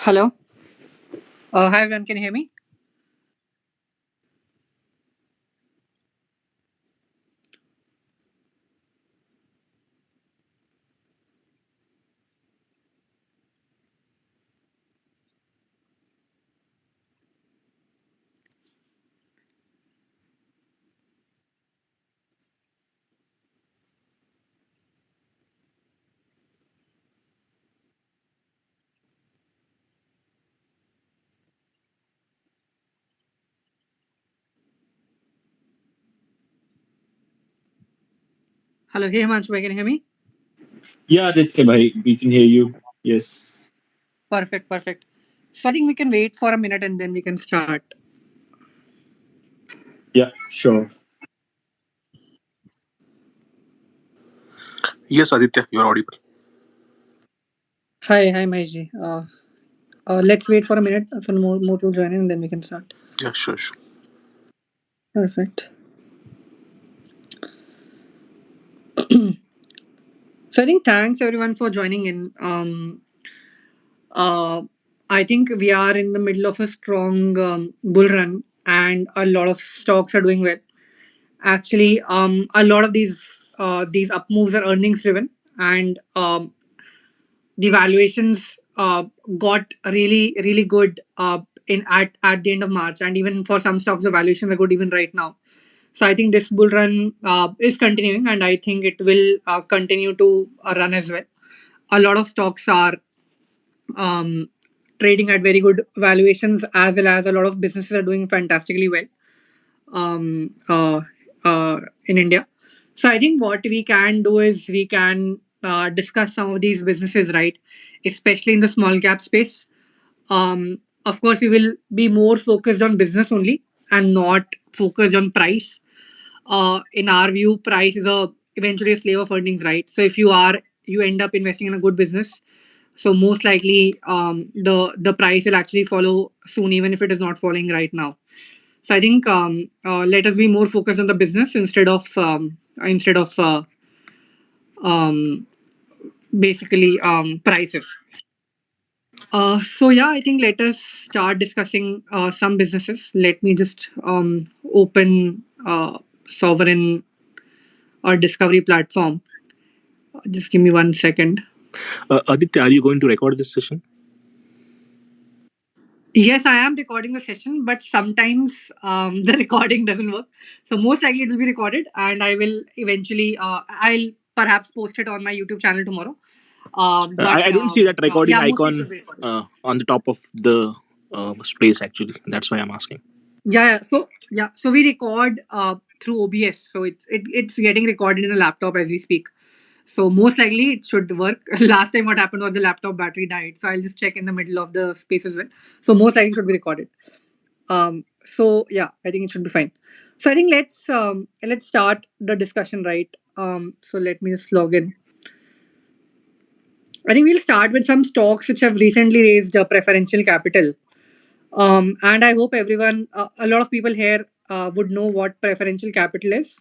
Hello. Hi everyone, can you hear me? Hello, hey Himanshu, can you hear me? Yeah, Aditya bhai, we can hear you. Yes. Perfect, perfect. So I think we can wait for a minute and then we can start. Yeah, sure. Yes, Aditya, you're audible. Hi Maheshji. Let's wait for a minute for more to join in and then we can start. Yeah, sure, sure. Perfect. So I think thanks everyone for joining in. Uh, I think we are in the middle of a strong bull run and a lot of stocks are doing well. Actually, a lot of these up moves are earnings driven and the valuations got really good in at the end of March, and even for some stocks the valuations are good even right now. So I think this bull run is continuing, and I think it will continue to run as well. A lot of stocks are um, trading at very good valuations, as well as a lot of businesses are doing fantastically well um, uh, in India. So I think what we can do is we can discuss some of these businesses, right? Especially in the small cap space. Of course, we will be more focused on business only and not focused on price. In our view, price is a eventually a slave of earnings, right? So if you end up investing in a good business, so most likely the price will actually follow soon, even if it is not following right now. So I think let us be more focused on the business instead of um, basically prices. So yeah, I think let us start discussing some businesses. Let me just open Sovereign or Discovery platform. Just give me 1 second. Aditya, are you going to record this session? Yes, I am recording the session, but sometimes the recording doesn't work. So most likely it will be recorded, and I will eventually I'll perhaps post it on my YouTube channel tomorrow. But I don't see that recording yeah, mostly it icon should be recorded. on the top of the space, actually. That's why I'm asking. So we record through OBS, so it's getting recorded in a laptop as we speak. So most likely it should work. Last time what happened was the laptop battery died, so I'll just check in the middle of the space as well. So most likely it should be recorded. So yeah, I think it should be fine. So I think let's start the discussion, right? So let me just log in. I think we'll start with some stocks which have recently raised preferential capital. And I hope everyone, a lot of people here would know what preferential capital is.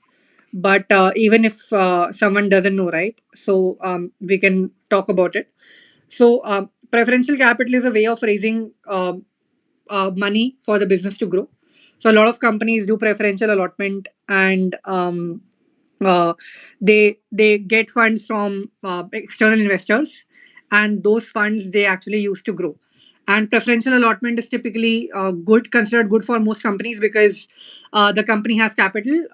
But even if someone doesn't know, right? So we can talk about it. So preferential capital is a way of raising money for the business to grow. So a lot of companies do preferential allotment, and uh, they get funds from external investors, and those funds they actually use to grow. And preferential allotment is typically considered good for most companies because the company has capital,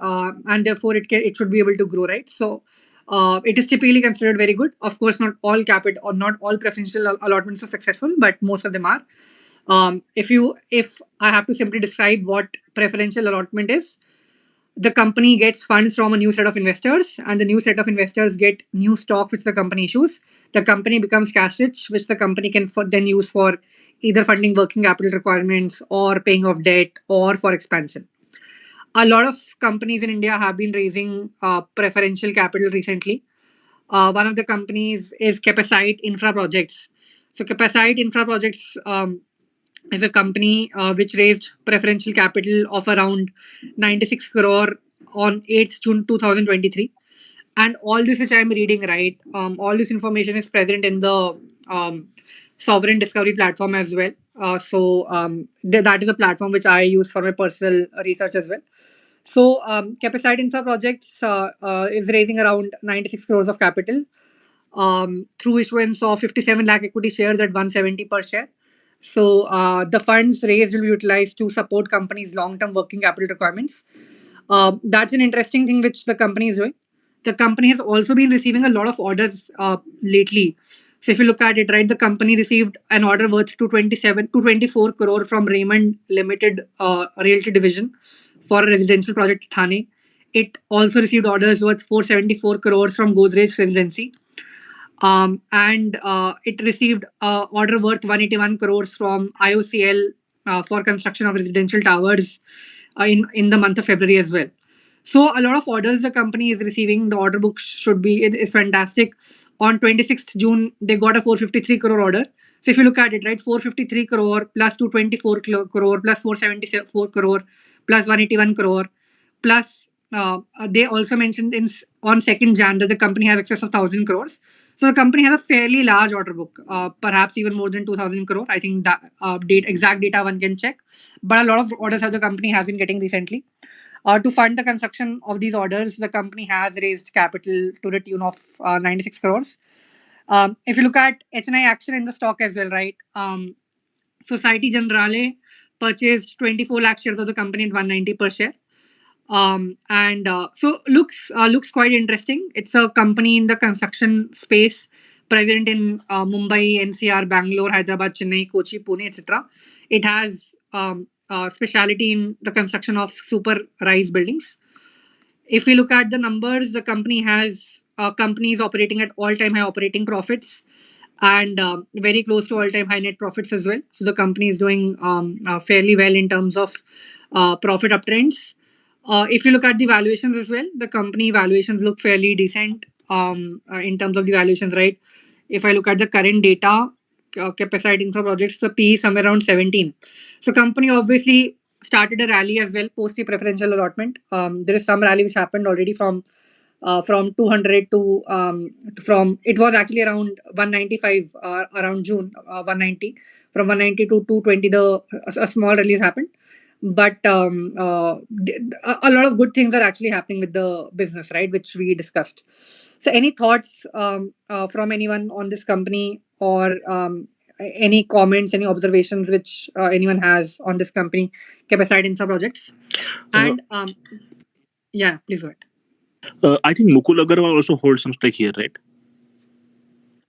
and therefore it should be able to grow, right? So it is typically considered very good. Of course, not all capital or not all preferential allotments are successful, but most of them are. If I have to simply describe what preferential allotment is, the company gets funds from a new set of investors, and the new set of investors get new stock which the company issues. The company becomes cash rich, which the company can then use for either funding working capital requirements or paying off debt or for expansion. A lot of companies in India have been raising preferential capital recently. One of the companies is Capacite Infra Projects. So Capacite Infra Projects is a company which raised preferential capital of around 96 crore on 8th June 2023. And all this which I'm reading, right? All this information is present in the um, Sovereign Discovery platform as well. That is a platform which I use for my personal research as well. So, Capacite Infra Projects is raising around 96 crores of capital through issuance of 57 lakh equity shares at 170 per share. So, the funds raised will be utilized to support companies' long-term working capital requirements. That's an interesting thing which the company is doing. The company has also been receiving a lot of orders lately. So if you look at it, right, the company received an order worth 224 crore from Raymond Limited Realty Division for a residential project Thane. It also received orders worth 474 crores from Godrej Residency. And it received order worth 181 crores from IOCL for construction of residential towers in the month of February as well. So a lot of orders the company is receiving. The order book should be it is fantastic. On 26th June, they got a 453 crore order. So if you look at it, right, 453 crore plus 224 crore plus 474 crore plus 181 crore plus they also mentioned on 2nd Jan that the company has excess of 1,000 crores. So the company has a fairly large order book, perhaps even more than 2,000 crore. I think that exact data one can check. But a lot of orders that the company has been getting recently. To fund the construction of these orders, the company has raised capital to the tune of 96 crores. If you look at HNI action in the stock as well, right? Society Generale purchased 24 lakh shares of the company at 190 per share. And so looks quite interesting. It's a company in the construction space, present in Mumbai, NCR, Bangalore, Hyderabad, Chennai, Kochi, Pune, etc. It has speciality in the construction of super rise buildings. If we look at the numbers, the company has companies operating at all-time high operating profits and very close to all-time high net profits as well. So the company is doing fairly well in terms of profit uptrends. If you look at the valuations as well, the company valuations look fairly decent in terms of the valuations, right? If I look at the current data, Capacity Infra Projects, the P is somewhere around 17. So company obviously started a rally as well post the preferential allotment. There is some rally which happened already from 200 to from it was actually around 195 around June 190 from 190 to 220 a small release happened, but a lot of good things are actually happening with the business, right, which we discussed. So any thoughts from anyone on this company, or any comments, any observations which anyone has on this company, Capacity Infra Projects? Uh, And yeah, please go ahead. I think Mukul Agarwal also holds some stake here, right?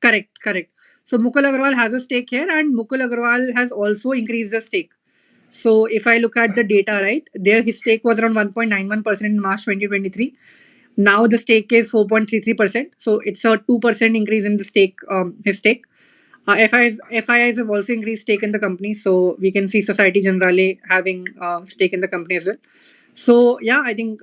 Correct, correct. So Mukul Agarwal has a stake here, and Mukul Agarwal has also increased the stake. So if I look at the data, right, there his stake was around 1.91% in March 2023. Now the stake is 4.33%. So it's a 2% increase in the stake, his stake. FIIs have also increased stake in the company. So we can see Society Generale having stake in the company as well. So yeah, I think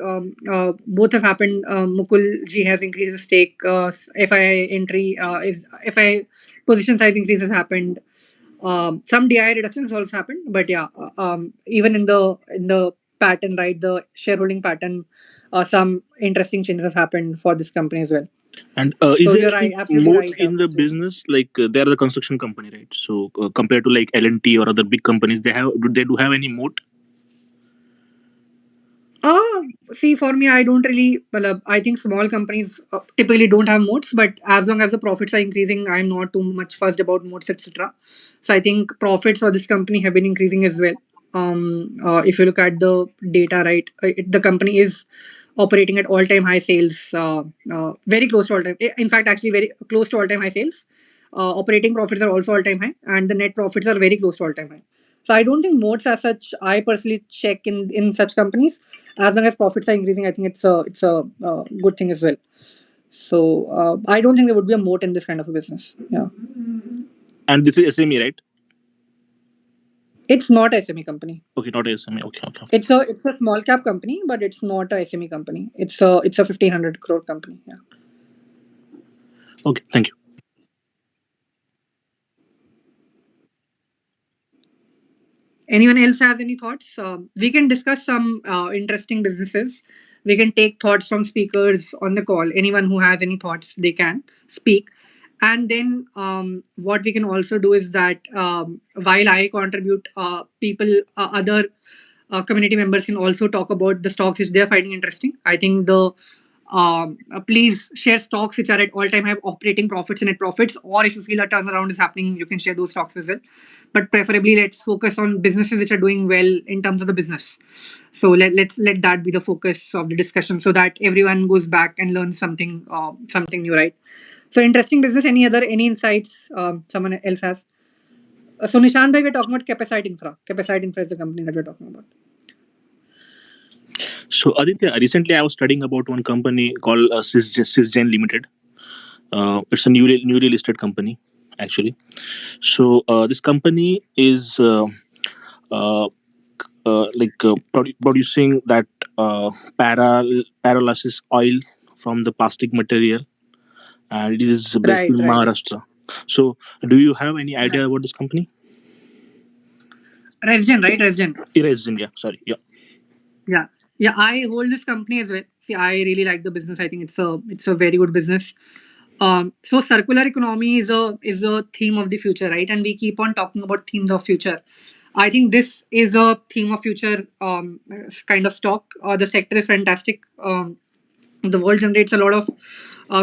both have happened. Mukul ji has increased his stake. FII entry is FII position size increase has happened. Some DI reductions also happened, but yeah, even in the pattern, right, the shareholding pattern, some interesting changes have happened for this company as well. And is So there you're any right, absolutely moat right. in the business? Like they are the construction company, right? So compared to like L&T or other big companies, they do have any moat? Uh, See, for me, I don't really. Well, I think small companies typically don't have moats, but as long as the profits are increasing, I'm not too much fussed about moats, etc. So I think profits for this company have been increasing as well. If you look at the data, right, the company is operating at all-time high sales, very close to all-time. In fact, actually, very close to all-time high sales. Operating profits are also all-time high, and the net profits are very close to all-time high. So I don't think moats as such. I personally check in such companies. As long as profits are increasing, I think it's a good thing as well. So I don't think there would be a moat in this kind of a business. Yeah, And this is SME, right? it's not a SME company. Okay, not SME. Okay, okay, okay. It's a small cap company, but it's not a SME company. It's a 1,500 crore company. Yeah. Okay, thank you. Anyone else has any thoughts? We can discuss some interesting businesses. We can take thoughts from speakers on the call. Anyone who has any thoughts, they can speak. And then what we can also do is that while I contribute, other community members can also talk about the stocks which they are finding interesting. I think please share stocks which are at all time high operating profits and net profits, or if you feel a turnaround is happening, you can share those stocks as well. But preferably, let's focus on businesses which are doing well in terms of the business. So let's let that be the focus of the discussion, so that everyone goes back and learns something new, right? So interesting business. Any insights someone else has? So Nishant bhai, we're talking about Capacite Infra. Capacite Infra is the company that we're talking about. So Aditya, recently I was studying about one company called Sysgen Limited. It's a newly listed company, actually. So this company is uh, producing that paralysis oil from the plastic material, and it is based Right, in right, Maharashtra. So, do you have any idea right. about this company? Resgen, right? Resgen. It is India. Sorry. Yeah. Yeah, yeah. I hold this company as well. See, I really like the business. I think it's a very good business. So circular economy is a theme of the future, right? And we keep on talking about themes of future. I think this is a theme of future kind of stock. The sector is fantastic. The world generates a lot of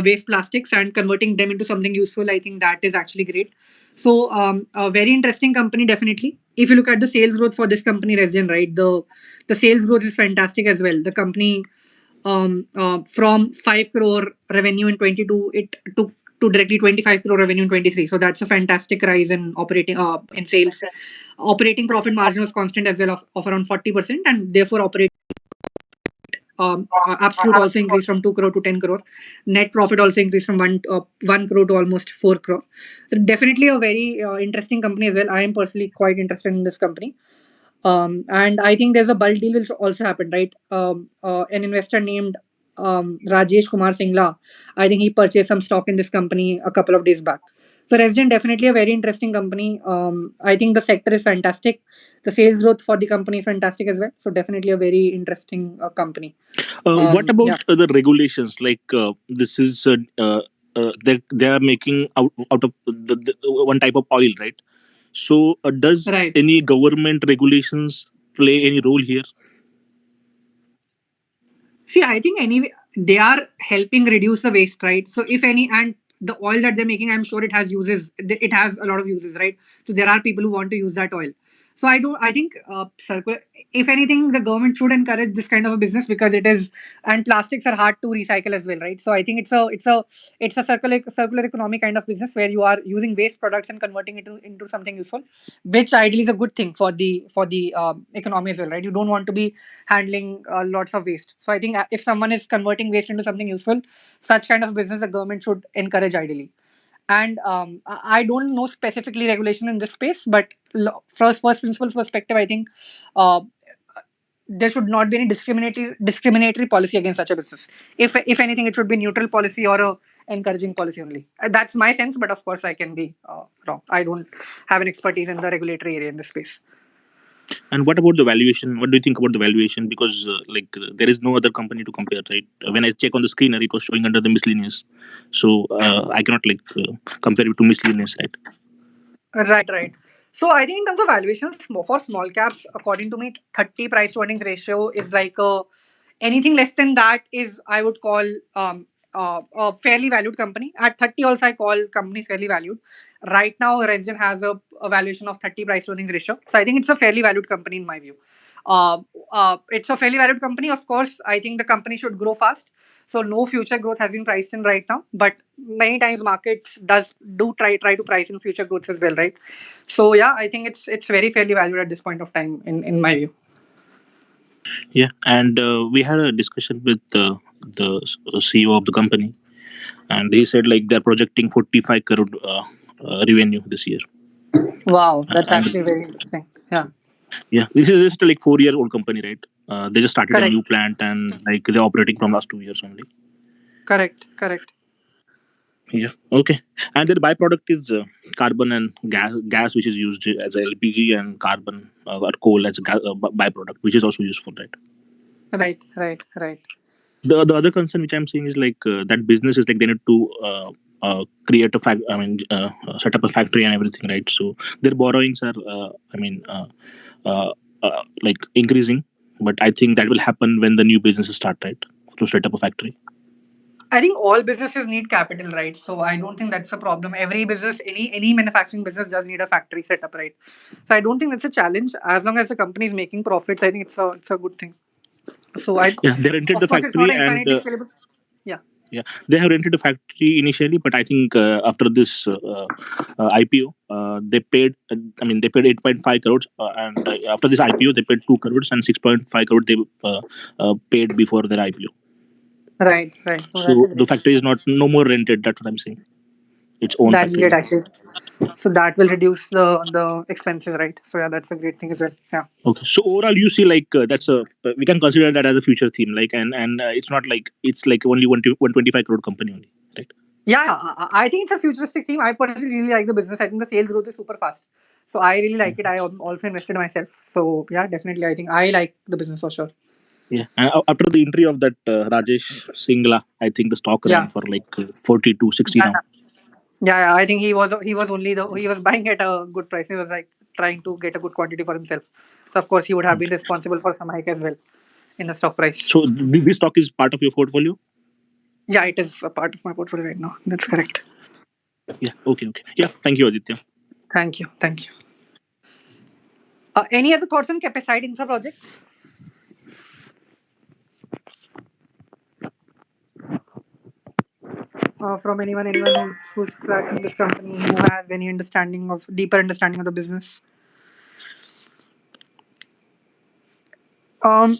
waste plastics, and converting them into something useful, I think that is actually great. So a very interesting company, definitely. If you look at the sales growth for this company, Resgen, right, the sales growth is fantastic as well. The company from 5 crore revenue in 22, it took to directly 25 crore revenue in 23. So that's a fantastic rise in operating in sales. Operating profit margin was constant as well, of around 40%, and therefore operating absolute also increased from 2 crore to 10 crore. Net profit also increased from 1 crore to almost 4 crore. So definitely a very interesting company as well. I am personally quite interested in this company. And I think there's a bulk deal which also happened, right? An investor named Rajesh Kumar Singla, I think he purchased some stock in this company a couple of days back. So Resident, definitely a very interesting company. I think the sector is fantastic. The sales growth for the company is fantastic as well. So definitely a very interesting company. What Yeah. about the regulations? Like this is they are making out of the one type of oil, right? So does Right. any government regulations play any role here? See, I think anyway they are helping reduce the waste, right? So if any, and the oil that they're making, I'm sure it has uses. It has a lot of uses, right? So there are people who want to use that oil. So I do. I think circular. If anything, the government should encourage this kind of a business, because it is, and plastics are hard to recycle as well, right? So I think it's a circular economy kind of business where you are using waste products and converting it into something useful, which ideally is a good thing for the economy as well, right? You don't want to be handling lots of waste. So I think if someone is converting waste into something useful, such kind of business the government should encourage ideally. And I don't know specifically regulation in this space, but first principles perspective, I think uh, there should not be any discriminatory policy against such a business. If anything, it should be neutral policy or a encouraging policy only. That's my sense, but of course I can be wrong. I don't have an expertise in the regulatory area in this space. And what about the valuation? What do you think about the valuation? Because there is no other company to compare, right? When I check on the screener, it was showing under the miscellaneous, so I cannot compare it to miscellaneous, right? Right, right. So I think in terms of valuations for small caps, according to me, 30 price to earnings ratio is like anything less than that is, I would call a fairly valued company. At 30 also I call companies fairly valued. Right now, Resident has a valuation of 30 price to earnings ratio. So I think it's a fairly valued company in my view. Uh, it's a fairly valued company. Of course, I think the company should grow fast. So no future growth has been priced in right now, but many times markets do try to price in future growths as well, right? So yeah, I think it's very fairly valued at this point of time in my view. Yeah, and we had a discussion with the CEO of the company, and he said like they're projecting 45 crore revenue this year. Wow, that's And actually very interesting. Yeah, yeah, this is just like 4 year old company, right? They just started a correct, new plant, and like they're operating from last 2 years only. correct, correct. Yeah. Okay. And their byproduct is carbon and gas, which is used as a LPG, and carbon or coal as a byproduct, which is also useful, right? Right, right, right. The other concern which I'm seeing is like that business is like they need to create a set up a factory and everything, right? So their borrowings are like increasing, but I think that will happen when the new businesses start, right? To set up a factory. I think all businesses need capital, right? So I don't think that's a problem. Every business, any manufacturing business, does need a factory setup, right? So I don't think that's a challenge. As long as the company is making profits, I think it's a good thing. So I, Yeah, they rented of the course, it's not factory, an and infinitely scalable. Yeah, yeah, they have rented a factory initially, but I think after this IPO, they paid. They paid 8.5 crores, and after this IPO, they paid 2 crores, and 6.5 crores they paid before their IPO. right, right. No, that's a So the great. factory is not no more rented. That's what I'm saying. Its own That's factory great, now. actually. So that will reduce the expenses, right? So yeah, that's a great thing as well. Yeah. Okay, so overall, you see like that's a we can consider that as a future theme, like and it's not like it's like only 125 crore company only, right? Yeah, yeah, I think it's a futuristic team. I personally really like the business. I think the sales growth is super fast. So I really like it. I also invested myself. So yeah, definitely. I think I like the business for sure. Yeah, and after the entry of that Rajesh Singla, I think the stock ran Yeah. for like 40 to 60 Yeah, now. yeah, yeah. I think he was only the he was buying at a good price. He was like trying to get a good quantity for himself. So of course he would have been Okay. responsible for some hike as well in the stock price. So this stock is part of your portfolio? Yeah, it is a part of my portfolio right now. That's correct. Yeah. Okay. Okay. Yeah. Thank you, Aditya. Thank you. Thank you. Any other thoughts on Capacite Infra projects? From anyone who's tracking this company, who has any deeper understanding of the business.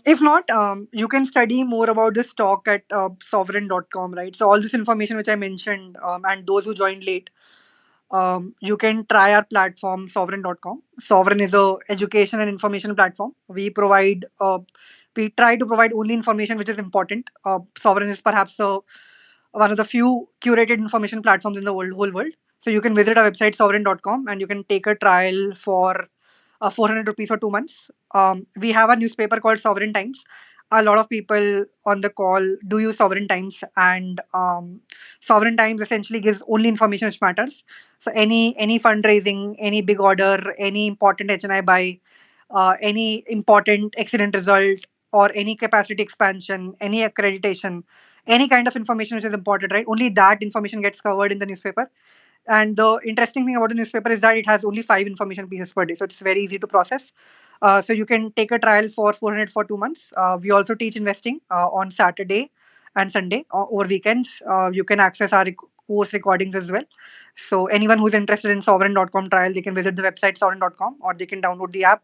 If not, you can study more about this talk at sovereign.com, right? So all this information which I mentioned, and those who joined late, you can try our platform sovereign.com. Sovereign is a education and information platform. We try to provide only information which is important. Sovereign is perhaps one of the few curated information platforms in the whole world. So you can visit our website sovereign.com and you can take a trial for 400 rupees for 2 months. We have a newspaper called Sovereign Times. A lot of people on the call do use Sovereign Times, and Sovereign Times essentially gives only information which matters. So any fundraising, any big order, any important HNI buy, any important accident result, or any capacity expansion, any accreditation, any kind of information which is important, right? Only that information gets covered in the newspaper. And the interesting thing about the newspaper is that it has only 5 information pieces per day, so it's very easy to process. So you can take a trial for 400 for 2 months. We also teach investing on Saturday and Sunday over weekends. You can access our course recordings as well. So anyone who's interested in sovereign.com trial, they can visit the website sovereign.com, or they can download the app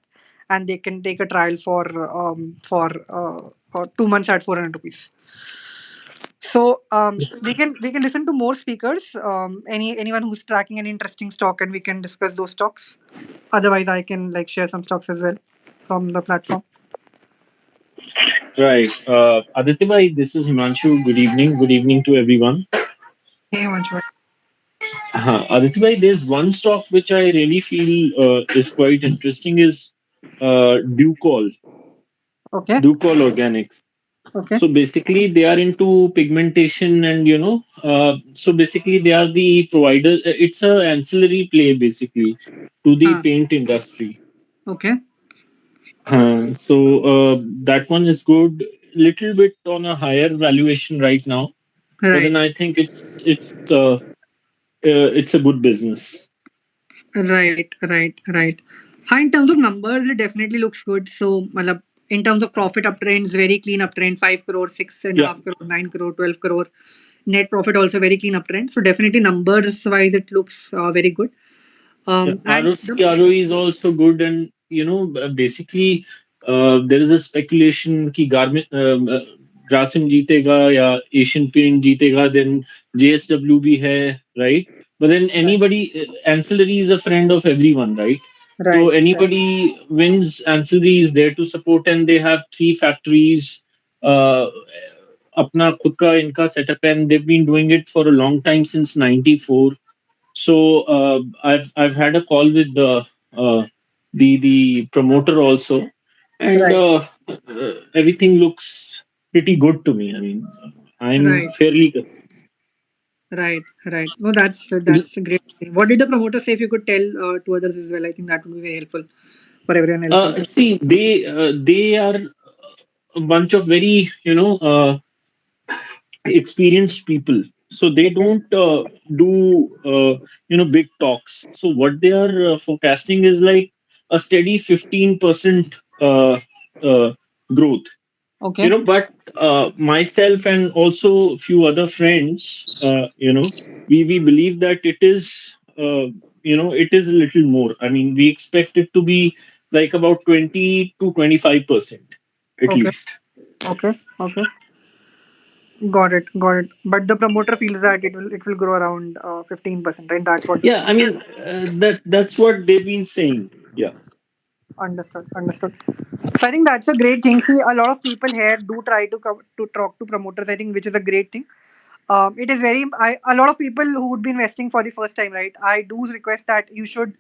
and they can take a trial for 2 months at 400 rupees. So we can listen to more speakers. Anyone who's tracking any interesting stock, and we can discuss those stocks. Otherwise, I can like share some stocks as well from the platform. Right. Aditya bhai, this is Himanshu. Good evening. Good evening to everyone. Hey, Manchu. Aditya bhai, there's one stock which I really feel is quite interesting is Ducol, Okay. Ducol Organics. Okay. So basically, they are into pigmentation, and so basically they are the provider. It's a ancillary play basically to the Huh. paint industry. Okay. So that one is good. Little bit on a higher valuation right now, but then Right. I think it's a good business. Right. Right. Right. Hi, in terms of numbers, it definitely looks good. So, malab, in terms of profit uptrends, very clean uptrend. 5 crore, six and a Yeah, half crore, 9 crore, 12 crore. Net profit also very clean uptrend. So definitely numbers wise, it looks very good. yeah. And ROE is also good, and basically there is a speculation कि Garmin Grasim जीतेगा या Asian Paint जीतेगा, then JSW भी है, right? But then anybody ancillary is a friend of everyone, right? So right, right, anybody wins, ancillary is there to support, and they have three factories. Uh, अपना खुद का इनका setup है, and they've been doing it for a long time since '94. So I've had a call with uh, the promoter also, and Right. everything looks pretty good to me. I mean, I'm Right. fairly. Right. Right. No, that's a great thing. What did the promoter say? If you could tell to others as well, I think that would be very helpful for everyone else also. See, they are a bunch of very experienced people, so they Okay. don't do big talks. So what they are forecasting is like a steady 15% uh, growth. Okay. But myself and also few other friends, we believe that it is it is a little more. I mean, we expect it to be like about 20 to 25% at Okay. least. Okay. Okay. Got it. Got it. But the promoter feels that it will grow around 15%, right? That's what the Yeah, I promoter. mean, that's what they've been saying. Yeah. Understood. Understood. So I think that's a great thing. See, a lot of people here do try to talk to promoters. I think which is a great thing. It is a lot of people who would be investing for the first time, right? I do request that you should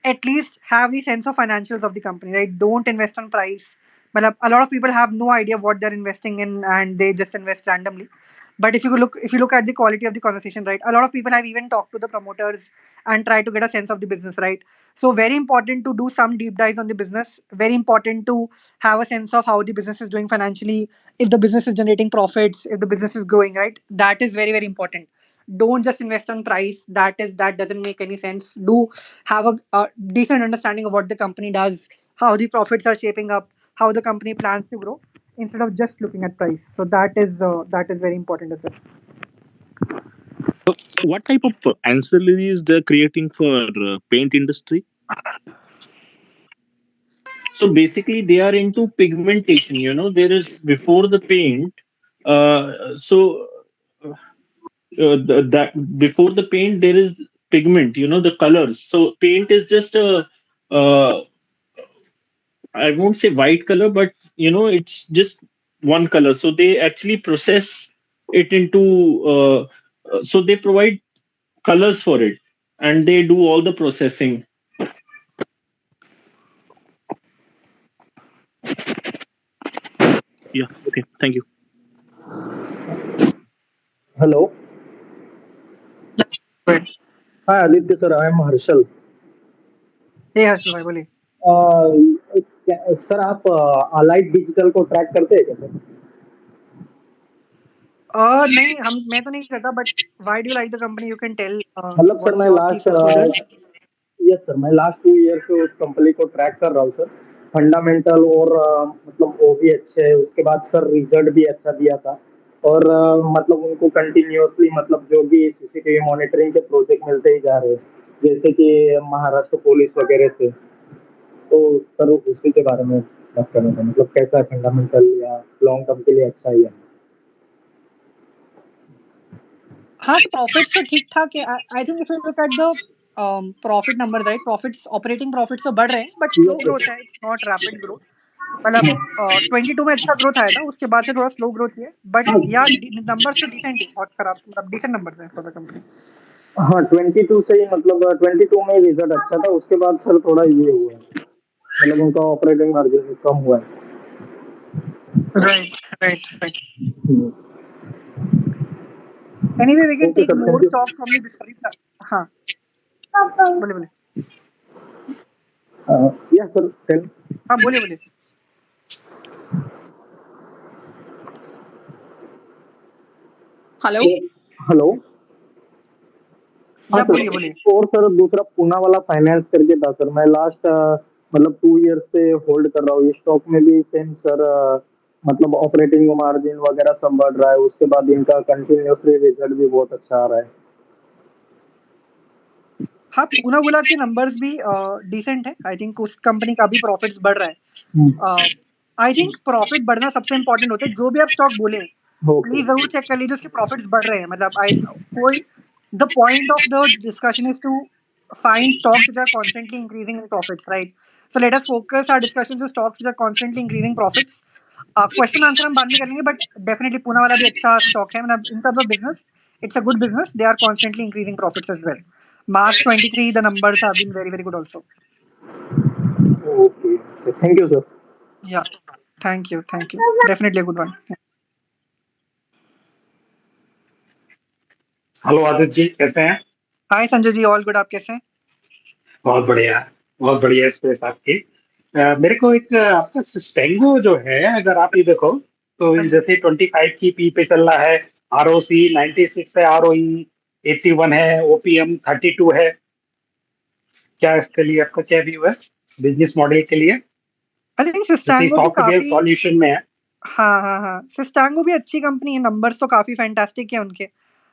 at least have the sense of financials of the company, right? Don't invest on price. But a lot of people have no idea what they're investing in and they just invest randomly. But if you look at the quality of the conversation, right? A lot of people have even talked to the promoters and try to get a sense of the business, right? So very important to do some deep dives on the business. Very important to have a sense of how the business is doing financially, if the business is generating profits, if the business is growing, right? That is very, very important. Don't just invest on price. That doesn't make any sense. Do have a decent understanding of what the company does, how the profits are shaping up, how the company plans to grow, instead of just looking at price. So that is very important as well. What type of ancillaries they're creating for paint industry? So basically, they are into pigmentation. There is before the paint. So that before the paint, there is pigment. The colors. So paint is just a I won't say white color, but it's just one color. So they actually process it into. So they provide colors for it, and they do all the processing. Yeah. Okay. Thank you. Hello. Right. Hi, Aditya sir. I am Harshal. Hey Harshal bhai, बोलिए. Sir आप Alight digital को track करते हैं क्या sir? नहीं मैं तो नहीं करता, but why do you like the company? You can tell. मतलब सर What's मैं your last thesis towards this? Yes sir मैं लास्ट 2 ईयर से उस कंपनी को ट्रैक कर रहा हूँ सर. फंडामेंटल और मतलब वो भी अच्छे है. उसके बाद सर रिजल्ट भी अच्छा दिया था. और मतलब उनको कंटिन्यूअसली मतलब जो भी सीसीटीवी मॉनिटरिंग के प्रोजेक्ट मिलते ही जा रहे हैं, जैसे कि महाराष्ट्र पुलिस वगैरह से. तो सर उसी के बारे में बात करना था. मतलब कैसा है फंडामेंटल या लॉन्ग टर्म के लिए अच्छा है या नहीं? हाँ, तो प्रॉफिट्स तो ठीक-ठाक है। I think if you look at the profit numbers, right? Profits, operating profits तो बढ़ रहे हैं, but slow yes growth sir. है, इट्स नॉट रैपिड ग्रोथ. मतलब 22 में अच्छा ग्रोथ आया था, उसके बाद से थोड़ा स्लो ग्रोथ ही है, बट हाँ या नंबर्स तो डिसेंट है, बहुत खराब मतलब डिसेंट नंबर्स हैं फॉर द कंपनी. हाँ 22 से ही मतलब 22 में रिजल्ट अच्छा था. उसके बाद सर थोड़ा ये हुआ है. मतलब उनका ऑपरेटिंग मार्जिन कम हुआ है. Right, right, right. Hmm. Anyway we can okay take sir, more thank you. Stocks from the discovery. हाँ, बोलिए, बोलिए. Ya sir tell. हाँ, बोलिए, बोलिए. हेलो. हेलो. हाँ या सर. बोलिए, बोलिए. और सर दूसरा पूना वाला फाइनेंस करके था सर. मैं लास्ट मतलब 2 ईयर से होल्ड कर रहा हूँ. इस स्टॉक में भी सेम सर. मतलब ऑपरेटिंग मार्जिन वगैरह सब बढ़ रहा है. उसके बाद इनका कंटिन्यूसली रिजल्ट भी बहुत अच्छा आ रहा है. हाँ, पूना गुला के नंबर्स भी डिसेंट है. आई थिंक उस कंपनी का भी प्रॉफिट्स बढ़ रहा है. आई थिंक प्रॉफिट बढ़ना सबसे इम्पोर्टेंट होता है. जो भी आप स्टॉक बोले, ओके. प्लीज जरूर चेक कर लीजिए उसके प्रॉफिट्स बढ़ रहे हैं. मतलब आई कोई the point of the discussion is to find stocks which are constantly increasing in profits, right? So let us focus our discussions to stocks which are constantly increasing profits. Question answer हम बाद में कर लेंगे, but definitely Poona वाला भी अच्छा stock है. मतलब in terms of business it's a good business. They are constantly increasing profits as well. March 23, the numbers have been very, very good also. Okay. Thank you, sir. Yeah. Thank you. Definitely a good one. Hello Aditya ji, कैसे हैं? Hi Sanjay ji, all good. आप कैसे हैं? बहुत बढ़िया, बहुत बढ़िया space आपकी। मेरे को एक आपका सिस्टेंगो जो है, अगर आप ये देखो तो हाँ जी. जैसे 25 की पी पे चल रहा है, आरओसी 96 है, आरओई 81 है, ओपीएम 32 है। क्या इसके लिए आपका क्या व्यू है बिजनेस मॉडल के लिए? I think जैसे Sistango भी सॉफ्टवेयर काफी. सॉल्यूशन में है। हाँ. सिस्टांगो भी अच्छी कंपनी है. नंबर्स तो काफी फैंटास्टिक है उनके.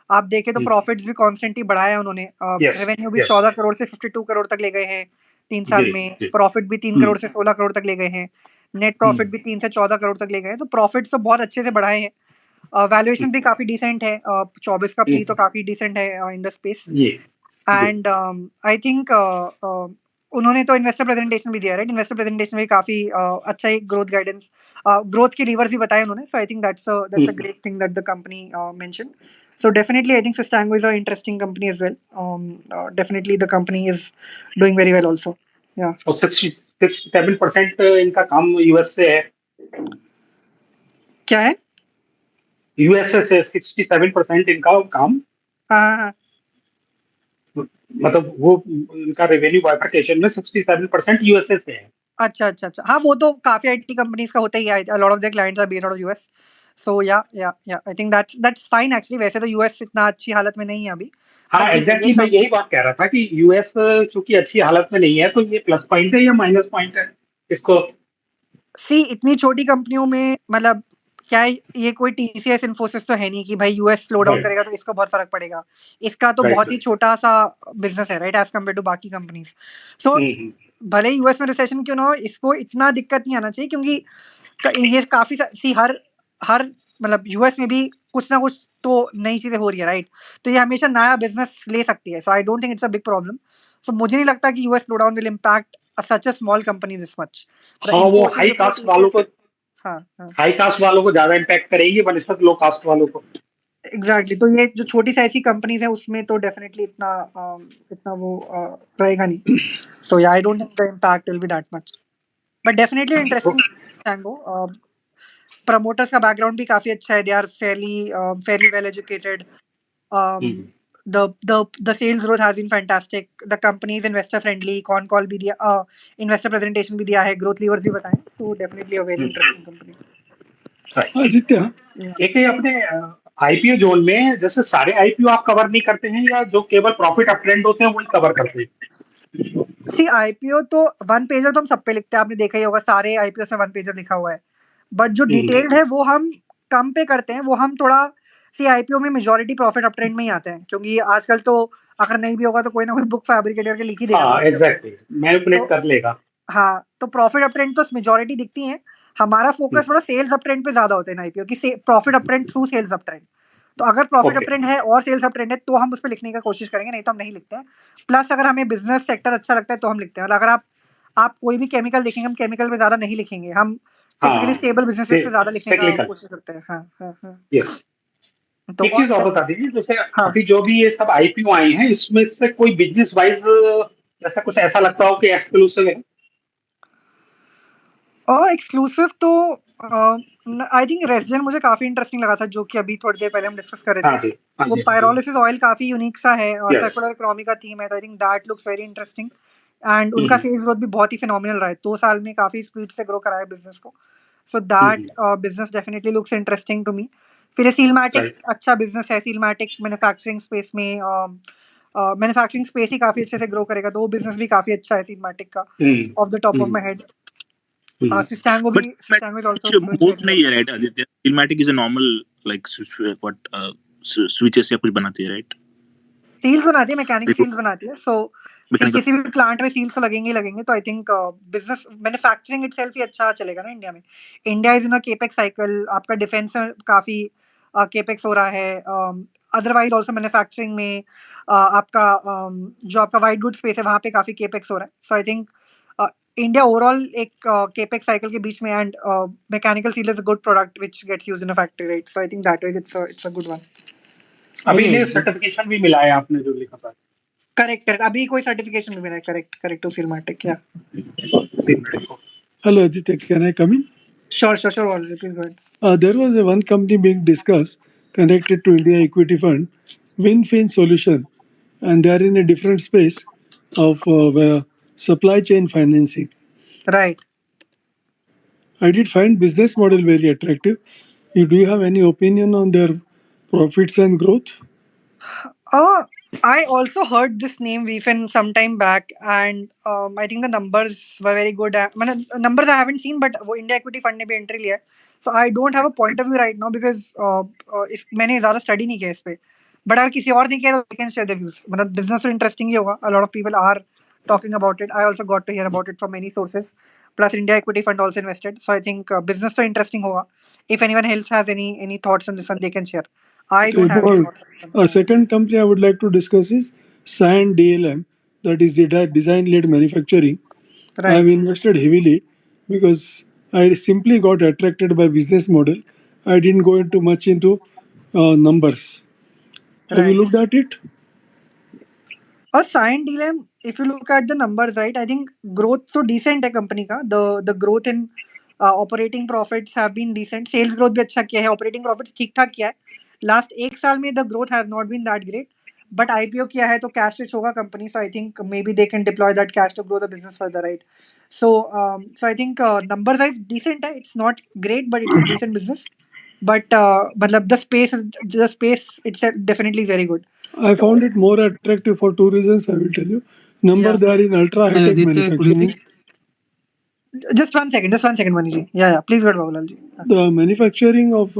आप देखें तो प्रॉफिट्स भी कॉन्स्टेंटली बढ़ाया है उन्होंने. यस, रेवेन्यू भी यस, 14 करोड़ से 52 करोड़ तक ले गए हैं 3 साल जी, में. जी। प्रॉफिट भी 3 करोड़ से 16 करोड़ तक ले गए हैं. नेट प्रॉफिट भी 3 से 14 करोड़ तक ले गए हैं. तो प्रॉफिट्स तो बहुत अच्छे से बढ़ाए हैं. वैल्यूएशन भी काफी डिसेंट है. 24 का पी तो काफी डिसेंट है इन द स्पेस. ये एंड आई थिंक उन्होंने तो इन्वेस्टर प्रेजेंटेशन भी दिया, राइट? इन्वेस्टर प्रेजेंटेशन में काफी अच्छा एक ग्रोथ गाइडेंस, ग्रोथ के लीवर्स भी बताए उन्होंने. So I think that's a great thing that the company mention. So definitely, I think Sistango is an interesting company as well. Definitely, the company is doing very well also. Yeah. और 67% इनका काम US से है। क्या है? USA से 67% इनका काम, हाँ. मतलब वो इनका रेवेन्यू बाइफरकेशन में 67% यूएसए से है। अच्छा. हाँ, वो तो काफी आईटी कंपनीज का होता ही है. A lot of their clients are based out of US. So yeah. I think that's fine actually. वैसे तो US इतना अच्छी हालत में नहीं है अभी. हाँ, But ठीक है, एग्जैक्टली मैं यही बात कह रहा था कि यूएस चूंकि अच्छी हालत में नहीं है, तो ये प्लस पॉइंट है या माइनस पॉइंट है इसको? सी इतनी छोटी कंपनियों में मतलब क्या है, ये कोई टीसीएस इन्फोसिस तो है नहीं कि भाई यूएस स्लो डाउन राइट, करेगा तो इसको बहुत फर्क पड़ेगा. इसका तो राइट, बहुत ही छोटा सा बिजनेस है, राइट, एज कम्पेयर टू बाकी कंपनीज. सो भले ही यूएस में रिसेशन क्यों ना हो, इसको इतना दिक्कत नहीं आना चाहिए, क्योंकि ये काफी सी हर मतलब यूएस में भी कुछ ना कुछ तो नई चीजें हो रही है, राइट? तो ये हमेशा नया बिजनेस ले सकती है. So I don't think it's a big problem. So मुझे नहीं लगता कि US slow down will impact such a small company this much. हाँ, वो हाई कास्ट वालों को, हाँ. हाई कास्ट वालों को ज्यादा इम्पैक्ट करेगी बनस्पत लो कास्ट वालों को। एग्जैक्टली. तो ये जो छोटी सी ऐसी कंपनीज है उसमें तो डेफिनेटली इतना वो रहेगा नहीं. So ya I don't think the impact will be that much, but definitely interesting tango. Promoters का बैकग्राउंड भी काफी अच्छा है. They are fairly well educated. The sales growth has been fantastic. The company is investor friendly. Con call भी दिया, investor presentation भी दिया है, ग्रोथ लीवर्स भी बताए. So definitely a very interesting company. Aditya, एक ही अपने आईपीओ जोन में जैसे सारे आईपीओ आप कवर नहीं करते हैं, या जो केवल प्रॉफिट अप ट्रेंड होते हैं वही कवर करते हैं? सी आईपीओ तो वन पेजर तो हम सब पे लिखते हैं. आपने देखा ही होगा सारे आईपीओ में वन पेजर लिखा हुआ है. बट जो डिटेल्ड है वो हम कम पे करते हैं. वो हम थोड़ा सी आईपीओ में मेजॉरिटी प्रॉफिट अप ट्रेंड में ही आते हैं, क्योंकि आजकल तो अगर नहीं भी होगा तो कोई ना कोई बुक फैब्रिकेटर के लिख ही देगा. हाँ, एग्जैक्टली, मैनिपुलेट कर लेगा. हाँ, तो प्रॉफिट अप ट्रेंड तो मेजॉरिटी दिखती है. हमारा फोकस थोड़ा सेल्स अप ट्रेंड पे ज्यादा होता है ना आईपीओ की. Profit up trend through sales up trend. तो अगर प्रॉफिट अप ट्रेंड है और सेल्स अप ट्रेंड है तो हम उस पर लिखने की कोशिश करेंगे, नहीं तो हम नहीं लिखते हैं. प्लस अगर हमें बिजनेस सेक्टर अच्छा लगता है तो हम लिखते हैं. और अगर आप कोई भी केमिकल देखेंगे, हम केमिकल पे ज्यादा नहीं लिखेंगे. हम टिपिकली स्टेबल बिजनेसेस पे ज्यादा लिखने का कोशिश करते हैं. हाँ. यस. तो एक चीज और बता दीजिए, जैसे हाँ. अभी जो भी ये सब आईपीओ आए हैं, इसमें से कोई बिजनेस वाइज जैसा कुछ ऐसा लगता हो कि एक्सक्लूसिव है? और एक्सक्लूसिव तो आई थिंक रेसिडेंट मुझे काफी इंटरेस्टिंग लगा था, जो कि अभी थोड़ी देर पहले हम डिस्कस कर रहे थे. वो पायरोलिसिस ऑयल काफी यूनिक सा है और सर्कुलर इकोनॉमी का थीम है. तो I think that looks very interesting. And उनका सेल्स ग्रोथ भी बहुत ही फिनोमिनल रहा है. 2 साल में काफी स्पीड से ग्रो करा है बिजनेस को. So that business definitely looks interesting to me. फिर सीलमैटिक अच्छा बिजनेस है. सीलमैटिक मैन्युफैक्चरिंग स्पेस में मैन्युफैक्चरिंग स्पेस ही काफी अच्छे से ग्रो करेगा. तो वो बिजनेस भी काफी अच्छा है सीलमैटिक का, of the top of my head. Sistango is also doing बहुत very नहीं है, right Aditya? Filmatic is a normal like what switches या कुछ बनाती है, राइट? सील्स बनाती है, मैकेनिक सील्स बनाती है. सो Mechanical. किसी भी प्लांट में सील्स तो लगेंगे ही लगेंगे. तो I think business manufacturing itself ही अच्छा चलेगा ना इंडिया में. India is in a capex cycle. आपका डिफेंस में काफी केपेक्स हो रहा है. अदरवाइज आल्सो मैन्युफैक्चरिंग में आपका जो आपका वाइट गुड स्पेस है वहां पे काफी केपेक्स हो रहा है. So I think India overall एक केपेक्स साइकिल के बीच में and mechanical seal is a good product which gets used in a factory right so I think that wise it's a good one अभी Hello. इन्हें certification भी मिला है आपने जो लिखा था। करेक्ट करेक्ट अभी कोई सर्टिफिकेशन नहीं मिला है करेक्ट करेक्ट टू सिल्मेटिक या Hello, Ajit. Can I come in? Sure already please go ahead There was a one company being discussed connected to India Equity Fund, WinFin Solution, and they are in a different space of supply chain financing. Right I did find business model very attractive. Do you have any opinion on their profits and growth? I also heard this name VFin some time back, and I think the numbers were very good. Numbers I haven't seen, but वो India Equity Fund ने भी entry लिया है. So I don't have a point of view right now because इस मैंने ज़्यादा study नहीं किया इस पे. But अगर किसी और ने किया तो they can share their views. मतलब business तो interesting ही होगा. A lot of people are talking about it. I also got to hear about it from many sources. Plus India Equity Fund also invested. So I think business तो interesting होगा. If anyone else has any thoughts on this one, they can share. I Okay, don't have any about thoughts on a this one. second company I would like to discuss is Sand DLM, that is design-led manufacturing. I have Right. invested heavily because I simply got attracted by business model. I didn't go into much into numbers. Have you Right. looked at it? A sign dilemma, if you look at the numbers, right, I think growth so decent है company का. The growth in operating profits have been decent. Sales growth भी अच्छा किया है. Operating profits ठीक ठाक किया है. Last एक साल में the growth has not been that great. But IPO किया है तो cash rich होगा company. So I think maybe they can deploy that cash to grow the business further, right? So I think numbers is decent है. It's not great, but it's a decent business. But मतलब the space itself definitely is very good. I found it more attractive for two reasons. I will tell you. Number, Yeah. they are in ultra high tech Aditya, good manufacturing. evening. Just one second, Maniji. Yeah. Please go ahead, Babulal ji. The manufacturing of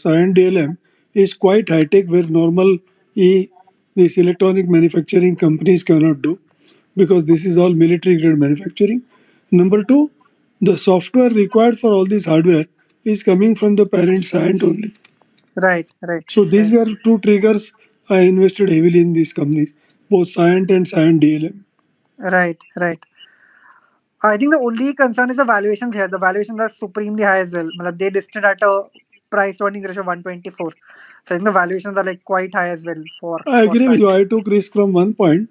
Cyan DLM is quite high tech, where normal these electronic manufacturing companies cannot do, because this is all military grade manufacturing. Number two, the software required for all this hardware is coming from the parent Cyient only. Right. So these were two triggers. I invested heavily in these companies, both Cyient and Cyient DLM. Right. I think the only concern is the valuations here. The valuations are supremely high as well. Matlab, they listed at a price to earnings ratio of 124. So I think the valuations are like quite high as well I for agree with Sun. you. I took risk from one point.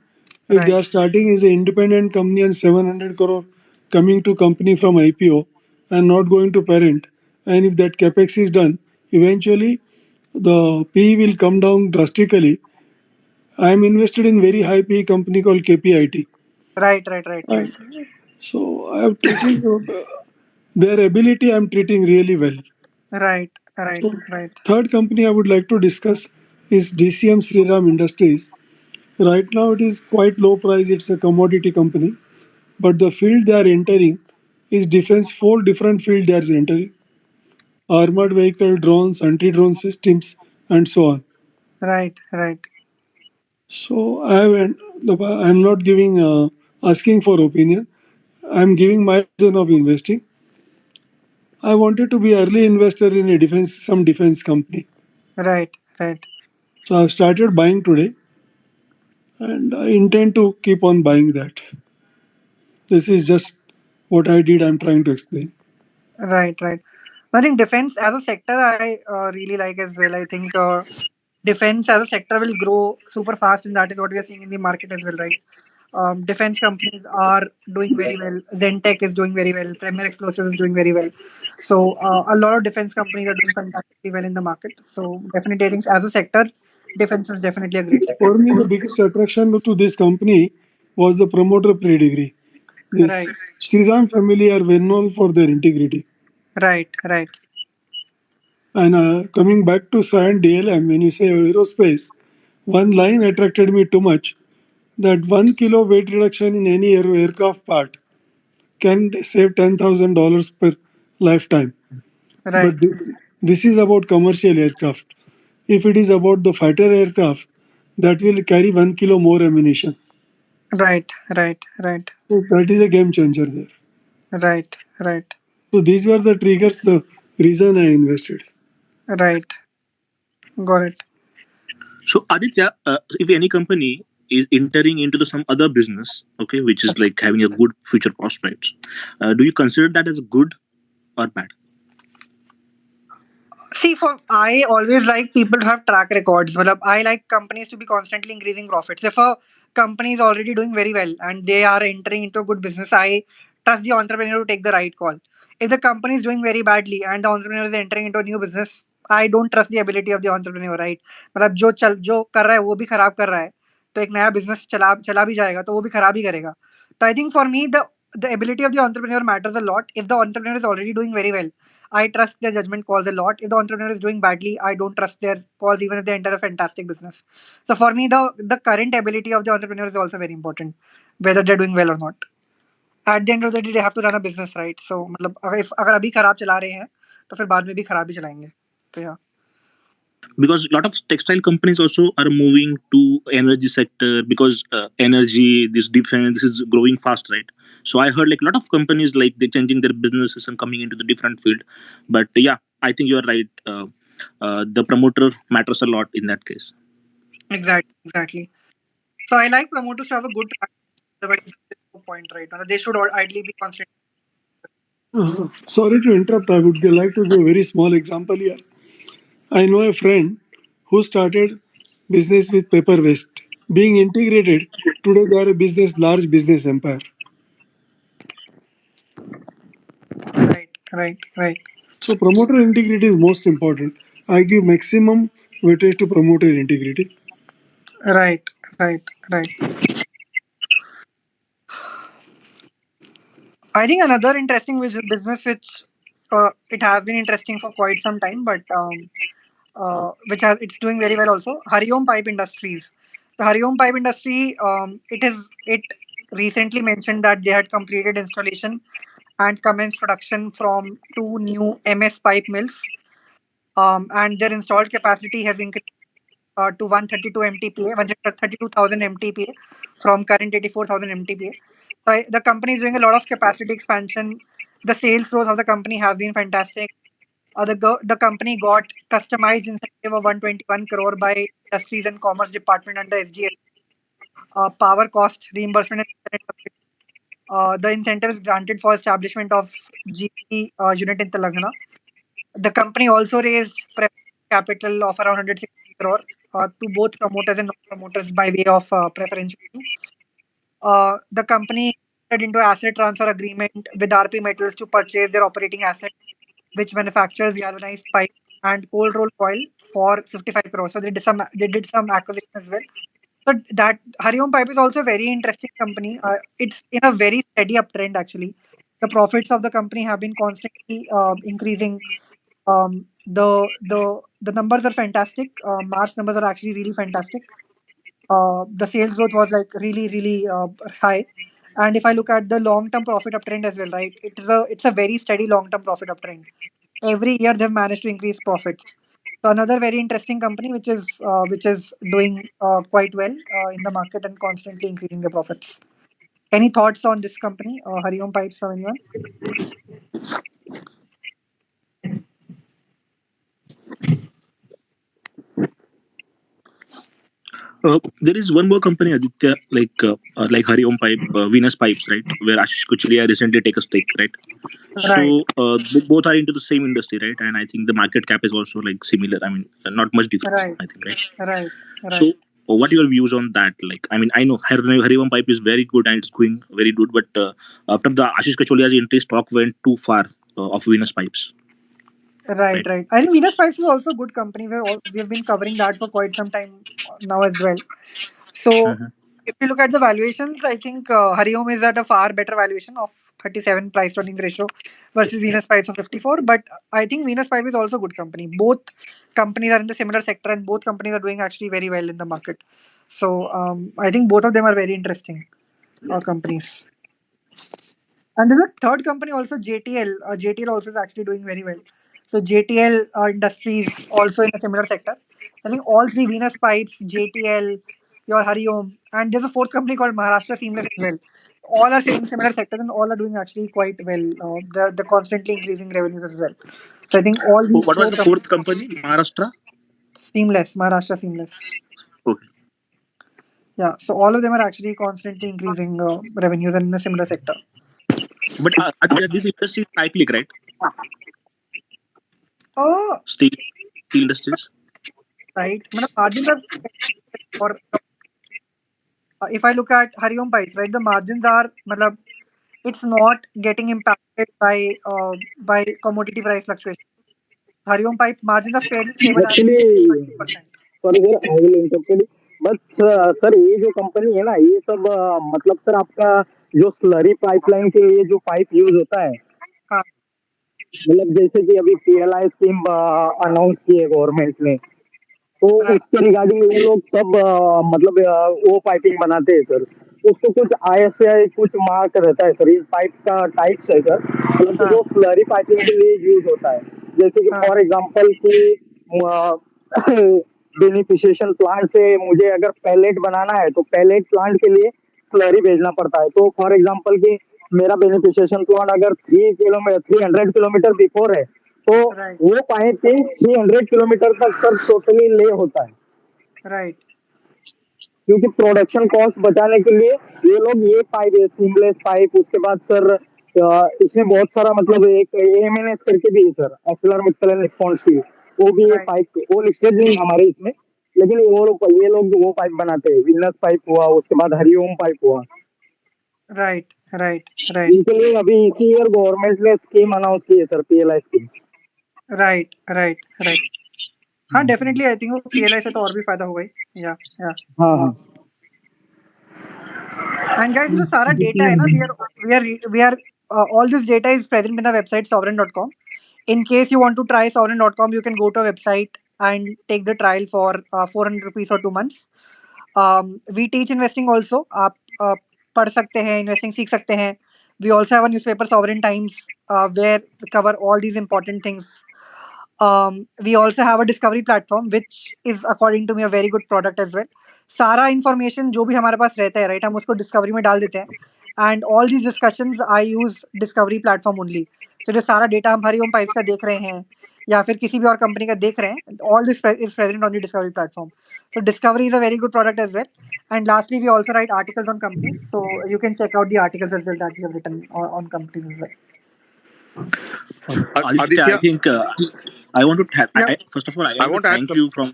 If they Right. are starting as an independent company and 700 crore coming to company from IPO and not going to parent, and if that capex is done, eventually the PE will come down drastically. I am invested in very high PE company called KPIT. Right. Uh, so I have treated their ability. I am treating really well. Right. So third company I would like to discuss is DCM Sriram Industries. Right now it is quite low price. It's a commodity company, but the field they are entering is defense. Four different field they are entering: armored vehicle, drones, anti-drone systems, and so on. Right. So I'm not giving asking for opinion. I'm giving my reason of investing. I wanted to be early investor in a some defense company. Right. So I've started buying today, and I intend to keep on buying that. This is just what I did. I'm trying to explain. Right. I think defense as a sector I really like as well. I think defense as a sector will grow super fast, and that is what we are seeing in the market as well, right? Defense companies are doing very well. Zentech is doing very well. Premier Explosives is doing very well. So a lot of defense companies are doing fantastically well in the market. So definitely, I think as a sector, defense is definitely a great sector. For me, the biggest attraction to this company was the promoter pedigree. This Right, Sriram family are well known for their integrity. right, And coming back to Science DLM, when you say aerospace, one line attracted me too much, that 1 kilo weight reduction in any aircraft part can save $10,000 per lifetime. right, But this is about commercial aircraft. If it is about the fighter aircraft, that will carry 1 kilo more ammunition. right, So that is a game changer there. right, So these were the triggers, the reason I invested. right. Got it. So Aditya, if any company is entering into some other business, okay, which is like having a good future prospects, do you consider that as good or bad? See, for I always like people to have track records. Matlab, I like companies to be constantly increasing profits. If a company is already doing very well and they are entering into a good business, I trust the entrepreneur to take the right call. If the company is doing very badly and the entrepreneur is entering into a new business, I don't trust the ability of the entrepreneur, right? मतलब जो कर रहा है वो भी खराब कर रहा है, तो एक नया बिजनेस चला चला भी जाएगा तो वो भी खराब ही करेगा. तो I think for me the ability of the entrepreneur matters a lot. If the entrepreneur is already doing very well, I trust their judgment calls a lot. If the entrepreneur is doing badly, I don't trust their calls even if they enter a fantastic business. So for me, the current ability of the entrepreneur is also very important, whether they're doing well or not. At the end of the day, they have to run a business, right? So मतलब अगर अभी खराब चला रहे हैं, तो फिर बाद में भी खराब ही चलाएंगे. तो yeah. Because a lot of textile companies also are moving to energy sector, because energy, this defense is growing fast, right? So I heard like a lot of companies like they're changing their businesses and coming into the different field. But yeah, I think you're right. The promoter matters a lot in that case. Exactly. So I like promoters to have a good track. Otherwise, there's no point, right? They should all ideally be constant. Sorry to interrupt. I would like to give a very small example here. I know a friend who started business with paper waste. Being integrated, today they are a large business empire. Right. So promoter integrity is most important. I give maximum weightage to promoter integrity. Right. I think another interesting business which it has been interesting for quite some time, but which has it's doing very well also. Hariom Pipe Industries. The Hariom Pipe Industry, it recently mentioned that they had completed installation and commenced production from two new MS pipe mills, and their installed capacity has increased to 132 MTPA, 132,000 MTPA from current 84,000 MTPA. So the company is doing a lot of capacity expansion. The sales growth of the company has been fantastic. The company got customized incentive of 121 crore by Industries and Commerce Department under SGS. Power cost reimbursement and internet subsidy. The incentive is granted for establishment of GP unit in Telangana. The company also raised capital of around 160 crore to both promoters and non-promoters by way of preferential issue. The company entered into asset transfer agreement with RP Metals to purchase their operating asset, which manufactures galvanized pipe and cold roll coil for 55 crores. So they did some acquisition as well. So that Hariom Pipe is also a very interesting company. It's in a very steady uptrend actually. The profits of the company have been constantly increasing. The numbers are fantastic. March numbers are actually really fantastic. The sales growth was like really high. And if I look at the long term profit uptrend as well, right, it's a very steady long term profit uptrend. Every year they've managed to increase profits. So another very interesting company which is doing quite well in the market and constantly increasing the profits. Any thoughts on this company, Hariom Pipes, from anyone? There is one more company, Aditya, like Hariom Pipe, Venus Pipes, right? Where Ashish Kuchlia recently take a stake, right? Right, So both are into the same industry, right? And I think the market cap is also like similar. I mean, not much difference, right, I think, right? right, So right. what are your views on that? Like, I mean, I know Hariom Pipe is very good and it's going very good, but after the Ashish Kacholia's entry, stock went too far of Venus Pipes, right? Right. I think Venus Pipes is also a good company. We've been covering that for quite some time now as well. So Mhm. if you look at the valuations, I think Hariom is at a far better valuation of 37 price to earnings ratio versus Venus Pipes of 54. But I think Venus Pipe is also a good company. Both companies are in the similar sector and both companies are doing actually very well in the market. So I think both of them are very interesting companies. And there's a third company also, JTL. JTL also is actually doing very well. So JTL Industries also in a similar sector. I think all three, Venus Pipes, JTL, your Hariom, and there's a fourth company called Maharashtra Seamless as well. All are in similar sectors and all are doing actually quite well. The constantly increasing revenues as well. So I think all these What was four the fourth company? Maharashtra. Seamless, Maharashtra Seamless. Okay. Yeah, so all of them are actually constantly increasing revenues and in a similar sector. But Aditya, this industry is cyclic, right? Oh, Steel industries. right. Margins are, or if I look at Hariom Pipes, right, the margins are, it's not getting impacted by commodity price fluctuation. Hariom Pipe margins are fairly stable at actually 20%. Sorry sir I will interrupt but sir ये जो company है ना ये सब मतलब sir आपका जो slurry pipeline के लिए जो पाइप यूज होता है हाँ, मतलब जैसे कि अभी पीएलआई स्कीम अनाउंस की है गवर्नमेंट ने तो right, उसके रिगार्डिंग ये लोग सब मतलब वो पाइपिंग बनाते हैं सर उसको कुछ आईएसआई कुछ मार्क रहता है सर इस पाइप का टाइप्स है सर मतलब कि हाँ, जो स्लरी पाइपिंग के लिए यूज होता है जैसे कि हाँ, फॉर एग्जांपल कि बेनिफिशिएशन प्लांट से मुझे अगर पैलेट बनाना है तो पैलेट प्लांट के लिए स्लरी भेजना पड़ता है तो फॉर एग्जांपल कि मेरा बेनिफिशिएशन प्लांट अगर 300 किलोमीटर बिफोर है तो right, वो पाइपिंग 300 किलोमीटर तक सर टोटली ले होता है right, क्योंकि प्रोडक्शन कॉस्ट बचाने के लिए ये लोग ये पाइप है सीमलेस पाइप उसके बाद सर इसमें बहुत सारा मतलब एक एएमएनएस करके भी है सर एक्सेलर मिक्सर रिस्पॉन्स की वो भी ये right, पाइप वो लिस्टेड नहीं है हमारे इसमें लेकिन ये लोग जो वो पाइप बनाते हैं विनस पाइप हुआ उसके बाद हरिओम पाइप हुआ right, right, right, इनके लिए अभी इसी ईयर गवर्नमेंट ने स्कीम अनाउंस की है sir PLI scheme right, right, right. हाँ, डेफिनेटली आई थिंक वो पीएलआई से तो और भी फायदा होगा ही. या या हाँ हाँ एंड गाइस जो सारा डेटा है ना we are all this data is present in our website sovereign.com. In case you want to try sovereign.com, you can go to our website and take the trial for 400 rupees for 2 months. We teach investing also. आप पढ़ सकते हैं, investing सीख सकते हैं. We also have a newspaper, Sovereign Times, where we cover all these important things. We also have a discovery platform, which is according to me a very good product as well. सारा information जो भी हमारे पास रहता है, right, हम उसको discovery में डाल देते हैं. And all these discussions I use discovery platform only. So जो सारा data हम हरिओम पाइप्स का देख रहे हैं या फिर किसी भी और कंपनी का देख रहे हैं, all this is present on the discovery platform. So discovery is a very good product as well. And lastly, we also write articles on companies, so you can check out the articles as well that we have written on companies as well. Aditya, I Aditya, think I want to have. Yeah, First of all, I I want want to to add thank some. you from.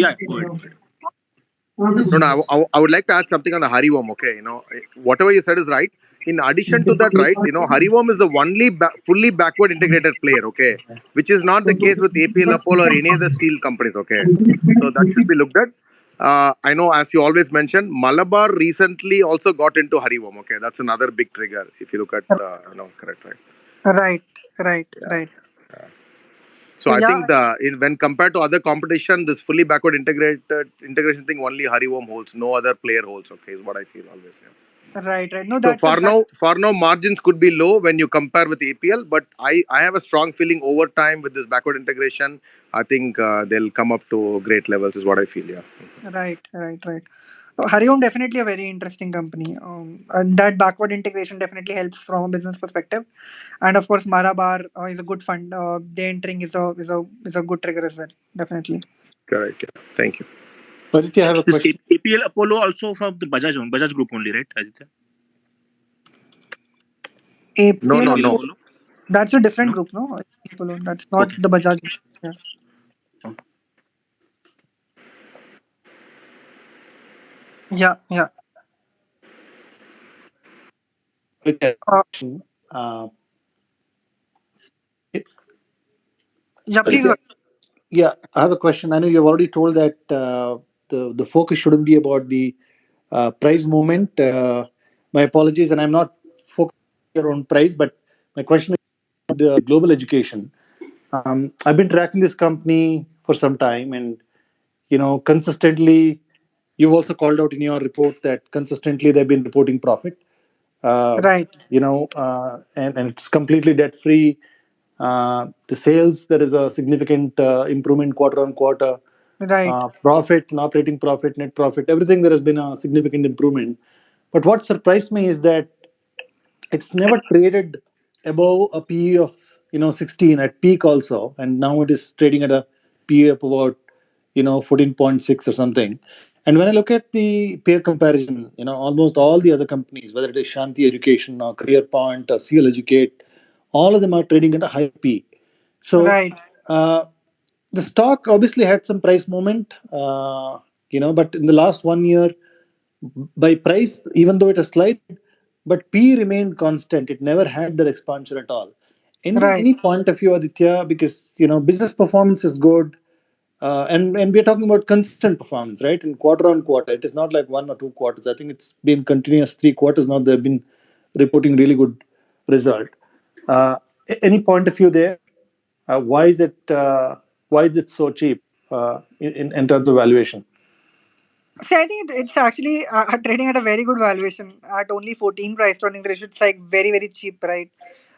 Yeah, go ahead. Go ahead. No, no, I would like to add something on the Harivom. Okay, whatever you said is right. In addition to that, right, Harivom is the only fully backward integrated player. Okay, which is not the case with APL Apollo or any other steel companies. Okay, so that should be looked at. I know, as you always mentioned, Malabar recently also got into Harivom. Okay, that's another big trigger if you look at correct, right? right, right, Yeah. right. So So I yeah, think when compared to other competition, this fully backward integrated integration thing only Harivom holds, no other player holds. Okay, is what I feel always. Yeah. right, right. No, So that's a that far now margins could be low when you compare with APL, but I have a strong feeling over time with this backward integration, I think they'll come up to great levels. Is what I feel. Yeah. right, right, right. Hariom definitely a very interesting company. And that backward integration definitely helps from a business perspective. And of course, Marabar is a good fund. The entering is a good trigger as well. Definitely. Correct. Yeah. Thank you. Aditya, I have a This question. APL Apollo also from the Bajaj Group only, right, Aditya? No, APL no, APL no. Apollo? that's a different No. group, no? Apollo, that's not Okay. the Bajaj. Yeah. Oh. Yeah, yeah. Aditya, Uh, uh, yeah, please go. Aditya, yeah, I have a question. I know you've already told that the focus shouldn't be about the price movement. My apologies, and I'm not focused here on price, but my question is the global education. I've been tracking this company for some time, and consistently, you've also called out in your report that consistently they've been reporting profit. Right, And it's completely debt free. The sales, there is a significant improvement quarter on quarter. right, Profit and operating profit, net profit, everything there has been a significant improvement. But what surprised me is that it's never traded above a PE of 16 at peak also, and now it is trading at a PE of about 14.6 or something. And when I look at the peer comparison, almost all the other companies, whether it is Shanti Education or Career Point or CL Educate, all of them are trading at a high P. So Right. uh, the stock obviously had some price movement, but in the last 1 year, by price, even though it has slided, but P remained constant. It never had that expansion at all. Any Right. point of view, Aditya, because business performance is good, and we're talking about consistent performance, right? And quarter on quarter, it is not like 1 or 2 quarters. I think it's been continuous 3 quarters now. They've been reporting really good result. Uh, any point of view there? Why is it so cheap in terms of valuation? See, I think it's actually trading at a very good valuation at only 14 price to earnings ratio. It's like very, very cheap, right?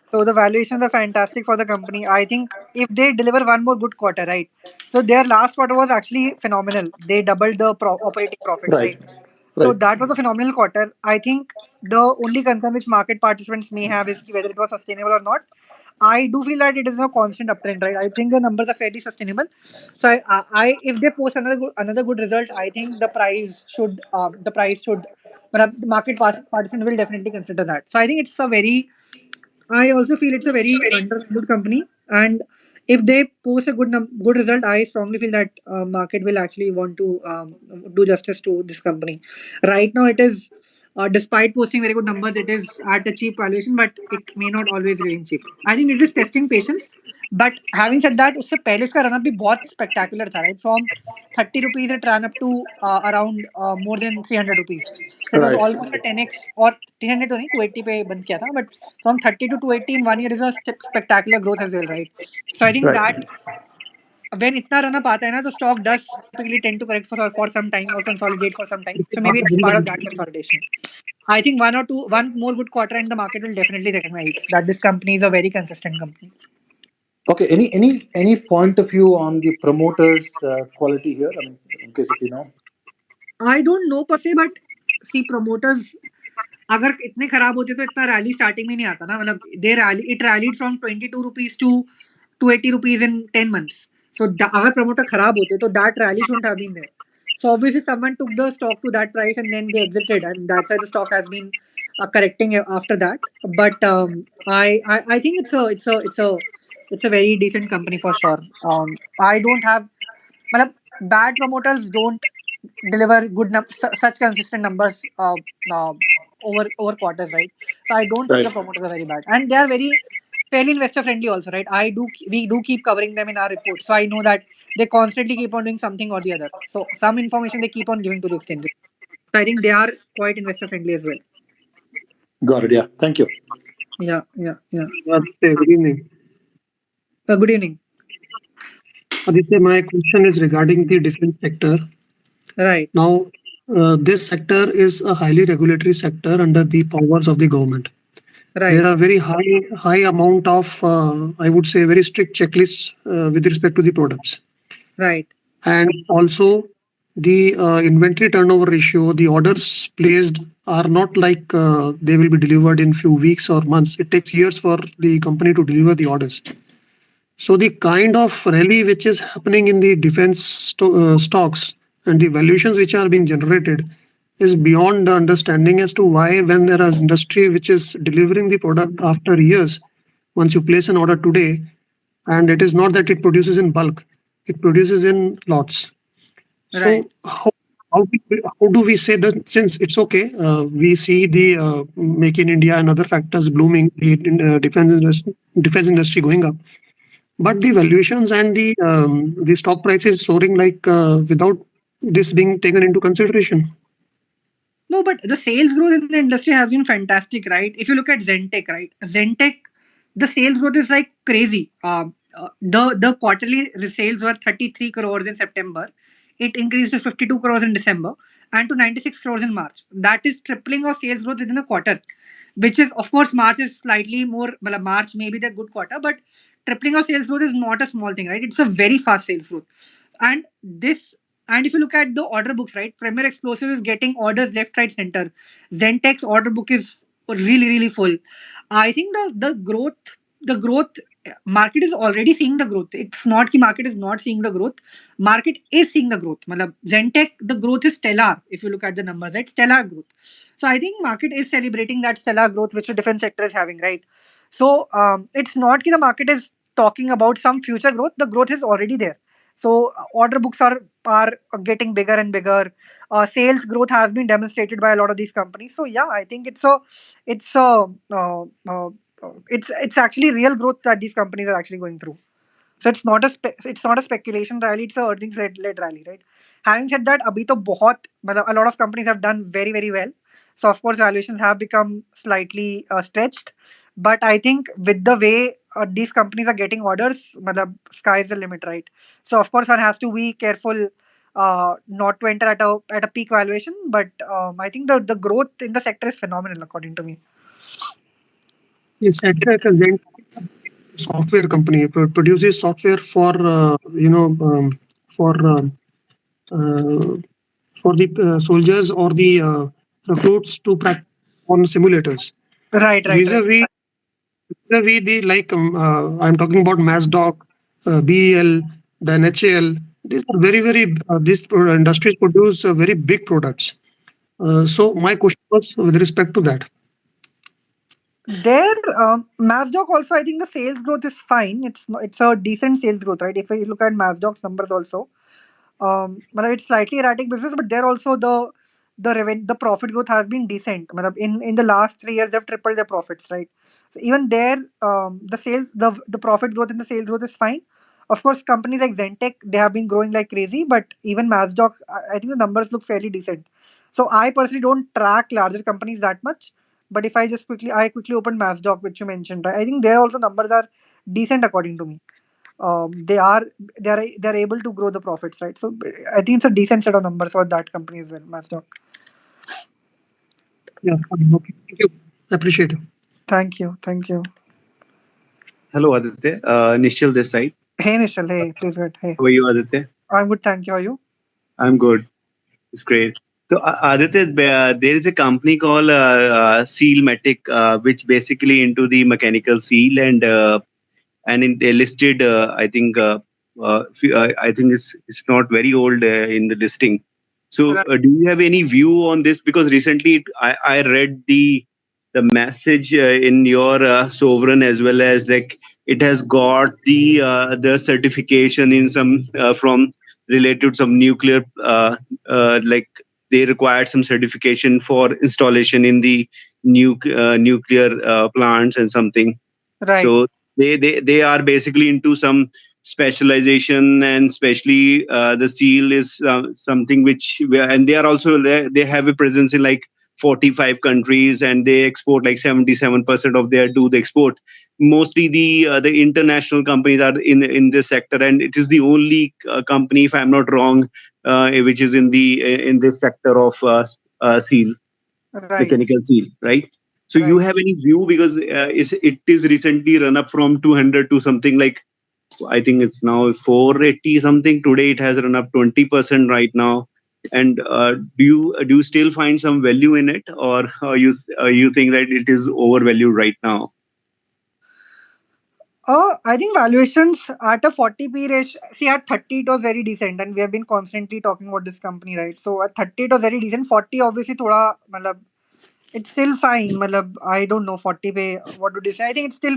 So the valuations are fantastic for the company. I think if they deliver one more good quarter, right? So their last quarter was actually phenomenal. They doubled the operating profit, Right, right? So right, that was a phenomenal quarter. I think the only concern which market participants may have is whether it was sustainable or not. I do feel that it is a constant uptrend, right? I think the numbers are fairly sustainable. So if they post another good result, I think the price should, but the market participant will definitely consider that. So I think it's a very I also feel it's a very undervalued company, and if they post a good result, I strongly feel that market will actually want to do justice to this company. Right now, it is despite posting very good numbers, it is at a cheap valuation, but it may not always remain cheap. I think it is testing patience. But having said that, उससे पहले इसका run up भी बहुत spectacular था, right? From 30 rupees it ran up to around more than 300 rupees. So it was right, almost a 10x or 300 तो नहीं 280 पे बंद किया था, but from 30 to 280 in 1 year is a spectacular growth as well, right? So I think right. that when itna run up aata hai na, the stock does typically tend to correct for some time or consolidate for some time. So maybe it's part of that consolidation. I think one more good quarter and the market will definitely recognize that this company is a very consistent company. Okay. Any point of view on the promoters' quality here? I mean, in case if you know. I don't know per se, but see promoters अगर इतने खराब होते तो इतना rally starting में नहीं आता ना मतलब they really it rallied from 22 rupees to 280 rupees in 10 months. So अगर प्रमोटर खराब होते तो that rally shouldn't have been there. So obviously someone took the stock to that price and then they exited and that's why the stock has been correcting after that. But I think it's a very decent company for sure. I don't have मतलब bad promoters don't deliver such consistent numbers uh, over quarters, right? So I don't think Right. the promoters are very bad, and they are very fairly investor friendly also, right? We do keep covering them in our reports, so I know that they constantly keep on doing something or the other. So some information they keep on giving to the exchanges. So I think they are quite investor friendly as well. Got it. Yeah. Thank you. Yeah, yeah, yeah. Good evening. Good evening. Aditya, my question is regarding the defense sector. Right, Now, this sector is a highly regulatory sector under the powers of the government. There right, are very high amount of, I would say, very strict checklists with respect to the products, right, and also the inventory turnover ratio. The orders placed are not like they will be delivered in few weeks or months. It takes years for the company to deliver the orders. So the kind of rally which is happening in the defense stocks and the valuations which are being generated is beyond the understanding as to why, when there is industry which is delivering the product after years, once you place an order today, and it is not that it produces in bulk, it produces in lots. right. So how do we say that, since it's okay, we see the make in India and other factors blooming, the defense industry going up, but the valuations and the stock prices soaring like without this being taken into consideration. No, but the sales growth in the industry has been fantastic, right? If you look at Zentech, right? Zentech, the sales growth is like crazy. The quarterly sales were 33 crores in September. It increased to 52 crores in December and to 96 crores in March. That is tripling of sales growth within a quarter, which is, of course, March is slightly more, well, March may be the good quarter, but tripling of sales growth is not a small thing, right? It's a very fast sales growth. And this and if you look at the order books, right, Premier Explosive is getting orders left, right, center. Zentech's order book is really, really full. I think the growth market is already seeing the growth. It's not कि market is not seeing the growth. Market is seeing the growth. मतलब Zentech, the growth is stellar. If you look at the numbers, right? Stellar growth. So I think market is celebrating that stellar growth which the defense sector is having, right? So it's not कि the market is talking about some future growth. The growth is already there. So order books are getting bigger and bigger. Sales growth has been demonstrated by a lot of these companies. So yeah, I think it's a it's actually real growth that these companies are actually going through. So it's not a speculation rally, it's a earnings led rally, right? Having said that, abhi to बहुत मतलब a lot of companies have done very very well. So of course valuations have become slightly stretched, but I think with the way these companies are getting orders, मतलब sky is the limit, right? So of course one has to be careful not to enter at a peak valuation, but I think the growth in the sector is phenomenal according to me. Yes, Zen software company produces software for for uh, for the soldiers or the recruits to practice on simulators. Right. Vis-a-vis, vis-a-vis the I'm talking about MassDoc, BEL, then HAL. These are very these industries produce very big products. So my question was with respect to that. There, Massdoc also, I think the sales growth is fine. It's a decent sales growth, right? If you look at Massdoc's numbers also, matlab it's slightly erratic business, but there also the profit growth has been decent. Matlab in the last 3 years, they've tripled their profits, right? So even there, the profit growth and the sales growth is fine. Of course, companies like Zentech, they have been growing like crazy, but even Massdoc, I think the numbers look fairly decent. So I personally don't track larger companies that much. But if I quickly opened Massdoc, which you mentioned, right? I think there also numbers are decent according to me. They are they're able to grow the profits, right? So I think it's a decent set of numbers for that company as well, Massdoc. Yeah, fine. Okay. Thank you. Appreciate it. Thank you. Hello, Aditya. Nishchal this side. Hey Nishal, hey, please go ahead. Hey, How are you, Aditya? I'm good, thank you. How are you? I'm good. It's great. So, Aditya, there is a company called Sealmatic, which basically into the mechanical seal, and they listed. I think it's not very old in the listing. So, Right. do you have any view on this? Because recently I read the message in your sovereign, as well as like it has got the certification in some from related to some nuclear like they required some certification for installation in the nuclear plants and something. Right. So they are basically into some specialization, and especially the seal is something which and they are also they have a presence in like 45 countries, and they export like 77% of their do the export. Mostly the international companies are in this sector, and it is the only company, if I'm not wrong, which is in this sector of seal, Right. mechanical seal, right? So you Right. have any view, because it is recently run up from 200 to something like, I think it's now 480 something. Today it has run up 20% right now. And do you still find some value in it, or you think that it is overvalued right now? I think valuations at a 40p ratio. See, at 30 it was very decent, and we have been constantly talking about this company, right? So at 30 it was very decent. 40 obviously thoda matlab it's still fine. Matlab I don't know 40 पे what would you say? I think it's still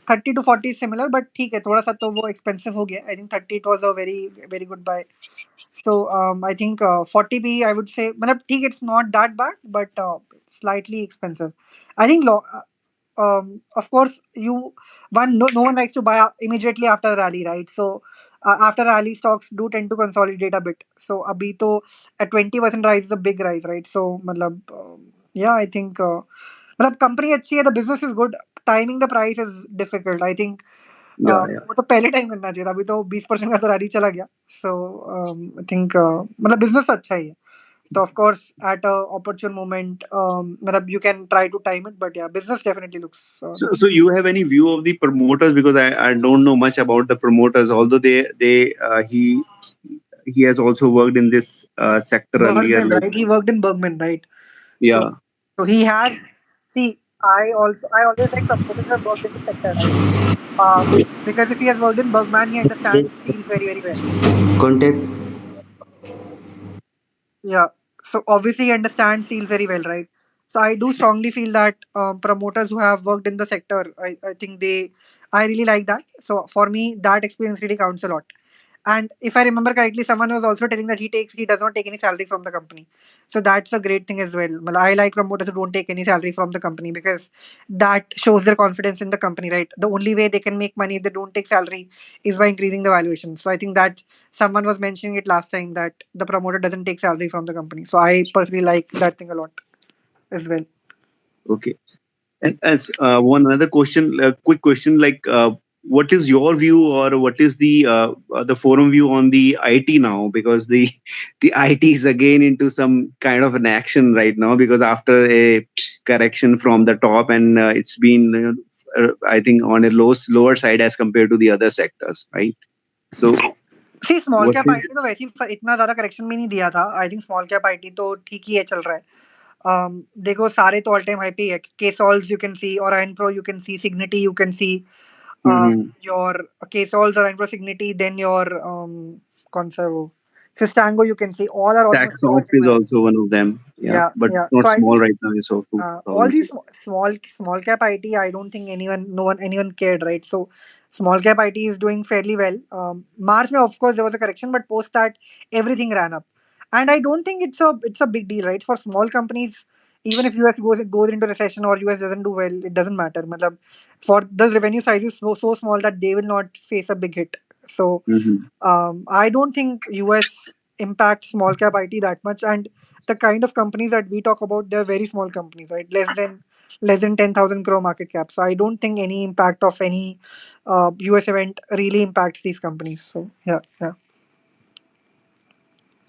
30 to 40 is similar, but ठीक है थोड़ा सा तो वो expensive हो गया. I think 30 it was a very good buy. So I think 40p I would say matlab ठीक it's not that bad, but slightly expensive. I think of course no one likes to buy immediately after a rally, right? So after rally stocks do tend to consolidate a bit. So abhi to a 20% rise is a big rise, right? So matlab yeah, I think matlab company अच्छी है, the business is good. Timing the price is difficult, I think. Yeah, yeah. वो तो पहले time करना चाहिए था, अभी तो 20% का तो रैली चला गया. So I think मतलब business तो अच्छा ही है. So of course, at a opportune moment, matlab you can try to time it, but yeah, business definitely looks. So you have any view of the promoters? Because I don't know much about the promoters, although he has also worked in this sector earlier. Bergman, Like, right? He worked in Bergman, right? So yeah. so he has see I always like promoters who have worked in the sector, right? Because if he has worked in Bergman, he understands seals very very well. Contact. Yeah. So obviously he understands seals very well, right? So I do strongly feel that promoters who have worked in the sector, I think I really like that. So for me, that experience really counts a lot. And if I remember correctly, someone was also telling that he does not take any salary from the company. So that's a great thing as well. Well, I like promoters who don't take any salary from the company because that shows their confidence in the company, right? The only way they can make money if they don't take salary is by increasing the valuation. So I think that someone was mentioning it last time that the promoter doesn't take salary from the company. So I personally like that thing a lot as well. Okay. And as one another question, quick question, like what is your view or what is the forum view on the IT now? Because the the IT is again into some kind of an action right now because after a correction from the top and it's been I think on a lower side as compared to the other sectors, right? So see small what cap is IT तो वैसे ही इतना ज्यादा correction भी नहीं दिया था I think small cap IT तो ठीक ही है चल रहा है देखो सारे तो ऑल टाइम हाई पे ही है केसॉल्स यू कैन सी और pro you can see Cigniti you can see Mhm. Your Ksolves और प्रो सिग्निटी देन योर कौन सा है वो Systango you can see all are almost all Taxoff time is high also one of them, yeah, yeah but yeah not so I small think right now. It's also all 2000. these small cap IT, I don't think anyone cared, right? So small cap IT is doing fairly well. March, mein, of course, there was a correction, but post that everything ran up, and I don't think it's a big deal, right? For small companies, even if US goes into recession or US doesn't do well, it doesn't matter. Matlab, for the revenue size is so small that they will not face a big hit. So Mhm. I don't think US impacts small cap IT that much, and the kind of companies that we talk about, they're very small companies, right? Less than 10,000 crore market cap. So I don't think any impact of any US event really impacts these companies. So yeah, yeah.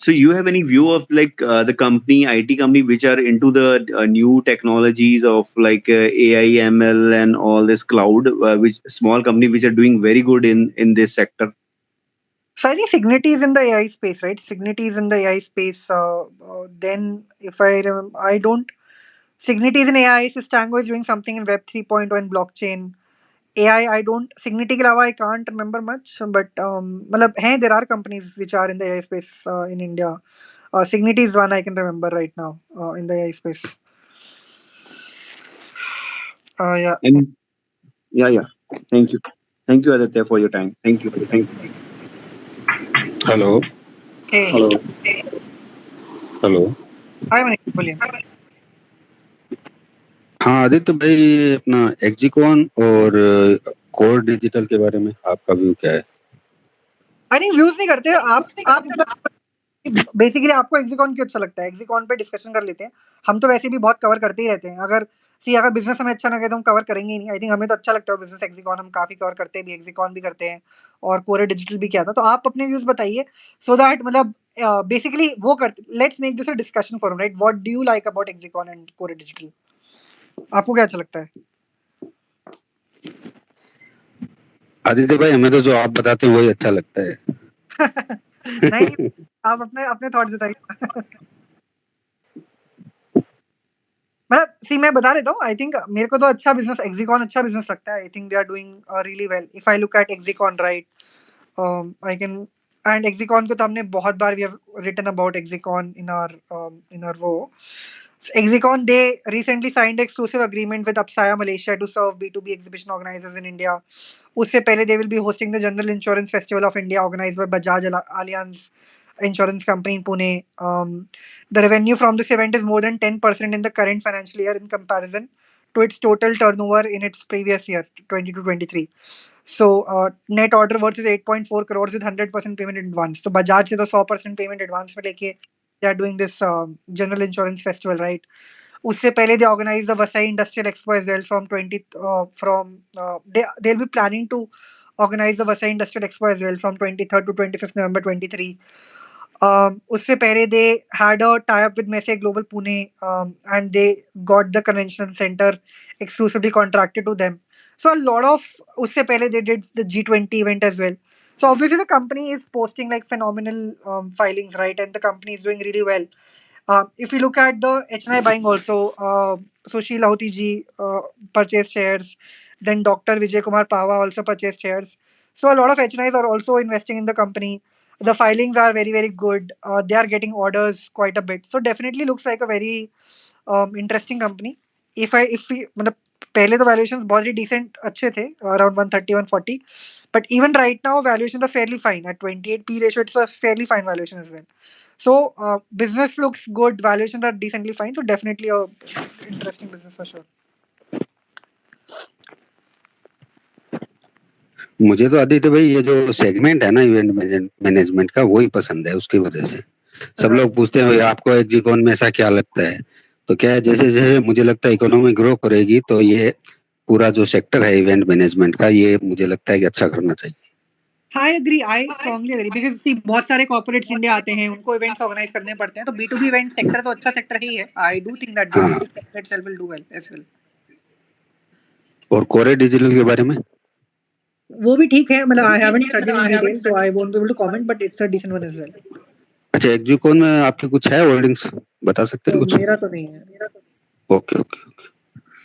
So you have any view of like the company, IT company, which are into the new technologies of like AI, ML, and all this cloud, which small company which are doing very good in this sector? So I think Signity is in the AI space, right? Signity is in the AI space. Then if I remember, I don't. Signity is in AI. Sistango is doing something in Web 3.0 and blockchain. AI, I don't Signity के अलावा I can't remember much, but मतलब हैं there are companies which are in the AI space in India. Signity is one I can remember right now in the AI space. Yeah. And yeah, yeah. Thank you, Aditya, for your time. Thank you. Thanks. Hello Hey, hello hi Manish, बोलिए. हाँ आदित्य भाई अपना एग्जीकॉन और core digital के बारे में आपका view क्या है I think views नहीं करते आप बेसिकली आपको एक्सिकॉन क्यों अच्छा लगता है एक्सिकॉन पे डिस्कशन कर लेते हैं हम तो वैसे भी बहुत कवर करते ही रहते हैं अगर बिजनेस हमें अच्छा लगे तो हम कवर करेंगे ही नहीं आई थिंक हमें तो अच्छा लगता है बिजनेस एक्सिकॉन हम काफी कवर करते भी एक्सिकॉन भी करते हैं और कोरे डिजिटल भी किया था तो आप अपने व्यूज बताइए सो दैट मतलब बेसिकली वो करते let's make this a discussion forum right what do you like about Exicon and Kore digital आपको क्या अच्छा लगता है आदित्य भाई हमें तो जो आप बताते हैं वही अच्छा लगता है नहीं आप अपने अपने थॉट्स बताइए मैं बता देता हूँ आई थिंक मेरे को तो अच्छा बिजनेस एक्सिकॉन अच्छा बिजनेस लगता है I think they are doing really well if I look at Exicon right I can and Exicon को तो हमने बहुत बार we have written about Exicon in our वो Exicon, they recently signed exclusive agreement with Apsaya Malaysia to serve B2B exhibition organizers in India. उससे पहले they will be hosting the General Insurance Festival of India organized by Bajaj Allianz Insurance Company in Pune. The revenue from this event is more than 10% in the current financial year in comparison to its total turnover in its previous year, 22-23. So net order worth is 8.4 crores with 100% payment in advance. So Bajaj से तो 100% payment advance में लेके they are doing this general insurance festival, right? उससे पहले they organize the Vasai Industrial Expo as well they'll be planning to organize the Vasai Industrial Expo as well from 23rd to 25th November 23. उससे पहले they had a tie-up with Messe Global Pune and they got the convention center exclusively contracted to them. So a lot of उससे पहले they did the G20 event as well. So obviously the company is posting like phenomenal filings, right? And the company is doing really well. If you look at the HNI buying also, Sushil Lahoti ji purchased shares. Then Dr. Vijay Kumar Pava also purchased shares. So a lot of HNIs are also investing in the company. The filings are very, very good. They are getting orders quite a bit. So definitely looks like a very interesting company. If we मतलब पहले तो valuations बहुत ही decent अच्छे थे around 130 140, but even right now valuations are fairly fine at 28 P ratio. It's a fairly fine valuation as well. So business looks good, valuations are decently fine. So definitely a interesting business for sure. मुझे तो आदित्य भाई ये जो segment है ना event management का वही पसंद है उसकी वजह से सब लोग पूछते हैं भाई आपको एग्जीकॉन में ऐसा क्या लगता है तो क्या है जैसे जैसे मुझे लगता है इकोनॉमी ग्रो करेगी तो ये पूरा जो सेक्टर है इवेंट मैनेजमेंट का ये मुझे लगता है कि अच्छा करना चाहिए I agree. I strongly agree because see बहुत सारे corporates इंडिया आते हैं उनको events organize करने पड़ते हैं तो B2B event sector तो अच्छा sector ही है. I do think that हाँ this sector itself will do well as well. और कोरे डिजिटल के बारे में वो भी ठीक है मतलब I haven't studied in detail so I won't be able to comment but it's a decent one as well. अच्छा एग्जीकॉन में आपके कुछ है होल्डिंग्स बता सकते हैं कुछ मेरा तो नहीं है. ओके ओके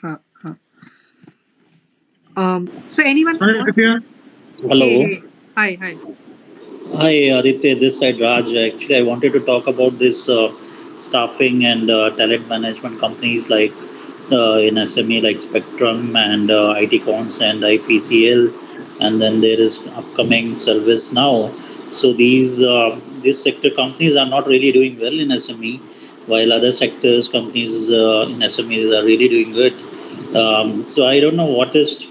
हाँ हाँ. So anyone Hi, wants? Aditya. Hello. Hey. Hi. Hi, Aditya, this side Raj. Actually, I wanted to talk about this staffing and talent management companies like in SME like Spectrum and IT Cons and IPCL, and then there is upcoming service now. So these sector companies are not really doing well in SME, while other sectors companies in SMEs are really doing good. So I don't know what is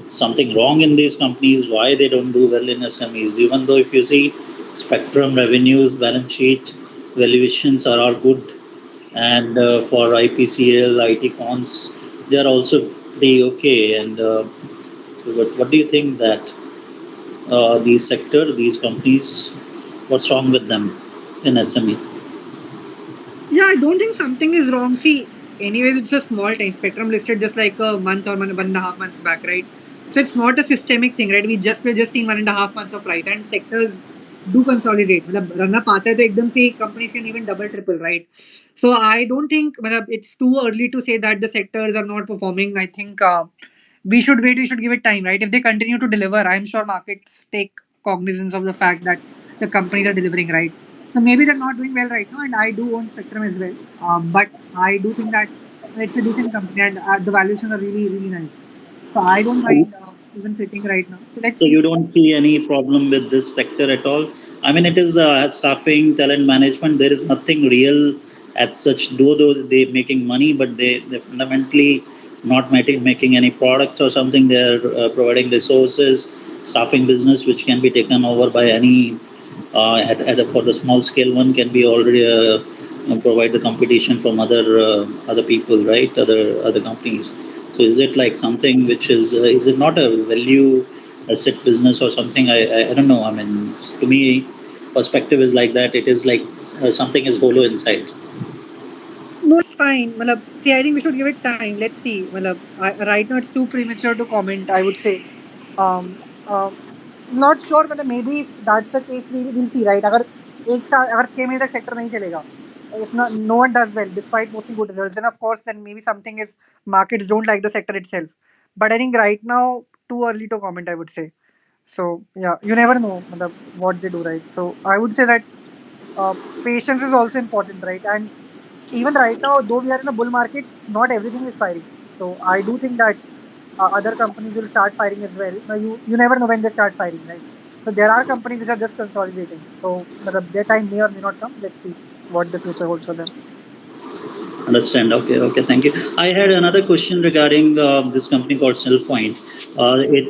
something wrong in these companies, why they don't do well in SMEs, even though if you see Spectrum revenues, balance sheet, valuations are all good. And for IPCL, IT cons, they are also pretty okay. And what do you think that these sector, these companies, what's wrong with them in SME? Yeah, I don't think something is wrong. See, anyways, it's a small time. Spectrum listed just like a month or 1.5 months back, right? So it's not a systemic thing, right? We're just seeing 1.5 months of price and sectors do consolidate. मतलब run up आता है तो एकदम से companies can even double triple, right? So I don't think मतलब it's too early to say that the sectors are not performing. I think we should wait. We should give it time, right? If they continue to deliver, I'm sure markets take cognizance of the fact that the companies are delivering, right? So maybe they're not doing well right now, and I do own Spectrum as well. But I do think that it's a decent company, and the valuations are really, really nice. So I don't mind even sitting right now. So let's So see. you don't see any problem with this sector at all? I mean, it is staffing, talent management. There is nothing real as such. Though they making money, but they fundamentally not making any product or something. They are providing resources, staffing business, which can be taken over by any for the small scale one can be already provide the competition from other people, right? Other companies. So is it like something which is it not a value asset business or something? I don't know. I mean, to me, perspective is like that. It is like something is hollow inside. No, it's fine. Malab, see, I think we should give it time. Let's see. Malab, right now it's too premature to comment. I would say. Um, um, not sure. मतलब maybe if that's the case, we'll see. Right? अगर एक साल अगर 6 महीने तक sector नहीं चलेगा, if no one does well despite posting good results, then of course then maybe something is markets don't like the sector itself. But I think right now too early to comment. I would say. So yeah, you never know मतलब, what they do, right? So I would say that uh, patience is also important, right? And even right now, though we are in a bull market, not everything is firing. So I do think that other companies will start firing as well. Now you never know when they start firing, right? So there are companies which are just consolidating. So their time may or may not come. Let's see what the future holds for them. Understand. Okay. Thank you. I had another question regarding this company called Snellpoint.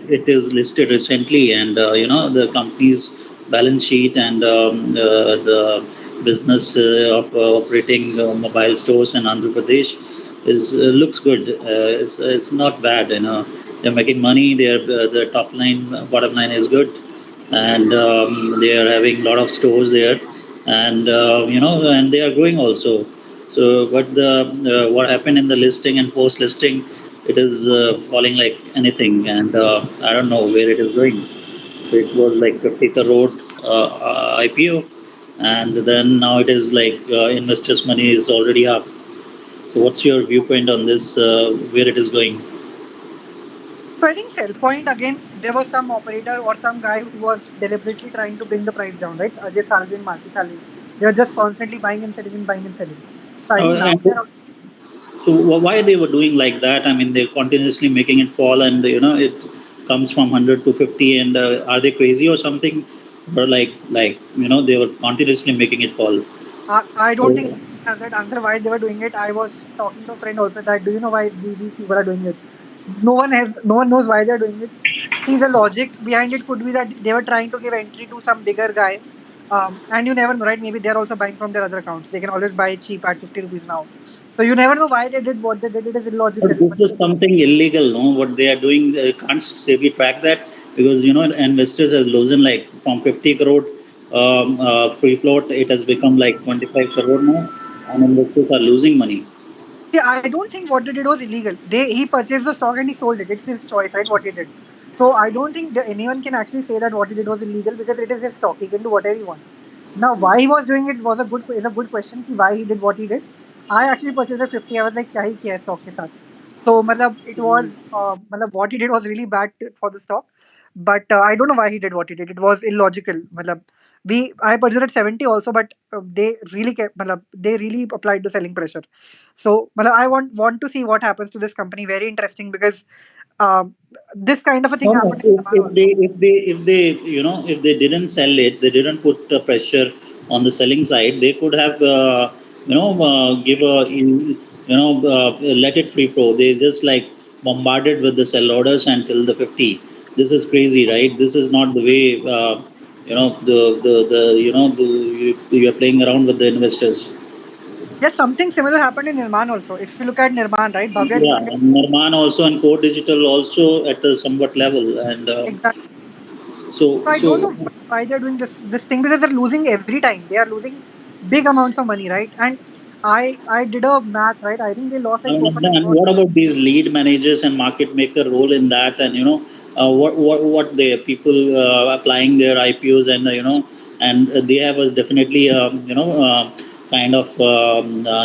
It is listed recently, and the company's balance sheet and the business of operating mobile stores in Andhra Pradesh is looks good. It's not bad. They're making money. Their top line, bottom line is good, and they are having a lot of stores there, and and they are growing also. So, but the what happened in the listing and post listing, it is falling like anything, and I don't know where it is going. So it was like 50 crore IPO, and then now it is like investors' money is already half. So, what's your viewpoint on this? Where it is going? So I think sell point again, there was some operator or some guy who was deliberately trying to bring the price down, right? Ajay Salvi and Malki Salvi. They were just constantly buying and selling and buying and selling. So I think now And they're so, why they were doing like that? I mean, they're continuously making it fall, and it comes from 100 to 50. And are they crazy or something? Or they were continuously making it fall. I don't think as that answer why they were doing it. I was talking to a friend also that do you know why these people are doing it? No one knows why they're doing it. See, the logic behind it could be that they were trying to give entry to some bigger guy. And you never know, right? Maybe they're also buying from their other accounts. They can always buy cheap at 50 rupees now. So you never know why they did what they did. It is illogical. But this is something illegal, no? What they are doing, can't SEBI track that because investors have losing like from 50 crore free float, it has become like 25 crore now, and investors are losing money. See, I don't think what they did was illegal. He purchased the stock and he sold it. It's his choice, right? What he did. So I don't think that anyone can actually say that what he did was illegal because it is his stock. He can do whatever he wants. Now, why he was doing it was a good question. Ki why he did what he did. I actually purchased at 50. I was like, क्या ही किया है stock के साथ. So, it was, what he did was really bad for the stock. But I don't know why he did what he did. It was illogical. I purchased at 70 also, but they really applied the selling pressure. So, I want to see what happens to this company. Very interesting because um, this kind of a thing No, no. happened in Japan also. If they didn't sell it, they didn't put pressure on the selling side. They could have, give let it free flow. They just like bombarded with the sell orders until the 50. This is crazy, right? This is not the way. You're playing around with the investors. Yes, something similar happened in Nirman also. If you look at Nirman, right, Bhavya Yeah, Limited. and Nirman also and Core Digital also at a somewhat level, and Exactly. so So I don't so. know why they're doing this thing because they're losing every time. They are losing big amounts of money, right? And I did a math, right? I think they lost like four five And crores. what about these lead managers and market maker role in that? And what the people applying their IPOs and and they have was definitely kind of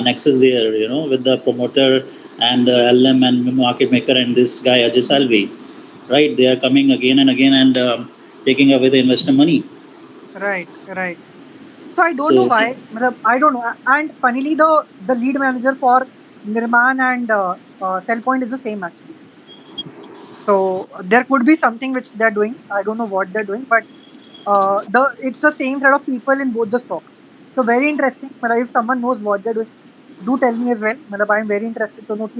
nexus there with the promoter and LM and market maker and this guy Ajay Salvi, right? They are coming again and again and taking away the investor money. Right, right. So I don't know So why. I don't know. And funnily, the lead manager for Nirman and Cellpoint is the same actually. So there could be something which they're doing. I don't know what they're doing, but the it's the same set of people in both the stocks. So very interesting. If someone knows what they're doing, do tell me as well. I'm very interested to know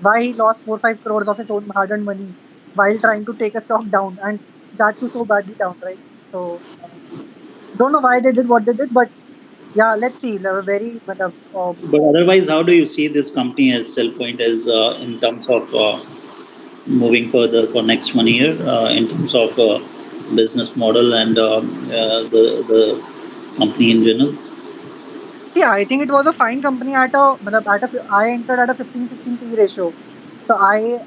why he lost 4 5 crores of his own hard-earned money while trying to take a stock down and that too so badly down, right? So don't know why they did what they did, but yeah, let's see. Very, but otherwise, how do you see this company as Cellpoint as in terms of moving further for next 1 year in terms of business model and the company in general? yeah, I think it was a fine company I entered at a 15 16 P ratio. So I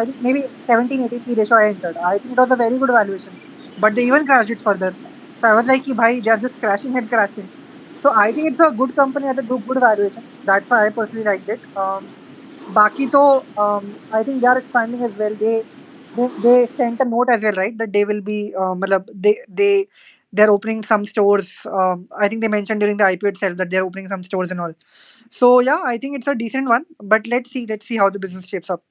think maybe 17 18 P ratio I entered. I think it was a very good valuation. But they even crashed it further. So I was like, bhai, they are just crashing and crashing. So I think it's a good company at a good valuation. That's why I personally liked it. Baki to, I think they are expanding as well. They sent a note as well, right? That they will be, they're opening some stores. I think they mentioned during the IPO itself that they're opening some stores and all. So yeah, I think it's a decent one. But let's see how the business shapes up.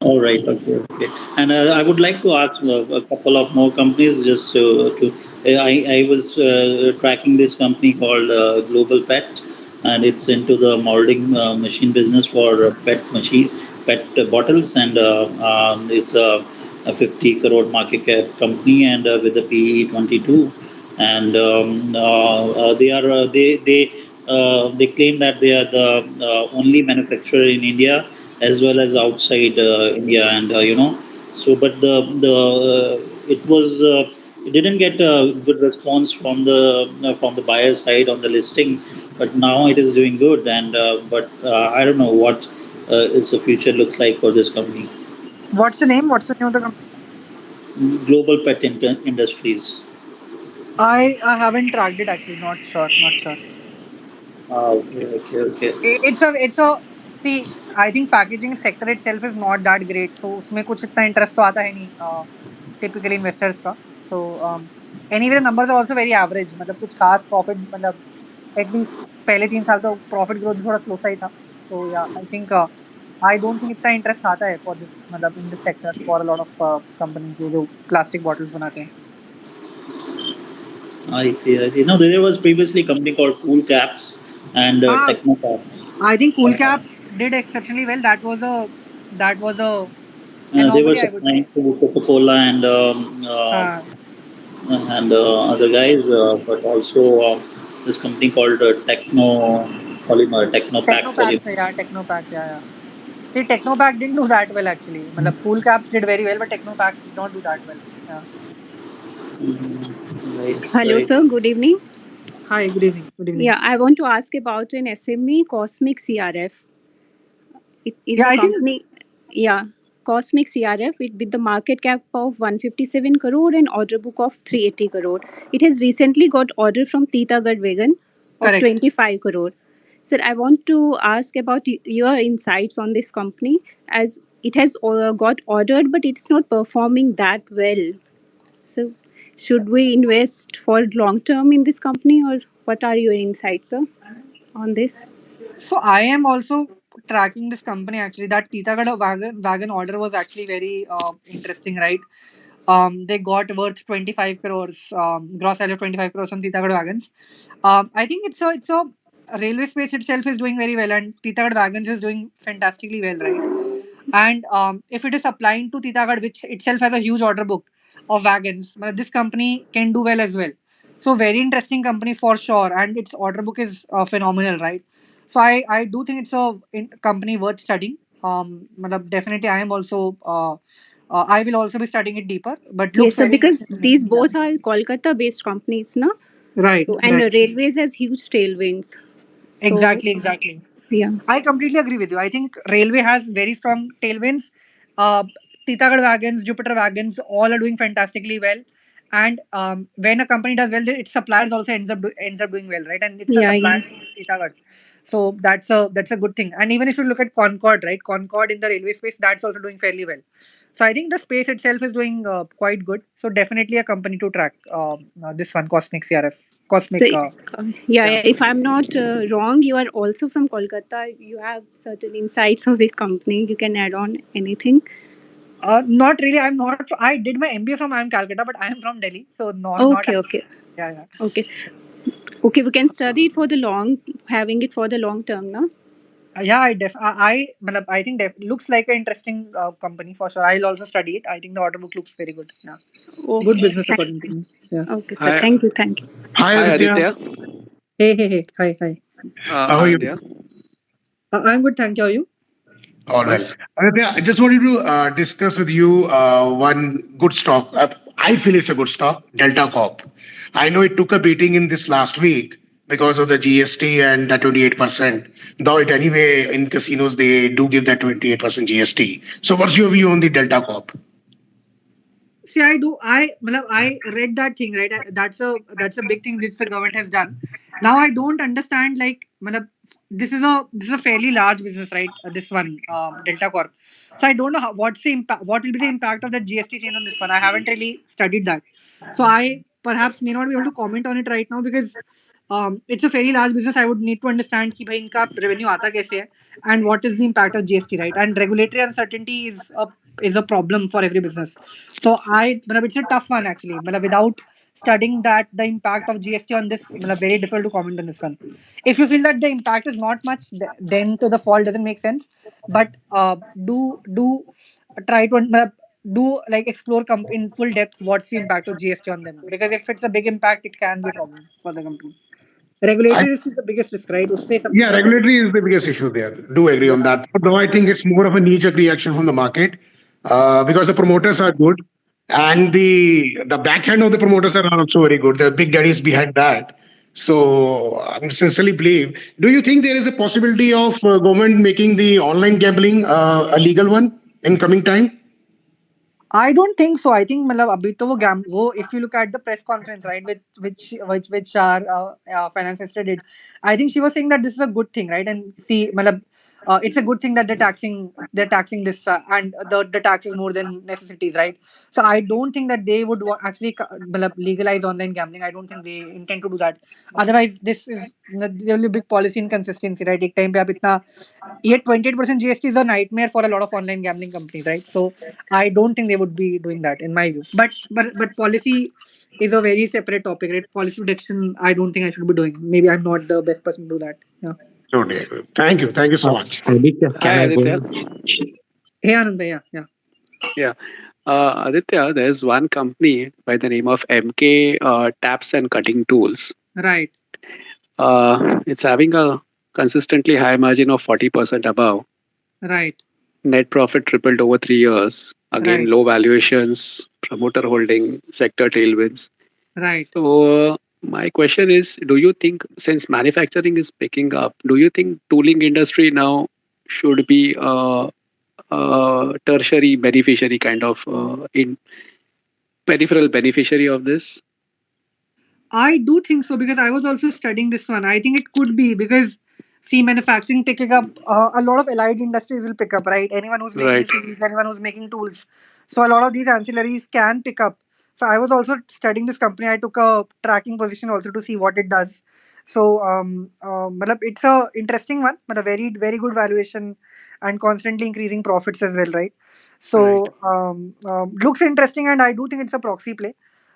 All right. Okay. Okay. And I would like to ask a couple of more companies just to I was tracking this company called Global Pet, and it's into the molding machine business for pet bottles, and is a 50 crore market cap company, and with the PE 22, and they claim that they are the only manufacturer in India as well as outside India, and but it was it didn't get a good response from the buyer side on the listing, but now it is doing good, and but I don't know what is the future looks like for this company, What's the name? What's the name of the company? Global Pet Industries. I haven't tracked it actually. Not sure. Not sure. Okay. It's a see. I think packaging sector itself is not that great. So उसमें कुछ इतना interest तो आता है नहीं typically investors का. So anyway the numbers are also very average. मतलब कुछ खास profit मतलब at least पहले 3 साल तो profit growth भी थोड़ा slow सा ही था. So yeah, I think I don't think इतना interest आता है for this मतलब in this sector for a lot of companies जो plastic bottles बनाते हैं. I see. No, there was previously a company called Cool Caps and हाँ, Techno Caps. I think Cool Cap did exceptionally well. That was a They were anomaly, I would supplying say. to Coca-Cola Uh, and other guys, but also this company called Techno Polymer, Techno Pack Technopack, Polymer. yeah, Technopack, yeah. See, Technopack didn't do that well actually. Matlab, Cool Caps did very well, but Technopacks did not do that well. Yeah. Hello, Right. sir. Good evening. Hi, good evening. Good evening. Yeah, I want to ask about an SME Cosmic CRF. It is Yeah, a I think company, yeah, Cosmic CRF with the market cap of 157 crore and order book of 380 crore. It has recently got order from Titagarh Wagon of correct. 25 crore. Sir, I want to ask about your insights on this company as it has got ordered, but it's not performing that well. So, should we invest for long term in this company, or what are your insights, sir, on this? So I am also tracking this company actually. That Titagarh wagon order was actually very interesting, right? They got worth 25 crores, gross value of 25 crores on Titagarh wagons. I think it's a railway space itself is doing very well, and Titagarh wagons is doing fantastically well, right? And if it is supplying to Titagarh, which itself has a huge order book of wagons, this company can do well as well. So very interesting company for sure, and its order book is phenomenal, right? So I do think it's a company worth studying. Definitely I am also I will also be studying it deeper, but looks Yes, sir, very because interesting to me. these Yeah. both are Kolkata-based companies, no? Right, So and right. railways has huge tailwinds. So Exactly. yeah, I completely agree with you. I think railway has very strong tailwinds. Uh, Titagarh wagons, Jupiter wagons, all are doing fantastically well. And when a company does well, its suppliers also ends up doing well, right? And it's a yeah. supplier to Titagarh, so that's a good thing. And even if you look at Concord, right? Concord in the railway space, that's also doing fairly well. So I think the space itself is doing quite good. So definitely a company to track. This one, Cosmic CRF, So Cosmic. Yeah. yeah. If I'm not wrong, you are also from Kolkata. You have certain insights of this company. You can add on anything. Not really. I'm not. I did my MBA from IIM Calcutta, but I am from Delhi, so not. Okay. Yeah. Okay. Okay, we can study it for the long, having it for the long term, no? Yeah, I think looks like an interesting company for sure. I'll also study it. I think the order book looks very good. Yeah, good Okay. business according to me. Yeah. Okay, sir. Hi, Thank you. Hi hi Aditya, Aditya. Hey. Hi. how are you? Aditya. I'm good. Thank you. How are you? All well. Bas. Aditya, I just wanted to discuss with you one good stock. I feel it's a good stock, Delta Corp. I know it took a beating in this last week because of the GST and the 28%. Though it anyway in casinos they do give that 28% GST. So what's your view on the Delta Corp? See, I do. I read that thing, right? That's a big thing which the government has done. Now I don't understand. Like, this is a fairly large business, right? This one, Delta Corp. So I don't know what's the impact. What will be the impact of the GST change on this one? I haven't really studied that. So I perhaps may not be able to comment on it right now because it's a very large business. I would need to understand कि भाई इनका revenue आता कैसे है and what is the impact of GST, right? And regulatory uncertainty is a problem for every business. So it's a tough one actually. Without studying that the impact of GST on this, very difficult to comment on this one. If you feel that the impact is not much, then to the fall doesn't make sense. But do try to do like explore in full depth what's the impact of GST on them, because if it's a big impact, it can be a problem for the company. I, Regulatory risk is the biggest risk, right? उससे सब yeah, मतलब regulatory is the biggest issue there. Do agree on yeah. that. Though I think it's more of a knee-jerk reaction from the market because the promoters are good and the backhand of the promoters are also very good. The big daddies behind that. So I sincerely believe. Do you think there is a possibility of government making the online gambling a legal one in coming time? I don't think so. I think मतलब अभी तो वो if you look at the press conference, right, which our finance minister did, I think she was saying that this is a good thing, right? And see मतलब it's a good thing that they're taxing this and the tax is more than necessities, right? So I don't think that they would actually मतलब legalize online gambling. I don't think they intend to do that. Otherwise, there will be big policy inconsistency, right? एक time पे आप इतना ये 28% GST is a nightmare for a lot of online gambling companies, right? So I don't think they would be doing that in my view. But policy is a very separate topic, right? Policy protection, I don't think I should be doing. Maybe I'm not the best person to do that. Yeah. Totally agree. Thank you. Thank you so much. Aditya, can Hi, I go? Aditya. Hey Anand, bhai, yeah. Yeah. Aditya, there's one company by the name of MK Taps and Cutting Tools. Right. It's having a consistently high margin of 40% above. Right. Net profit tripled over 3 years. Again, Right. low valuations, promoter holding, sector tailwinds. Right. So, my question is, do you think since manufacturing is picking up, do you think tooling industry now should be tertiary beneficiary kind of in peripheral beneficiary of this? I do think so because I was also studying this one. I think it could be because see, manufacturing picking up, a lot of allied industries will pick up, right? Anyone who's making Right. seals, anyone who's making tools. So a lot of these ancillaries can pick up. So I was also studying this company. I took a tracking position also to see what it does. So matlab it's a interesting one, but a very very good valuation and constantly increasing profits as well, right? Right. So looks interesting, and I do think it's a proxy play.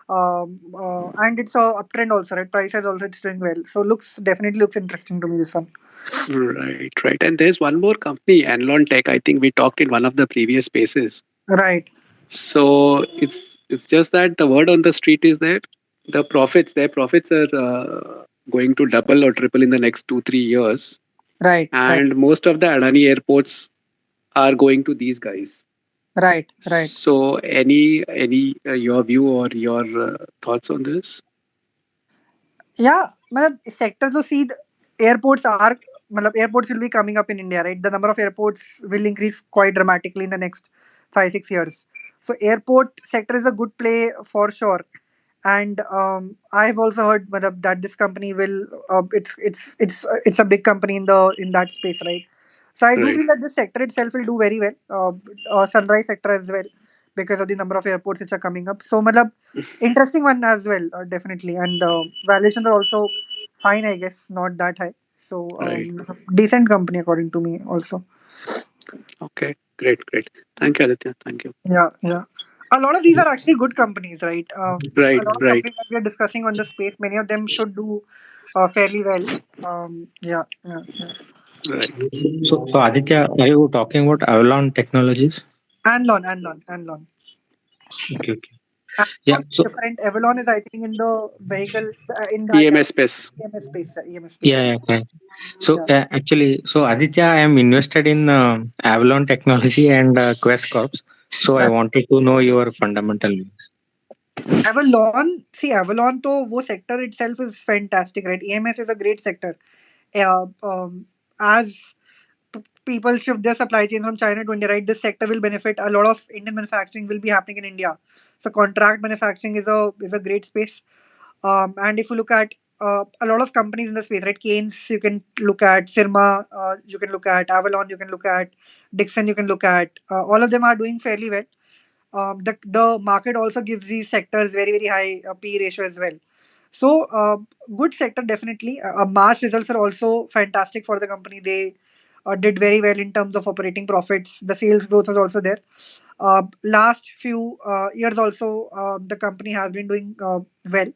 And it's a uptrend also, right? Price has also it's doing well, so definitely looks interesting to me, this one. Right, right. And there's one more company, Anlon Tech. I think we talked in one of the previous spaces. Right. So it's just that the word on the street is that their profits are going to double or triple in the next 2-3 years, Right. and most of the Adani airports are going to these guys. Right. So any your view or your thoughts on this? Yeah, matlab, sector to see the airports will be coming up in India, right? The number of airports will increase quite dramatically in the next 5-6 years. So airport sector is a good play for sure. And I have also heard that this company will it's a big company in that space, right? So I do Right. feel that this sector itself will do very well. Sunrise sector as well because of the number of airports which are coming up. So interesting one as well, definitely. And valuations are also fine, I guess, not that high. So Right. decent company according to me also. Okay. Great. Thank you, Aditya. Thank you. Yeah. A lot of these are actually good companies, right? A Right. lot of Right. companies that we are discussing on the space, many of them should do fairly well. Yeah. Right. So Aditya, are you talking about Avalon Technologies? Anlon. Okay. Yeah. Avalon is So different. Avalon is, I think, in the vehicle, in that EMS space. EMS space. EMS space. yeah. Okay. So Yeah. actually, so Aditya, I am invested in Avalon Technology and Quest Corps. So I Right. wanted to know your fundamental views. Avalon, तो वो sector itself is fantastic, right? EMS is a great sector. As people shift their supply chain from China to India, right? This sector will benefit. A lot of Indian manufacturing will be happening in India. So contract manufacturing is a great space. And if you look at a lot of companies in the space, right? Keynes, you can look at Sirma, you can look at Avalon, you can look at Dixon, you can look at all of them are doing fairly well. The market also gives these sectors very very high P ratio as well. So good sector definitely. March results are also fantastic for the company. They did very well in terms of operating profits. The sales growth was also there. Last few years also the company has been doing well.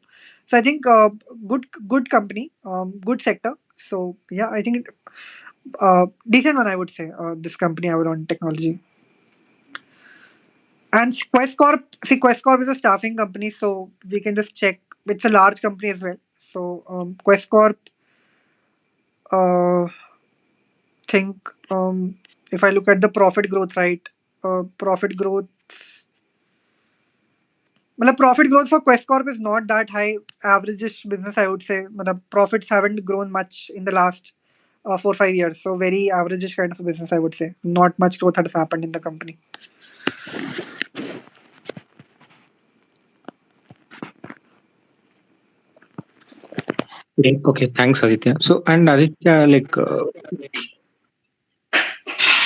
So I think good company, good sector. So yeah, I think decent one I would say. This company Avalon Technology. And Quest Corp is a staffing company, so we can just check. It's a large company as well. So Quest Corp, uh, think if I look at the profit growth, right? Profit growth. Well, profit growth for Quest Corp is not that high. Average-ish business, I would say. Well, profits haven't grown much in the last 4-5 years. So very average-ish kind of a business, I would say. Not much growth has happened in the company. Okay, thanks, Aditya. So, and Aditya, like,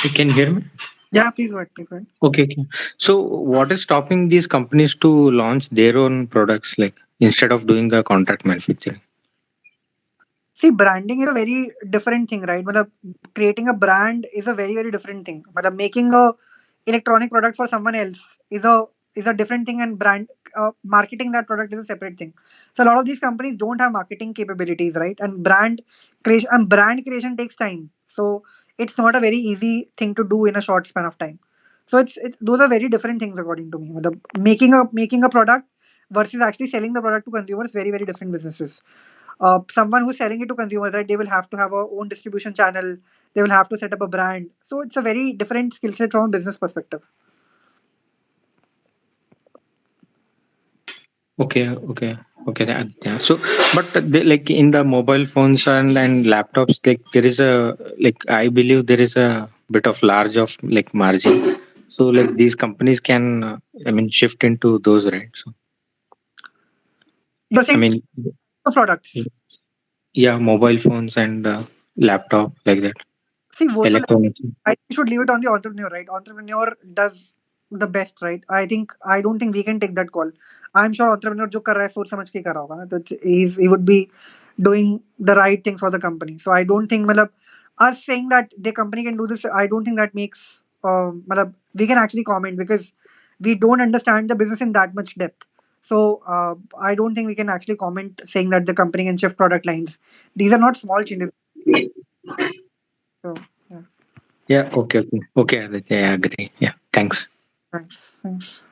you can hear me? Yeah, please go ahead. Please go ahead. Okay, okay. So, what is stopping these companies to launch their own products, like instead of doing the contract manufacturing? See, branding is a very different thing, right? Matlab, creating a brand is a very, very different thing. Matlab, making a electronic product for someone else is a different thing, and marketing that product is a separate thing. So a lot of these companies don't have marketing capabilities, right? And brand creation takes time. So it's not a very easy thing to do in a short span of time. So it's those are very different things according to me. Matlab, making a product versus actually selling the product to consumers, very, very different businesses. Someone who's selling it to consumers, right, they will have to have a own distribution channel. They will have to set up a brand. So it's a very different skill set from a business perspective. Okay, okay, okay. Yeah. So, but they, like in the mobile phones and laptops, like there is a, like I believe there is a bit of large of like margin. So, like these companies can, I mean, shift into those, right? So, You're I saying mean, the products. yeah, mobile phones and laptop like that, See, wo to electronics. I think we should leave it on the entrepreneur, right? Entrepreneur does the best, right? I don't think we can take that call. I'm sure entrepreneur जो कर रहा है सोच समझ के कर रहा होगा ना, तो he would be doing the right things for the company. So I don't think मतलब us saying that the company can do this, I don't think that makes मतलब we can actually comment because we don't understand the business in that much depth. So I don't think we can actually comment saying that the company can shift product lines. These are not small changes. So yeah, Yeah. Okay. Okay. Okay. Aditya, I agree. Yeah. Thanks. thanks, thanks.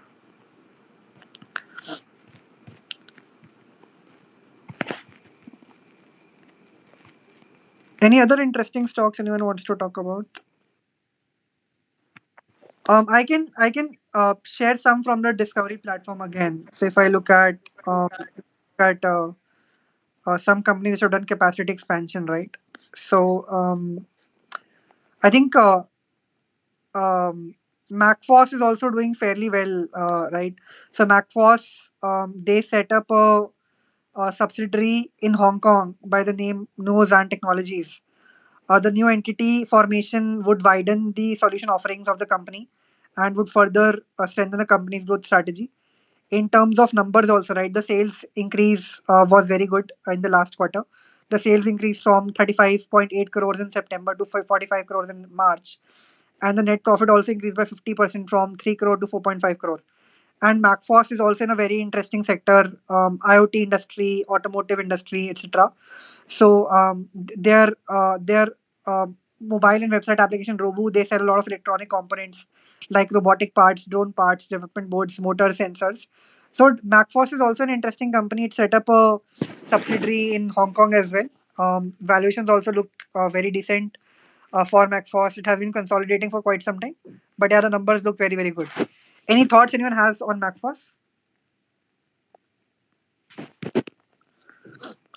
Any other interesting stocks anyone wants to talk about? I can share some from the Discovery platform again. So if I look at some companies which have done capacity expansion, right? So I think MacFoss is also doing fairly well, right? So MacFoss they set up a subsidiary in Hong Kong by the name Nozan Technologies. The new entity formation would widen the solution offerings of the company and would further strengthen the company's growth strategy. In terms of numbers, also, right, the sales increase was very good in the last quarter. The sales increased from 35.8 crores in September to 45 crores in March. And the net profit also increased by 50% from 3 crore to 4.5 crore. And MacFoss is also in a very interesting sector, IoT industry, automotive industry, etc. So their mobile and website application Robo, they sell a lot of electronic components like robotic parts, drone parts, development boards, motor sensors. So MacFoss is also an interesting company. It set up a subsidiary in Hong Kong as well. Valuations also look very decent for MacFoss. It has been consolidating for quite some time, but yeah, the numbers look very, very good. Any thoughts anyone has on MacFoss?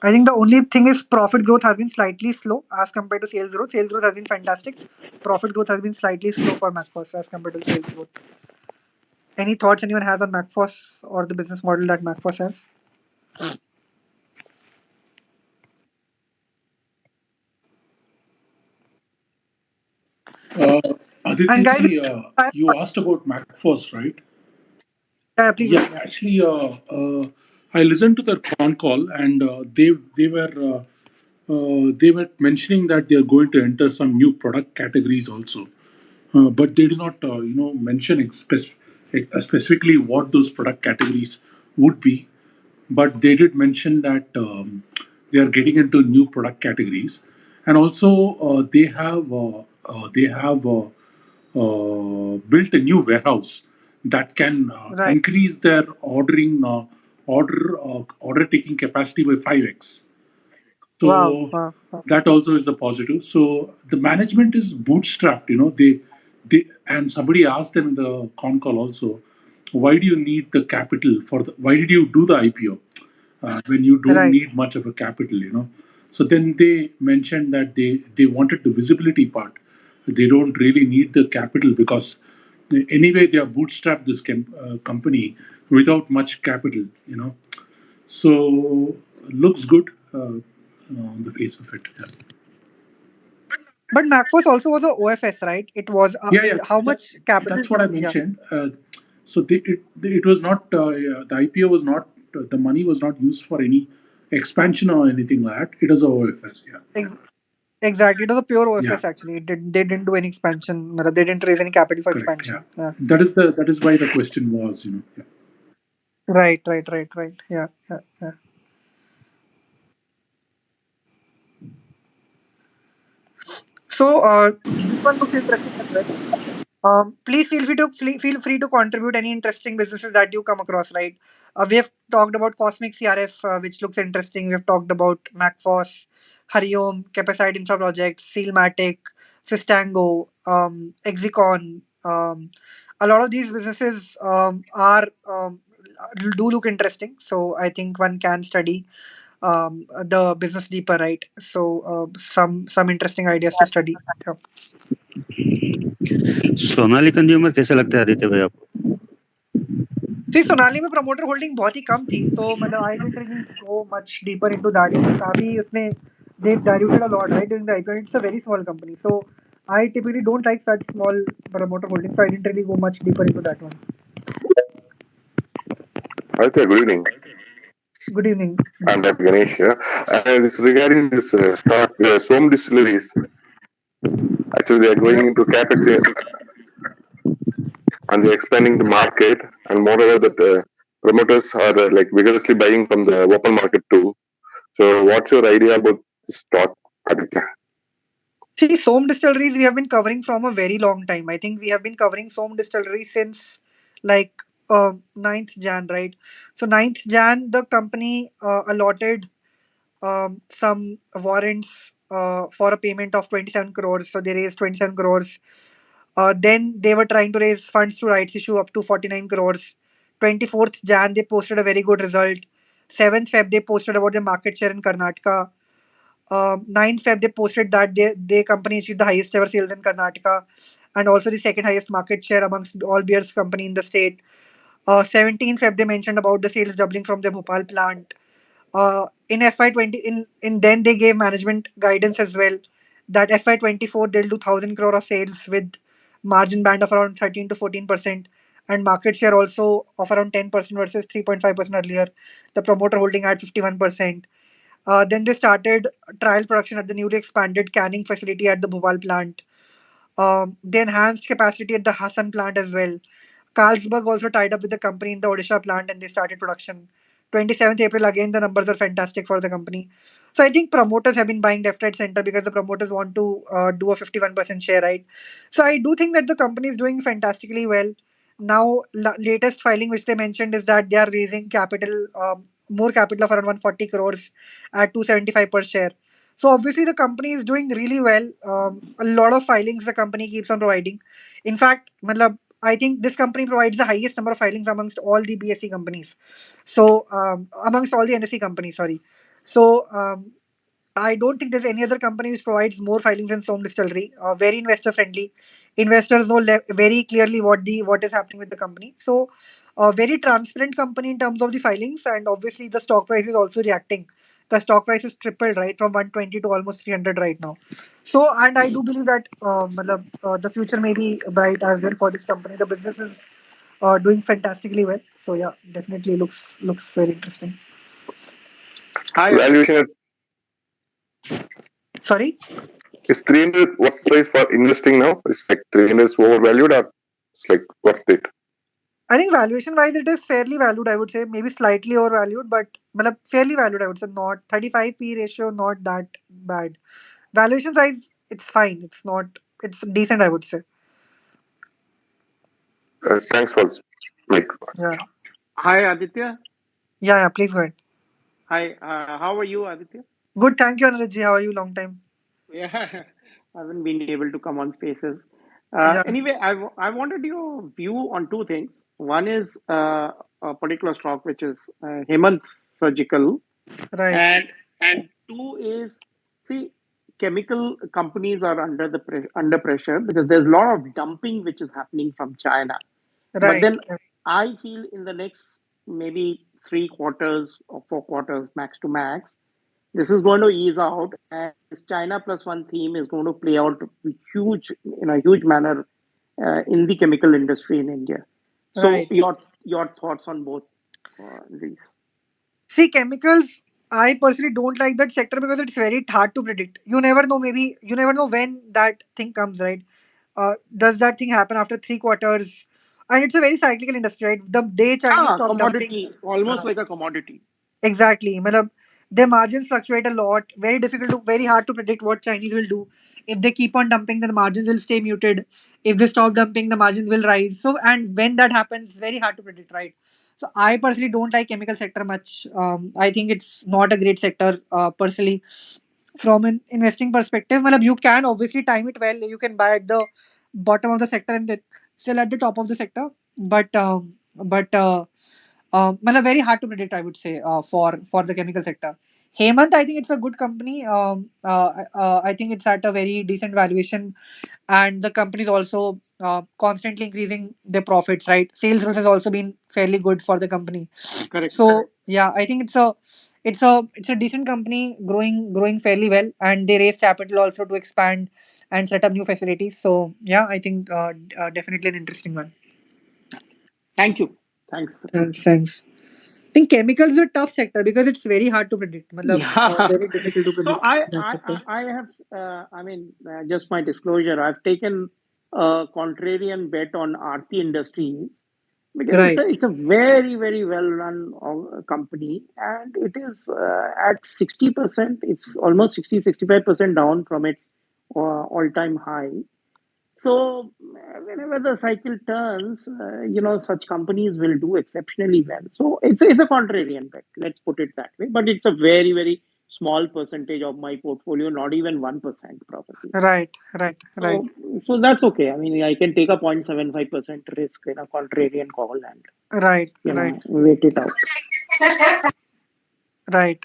I think the only thing is profit growth has been slightly slow as compared to sales growth. Sales growth has been fantastic. Profit growth has been slightly slow for MacFoss as compared to sales growth. Any thoughts anyone has on MacFoss or the business model that MacFoss has? Aditya And guys, ji, you asked about MacForce, right? please. Yeah, actually, I listened to their con call, and they were mentioning that they are going to enter some new product categories also, but they do not mention specifically what those product categories would be. But they did mention that they are getting into new product categories, and also they have built a new warehouse that can Right. increase their order taking capacity by 5x. Wow. So Wow. Wow. that also is a positive. So the management is bootstrapped. They and somebody asked them in the con call also, why do you need the capital for the? Why did you do the IPO when you don't Right. need much of a capital? So then they mentioned that they wanted the visibility part. They don't really need the capital because anyway they are bootstrapped this company without much capital. So looks good. on the face of it. Yeah. But Macforce also was a OFS, right? It was Yeah. how much capital? That's what I Yeah. mentioned. So it was not the IPO was not the money was not used for any expansion or anything like that. It was a OFS. Yeah. Exactly. It was a pure Yeah. OFS actually. They didn't do any expansion. They didn't raise any capital for Correct. expansion. Yeah. Yeah. That is why the question was. Yeah. Right. Yeah. So this one looks interesting as well. Please feel free to contribute any interesting businesses that you come across. Right, we have talked about Cosmic CRF, which looks interesting. We've talked about Macforce, Hariom, Capacite Infra Project, Sealmatic, Sistango, Exicon. A lot of these businesses are do look interesting. So I think one can study the business deeper, right? So some interesting ideas to study. Yeah. Sonali consumer कैसा लगता है आदित्य भाई आपको? See, Sonali में promoter holding बहुत ही कम थी, तो मतलब I didn't really go much deeper into that one. काफी उसने they've diluted a lot, right, during the IPO. It's a very small company, so I typically don't like such small promoter holdings, so I didn't really go much deeper into that one. Okay, good evening. Good evening. I'm Dr. Ganesh here. This regarding this stock, Som Distilleries. Actually, they are going into capex and they're expanding the market. And moreover, that promoters are like vigorously buying from the open market too. So, what's your idea about this stock, Aditya? See, Som Distilleries we have been covering from a very long time. I think we have been covering Som Distilleries since like 9th Jan, right? So 9th Jan, the company allotted some warrants for a payment of 27 crores. So they raised 27 crores. Then they were trying to raise funds to rights issue up to 49 crores. 24th Jan, they posted a very good result. 7th Feb, they posted about the market share in Karnataka. 9th Feb, they posted that their company achieved the highest ever sales in Karnataka and also the second highest market share amongst all beers company in the state. 17th Feb, they mentioned about the sales doubling from the Bhopal plant. In FY20, in then they gave management guidance as well that FY24 they'll do 1,000 crore of sales with margin band of around 13 to 14% and market share also of around 10% versus 3.5% earlier. The promoter holding at 51%. Then they started trial production at the newly expanded canning facility at the Bhopal plant. They enhanced capacity at the Hassan plant as well. Carlsberg also tied up with the company in the Odisha plant and they started production. 27th April, again, the numbers are fantastic for the company. So I think promoters have been buying left, right, center because the promoters want to do a 51% share, right? So I do think that the company is doing fantastically well. Now, latest filing which they mentioned is that they are raising capital, more capital of around 140 crores at 275 per share. So obviously the company is doing really well. A lot of filings the company keeps on providing. In fact, matlab, I think this company provides the highest number of filings amongst all the BSE companies. So amongst all the NSE companies, sorry. So I don't think there's any other company which provides more filings than Som Distillery. Very investor friendly. Investors know very clearly what is happening with the company. So a very transparent company in terms of the filings, and obviously the stock price is also reacting. The stock price is tripled, right, from 120 to almost 300 right now. So, and I do believe that the future may be bright as well for this company. The business is doing fantastically well. So yeah, definitely looks very interesting. Valuation Sorry. is 300 what price for investing now? It's like 300 is overvalued or it's like worth it? I think valuation wise it is fairly valued. I would say maybe slightly overvalued, but fairly valued. I would say not 35 P ratio, not that bad. Valuation size, it's fine. It's not. It's decent. I would say. Thanks for like. Yeah. Hi, Aditya. Yeah. Please go ahead. Hi, how are you, Aditya? Good. Thank you, Anurji. How are you? Long time. Yeah, I haven't been able to come on spaces. Yeah. Anyway, I wanted your view on two things. One is a particular stock, which is Hemant Surgical, Right. and two is, see, chemical companies are under pressure because there's a lot of dumping which is happening from China. But Right. then I feel in the next maybe 3 quarters or 4 quarters max to max, This is going to ease out, and this China plus one theme is going to play out huge in a huge manner in the chemical industry in India. So Right. your thoughts on both these? See, chemicals, I personally don't like that sector because it's very hard to predict. You never know, maybe you never know when that thing comes, right? Does that thing happen after 3 quarters? And it's a very cyclical industry, right? The day Chinese stop dumping, Commodity, almost uh, like a commodity. exactly. Matlab, their margins fluctuate a lot. Very hard to predict what Chinese will do. If they keep on dumping, then the margins will stay muted. If they stop dumping, the margins will rise. So, and when that happens, it's very hard to predict, right? So, I personally don't like chemical sector much. I think it's not a great sector, personally. From an investing perspective, matlab, you can obviously time it well. You can buy at the bottom of the sector and then sell at the top of the sector. But very hard to predict, I would say, for the chemical sector. Hemant, I think it's a good company. I think it's at a very decent valuation, and the company is also constantly increasing their profits. Right, sales growth has also been fairly good for the company. Correct. So yeah, I think it's a decent company, growing fairly well, and they raised capital also to expand and set up new facilities. So yeah, I think definitely an interesting one. Thank you. Thanks. Thanks. I think chemicals is a tough sector because it's very hard to predict. Matlab, Yeah. very difficult to So predict that sector. I have I mean just my disclosure. I've taken a contrarian bet on Aarti Industries because Right, it's a very well run company, and it is at 60%. It's almost 65% down from its all time high. So whenever the cycle turns, such companies will do exceptionally well. So it's a contrarian bet. Let's put it that way. But it's a very small percentage of my portfolio, not even 1% probably. right, So that's okay. I mean, I can take a 0.75% risk in a contrarian call and right, wait it out. right.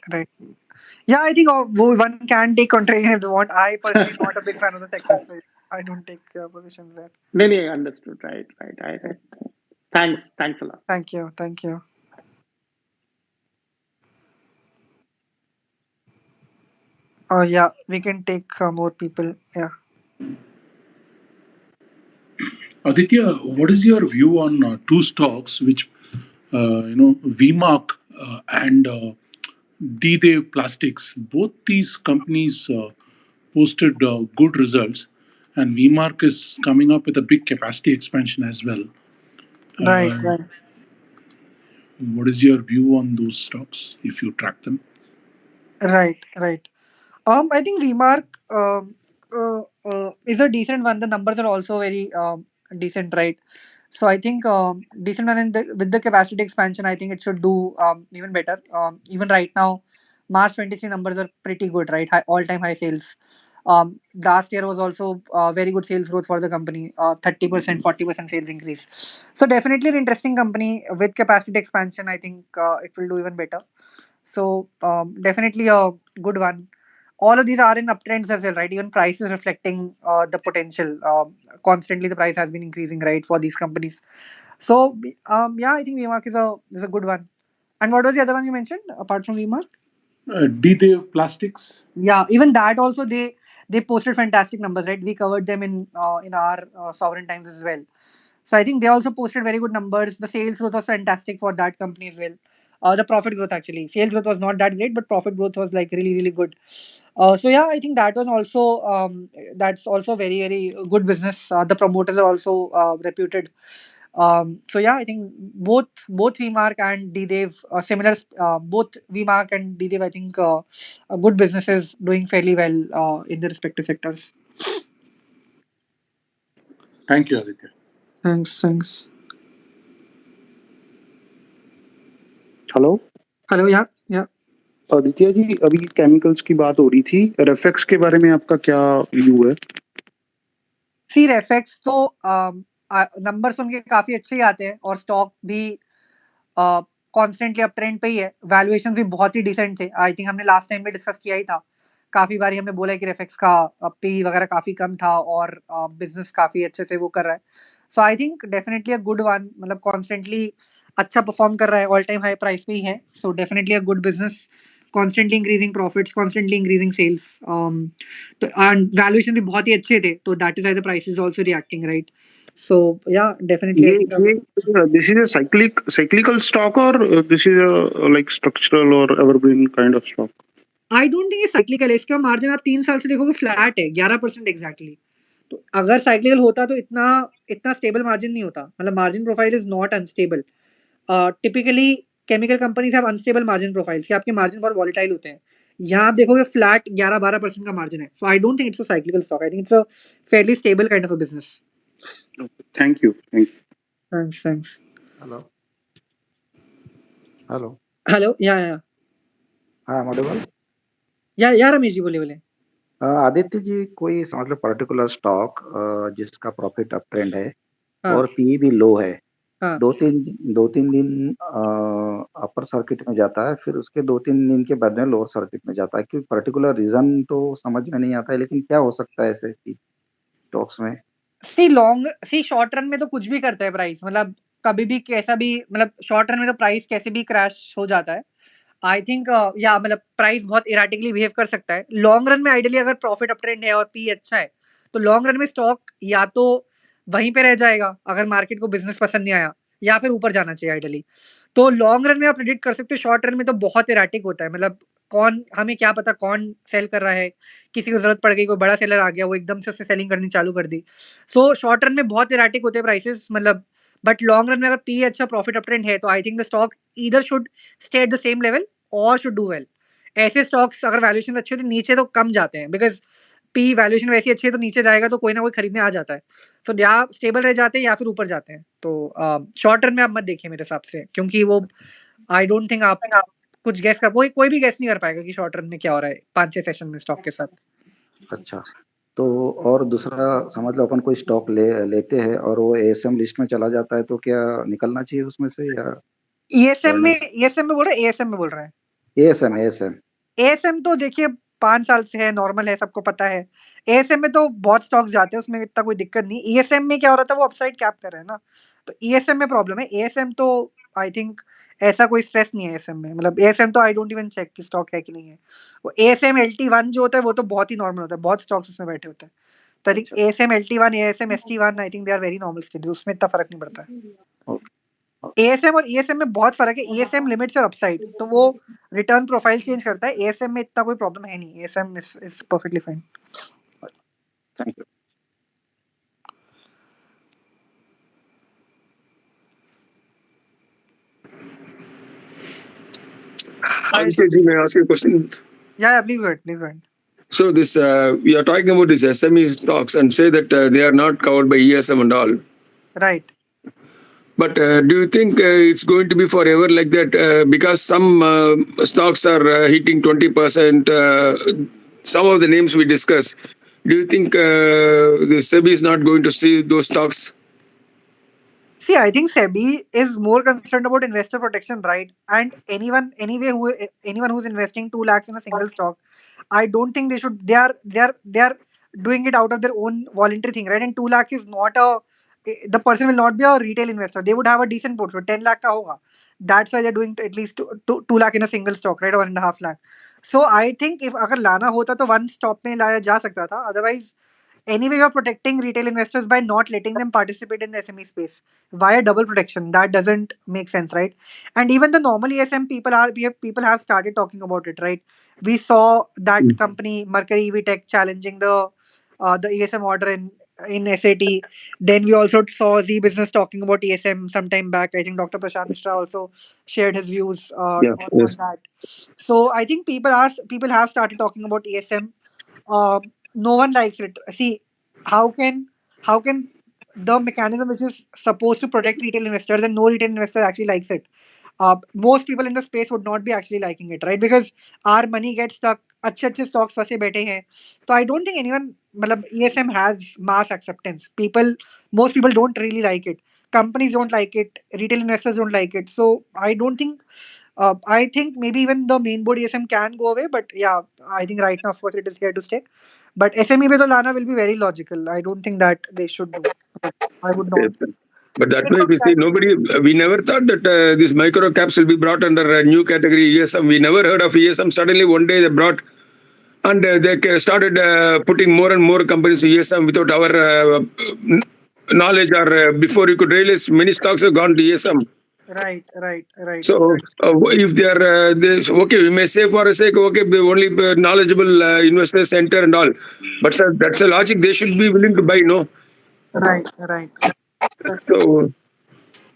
Yeah, I think one can take contrarian if they want. I personally not a big fan of the sector, so I don't take positions there. Then I understood. Right. Thanks a lot. Thank you. Yeah, we can take more people. Yeah. Aditya, what is your view on two stocks which, VMark and D-Dev Plastics? Both these companies posted good results, and VMark is coming up with a big capacity expansion as well. Right, Uh, right. what is your view on those stocks if you track them? Right. I think VMark is a decent one. The numbers are also very decent, right? So I think decent one with the capacity expansion. I think it should do even better. Even right now, March 23 numbers are pretty good, right? All time high sales. Last year was also very good sales growth for the company. 30%, 40% sales increase. So definitely an interesting company with capacity expansion. I think it will do even better. So definitely a good one. All of these are in uptrends as well, right? Even price is reflecting the potential. Constantly, the price has been increasing, right, for these companies. So yeah, I think VMark is a good one. And what was the other one you mentioned apart from VMark? D-Dev Plastics. Yeah, even that also they posted fantastic numbers, right? We covered them in our Sovereign Times as well. So I think they also posted very good numbers. The sales growth was fantastic for that company as well. The profit growth actually, sales growth was not that great, but profit growth was like really good. So yeah, I think that was also that's also very good business. The promoters are also reputed. So yeah, I think both VMark and DDev similar. Both VMark and DDev, I think, good businesses doing fairly well in their respective sectors. Thank you, Aditya. Thanks. Hello Hello, yeah. Aditya ji, अभी chemicals की बात हो रही थी, रेफेक्स के बारे में आपका क्या व्यू है? सी रेफेक्स तो नंबर सुन के काफी अच्छे ही आते हैं और स्टॉक भी कॉन्स्टेंटली अप ट्रेंड पे ही है। वैल्यूएशन भी बहुत ही डिसेंट थे। आई थिंक हमने लास्ट टाइम भी डिस्कस किया ही था। काफी बारी हमने बोला है कि रेफेक्स का पी वगैरह काफी कम था और बिजनेस काफी अच्छे से वो कर रहा है। So I think definitely a good one, मतलब कॉन्स्टेंटली अच्छा परफॉर्म कर रहा है, ऑल टाइम हाई प्राइस पे ही है। So definitely a good business constantly increasing profits, constantly increasing sales. And valuation भी बहुत ही अच्छे थे, तो that is why the price is also reacting, right? So yeah, definitely I think this is a cyclical stock, or this is a like structural or evergreen kind of stock? I don't think ये cyclical है. इसका margin आप 3 साल से देखोगे flat है 11% exactly. तो अगर साइक्लिकल होता तो इतना इतना स्टेबल मार्जिन नहीं होता. मतलब margin profile is not unstable. Typically chemical companies have unstable margin profiles कि आपके मार्जिन बहुत वॉलेटाइल होते हैं. यहाँ आप देखोगे फ्लैट 11-12% का मार्जिन है. So I don't think it's a cyclical stock. I think it's a fairly stable kind of a business. Thank you. Thanks. Hello. Hello. Hello. Yeah हाँ, I'm audible? या रमेश जी बोले. आदित्य जी, कोई समझ लो पर्टिकुलर स्टॉक जिसका profit up trend है हाँ. और PE भी लो है, हाँ. 2-3 दिन अपर सर्किट में जाता है, फिर उसके 2-3 दिन के बाद में लोअर सर्किट में जाता है. क्योंकि पर्टिकुलर रीजन तो समझ में नहीं आता है, लेकिन क्या हो सकता है ऐसे स्टॉक्स में? सी शॉर्ट रन में तो कुछ भी करता है प्राइस. मतलब कभी भी कैसा भी, मतलब शॉर्ट रन में तो प्राइस कैसे भी क्रैश हो जाता है. आई थिंक या मतलब प्राइस बहुत इराटिकली बिहेव कर सकता है. लॉन्ग रन में आइडियली अगर प्रॉफिट अप ट्रेंड है और पी अच्छा है, तो लॉन्ग रन में स्टॉक या तो वहीं पे रह जाएगा अगर मार्केट को बिजनेस पसंद नहीं आया, या फिर ऊपर जाना चाहिए आइडियली. तो लॉन्ग रन में आप प्रेडिक्ट कर सकते हो. शॉर्ट रन में तो बहुत इराटिक होता है. मतलब कौन, हमें क्या पता कौन सेल कर रहा है. किसी को जरूरत पड़ गई, कोई बड़ा सेलर आ गया, वो एकदम से उससे सेलिंग करनी चालू कर दी. सो शॉर्ट रन में बहुत इराटिक होते हैं प्राइसेस. मतलब बट लॉन्ग रन में अगर पी अच्छा प्रॉफिट अप ट्रेंड है, तो I think the stock either should stay at the same level और शुड डू वेल. ऐसे स्टॉक्स अगर वैल्यूएशन अच्छी होती है नीचे तो कम जाते हैं, बिकॉज पी वैल्यूएशन वैसी अच्छी है तो नीचे जाएगा तो कोई ना कोई खरीदने आ जाता है. तो या स्टेबल रह जाते हैं या फिर ऊपर जाते हैं. तो शॉर्ट टर्म में आप मत देखिए मेरे हिसाब से, क्योंकि वो आई डोंट थिंक आप कुछ गैस कर, कोई भी गैस नहीं कर पाएगा कि शॉर्ट टर्म में क्या हो रहा है 5-6 सेशन में स्टॉक के साथ. अच्छा, तो और दूसरा समझ लो अपन कोई स्टॉक लेते हैं और वो एएसएम लिस्ट में चला जाता है, तो क्या निकलना चाहिए उसमें से या ईएसएम में बोल रहे हैं, एएसएम में बोल रहा है. एएसएम एएसएम तो देखिए 5 साल से है, नॉर्मल है, सबको पता है. एएसएम में तो बहुत स्टॉक्स जाते हैं, उसमें इतना कोई दिक्कत नहीं. ईएसएम में क्या हो रहा था, वो अपसाइड कैप कर रहे हैं ना, तो ईएसएम में प्रॉब्लम है. एएसएम तो आई थिंक ऐसा कोई स्ट्रेस नहीं है एएसएम में. मतलब एएसएम तो आई डोंट इवन चेक कि स्टॉक है कि नहीं है. वो एएसएम एलटी1 जो होता है वो तो बहुत ही नॉर्मल होता है, बहुत स्टॉक्स उसमें बैठे होते हैं. तो I think ASM LT one, ASM ST one, I think they are very normal stage, उसमें इतना फर्क नहीं पड़ता है. एएसएम और ईएसएम में बहुत फर्क है. ईएसएम लिमिट्स और अपसाइड, तो वो रिटर्न प्रोफाइल चेंज करता है. एएसएम में इतना कोई प्रॉब्लम है नहीं. ASM is perfectly fine. Thank you. Aditya, may I ask you a question? Yeah, please go ahead. So this we are talking about these SME stocks and say that they are not covered by ESM and all. Right. But do you think it's going to be forever like that? Because some stocks are hitting 20%. Some of the names we discussed. Do you think the SEBI is not going to see those stocks? See, I think SEBI is more concerned about investor protection, right? And anyone who's investing 2 lakhs in a single stock, I don't think they should. They are doing it out of their own voluntary thing, right? And 2 lakh is not the person will not be a retail investor. They would have a decent portfolio. 10 lakh ka hoga. That's why they're doing at least 2 lakh in a single stock, right? 1.5 lakh. So I think if agar lana hota to one stop mein laya ja sakta tha. Otherwise, anyway, you're protecting retail investors by not letting them participate in the SME space. Why double protection? That doesn't make sense, right? And even the normal ESM people have started talking about it, right? We saw that company Mercury EV Tech challenging the ESM order in SAT. Then we also saw Z Business talking about ESM sometime back. I think Dr. Prashant Mishra also shared his views on that. So I think people have started talking about ESM. No one likes it. See, how can the mechanism which is supposed to protect retail investors and no retail investor actually likes it? Most people in the space would not be actually liking it, right? Because our money gets stuck. अच्छे stocks फंसे बैठे हैं. So I don't think anyone, मतलब ESM has mass acceptance. Most people don't really like it. Companies don't like it. Retail investors don't like it. So I don't think. I think maybe even the main board ESM can go away, but yeah, I think right now, of course, it is here to stay. But SME पे तो लाना will be very logical. I don't think that they should do. I would not. But that It's way, okay, we see guys. nobody. We never thought that these micro caps will be brought under a new category ESM. We never heard of ESM. Suddenly, one day they brought, and they started putting more and more companies to ESM without our knowledge, or before you could realize, many stocks have gone to ESM. Right, right, right, So, right. if they are, okay, we may say for a sake, okay, the only knowledgeable investors enter and all, but sir, that's a logic. They should be willing to buy, no? Right, right. So,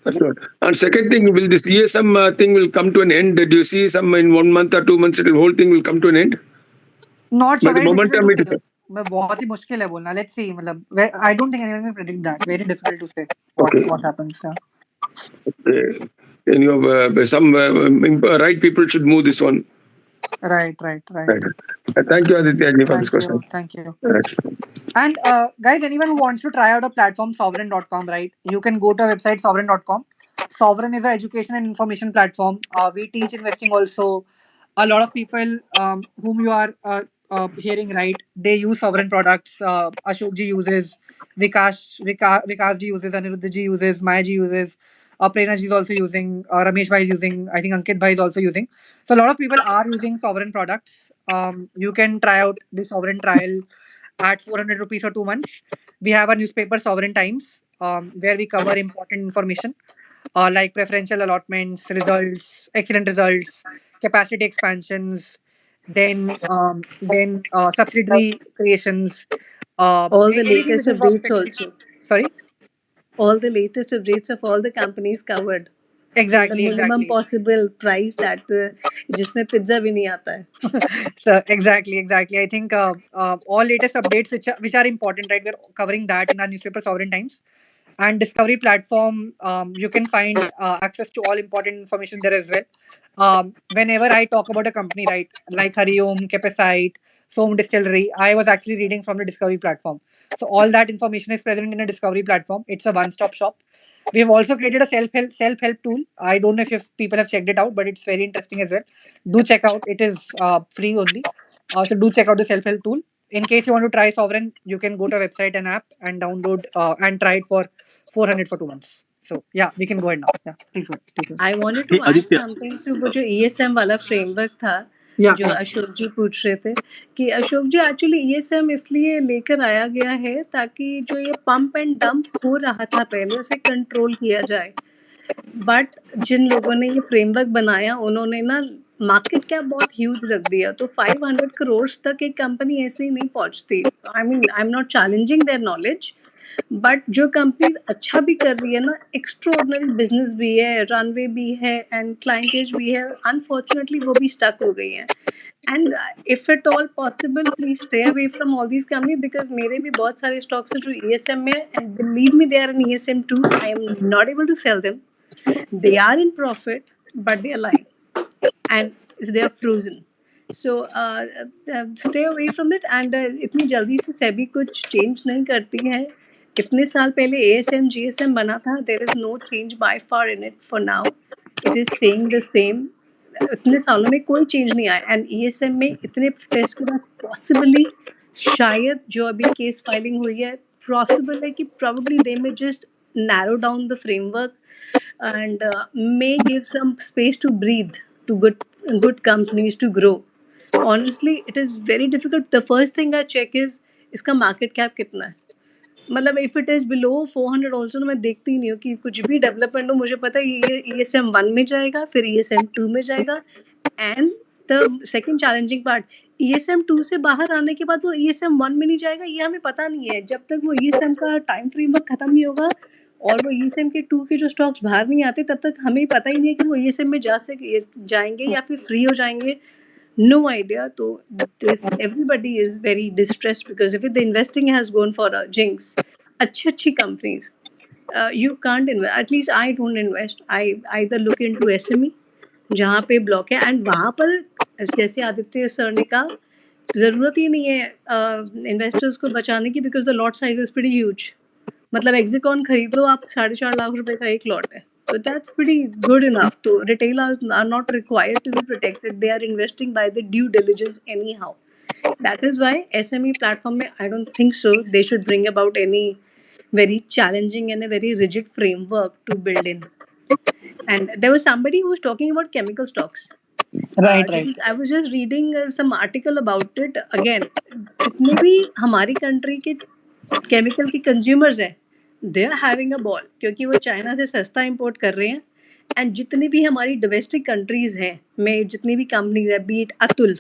that's not. And second thing, will this ESM thing will come to an end? Do you see some in 1 month or 2 months, the whole thing will come to an end? Not By sure, the very difficult to momentum, it say. is. मैं बहुत ही मुश्किल है बोलना. Let's see. मतलब I don't think anyone can predict that. Very difficult to say Okay. what happens. Yeah. And you have some right people should move this one. Right, right, right. Right. Thank you, Aditya, for this Thank question. you, thank you. Right. And guys, anyone who wants to try out a platform, sovereign.com, right? You can go to our website, sovereign.com. Sovereign is an education and information platform. We teach investing also. A lot of people whom you are hearing, right? They use sovereign products. Ashok ji uses, Vikas ji uses, Aniruddha ji uses, Maya ji uses. Prerna ji is also using. Ramesh bhai is using. I think Ankit bhai is also using. So a lot of people are using sovereign products. You can try out the sovereign trial at 400 rupees for 2 months. We have a newspaper, Sovereign Times, where we cover important information like preferential allotments, results, excellent results, capacity expansions, then subsidiary creations, All the anything latest which is of updates strategic. also. Sorry. All the latest updates of all the companies covered in the Exactly, minimum exactly. possible price that जिसमें pizza भी नहीं आता है. So exactly, exactly. I think all latest updates which are important, right? We're covering that in our newspaper, Sovereign Times, and Discovery platform. You can find access to all important information there as well. Whenever I talk about a company, right, like Hariom, Capacite, Som Distillery, I was actually reading from the Discovery platform. So all that information is present in a Discovery platform. It's a one-stop shop. We have also created a self-help tool. I don't know if people have checked it out, but it's very interesting as well. Do check out. It is free only. So do check out the self-help tool. In case you want to try Sovereign, you can go to our website and app and download and try it for 400 for 2 months. So yeah, we can go ahead now. Yeah, please go. Please go. I wanted Hey, to add Aditya. something to वो जो ESM वाला framework था Yeah, जो yeah. Ashok जी पूछ रहे थे कि अशोक जी actually ESM इसलिए लेकर आया गया है ताकि जो ये पंप एंड डंप हो रहा था पहले उसे कंट्रोल किया जाए. बट जिन लोगों ने ये फ्रेमवर्क बनाया उन्होंने ना मार्केट कैप बहुत ह्यूज रख दिया तो 500 करोड़ तक एक कंपनी ऐसे ही नहीं पहुंचती. आई am not challenging their knowledge but जो कंपनीज अच्छा भी कर रही है ना एक्स्ट्रॉर्डनरी बिजनेस भी है रनवे भी है एंड क्लाइंटेज भी है अनफॉर्चुनेटली वो भी स्टक हो गई हैं. And if at all possible please stay away from all these company because मेरे भी बहुत सारे स्टॉक्स हैं जो ईएसएम में and believe me they are in ESM too. I am not able to sell them. They are in profit, but they are lying and they are frozen. So stay away from it. And इतनी जल्दी से सेबी कुछ change नहीं करती है. इतने साल पहले एएसएम जीएसएम बना था. There is no change by far in it for now. It is staying the same. इतने सालों में कोई चेंज नहीं आया एंड ईएसएम में इतने प्रोटेस्ट के बाद पॉसिबली शायद जो अभी केस फाइलिंग हुई है पॉसिबल है कि probably they may just narrow down the framework and may give some space to breathe to good companies to grow. Honestly, it is very difficult. The first thing I check is इसका market cap कितना है. मतलब if it is below 400 also तो मैं देखती ही नहीं हूँ कि कुछ भी डेवलपमेंट हो. मुझे पता है ये ESM 1 में जाएगा फिर ESM 2 में जाएगा. And the second challenging part ESM 2 से बाहर आने के बाद वो ESM 1 में नहीं जाएगा ये हमें पता नहीं है. जब तक वो ESM का टाइम फ्रेमवर्क खत्म नहीं होगा और वो ESM के 2 के जो स्टॉक्स बाहर नहीं आते तब तक हमें पता ही नहीं है कि वो ESM में जाएंगे या फिर फ्री हो जाएंगे. No idea. So this everybody is very distressed because if the investing has gone for a jinx, अच्छी companies, you can't invest. At least I don't invest. I either look into SME जहाँ पे block है and वहाँ पर जैसे Aditya sir ने कहा ज़रूरत ही नहीं है इन्वेस्टर्स को बचाने की because the lot size is pretty huge. मतलब एग्जीकॉन खरीद लो आप 4.5 लाख रुपए का एक लॉट है तो दैट्स प्रीटी गुड इनफ. तो retail are not required to be protected. They are investing by the due diligence anyhow. That is why SME platform में I don't think so they should bring about any very challenging and a very rigid framework to build in. And there was somebody who was talking about chemical stocks. Right, right. I was just reading some article about it. Again, जितने भी हमारी country के chemical के consumers हैं, they are having a ball, क्योंकि वो China से सस्ता इंपोर्ट कर रहे हैं। एंड जितनी भी हमारी डोमेस्टिक कंट्रीज हैं, में जितनी भी कंपनीज है, बीट अतुल,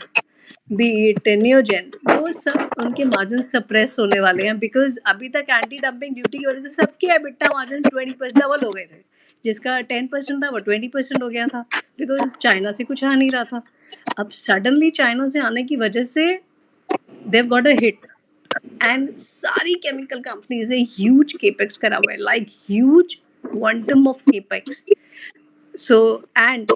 बीट नियोजन, वो सब उनके मार्जिन सप्रेस होने वाले हैं, बिकॉज अभी तक एंटी डंपिंग ड्यूटी की वजह से सबके एबिटा मार्जिन 20% डबल हो गए थे। जिसका 10% था वो 20% हो गया था, बिकॉज चाइना से कुछ आ नहीं रहा था। अब सडनली चाइना से आने की वजह से देव गॉट अ हिट, एंड सारी केमिकल कंपनीज ने ह्यूज केपेक्स करा हुआ है, like huge quantum of capex. So, and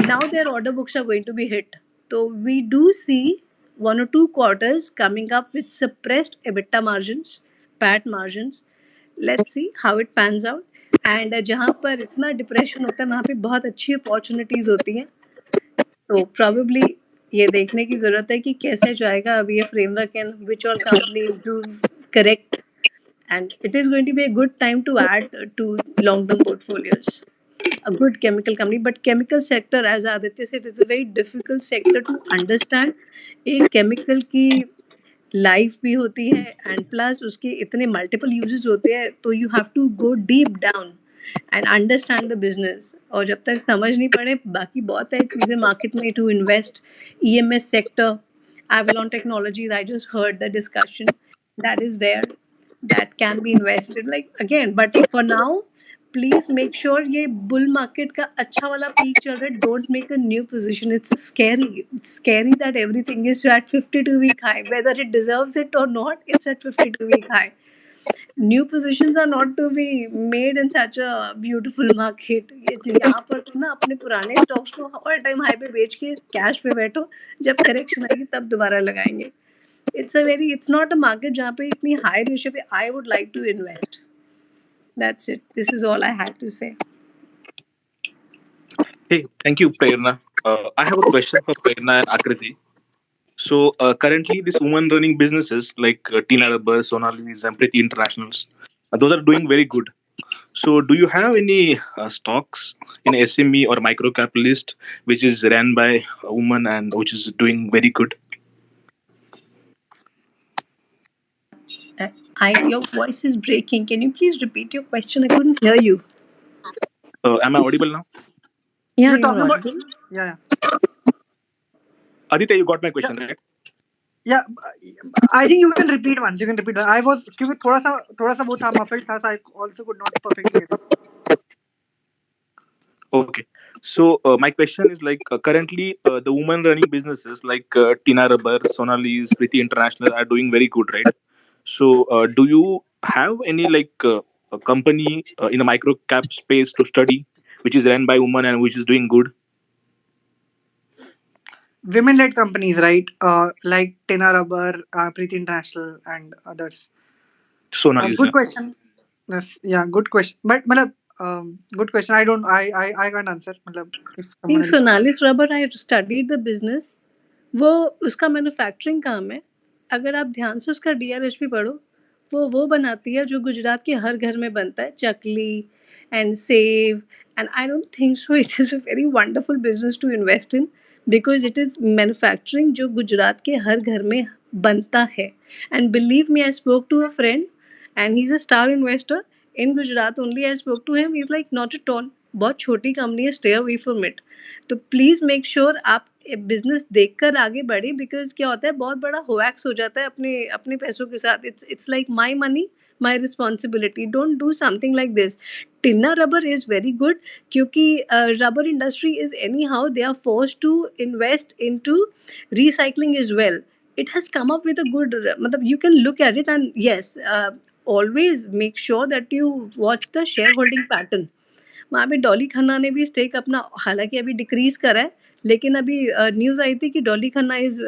now their order books are going to be hit. So we do see 1 or 2 quarters coming up with suppressed EBITDA margins, PAT margins. Let's see how it pans out. And जहाँ पर इतना depression होता है, वहाँ पे बहुत अच्छी opportunities होती हैं. तो probably ये देखने की ज़रूरत है कि कैसे जाएगा अब ये framework and which all companies do correct. And it is going to be a good time to add to long-term portfolios. A good chemical company, but chemical sector, as Aditya said, it's a very difficult sector to understand. एक chemical की life भी होती है, and plus उसके इतने multiple uses होते हैं, तो you have to go deep down and understand the business. और जब तक समझ नहीं पड़े, बाकी बहुत है चीज़ें मार्केट में to invest. EMS sector, Avalon Technologies, I just heard the discussion that is there, that can be invested, like again. But for now, please make sure ये बुल मार्केट का अच्छा वाला पीक चल रहा है, don't make a new position. It's scary that everything is at 52-week high, whether it deserves it or not. It's at 52-week high. New positions are not to be made in such a beautiful market. ये यहाँ पर तो ना अपने पुराने stocks को all time high पे बेच के कैश पे बैठो, जब करेक्शन आएगी तब दोबारा लगाएंगे. It's not a market जहाँ पे इतनी हाई रेशियो पे I would like to invest. That's it. This is all I had to say. Hey, thank you, Prerna. I have a question for Prerna and Akriti. So currently, these women running businesses like Tina Rubber, Sonalis, and Pretty Internationals, those are doing very good. So, do you have any stocks in SME or microcap list which is ran by a woman and which is doing very good? Your voice is breaking. Can you please repeat your question? I couldn't hear you. Am I audible now? Yeah, You're you're talking about, audible. yeah. Aditya, you got my question, right? Yeah, I think you can repeat once. I was क्योंकि थोड़ा सा वो था muffled था, so I also could not perfectly hear. Okay. So my question is like currently the women running businesses like Tina Rubber, Sonalis, Priti International are doing very good, right? So do you have any like a company in the micro cap space to study which is run by women and which is doing good? Women-led companies, right? Like Tina Rubber, Preeti International, and others. Sonalis, Good yeah. question. Yes, yeah, good question. But मतलब, good question. I can't answer. मतलब, if See, someone else. Sonalis Rubber, I studied the business. वो उसका manufacturing काम है. अगर आप ध्यान से उसका DRHP पढ़ो, वो बनाती है जो गुजरात के हर घर में बनता है, चकली and save. And I don't think so it is a very wonderful business to invest in, because it is manufacturing जो गुजरात के हर घर में बनता है. And believe me, I spoke to a friend and he's a star investor in Gujarat only. I spoke to him, he's like not at all, बहुत छोटी company है, stay away from it. तो प्लीज़ मेक श्योर आप business देखकर आगे बढ़े, because क्या होता है, बहुत बड़ा होवैक्स हो जाता है अपने अपने पैसों के साथ. It's like my money, my responsibility. Don't do something like this. Tinna rubber is very good, क्योंकि rubber industry is anyhow they are force to invest in to recycling is well. It has come up with a good, matlab, you can look at it. And yes, always make sure that you watch the shareholding pattern. वहाँ पे डॉली खन्ना ने भी stake अपना हालांकि अभी decrease करा है, लेकिन अभी न्यूज़ आई थी कि Dolly Khanna is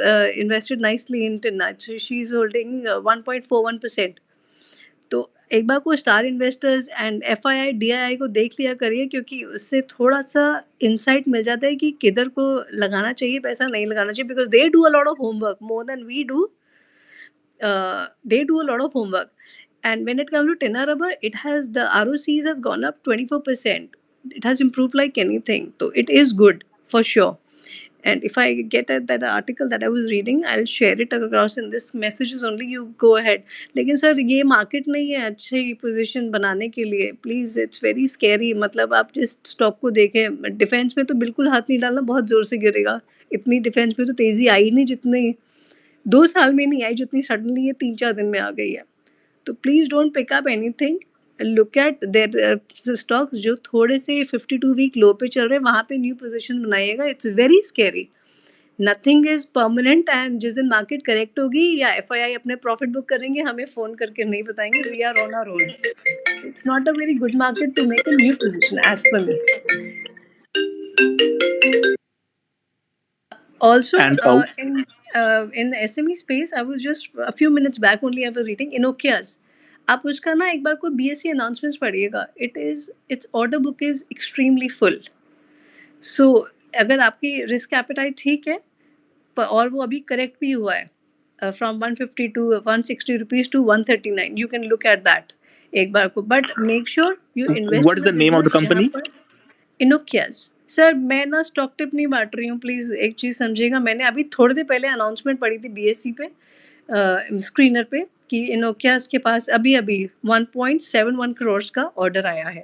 invested nicely in Tinna. She is holding 1.41%. तो एक बार को star investors and FII DII को देख लिया करिए, क्योंकि उससे थोड़ा सा इंसाइट मिल जाता है कि किधर को लगाना चाहिए पैसा, नहीं लगाना चाहिए, because they do a lot of homework more than we do. They do a lot of homework. And when it comes to tinner rubber, it has the ROCs has gone up 24%. It has improved like anything. So it is good for sure. And if I get at that article that I was reading, I'll share it across in this messages only. You go ahead. लेकिन sir ये market नहीं है अच्छी position बनाने के लिए. Please it's very scary. मतलब आप जिस स्टॉक को देखें, डिफेंस में तो बिल्कुल हाथ नहीं डालना, बहुत ज़ोर से गिरेगा. इतनी डिफेंस में तो तेज़ी आई नहीं जितनी 2 साल में नहीं आई, जितनी सडनली ये 3-4 दिन में आ गई है. तो please don't pick up anything. Look at their stocks जो थोड़े से 52 वीक लो पे चल रहे हैं, वहाँ पे न्यू पोजीशन बनाइएगा. It's very scary. Nothing is permanent. And जिस दिन मार्केट करेक्ट होगी या एफआईआई अपने प्रॉफिट बुक करेंगे, हमें फोन करके नहीं बताएंगे. We are on our own. It's not a very good market to make a new position as per me. Also, And in the SME space, I was just a few minutes back only I was reading Inokias. आप उसका ना एक बार को BSE announcements पढ़िएगा. Its order book is extremely full. So अगर आपकी risk appetite ठीक है, और वो अभी करेक्ट भी हुआ है, from 150 to 160 rupees to 139, you can look at that एक बार को. But make sure you invest what in is the the name of the business जहाँ company? पर इनोकियाज. सर मैं ना स्टॉक टिप नहीं बांट रही हूँ, प्लीज़ एक चीज़ समझिएगा. मैंने अभी थोड़ी देर पहले अनाउंसमेंट पढ़ी थी BSE पे, स्क्रीनर पे, कि इनोकियाज के पास अभी अभी 1.71 करोड़ का ऑर्डर आया है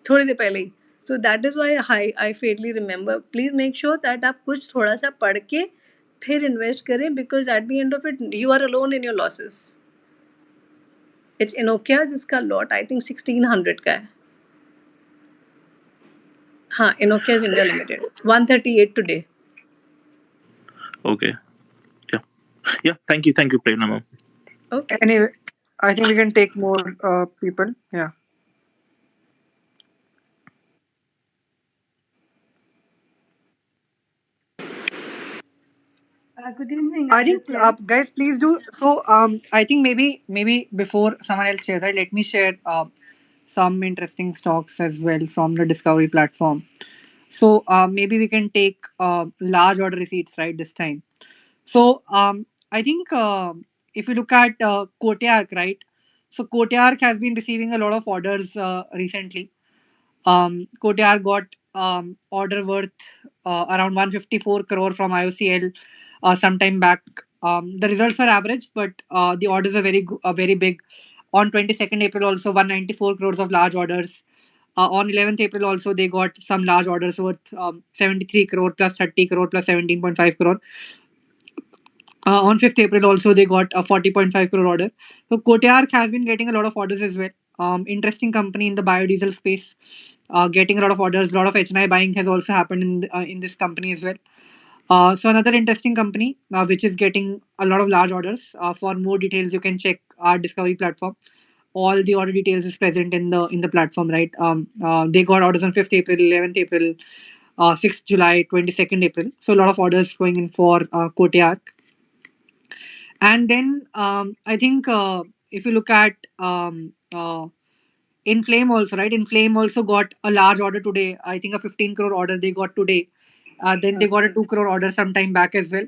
थोड़ी देर पहले ही. So that is why I fondly remember. Please make sure that आप कुछ थोड़ा सा पढ़ के फिर इन्वेस्ट करें, because at the end of it you are alone in your losses. It's Innokaiz. इसका लॉट आई थिंक 1600 का है. हाँ, Innokaiz India limited 138 today. Okay. Yeah. Yeah. Thank you, Prerna ma'am. Okay. Anyway, I think we can take more people. Yeah. Good evening. I think guys, please do. So I think maybe before someone else shares, right, let me share some interesting stocks as well from the Discovery platform. So maybe we can take large order receipts right this time. So I think if you look at Kotiak, right? So Kotiak has been receiving a lot of orders recently. Kotiar got order worth around 154 crore from IOCL some time back. The results are average, but the orders are very big. On 22nd April, also 194 crores of large orders. On 11th April, also they got some large orders worth 73 crore plus 30 crore plus 17.5 crore. On 5th April, also they got a 40.5 crore order. So Kotiark has been getting a lot of orders as well. Interesting company in the biodiesel space, getting a lot of orders. A lot of HNI buying has also happened in this company as well. So another interesting company which is getting a lot of large orders. For more details, you can check our Discovery platform. All the order details is present in the platform, right? They got orders on 5th April, 11th April, 6th July, 22nd April. So a lot of orders going in for Kotiark. And then I think if you look at Inflame also, right? Inflame also got a large order today. I think a 15 crore order they got today. Then they got a 2 crore order some time back as well.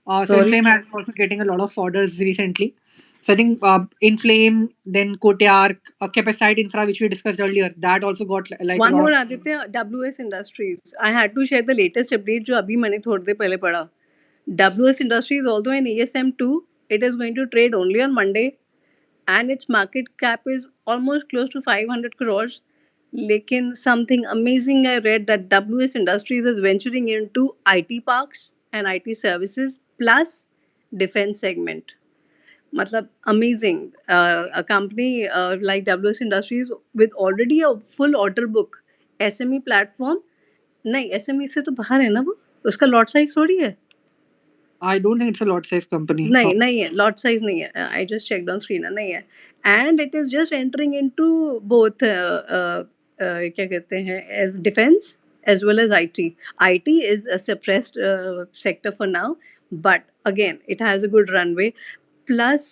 So Sorry. Inflame has also getting a lot of orders recently. So I think Inflame, then Kotiark, Capacite Infra, which we discussed earlier, that also got like a One lot more of. Aditya, WS Industries. I had to share the latest update जो अभी मैंने थोड़ी देर पहले पढ़ा. WS Industries, although in ESM2, it is going to trade only on Monday, and its market cap is almost close to 500 crores. Lekin something amazing I read that WS Industries is venturing into IT parks and IT services plus defense segment. Matlab amazing. A company like WS Industries with already a full order book, SME platform. नहीं, SME से तो बाहर है ना वो, उसका lot size थोड़ी है. I don't think it's a lot size company. नहीं नहीं है, लॉट साइज नहीं है. I just checked on screen, नहीं है. And it is just entering into both क्या कहते हैं, defence as well as IT. IT is a suppressed sector for now, but again, it has a good runway. Plus,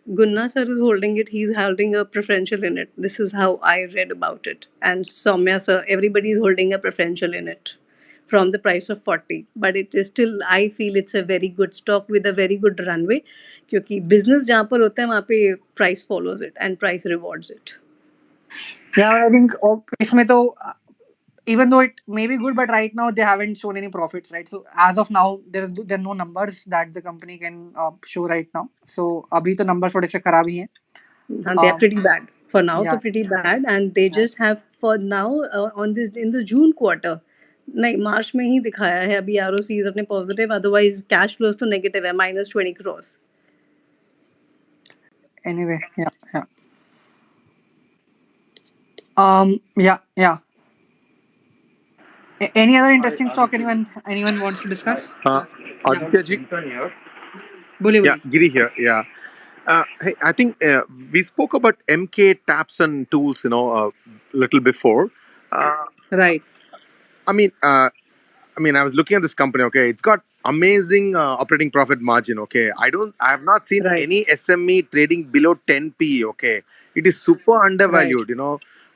Gunna sir is holding it. He's holding a preferential in it. This is how I read about it. And Soumya sir, everybody is holding a preferential in it. from the price of 40. But it is still, I feel it's a very good stock with a very good runway. क्योंकि business जहाँ पर होता है वहाँ पे price follows it and price rewards it. Yeah, I think इसमें तो even though it may be good, but right now they haven't shown any profits, right? So as of now, there are no numbers that the company can show right now. So अभी तो numbers थोड़े से खराब ही हैं. And they're pretty bad for now. Yeah. तो pretty bad, and they just have for now on this in the June quarter. नहीं मार्च में ही दिखाया है अभी ROCs अपने पॉजिटिव, अदरवाइज कैश फ्लोज तो नेगेटिव है -20 crores. Anyway, yeah. Yeah. Any other interesting stock anyone wants to discuss? Aditya ji. बोलिए. Yeah, Giri here. Yeah. Hey, I think we spoke about MK taps and tools, a little before. Right. I mean, I was looking at this company. Okay, it's got amazing operating profit margin. Okay, I have not seen Right. any SME trading below 10p. Okay, it is super undervalued.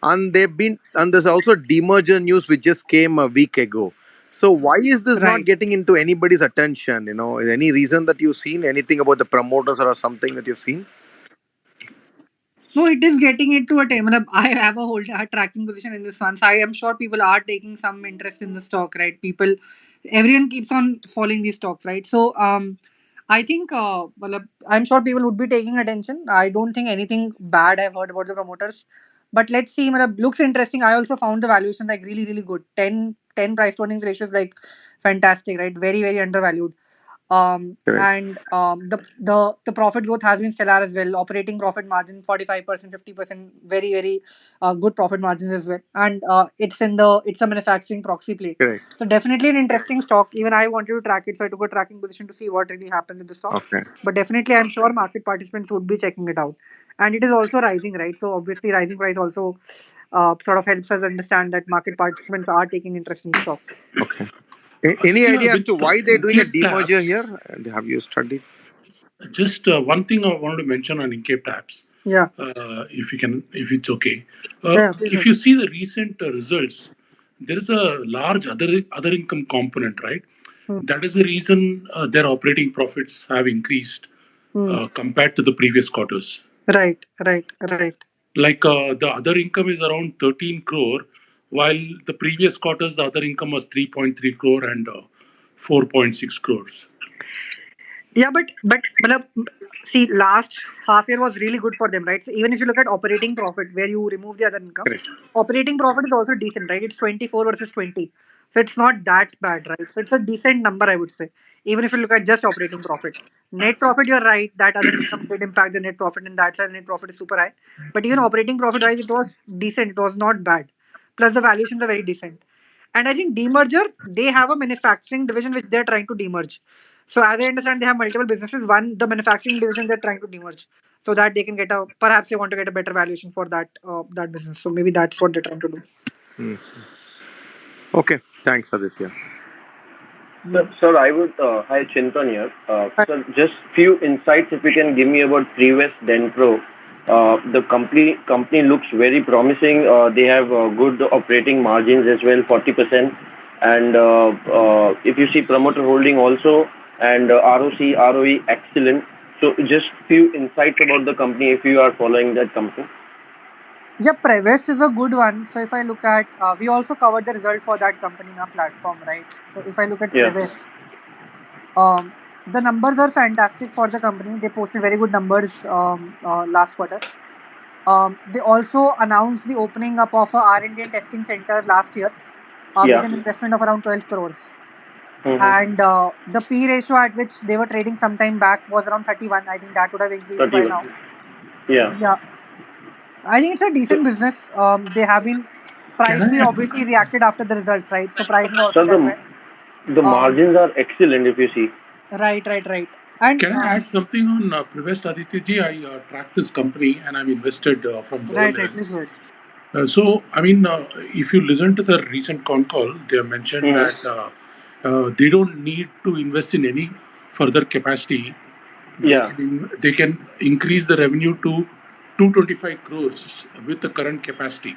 And there's also demerger news which just came a week ago. So why is this not Right. getting into anybody's attention? Is any reason that you've seen anything about the promoters or something that you've seen? No, it is getting into a time. I have a tracking position in this one. So I am sure people are taking some interest in the stock, right? Everyone keeps on following these stocks, right? So I think I'm sure people would be taking attention. I don't think anything bad I've heard about the promoters. But let's see. Looks interesting. I also found the valuation like really, really good. 10 price to earnings ratio is like fantastic, right? Very, very undervalued. Correct. And the profit growth has been stellar as well. Operating profit margin 45%, 50%, very, very good profit margins as well. And it's a manufacturing proxy play. Correct. So definitely an interesting stock. Even I wanted to track it, so I took a tracking position to see what really happened with the stock. Okay. But definitely, I'm sure market participants would be checking it out. And it is also rising, right? So obviously, rising price also sort of helps us understand that market participants are taking interest in the stock. Okay. Any Aditya, idea as with to why they're doing a Incap demerger Tabs, here? And have you studied? just one thing I wanted to mention on Incap Tabs, Yeah. if it's okay. Yeah, please If go. you see the recent results, there is a large other income component, right? Hmm. That is the reason their operating profits have increased Hmm. compared to the previous quarters. Right. Like the other income is around 13 crore, while the previous quarters the other income was 3.3 crore and 4.6 crores. Yeah, but matlab, see, last half year was really good for them, right? So even if you look at operating profit, where you remove the other income, Correct. operating profit is also decent, right? It's 24 versus 20, so it's not that bad, right? So it's a decent number, I would say. Even if you look at just operating profit, net profit, you're right that other income did impact the net profit, and that's why net profit is super high. But even operating profit wise, it was decent. It was not bad. Plus the valuations are very decent. And I think demerger, they have a manufacturing division which they're trying to demerge. So as I understand, they have multiple businesses. One, the manufacturing division, they're trying to demerge so that they can perhaps they want to get a better valuation for that business. So maybe that's what they're trying to do. Okay. Thanks, Aditya. Sir, I would, hi Chintan here. Sir, just few insights if you can give me about Prevest Denpro. The company looks very promising. They have good operating margins as well, 40%. And if you see promoter holding also, and ROC, ROE excellent. So just few insights about the company if you are following that company. Yeah, Prevest is a good one. So if I look at, we also covered the result for that company in our platform, right? So if I look at Yeah. Prevest, the numbers are fantastic for the company. They posted very good numbers last quarter. They also announced the opening up of a R&D and testing center last year with Yeah. an investment of around 12 crores. Mhm. And the P ratio at which they were trading some time back was around 31. I think that would have increased by 31. now. Yeah. Yeah. I think it's a decent business. They have been Can price. I We add? obviously reacted after the results, right? So price has also Sir, done well. the margins are excellent if you see. Right. And Can I add something on Privest Aditya ji? I track this company and I'm invested from right. Goldman. Please go ahead. So, if you listen to the recent con call, they have mentioned that they don't need to invest in any further capacity. Yeah. They can increase the revenue to 225 crores with the current capacity.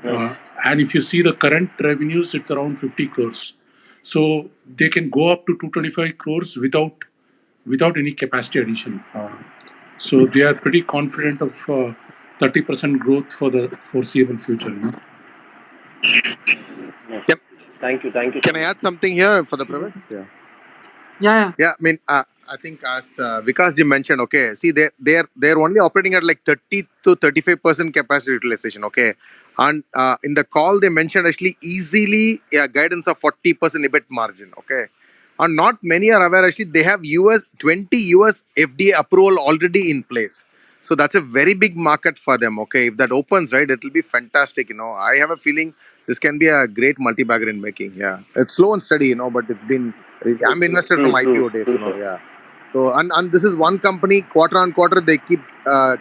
Nice. And if you see the current revenues, it's around 50 crores. So they can go up to 225 crores without any capacity addition. So they are pretty confident of 30% growth for the foreseeable future. Can, Thank you. Thank you so can I much. add something here for the premise? Yeah. Yeah, Yeah, I mean, I think as Vikas ji mentioned, okay, see, they're only operating at like 30 to 35% capacity utilization, okay, and in the call they mentioned actually easily guidance of 40% EBIT margin, okay, and not many are aware actually they have 20 US FDA approval already in place, so that's a very big market for them, okay. If that opens, right, it will be fantastic, I have a feeling this can be a great multi-bagger in making. Yeah, it's slow and steady, but it's been really, I'm invested from True, IPO days, true, sir. yeah. So and this is one company, quarter on quarter they keep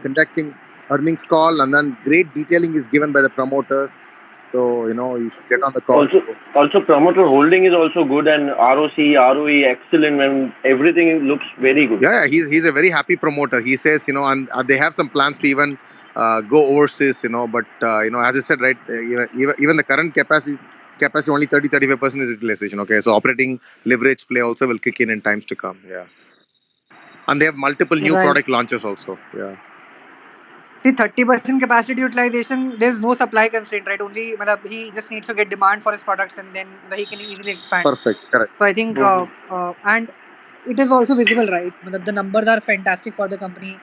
conducting earnings call, and then great detailing is given by the promoters. So you should get on the call. Also, So, also promoter holding is also good, and ROC, ROE excellent, and everything looks very good. yeah, he's a very happy promoter. He says, and they have some plans to even go overseas, but as I said, right, even the current capacity only 30-35% is utilization. Okay, so operating leverage play also will kick in times to come. Yeah, and they have multiple new right. product launches also. Yeah. See, 30% capacity utilization, there's no supply constraint, right? Only he just needs to get demand for his products and then he can easily expand. Perfect. Correct. So I think, and it is also visible, right? The numbers are fantastic for the company.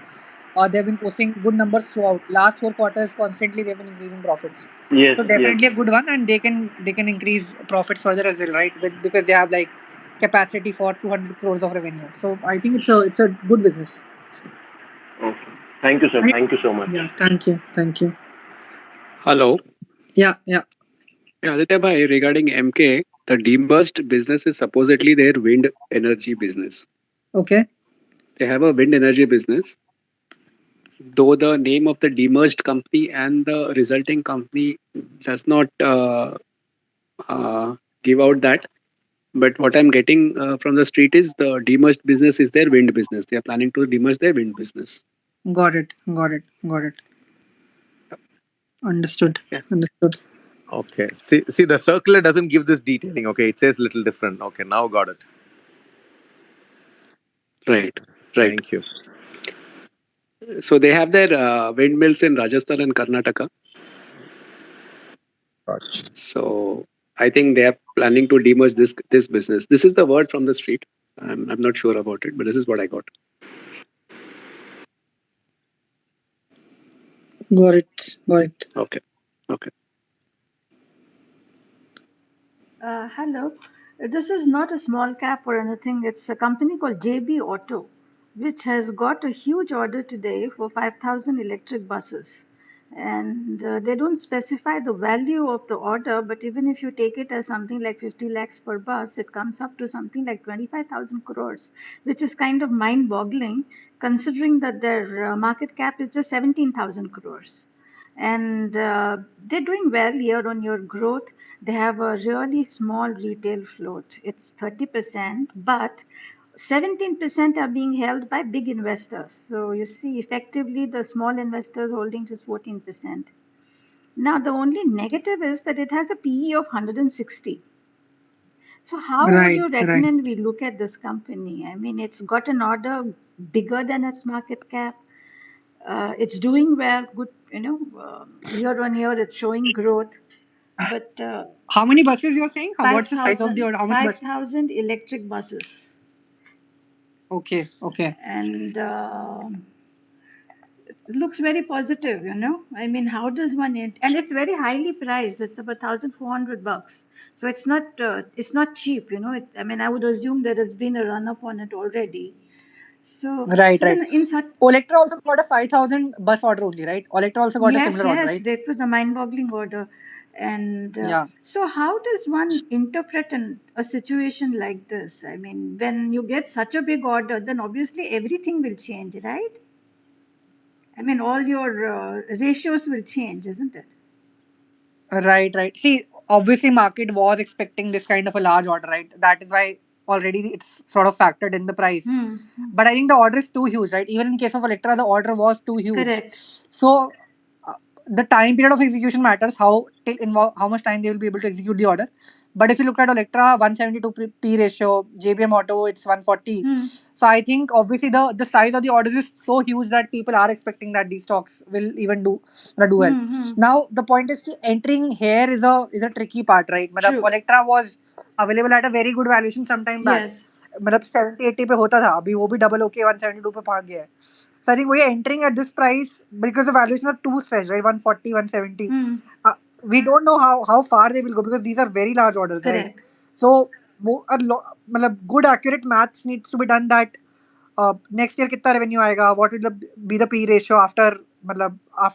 They've been posting good numbers throughout. Last 4 quarters, constantly they've been increasing profits. Yes, So yes. definitely a good one, and they can increase profits further as well, right? Because they have like capacity for 200 crores of revenue. So I think it's a good business. Okay. Thank you, sir. And Thank you so much. yeah, thank you. Hello. Yeah. Yeah, Aditya bhai, regarding MK, the demerged business is supposedly their wind energy business. Okay. They have a wind energy business, though the name of the demerged company and the resulting company does not give out that. But what I'm getting from the street is the demerged business is their wind business. They are planning to demerge their wind business. Got it. Got it. Understood. Yeah. Understood. Okay. See, the circular doesn't give this detailing. Okay, it says little different. Okay, now got it. Right. Thank you. So they have their windmills in Rajasthan and Karnataka. Gotcha. So I think they are planning to demerge this business. This is the word from the street. I'm not sure about it, but this is what I got. Got it. Okay. Hello. This is not a small cap or anything. It's a company called JB Auto, which has got a huge order today for 5,000 electric buses. And they don't specify the value of the order, but even if you take it as something like 50 lakhs per bus, it comes up to something like 25,000 crores, which is kind of mind boggling considering that their market cap is just 17,000 crores. And they're doing well year on year growth. They have a really small retail float. It's 30%, but 17% are being held by big investors. So you see, effectively, the small investors holding just 14%. Now, the only negative is that it has a PE of 160. So, how would Right. you recommend we look at this company? I mean, it's got an order bigger than its market cap. It's doing well, good, year on year, it's showing growth. But How many buses you're saying? What's the size of the 5,000 order? How many buses? 5,000 electric buses. Okay. And it looks very positive. I mean, how does one and it's very highly priced. It's about $1,400. So it's not cheap. I mean, I would assume there has been a run up on it already. So Right. then in such Olectra also got a 5,000 bus order only, right? Olectra also got a yes, similar order, yes, right? that was a mind-boggling order. And Yeah. so how does one interpret a situation like this? I mean, when you get such a big order, then obviously everything will change, right? I mean, all your ratios will change, isn't it? Right. See, obviously, market was expecting this kind of a large order, right? That is why already it's sort of factored in the price. But I think the order is too huge, right? Even in case of Electra, the order was too huge. Correct. So, the time period of execution matters, how much time they will be able to execute the order. But if you look at Electra, 172 P ratio, JBM Auto, it's 140. So I think obviously the size of the orders is so huge that people are expecting that these stocks will even do well. Now the point is entering here is a tricky part, right? True. Electra was available at a very good valuation some time back. Yes. 70-80 पे होता था, अभी वो भी double होके 172 पे भाग गया है. So I think we are entering at this price because the valuations are too stretched, right? 140, 170. We don't know how far they will go because these are very large orders, right? Correct. So good accurate maths needs to be done that next year कितना revenue आएगा, what will be the P ratio after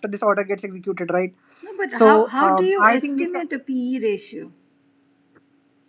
this order gets executed, right? No, but So how do you I think estimate a PE ratio?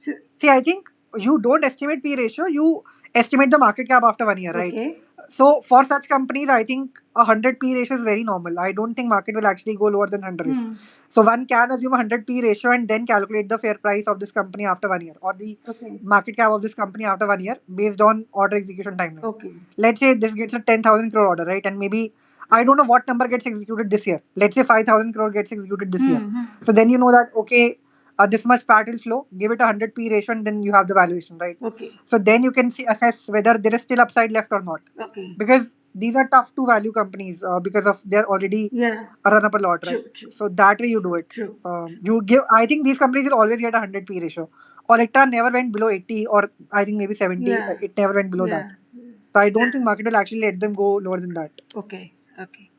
See, I think you don't estimate P ratio, you estimate the market cap after 1 year, right? Okay. So for such companies, I think 100 P ratio is very normal. I don't think market will actually go lower than 100. So one can assume 100 P ratio and then calculate the fair price of this company after 1 year, or the Okay. market cap of this company after 1 year based on order execution timeline. Okay. Let's say this gets a 10,000 crore order, right? And maybe I don't know what number gets executed this year. Let's say 5,000 crore gets executed this year. So then you know that okay, this much PAT will flow. Give it a 100 P ratio, and then you have the valuation, right? Okay. So then you can assess whether there is still upside left or not. Okay. Because these are tough to value companies because of they're already Yeah. run up a lot, right? True. So that way you do it. True. You give. I think these companies will always get a 100 P ratio. Electra never went below 80, or I think maybe 70. Yeah. It never went below that. Yeah. So I don't think market will actually let them go lower than that. Okay. Okay.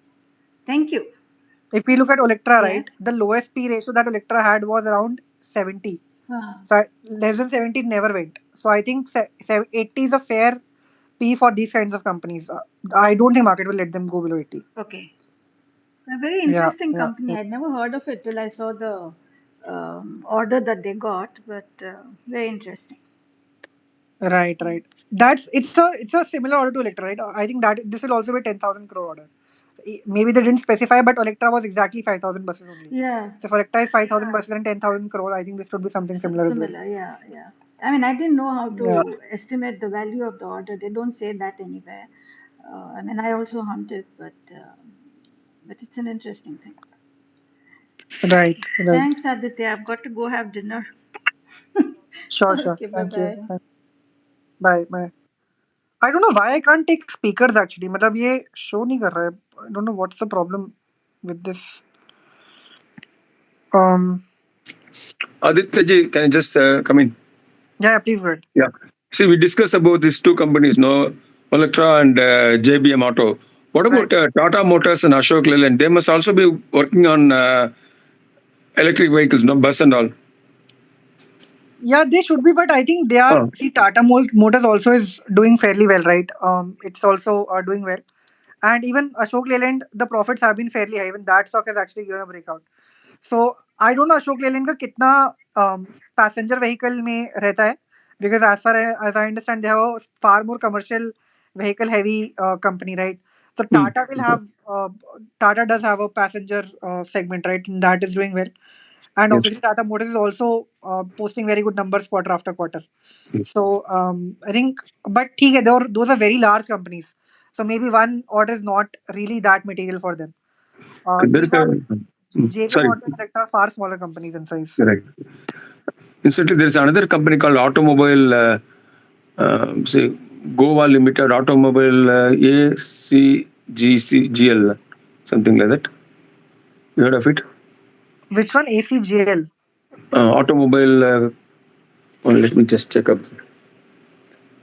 Thank you. If we look at Electra, right, Yes. the lowest P ratio that Electra had was around 70. So less than 70 it never went. So I think 80 is a fair P for these kinds of companies. I don't think market will let them go below 80. Okay. A very Yeah, interesting yeah. company. I'd never heard of it till I saw the order that they got, but very interesting. Right. It's a similar order to Electra, right? I think that this will also be 10,000 crore order. Maybe they didn't specify, but Electra was exactly 5,000 buses only. Yeah. So if Electra is 5,000 buses and 10,000 crore, I think this would be something similar as well. Similar, yeah, yeah. I mean, I didn't know how to Yeah. estimate the value of the order. They don't say that anywhere. I mean, I also hunted, but it's an interesting thing. Right. Thanks, Aditya. I've got to go have dinner. Sure. Okay, Thank bye-bye. you. Bye. I don't know why I can't take speakers actually. मतलब ये show नहीं कर रहा है. I don't know what's the problem with this. Aditya ji, can I just come in? Yeah, please go ahead. Yeah. See, we discussed about these two companies, no, Electra and JBM Auto. What about Tata Motors and Ashok Leyland? They must also be working on electric vehicles, no, bus and all. Yeah, they should be, but I think they are. See, Tata Motors also is doing fairly well, right? It's also doing well, and even Ashok Leyland, the profits have been fairly high. Even that stock has actually given a breakout. So I don't know Ashok Leyland का कितना passenger vehicle में रहता है, because as far as I understand, they have a far more commercial vehicle heavy company, right? So Tata will have Tata does have a passenger segment, right? And that is doing well. And obviously, Tata Motors is also posting very good numbers quarter after quarter. So I think, but ठीक है, those are very large companies. So maybe one order is not really that material for them. JBM Auto and Electra are far smaller companies in size. Correct. Incidentally, there is another company called Automobile, say, Goa Limited, Automobile ACGCGL, something like that. You heard of it? Which one? ACGL? Automobile, let me just check up.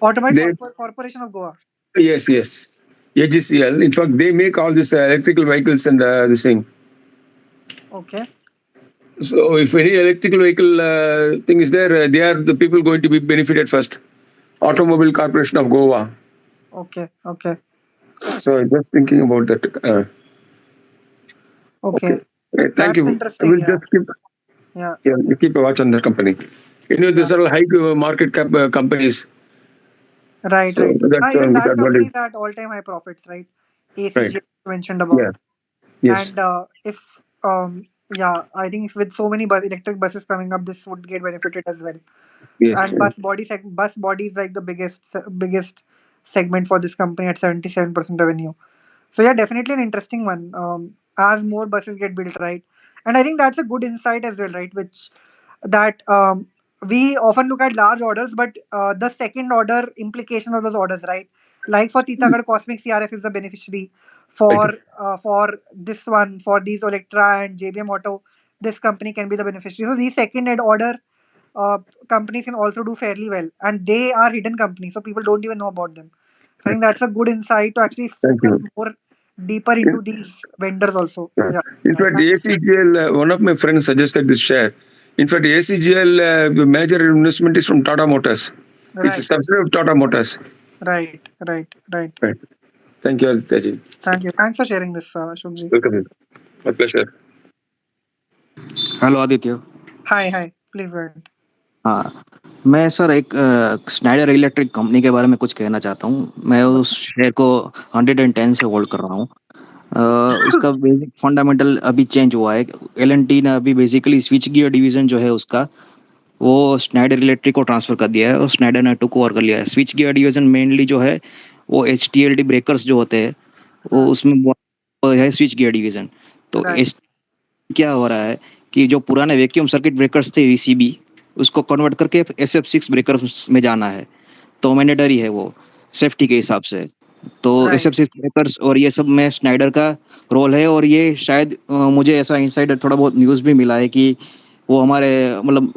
Automobile Corporation of Goa. Yes. AGCL. In fact, they make all these electrical vehicles and this thing. Okay. So if any electrical vehicle thing is there, they are the people going to be benefited first. Automobile Corporation of Goa. Okay. So I'm just thinking about that. Okay. Thank That's you. interesting. I will just keep, you keep a watch on that company. These are high market cap companies. Right. So that's Even that good company advantage. is at all-time high profits, right? ACGL mentioned about. Yeah. Yes. And I think with so many electric buses coming up, this would get benefited as well. Yes. And bus body is like the biggest segment for this company at 77% revenue. So yeah, definitely an interesting one. as more buses get built, right? And I think that's a good insight as well, right? Which that we often look at large orders, but the second order implication of those orders, right? Like for Titagarh, Cosmic CRF is the beneficiary. Right. For this one, for these Electra and JBM Auto, this company can be the beneficiary. So these second order uh, companies can also do fairly well, and they are hidden companies, so people don't even know about them. So I think that's a good insight to actually Thank focus you. more deeper In, into these vendors also. uh, Yeah. in fact, ACGL, one of my friends suggested this share. In fact, ACGL, the major investment is from Tata Motors. It's a Right. subsidiary of Tata Motors. Right. Right. Thank you, Aditya. Thank you. Thanks for sharing this, Shubhji. Welcome. My pleasure. Hello Aditya. Hi. Please go ahead. हाँ, मैं sir एक Snyder electric company के बारे में कुछ कहना चाहता हूँ। मैं उस शेयर को 110 से होल्ड कर रहा हूँ। उसका बेसिक फंडामेंटल अभी चेंज हुआ है। एल&टी ने अभी बेसिकली स्विच गियर डिवीजन जो है उसका वो स्नाइडर इलेक्ट्रिक को ट्रांसफर कर दिया है और स्नाइडर ने टुक ओवर कर लिया है। स्विच गियर डिवीजन मेनली जो है वो एचटीएलडी ब्रेकर्स जो होते हैं वो उसमें वो है स्विच गियर डिवीजन। तो Right. क्या हो रहा है कि जो पुराने वैक्यूम सर्किट ब्रेकर्स थे वीसीबी उसको कन्वर्ट करके SF6 ब्रेकर में जाना है। तो मैंडेटरी है वो सेफ्टी के हिसाब से। तो Right. SF6 ब्रेकर्स और ये सब में स्नाइडर का रोल है और ये शायद मुझे ऐसा इनसाइडर थोड़ा बहुत न्यूज़ भी मिला है कि वो हमारे मतलब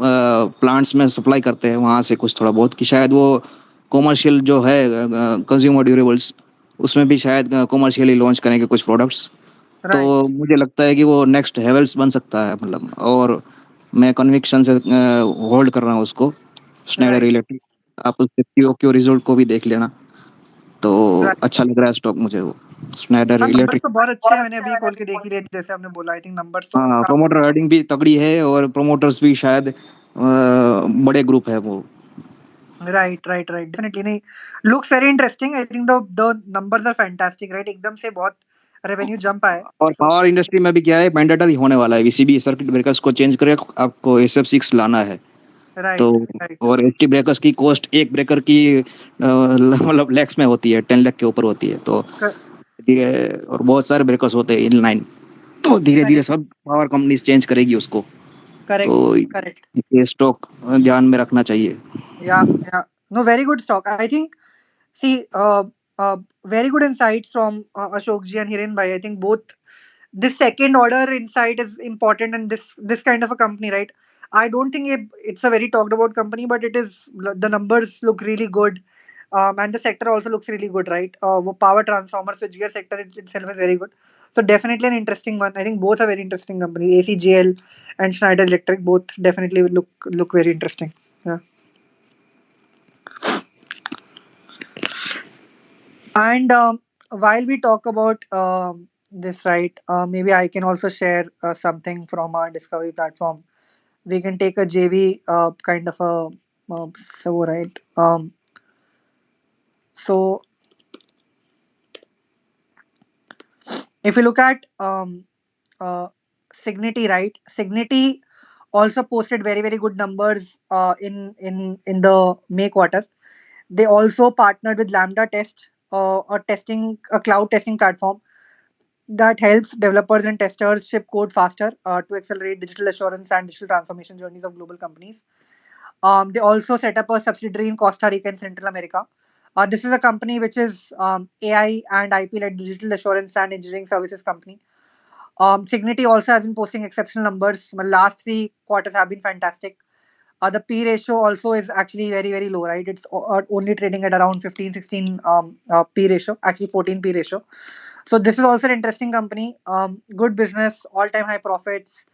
प्लांट्स में सप्लाई करते हैं वहाँ से कुछ थोड़ा बहुत कि शायद वो कॉमर्शियल जो है कंज्यूमर ड्यूरेबल्स उसमें भी शायद कॉमर्शियली लॉन्च करेंगे कुछ प्रोडक्ट्स। तो Right. मुझे लगता है कि वो नेक्स्ट हेवल्स बन सकता है मतलब और मैं कन्विक्शन से होल्ड कर रहा हूँ उसको स्नाइडर Right. इलेक्ट्रिक। आप उसके क्यू रिजल्ट को भी देख लेना तो Right. अच्छा लग रहा है स्टॉक मुझे वो स्नाइडर हाँ, नंबर्स इलेक्ट्रिक। तो बहुत अच्छे हैं, मैंने अभी खोल के देख ही लिए जैसे आपने बोला। आई थिंक नंबर्स तो हाँ, काफी। प्रोमोटर हेडिंग भी तगड़ी है और प्रोमोटर्स भी शायद बड़े ग्रुप है वो। राइट डेफिनेटली नहीं, looks very interesting. I think the numbers are fantastic, right? एकदम से बहुत रेवेन्यू जंप आया। और सो पावर इंडस्ट्री में भी क्या है मैंडेटरी होने वाला है वीसीबी सर्किट ब्रेकर्स को चेंज करके आपको SF6 लाना है। तो राइट और एचटी ब्रेकर्स की कॉस्ट एक ब्रेकर की मतलब लैक्स में होती है 10 लाख के ऊपर होती है। तो धीरे और बहुत सारे ब्रेकर्स होते हैं इन लाइन तो धीरे धीरे करेक्ट सब पावर कंपनीज चेंज करेगी उसको। तो करेक्ट ये स्टॉक ध्यान में रखना चाहिए। yeah no, very good stock, I think. See, very good insights from Ashok ji and Hiren bhai. I think both this second order insight is important, and this kind of a company, right? I don't think it's a very talked about company, but it is. The numbers look really good, and the sector also looks really good, right? Power transformers switchgear sector itself is very good. So definitely an interesting one. I think both are very interesting companies. ACGL and Schneider Electric both definitely will look very interesting. Yeah. And while we talk about this, right, maybe I can also share something from our Discovery platform. We can take a JV kind of a so right. So if you look at Signity, right? Signity also posted very good numbers in the May quarter. They also partnered with Lambda Test, a cloud testing platform that helps developers and testers ship code faster to accelerate digital assurance and digital transformation journeys of global companies. They also set up a subsidiary in Costa Rica and Central America. This is a company which is AI and IP-led digital assurance and engineering services company. Signity also has been posting exceptional numbers. The last 3 quarters have been fantastic. The P ratio also is actually very low, right? It's only trading at around 15, 16 P ratio, actually 14 P ratio. So this is also an interesting company. Good business, all-time high profits,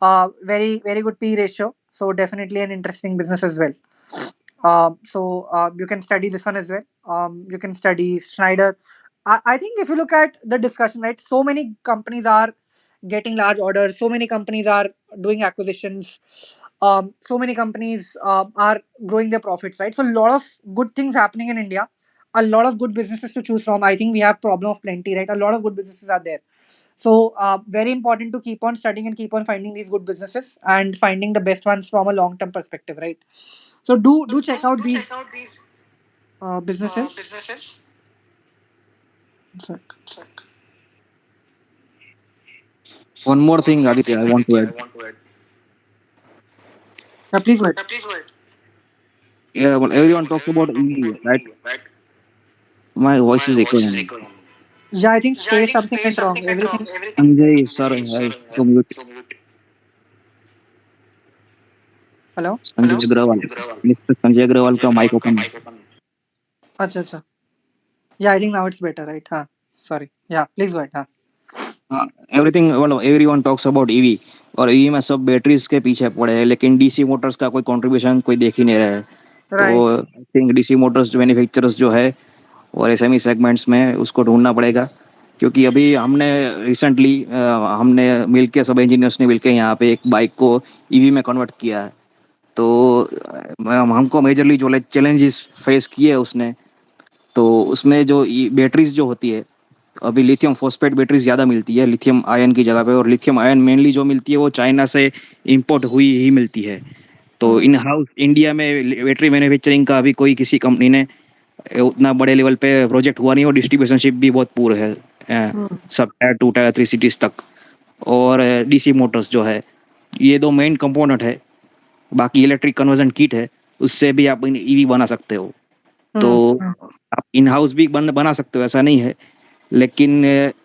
very good P ratio. So definitely an interesting business as well. You can study this one as well. You can study Schneider. I think if you look at the discussion, right, so many companies are getting large orders. So many companies are doing acquisitions. So many companies are growing their profits, right? So a lot of good things happening in India. A lot of good businesses to choose from. I think we have problem of plenty, right? A lot of good businesses are there. So very important to keep on studying and keep on finding these good businesses and finding the best ones from a long term perspective, right? So do check out these businesses. One sec. One more thing, Aditya, I want to add. Yeah, please go ahead. Yeah, well, everyone talks about EV, right? My voice is echoing. Yeah, I think space something went wrong. Everything. Sanjay, sir, has to mute. Hello. Sanjay Agarwal, mister Sanjay Agarwal का mike open. Acha, acha. Yeah, I think now it's better, right? Huh. Sorry. Yeah, please go ahead. Huh. Everything, well, everyone talks about EV, और EV में सब batteries के पीछे पड़े हैं, लेकिन DC Motors का कोई कंट्रीब्यूशन कोई देख ही नहीं रहा है. Right. तो I think DC Motors manufacturers जो है और एसएमई सेगमेंट्स में उसको ढूंढना पड़ेगा. क्योंकि अभी हमने रिसेंटली हमने मिलके सब इंजीनियर्स ने मिलके यहाँ पे एक बाइक को ईवी में कन्वर्ट किया है. तो हमको मेजरली जो चैलेंजेस फेस किए उसने, तो उसमें जो बैटरीज जो होती है, अभी लिथियम फॉस्फेट बैटरीज ज़्यादा मिलती है लिथियम आयन की जगह पे, और लिथियम आयन मेनली जो मिलती है वो चाइना से इंपोर्ट हुई ही मिलती है. तो इन हाउस इंडिया में बैटरी मैन्युफैक्चरिंग का अभी कोई किसी कंपनी ने उतना बड़े लेवल पे प्रोजेक्ट हुआ नहीं, और डिस्ट्रीब्यूशनशिप भी बहुत पुअर है, सब टायर 2 टायर 3 सिटीज तक. और डीसी मोटर्स जो है, ये दो मेन कंपोनेंट है. बाकी इलेक्ट्रिक कन्वर्जन किट है, उससे भी आप ईवी बना सकते हो. तो आप इन हाउस भी बना सकते हो, ऐसा नहीं है. लेकिन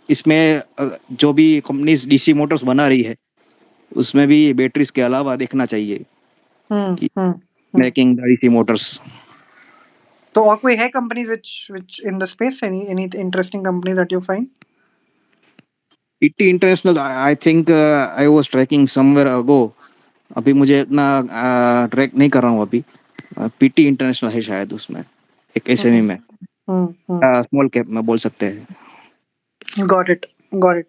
इसमें जो भी कंपनीज डीसी मोटर्स बना रही है, उसमें भी बैटरीज के अलावा देखना चाहिए कि मेकिंग डीसी मोटर्स. तो और कोई है companies which in the space? Any interesting companies that you find? PT international, I think I was tracking somewhere ago. अभी मुझे इतना ट्रैक नहीं कर रहा हूँ अभी. पीटी इंटरनेशनल है शायद उसमें, एक एसएमई में, स्मॉल कैप में बोल सकते हैं. Got it. Got it.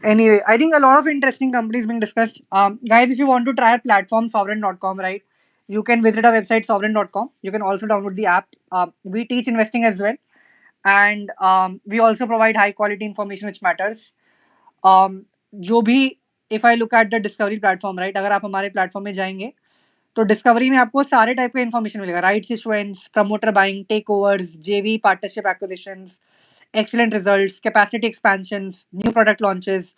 Anyway, I think a lot of interesting companies being discussed. Guys, if you want to try our platform sovereign.com, right, you can visit our website sovereign.com. You can also download the app. We teach investing as well, and we also provide high quality information which matters. जो भी if I look at the discovery platform, right, अगर आप हमारे platform में जाएंगे तो discovery में आपको सारे टाइप का इन्फॉर्मेशन मिलेगा. Rights issuances, promoter buying, takeovers, JV partnership acquisitions, excellent results, capacity expansions, new product launches,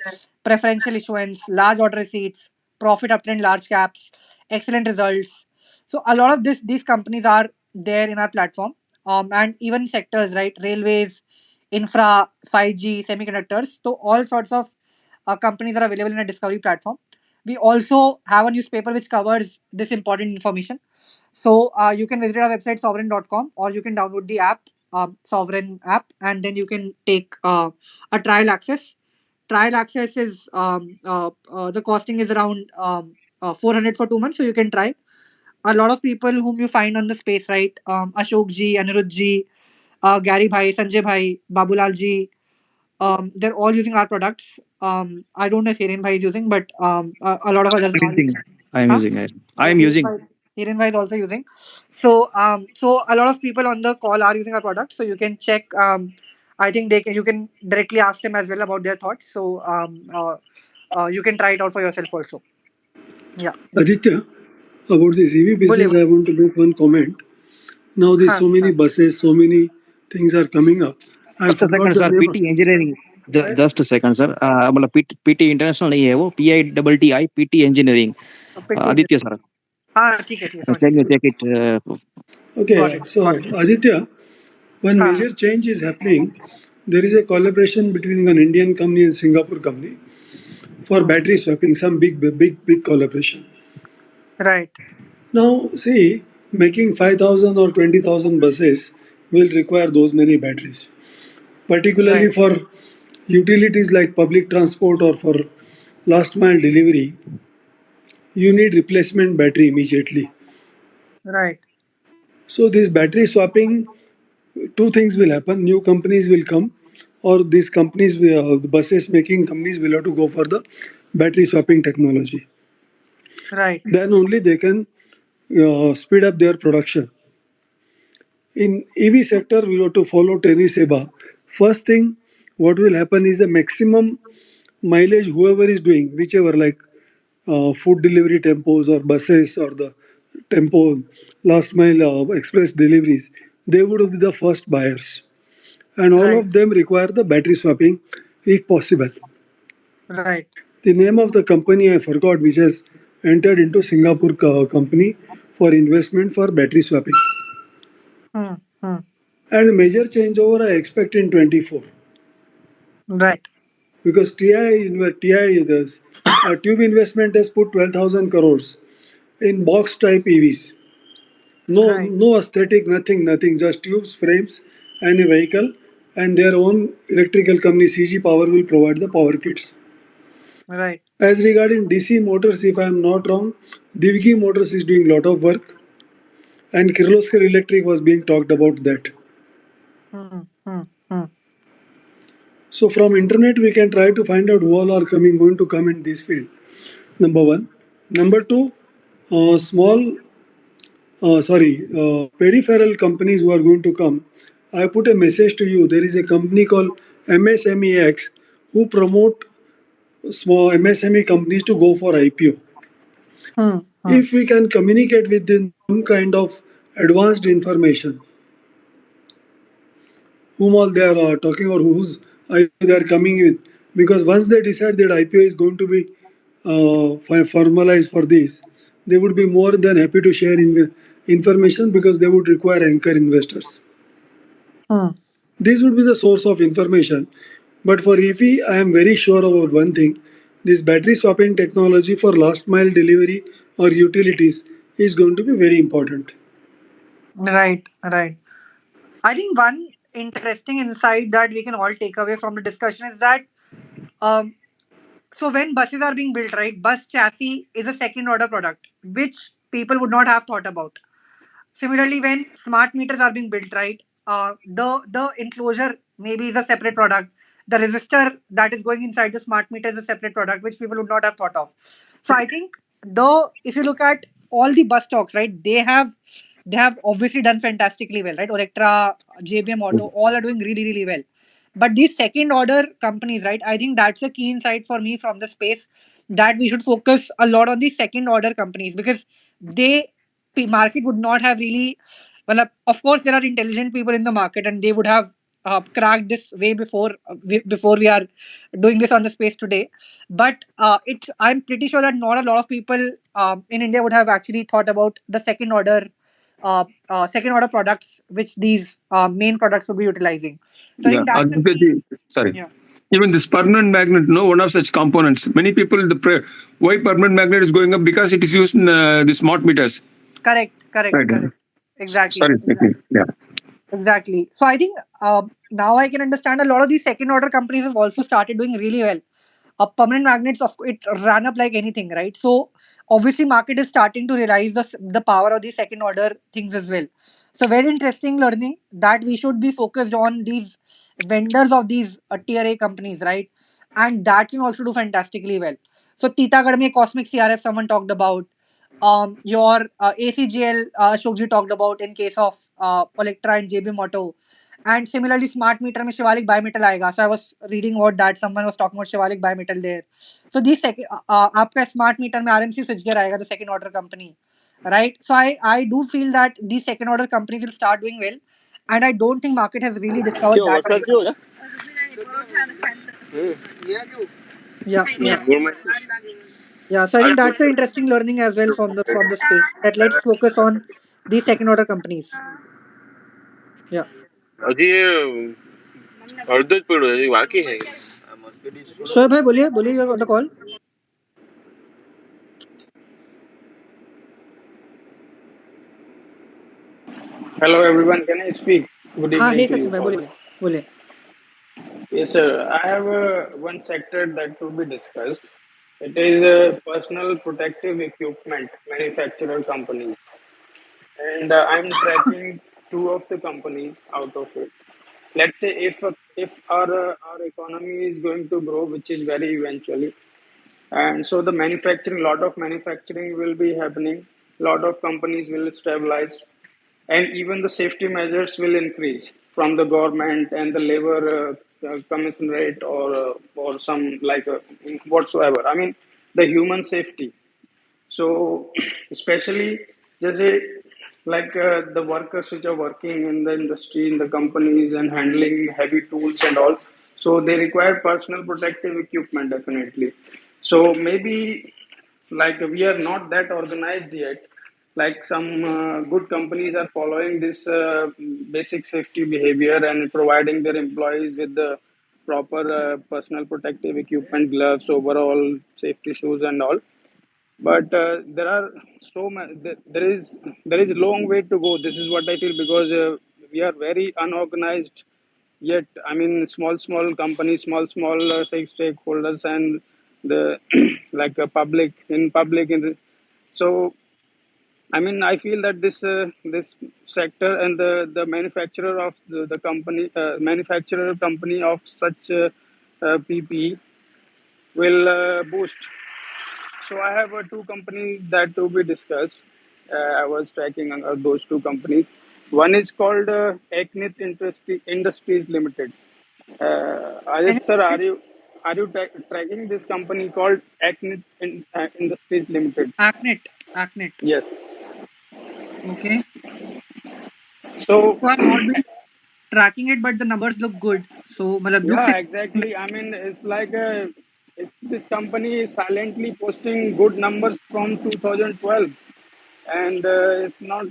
preferential issuance, large order receipts, profit uptrend, large caps, excellent results. So a lot of these companies are there in our platform, and even sectors, right? Railways, infra, 5G, semiconductors. So all sorts of companies are available in a discovery platform. We also have a newspaper which covers this important information. So you can visit our website sovereign.com, or you can download the app, Sovereign app, and then you can take a trial access. Trial access is the costing is around 400 for 2 months, so you can try. A lot of people whom you find on the space, right? Ashok ji, Anirudh ji, Gary bhai, Sanjay bhai, Babulal ji, they're all using our products. I don't know if Hiren bhai is using, but a lot of others are using. I'm Huh? using it. I'm using. Hiren bhai is also using. So a lot of people on the call are using our product. So you can check. I think you can directly ask them as well about their thoughts. So you can try it out for yourself also. Yeah. Aditya, about this EV business, I want to make one comment. Now there's so many buses, so many things are coming up. I Just a forgot second, the sir. name. Pitti engineering. Just a second sir. मतलब Pitti international नहीं है वो, PITTI Pitti engineering. Aditya sir, हाँ ठीक है check समझ check it. Okay, so Aditya, one major change is happening. There is a collaboration between one Indian company and Singapore company for battery swapping. Some big collaboration. Right. Now, see, making 5,000 or 20,000 buses will require those many batteries, particularly for utilities like public transport or for last mile delivery. You need replacement battery immediately. Right. So, this battery swapping, two things will happen. New companies will come, or these companies, the buses making companies will have to go for the battery swapping technology. Right. Then only they can speed up their production. In EV sector, we have to follow Terry Seba. First thing, what will happen is the maximum mileage whoever is doing, whichever like food delivery tempos or buses or the tempo last mile express deliveries, they would be the first buyers, and all of them require the battery swapping if possible. Right. The name of the company I forgot, which has entered into Singapore company for investment for battery swapping. Hmm. Hmm. And major changeover I expect in 24 Right. because TI the tube investment has put 12,000 crores in box type EVs. Right. No aesthetic, nothing. Just tubes, frames, and a vehicle, and their own electrical company CG Power will provide the power kits. Right. As regarding DC Motors, if I am not wrong, Divki Motors is doing lot of work, and Kirloskar Electric was being talked about that. Hmm. Hmm. Hmm. So from internet we can try to find out who all are going to come in this field. Number one. Number two, peripheral companies who are going to come. I put a message to you. There is a company called MSMEX who promote small MSME companies to go for IPO. Hmm. Hmm. If we can communicate with them some kind of advanced information, whom all they are talking or whose IPO they are coming with, because once they decide that IPO is going to be formalized for this, they would be more than happy to share information because they would require anchor investors. Hmm. This would be the source of information. But for EV, I am very sure about one thing. This battery swapping technology for last mile delivery or utilities is going to be very important. Right. Right. I think one interesting insight that we can all take away from the discussion is that um, so when buses are being built, right, bus chassis is a second order product, which people would not have thought about. Similarly, when smart meters are being built, right, the enclosure maybe is a separate product. The resistor that is going inside the smart meter is a separate product, which people would not have thought of. So I think though if you look at all the bus stocks, right, they have obviously done fantastically well, right? Electra, JBM Auto, all are doing really, really well. But these second order companies, right? I think that's a key insight for me from the space that we should focus a lot on the second order companies because they market would not have really well of course there are intelligent people in the market and they would have cracked this way before before we are doing this on the space today, but it's I'm pretty sure that not a lot of people in India would have actually thought about the second order products which these main products will be utilizing. So I Yeah, think that's a Aditya key. sorry. Yeah. Even this permanent magnet, no, one of such components. Many people, why permanent magnet is going up because it is used in the smart meters. Correct, correct, Right. correct. Exactly, Sorry. exactly. Yeah. Exactly. So I think now I can understand a lot of these second order companies have also started doing really well. Permanent magnets, of it ran up like anything, right? So obviously, market is starting to realize the power of these second order things as well. So very interesting learning that we should be focused on these vendors of these tier A companies, right? And that can also do fantastically well. So Titagarh mein Cosmic CRF someone talked about. Your ACGL Shokji talked about in case of Electra and JB Moto. And similarly, smart meter में Shivalik bimetal आएगा. So I was reading about that. Someone was talking about Shivalik bimetal there. So these आपका smart meter में RMC switchgear आएगा, the second order company, right? So I do feel that these second order companies will start doing well, and I don't think market has really discovered क्यों that Varsha right क्यों now. है Yeah, yeah. गुड़ में Yeah, so I think that's an interesting learning as well from the space. That let's focus on these second order companies. Yeah. अजी ये अर्धच पड़ो है बाकी है Shoaib bhai, बोलिए, you're on the call. Hello everyone, can I speak? Good हाँ, evening hey to you Sachin bhai, all. बोलिए. Yes, sir. I have one sector that to be discussed. It is personal protective equipment manufacturer companies, and I'm tracking two of the companies out of it. Let's say if our economy is going to grow, which is very eventually, and so the manufacturing, lot of manufacturing will be happening, lot of companies will stabilize, and even the safety measures will increase from the government and the labor commission rate or some like whatsoever. I mean the human safety. So especially just like the workers which are working in the industry in the companies and handling heavy tools and all, So they require personal protective equipment definitely. So maybe like we are not that organized yet. Like some good companies are following this basic safety behavior and providing their employees with the proper personal protective equipment, gloves, overall safety shoes, and all. But there are there is a long way to go. This is what I feel, because we are very unorganized yet. I mean, small companies, small say stakeholders, and the like public in public in. So I mean, I feel that this sector and the manufacturer of the company manufacturer company of such ppe will boost. So I have two companies that to be discussed. I was tracking those two companies. One is called Industries Limited. Can Ajit sir, you are you tracking this company called Industries Limited? Acnet? Acnet. Yes. Okay. So So I've not been tracking it, but the numbers look good. So, matlab, looks yeah, interesting. exactly. I mean, it's like this company is silently posting good numbers from 2012, and it's not.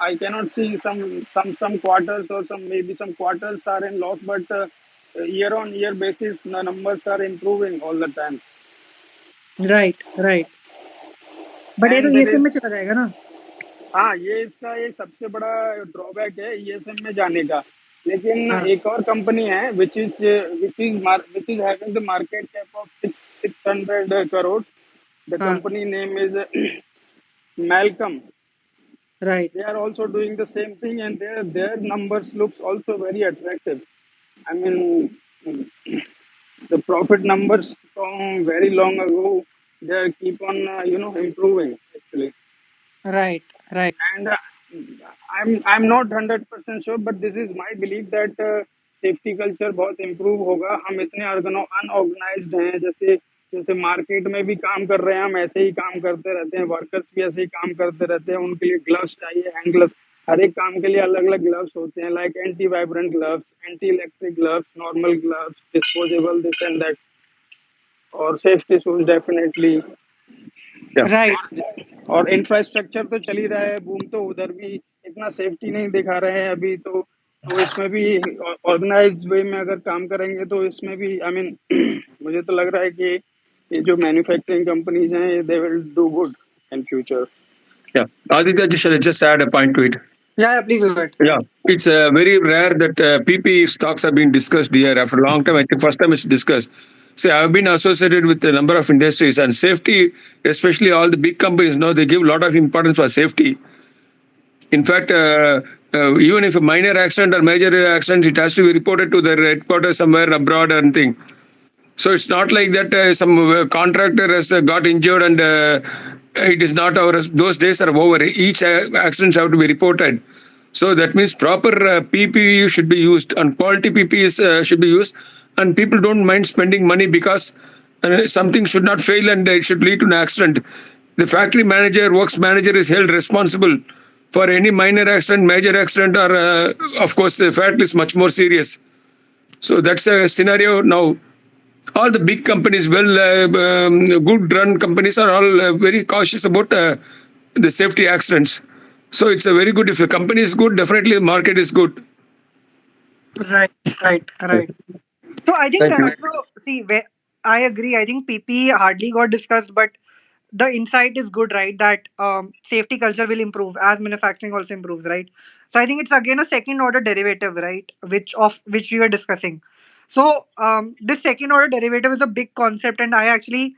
I cannot see some quarters, or some maybe some quarters are in loss, but year on year basis, the numbers are improving all the time. Right, right. But ये तो And there ESM is, में चला जाएगा ना? हाँ, ये इसका एक सबसे बड़ा ड्रॉबैक है ईएसएम में जाने का। लेकिन हाँ, एक और कंपनी है which is having the market cap of 600 crore. The हाँ. Company name is Malcolm. Right, They are also doing the same thing, and their numbers looks also very attractive. I mean, the profit numbers from very long ago, they keep on improving actually. right, right, And I'm not 100% sure, but this is my belief that safety culture बहुत improve होगा। हम इतने unorganised हैं, जैसे जैसे market में भी काम कर रहे हैं, हम ऐसे ही काम करते रहते हैं, वर्कर्स भी ऐसे ही काम करते रहते हैं। उनके लिए ग्लव्स चाहिए, हैंड ग्लव्स। हर एक काम के लिए अलग अलग ग्लव्स होते हैं, like anti vibrant gloves, anti electric gloves, normal gloves, disposable, this and that, और safety shoes definitely. Yeah. right, और इंफ्रास्ट्रक्चर तो चल ही रहा है बूम, तो उधर भी इतना सेफ्टी नहीं दिखा रहे हैं अभी तो इसमें भी ऑर्गेनाइज वे में अगर काम करेंगे तो इसमें भी आई मीन मुझे तो लग रहा है कि ये जो मैन्युफैक्चरिंग कंपनीज हैं they will do good in future. Yeah. Aditya, just add a point to it. yeah, yeah, please go ahead. Yeah, it's very rare that PP stocks have been discussed here. After a long time, I think first time it's discussed. See, I've been associated with a number of industries, and safety, especially all the big companies, know they give a lot of importance for safety. In fact, even if a minor accident or major accident, it has to be reported to the headquarters somewhere abroad and thing. So it's not like that some contractor has got injured and it is not our. Those days are over. Each accidents have to be reported. So that means proper PPE should be used and quality PPEs should be used, and people don't mind spending money because something should not fail and it should lead to an accident. The factory manager, works manager is held responsible for any minor accident, major accident, or of course the fact is much more serious. So that's a scenario now. All the big companies, good run companies are all very cautious about the safety accidents. So it's a very good, if the company is good, definitely the market is good. Right, right, right. So I think Thank you. also see where I agree. I think PP hardly got discussed, but the insight is good, right? That safety culture will improve as manufacturing also improves, right? So I think it's again a second order derivative, right? Which we were discussing. So this second order derivative is a big concept, and I actually,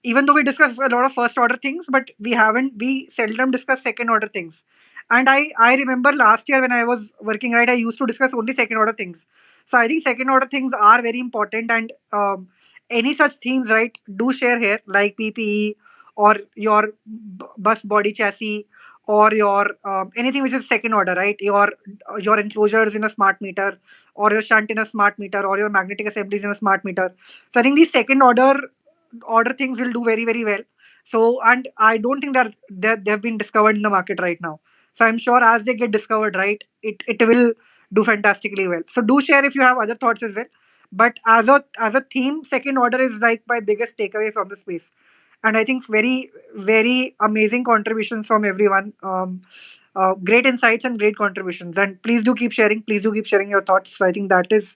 even though we discuss a lot of first order things, but we seldom discuss second order things. And I remember last year when I was working, right, I used to discuss only second order things. So I think second order things are very important, and any such themes, right, do share here, like PPE or your bus body chassis, or your anything which is second order, right? Your enclosures in a smart meter, or your shunt in a smart meter, or your magnetic assemblies in a smart meter. So I think these second order things will do very very well. So, and I don't think that they've been discovered in the market right now. So I'm sure as they get discovered, right, it will do fantastically well. So do share if you have other thoughts as well. But as a theme, second order is like my biggest takeaway from the space, and I think very amazing contributions from everyone. Great insights and great contributions, and please do keep sharing. Please do keep sharing your thoughts. So I think that is.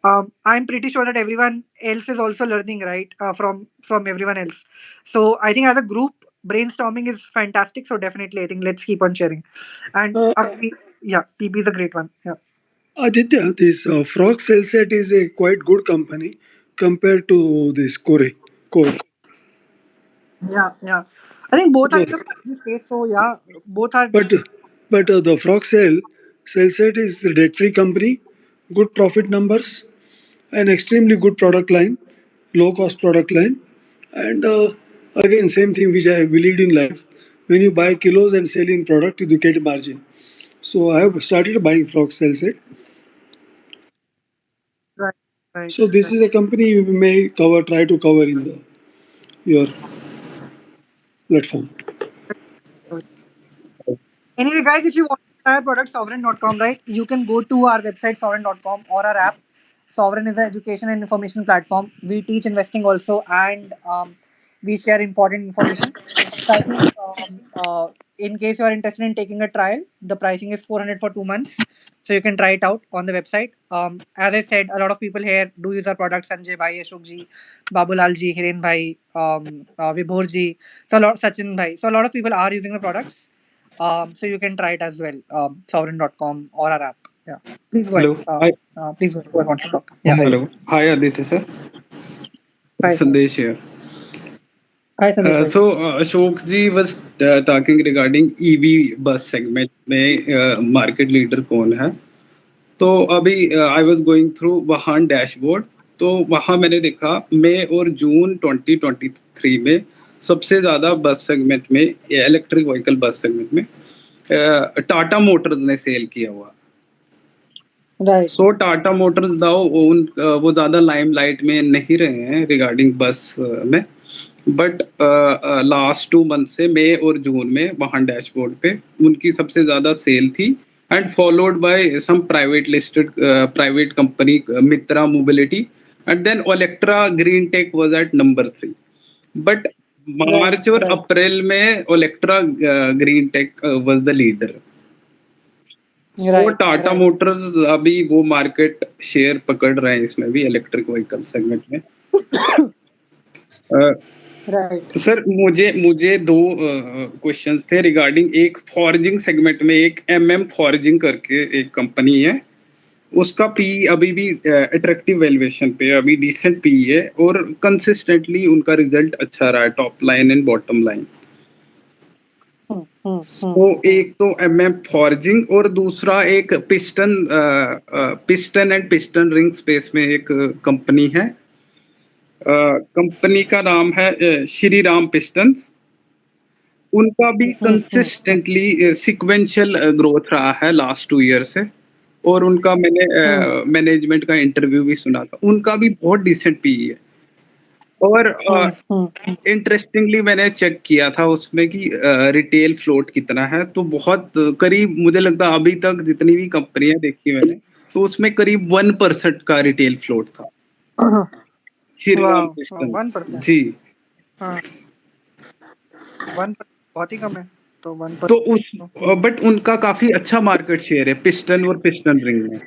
I'm pretty sure that everyone else is also learning, right, from everyone else. So I think as a group, brainstorming is fantastic. So definitely, I think let's keep on sharing. And Uh, yeah, PB is a great one. Yeah. Aditya, this Frog Cellset is a quite good company compared to this Core. Yeah, yeah. I think both are So, in the 5G space, so yeah, both are. but the Frog Cellset is a debt-free company, good profit numbers, an extremely good product line, low cost product line, and again same thing which I believed in life. When you buy kilos and sell in product, you get margin. So I have started buying Frog Cellset. Right, right, So this right. is a company you may try to cover in your platform. Anyway, guys, if you want to try our product sovereign.com, right, you can go to our website sovereign.com or our app. Sovereign is an education and information platform. We teach investing also, and we share important information. So I think in case you are interested in taking a trial, the pricing is 400 for 2 months. So you can try it out on the website. As I said, a lot of people here do use our products. Sanjay Bhai, Ashok ji, Babulal ji, Hiren Bhai, Vibhor ji. So a lot, Sachin Bhai. So a lot of people are using the products. So you can try it as well, sovereign.com or our app. Yeah. Please go ahead. Hello. Hi. Please go ahead. Who wants to talk? Yeah, hi. Hello. Hi, Aditya sir. Hi, sir. Sandesh here. Hi, Sandesh bhai. Ashok ji was talking regarding EV bus segment में market leader कौन है? तो अभी I was going through वहां dashboard, तो वहां मैंने देखा मई और जून 2023 में सबसे ज्यादा बस सेगमेंट में, इलेक्ट्रिक व्हीकल बस सेगमेंट में टाटा मोटर्स ने सेल किया हुआ। Right. सो टाटा मोटर्स दाओ वो ज्यादा लाइमलाइट में नहीं रहे हैं रिगार्डिंग बस में, बट लास्ट 2 मंथ से मई और जून में वहां डैशबोर्ड पे उनकी सबसे ज्यादा सेल थी, and followed by some private listed private company Mitra mobility, and then Olectra green tech was at number 3, but Right. March और Right. अप्रैल में Olectra green tech was the leader. So Right. Tata Right. Motors अभी वो market share पकड़ रहे हैं इसमें भी, electric vehicle segment में। Right. सर मुझे मुझे दो क्वेश्चंस थे रिगार्डिंग एक फॉर्जिंग सेगमेंट में, एक फॉर्जिंग करके एक कंपनी है, उसका पी अभी भी अट्रैक्टिव वैल्यूएशन पे अभी डिसेंट पी है, और कंसिस्टेंटली उनका रिजल्ट अच्छा रहा है, top line and bottom line. तो एक तो फॉर्जिंग, और दूसरा एक piston and piston ring space में एक कंपनी है, कंपनी का नाम है श्री राम पिस्टन्स। उनका भी कंसिस्टेंटली सिक्वेंशियल ग्रोथ रहा है लास्ट 2 ईयर से, और उनका मैंने मैनेजमेंट का इंटरव्यू भी सुना था, उनका भी बहुत डिसेंट पी है। और इंटरेस्टिंगली मैंने चेक किया था उसमें कि रिटेल फ्लोट कितना है, तो बहुत करीब, मुझे लगता है अभी तक जितनी भी कंपनियां देखी मैंने, तो उसमें करीब 1% का रिटेल फ्लोट था श्रीराम Wow. पिस्टन्स 1%. जी। हाँ, 1% बहुत ही कम है। तो 1%. तो उस बट उनका काफी अच्छा मार्केट शेयर है पिस्टन और पिस्टन रिंग में।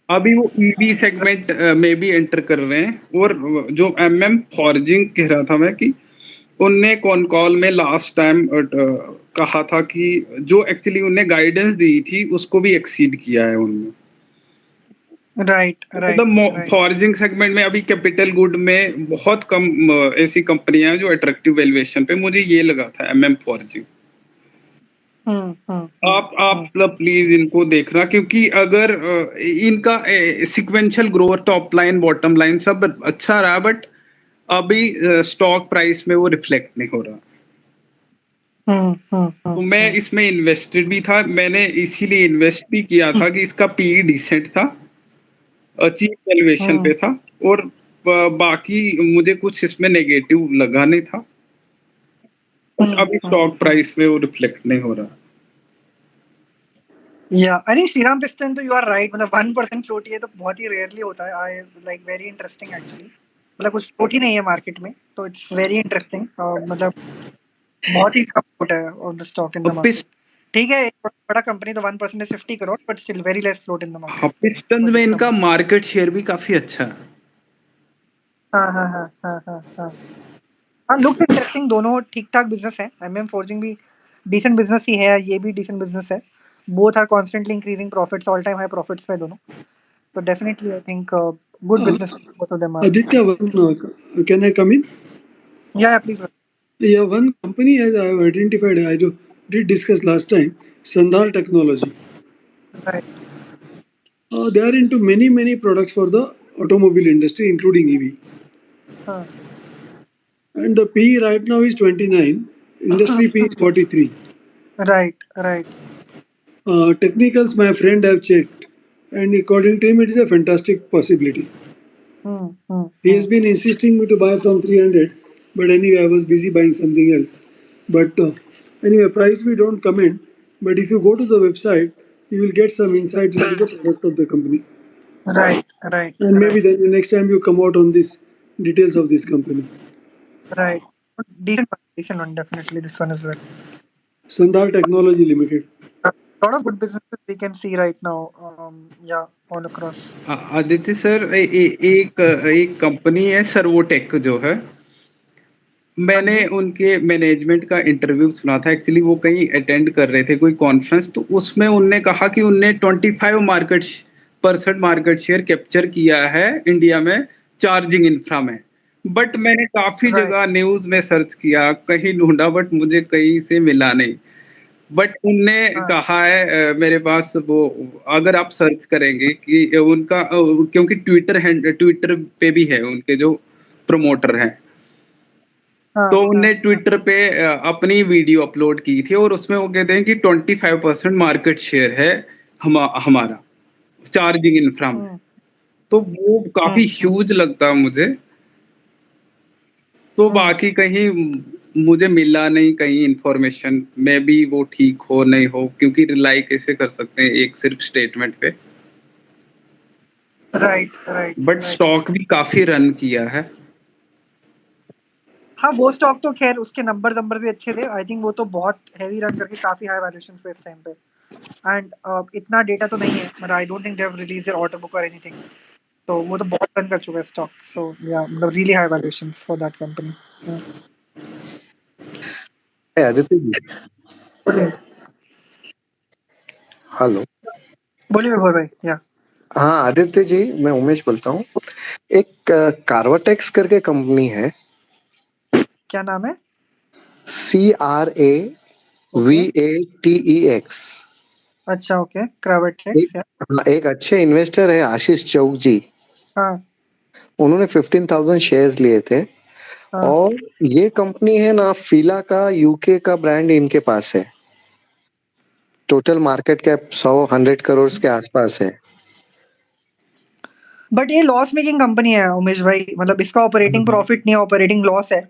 अभी वो ईवी सेगमेंट में भी एंटर कर रहे हैं, और जो फॉर्जिंग कह रहा था मैं कि उनने कॉन कॉल में लास्ट टाइम कहा था कि जो एक्चुअली उन्हें गाइडेंस दी थी उसको भी एक्सीड किया है उन्होंने। Right. Right. मतलब Right. फॉर्जिंग सेगमेंट में अभी कैपिटल गुड में बहुत कम ऐसी कंपनियां हैं जो अट्रैक्टिव वैल्यूएशन पे, मुझे ये लगा था फॉर्जिंग। आप प्लीज इनको देखना, क्योंकि अगर इनका sequential growth top line bottom line सब अच्छा रहा, बट अभी स्टॉक प्राइस में वो रिफ्लेक्ट नहीं हो रहा। तो मैं इसमें इन्वेस्टेड भी था, मैंने इसीलिए इन्वेस्ट भी किया था कि इसका पी डिसेंट था, चीप वैल्यूएशन पे था, और बाकी मुझे कुछ इसमें नेगेटिव लगा नहीं था, बट अभी स्टॉक प्राइस में वो रिफ्लेक्ट नहीं हो रहा। Yeah, I think Shriram Piston, तो you are right. मतलब 1% float ये तो बहुत ही rarely होता है. I like very interesting actually. मतलब कुछ float ही नहीं है market में, तो it's very interesting. मतलब बहुत ही कम float है of the stock in the market. ठीक है, एक बड़ा कंपनी तो 1% is 50 crore, but still very less float in the market. Piston में इनका मार्केट शेयर भी काफी अच्छा है। हाँ हाँ हाँ हाँ हाँ हाँ हाँ, looks interesting. दोनों ठीक ठाक बिजनेस है. MM Forging भी decent business ही है, ये भी decent business है. Both are constantly increasing profits, all time high profits पे दोनों. So definitely, I think good business both of them are. Aditya, can I come in? Yeah, please. Yeah, one company as I have identified, did discuss last time, Sandhar Technology. Right. They are into many products for the automobile industry, including EV. Huh. And the PE right now is 29, industry PE is 43. Right, right. Technicals, my friend have checked, and according to him, it is a fantastic possibility. He has been insisting me to buy from 300, but anyway, I was busy buying something else. But anyway, price we don't comment. But if you go to the website, you will get some insight into the product of the company. Right, right. And maybe then next time you come out on this details of this company. Right. Decent one, definitely. This one as well. Sandhar Technology Limited. A lot of good businesses we can see right now. Yeah, all across. Aditya sir एक company है Servotech जो है, मैंने उनके management का interview सुना था। Actually वो कहीं अटेंड कर रहे थे कोई कॉन्फ्रेंस, तो उसमें उनने कहा कि उनने 25% मार्केट शेयर कैप्चर किया है इंडिया में चार्जिंग इंफ्रा में। बट मैंने काफी जगह न्यूज में सर्च किया, कहीं ढूंढा, बट मुझे कहीं से मिला नहीं। बट उनने कहा है मेरे पास वो, अगर आप सर्च करेंगे कि उनका क्योंकि ट्विटर पे भी है उनके जो प्रमोटर हैं, तो उनने ट्विटर पे अपनी वीडियो अपलोड की थी और उसमें वो कहते हैं कि 25% मार्केट शेयर है हमारा चार्जिंग इंफ्रा में। तो वो काफी ह्यूज लगता है मुझे। तो बाकी कहीं मुझे मिला नहीं कहीं इंफॉर्मेशन में भी वो ठीक हो नहीं हो, क्योंकि रिलाई कैसे कर सकते हैं एक सिर्फ स्टेटमेंट पे। राइट। बट स्टॉक भी काफी रन किया है। हाँ, वो स्टॉक तो खैर उसके नंबर भी अच्छे थे। आई थिंक वो तो बहुत हैवी रन करके काफी हाई वैल्यूएशन पे इस टाइम पे। एंड इतना डेटा तो नहीं है, मतलब I don't think they have released their order book और एनीथिंग। तो वो तो बहुत रन कर चुका है स्टॉक। सो या, मतलब really high valuations for that company. Aditya ji, hello. बोलिए विभोर भाई। या हाँ आदित्य जी, मैं उमेश बोलता हूँ। एक कार्वाटेक्स करके कंपनी है। क्या नाम है? CRAVATEX। अच्छा, ओके, क्रावेटेक्स। एक अच्छे इन्वेस्टर है आशीष चौक जी। हाँ उन्होंने 15,000 शेयर्स लिए थे। और ये कंपनी है ना, फीला का यूके का ब्रांड इनके पास है। टोटल मार्केट कैप 100 करोड़ के आसपास है। बट ये लॉस मेकिंग कंपनी है उमेश भाई, मतलब इसका ऑपरेटिंग प्रॉफिट नहीं है, ऑपरेटिंग लॉस है।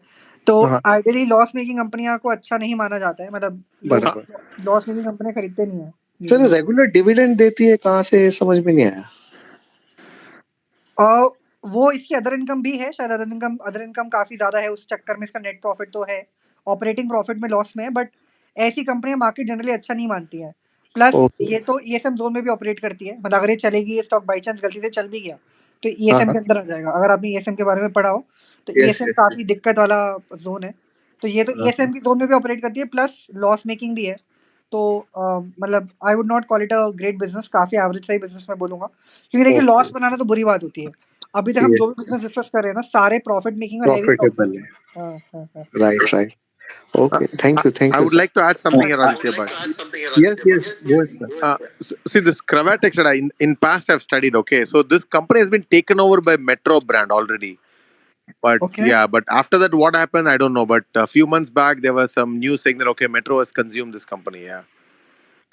तो आइडियली लॉस मेकिंग कंपनियां को अच्छा नहीं माना जाता है, मतलब लोग लॉस मेकिंग कंपनियां खरीदते नहीं है। चलो, रेगुलर डिविडेंड देती है कहाँ से, समझ में नहीं आया। वो इसकी अदर इनकम भी है शायद। अदर इनकम काफी ज्यादा है, उस चक्कर में इसका नेट प्रॉफिट तो है, ऑपरेटिंग प्रॉफिट में लॉस में है। बट ऐसी कंपनियां मार्केट जनरली अच्छा नहीं मानती है। प्लस ये तो ईएसएम जोन में भी ऑपरेट करती है, मतलब अगर ये चलेगी, ये स्टॉक बाई चांस गलती से चल भी गया तो ईएसएम के अंदर आ जाएगा। अगर आपने ईएसएम के बारे में पढ़ा हो तो ईएसएम काफी दिक्कत वाला जोन है। तो ये तो ईएसएम की जोन में भी ऑपरेट करती है, प्लस लॉस मेकिंग भी है। तो मतलब I would not call it a great business, काफी एवरेज सही बिजनेस मैं बोलूंगा। क्योंकि देखिए, लॉस बनाना तो बुरी बात होती है। अभी तक हम जो भी बिजनेस डिस्कस कर रहे हैं ना, सारे प्रॉफिट मेकिंग और हेवी प्रॉफिटेबल है। Right. Okay, thank you. I would Sir. like to add something here, Aditya Bhai. Yes, go ahead, sir. See, this Cravatex that in past I've studied. Okay, so this company has been taken over by Metro brand already. But yeah, but after that, what happened? I don't know. But a few months back, there was some news saying that okay, Metro has consumed this company. Yeah,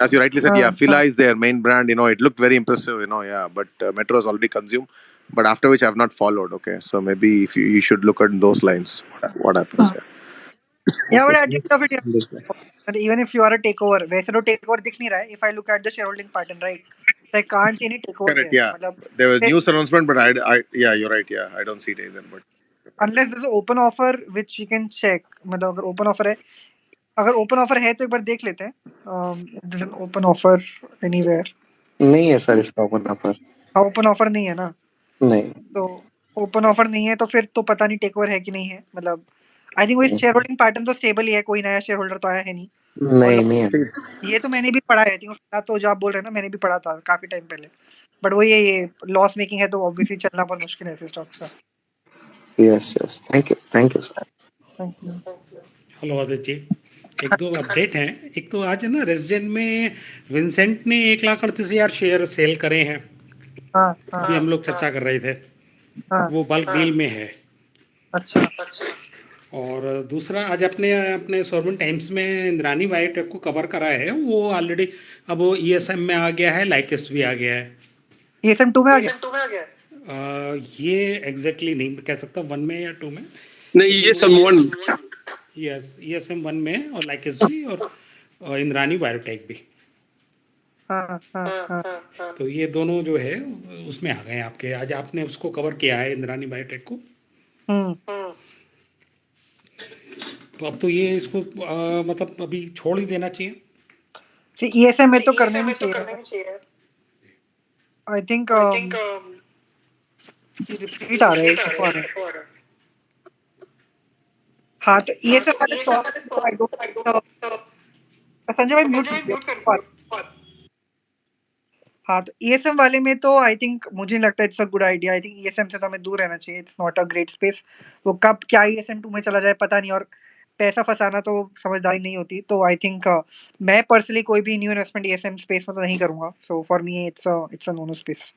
as you rightly said, yeah, Fila is their main brand. It looked very impressive. Yeah, but Metro has already consumed. But after which, I have not followed. Okay, so maybe if you should look at those lines, what happens? Yeah, but I think of it. And even if you are a takeover, वैसे तो takeover दिख नहीं रहा है. If I look at the shareholding pattern, right? So I can't see any takeover Correct. there. Yeah. मतलब There was news announcement, but yeah, you're right. Yeah, I don't see it either. But unless there's an open offer which we can check. मतलब अगर open offer है, अगर open offer है तो एक बार देख लेते हैं. If there's an open offer anywhere. नहीं है सर इसका ओपन ऑफर. हाँ, open offer नहीं है ना. नहीं. तो ओपन ऑफर नहीं है तो फिर तो पता नहीं टेक ओवर है कि नहीं है. मतलब आई थिंक वो शेयर होल्डिंग पैटर्न तो स्टेबल ही है. कोई नया शेयर होल्डर तो आया है नहीं. नहीं नहीं है. ये तो मैंने भी पढ़ा है. आई थिंक तो जो आप बोल रहे हैं ना, मैंने भी पढ़ा था काफी टाइम पहले. बट वो ये लॉस मेकिंग है तो ऑब्वियसली चलना बहुत मुश्किल है ऐसे स्टॉक्स का. Yes yes. Thank you sir. Thank you. Hello Aditya ji, एक दो अपडेट हैं. एक तो आज है ना रेसजेन में विंसेंट ने 1,38,000 शेयर सेल करे हैं. हाँ अभी हम लोग चर्चा कर रहे थे. वो बल्क डील में है. अच्छा. और दूसरा आज अपने अपने सोरबन टाइम्स में इंद्रानी बायोटेक को कवर करा है. वो ऑलरेडी अब वो ईएसएम में आ गया है, लाइकस भी आ गया है. ईएसएम 2 में आ गया. ये एग्जैक्टली नहीं कह सकता 1 में या 2 में. नहीं, ये सम 1. यस, ईएसएम 1 में और लाइकस भी और इंद्रानी बायोटेक भी. हाँ. तो ये दोनों जो है उसमें आ गए आपके. आज आपने उसको कवर किया है, इंद्रानी बायोटेक को. तो अब तो ये इसको मतलब अभी छोड़ ही देना चाहिए. ईएसएम में तो करने नहीं चाहिए. आई थिंक रिपीट आ रहा है. हाँ, तो ईएसएम वाले स्टॉक संजय भाई म्यूट. हाँ, तो ईएसएम वाले में तो आई थिंक मुझे नहीं लगता it's a good idea. I think ESM से तो हमें दूर रहना चाहिए. It's not a great space. वो कब क्या ईएसएम 2 में चला जाए पता नहीं. और पैसा फंसाना तो समझदारी नहीं होती. तो आई थिंक मैं पर्सनली कोई भी न्यू इन्वेस्टमेंट ईएसएम स्पेस में तो नहीं करूंगा. So for me it's a no space.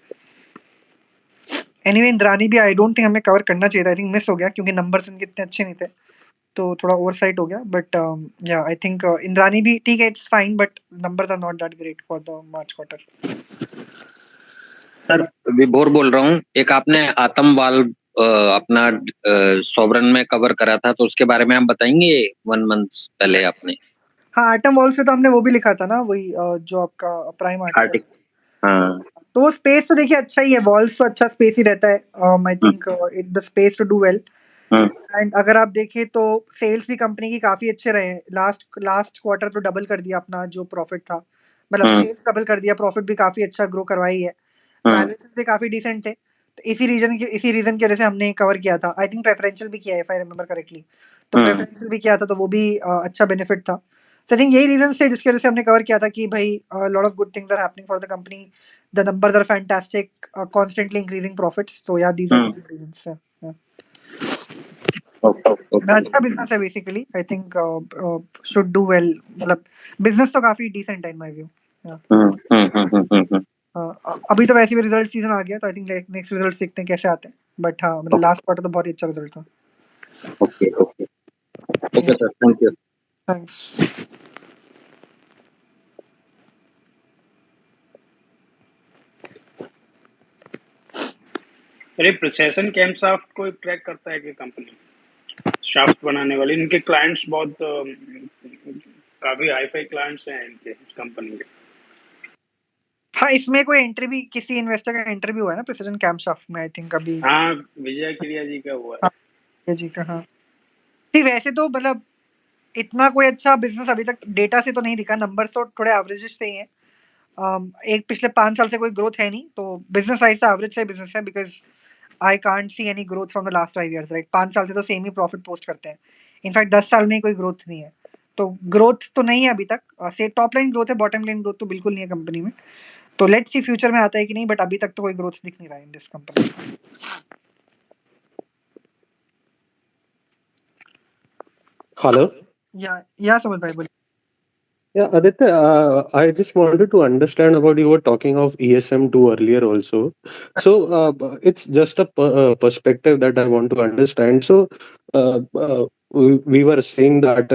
Anyway Indrani भी आई डोंट थिंक हमें कवर करना चाहिए था. आई थिंक मिस हो गया क्योंकि नंबर्स इनके इतने अच्छे नहीं थे. तो थोड़ा ओवरसाइट हो गया. बट या आई थिंक इंद्रानी भी ठीक है. It's fine but numbers are not that great for the March quarter. Sir Vibhor बोल रहा हूँ. एक आपने आतमवाल अपना सोवरन में कवर करा था, तो उसके बारे में आप बताएंगे. 1 मंथ पहले आपने. हाँ, एटम वॉल से तो हमने वो भी लिखा था ना, वही जो आपका प्राइम आर्टिकल. हाँ, तो स्पेस तो देखिए अच्छा ही है. वॉल्स तो अच्छा स्पेस ही रहता है. I think it the space to do well. And अगर आप देखें तो सेल्स भी कंपनी की काफी अच्छे रहे. लास्ट क्वार्टर तो डबल कर दिया अपना जो प्रॉफिट था. मतलब सेल्स डबल कर दिया, प्रॉफिट भी काफी अच्छा ग्रो करवाई है. बैलेंस भी काफी डिसेंट थे. तो इसी रीजन की वजह से हमने कवर किया था. आई थिंक प्रेफरेंशियल भी किया है इफ आई रिमेंबर करेक्टली. तो प्रेफरेंशियल भी किया था तो वो भी अच्छा बेनिफिट था. So I think यही रीजन थे जिसकी वजह से हमने कवर किया था कि भाई lot of good things are happening for the company. The numbers are fantastic, constantly increasing profits. तो yeah these are the reasons. अच्छा बिजनेस है basically. I think should do well. मतलब बिजनेस तो काफी डिसेंट है इन माय व्यू. अभी तो वैसे भी रिजल्ट सीजन आ गया तो आई थिंक नेक्स्ट रिजल्ट देखते हैं कैसे आते हैं. बट हाँ, मतलब लास्ट क्वार्टर तो बहुत ही अच्छा रिजल्ट था. Okay sir, thank you. Thanks. अरे प्रिसेशन कैमशाफ्ट को ट्रैक करता है कि कंपनी शाफ्ट बनाने वाली. इनके क्लाइंट्स बहुत काफी हाई फाई क्लाइंट्स हैं इनके, इस कंपनी के. हाँ, इसमें कोई एंट्री भी किसी इन्वेस्टर का एंट्री भी हुआ है ना प्रिसिजन कैमशाफ्ट में. आई थिंक अभी हाँ, विजय क्रिया जी का हुआ है. हाँ जी का. हाँ ठीक. वैसे तो मतलब इतना कोई अच्छा बिजनेस अभी तक डेटा से तो नहीं दिखा. नंबर्स तो थोड़े एवरेज से ही हैं. एक पिछले 5 साल से कोई ग्रोथ है नहीं. तो बिजनेस वाइज तो एवरेज से बिजनेस है. Because I can't see any growth from the last 5 years. Right, 5 साल से तो सेम ही प्रॉफिट पोस्ट करते हैं. इनफैक्ट 10 साल में कोई ग्रोथ नहीं है. तो ग्रोथ तो नहीं है अभी तक. से टॉप लाइन ग्रोथ है, बॉटम लाइन ग्रोथ तो बिल्कुल नहीं है कंपनी में. तो लेट्स सी फ्यूचर में आता है कि नहीं. बट अभी तक तो कोई ग्रोथ दिख नहीं रहा है in this company. Hello. Yeah, Sumit bhai, बोलिए. Yeah, Aditya, I just wanted to understand about you were talking of ESM2 earlier also. So it's just a perspective that I want to understand. So we were saying that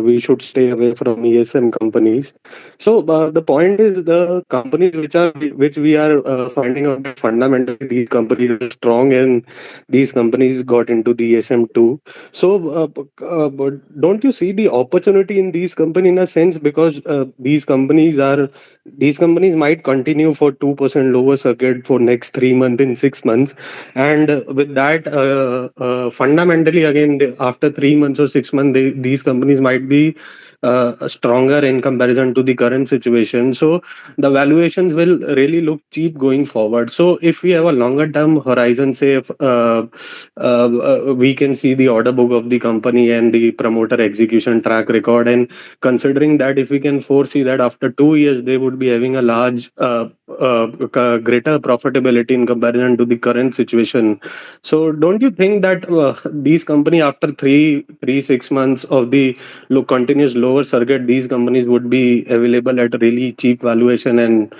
we should stay away from ESM companies. So the point is the companies which we are finding out that fundamentally these companies are strong and these companies got into the ESM too. So but don't you see the opportunity in these companies in a sense, because these companies might continue for 2% lower circuit for next 3 months in 6 months, and with that fundamentally again after 3 months or 6 months these companies might be stronger in comparison to the current situation. So the valuations will really look cheap going forward. So if we have a longer term horizon, say if we can see the order book of the company and the promoter execution track record, and considering that if we can foresee that after 2 years they would be having a large greater profitability in comparison to the current situation. So don't you think that these company after 6 months of the continuous lower circuit, these companies would be available at a really cheap valuation, and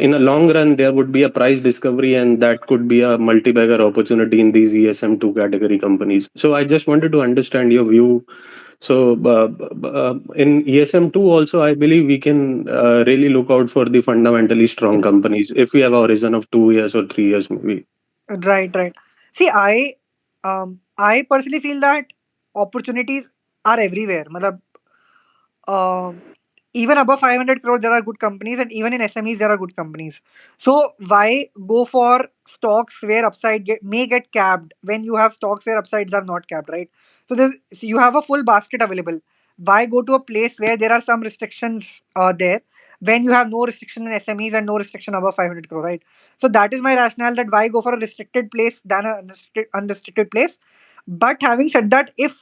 in a long run there would be a price discovery, and that could be a multi-bagger opportunity in these ESM2 category companies. So I just wanted to understand your view. So in ESM2 also, I believe we can really look out for the fundamentally strong companies if we have a horizon of 2 years or 3 years maybe. Right, right. See, I personally feel that opportunities are everywhere. Matlab, um, even above 500 crore, there are good companies, and even in SMEs, there are good companies. So why go for stocks where may get capped when you have stocks where upsides are not capped, right? So you have a full basket available. Why go to a place where there are some restrictions there when you have no restriction in SMEs and no restriction above 500 crore, right? So that is my rationale, that why go for a restricted place than a unrestricted place. But having said that, if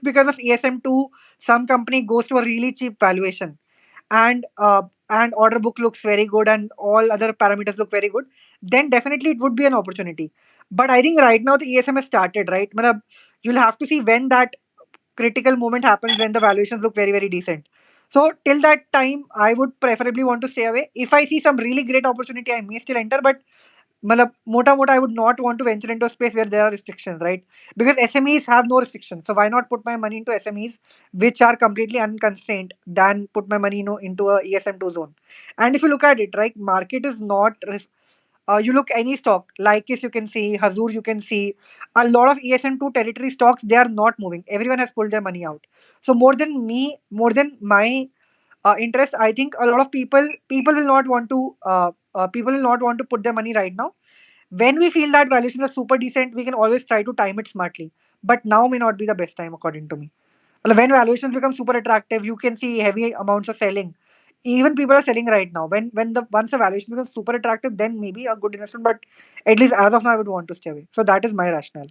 because of ESM2 some company goes to a really cheap valuation, and order book looks very good and all other parameters look very good, then definitely it would be an opportunity. But I think right now the ESM has started, right? Matlab, you'll have to see when that critical moment happens, when the valuations look very very decent. So till that time I would preferably want to stay away. If I see some really great opportunity, I may still enter, but Malab, mota mota, I would not want to venture into a space where there are restrictions, right? Because SMEs have no restrictions. So why not put my money into SMEs which are completely unconstrained than put my money, into a ESM2 zone? And if you look at it, right, market is not. You look any stock, like this you can see, Hazur you can see, a lot of ESM2 territory stocks, they are not moving. Everyone has pulled their money out. So more than my interest, I think a lot of people will not want to people will not want to put their money right now. When we feel that valuations are super decent, we can always try to time it smartly. But now may not be the best time, according to me. Well, when valuations become super attractive, you can see heavy amounts of selling. Even people are selling right now. When the once a valuation becomes super attractive, then maybe a good investment. But at least as of now, I would want to stay away. So that is my rationale.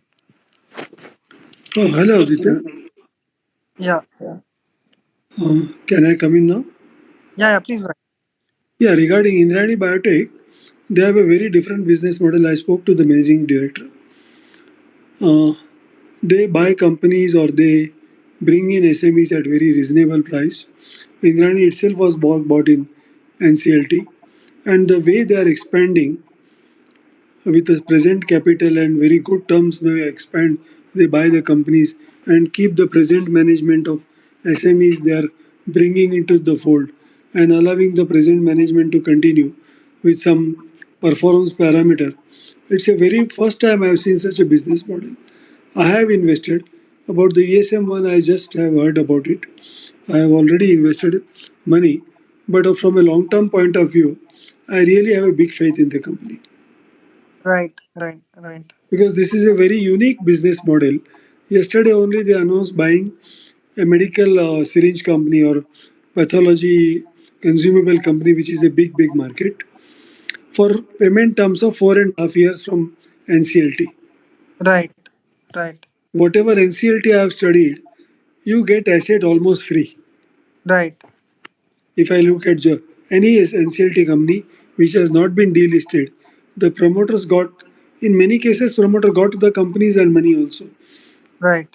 Oh, hello, Aditya. Yeah, yeah, Can I come in now? yeah. Please go ahead. Yeah, regarding Indrani Biotech, they have a very different business model. I spoke to the managing director. Uh, they buy companies or they bring in SMEs at very reasonable price. Indrani itself was bought in NCLT, and the way they are expanding with the present capital and very good terms, they expand, they buy the companies and keep the present management of SMEs they are bringing into the fold and allowing the present management to continue with some performance parameter. It's a very first time I have seen such a business model. I have invested. About the ESM one, I just have heard about it. I have already invested money, but from a long term point of view, I really have a big faith in the company Right, right, right, because this is a very unique business model. Yesterday only they announced buying a medical syringe company or pathology consumable company, which is a big market for payment terms of 4.5 years from NCLT. right, right, Whatever NCLT I have studied, you get asset almost free. right, If I look at any NCLT company which has not been delisted, the promoters got, in many cases, promoter got the companies and money also. right,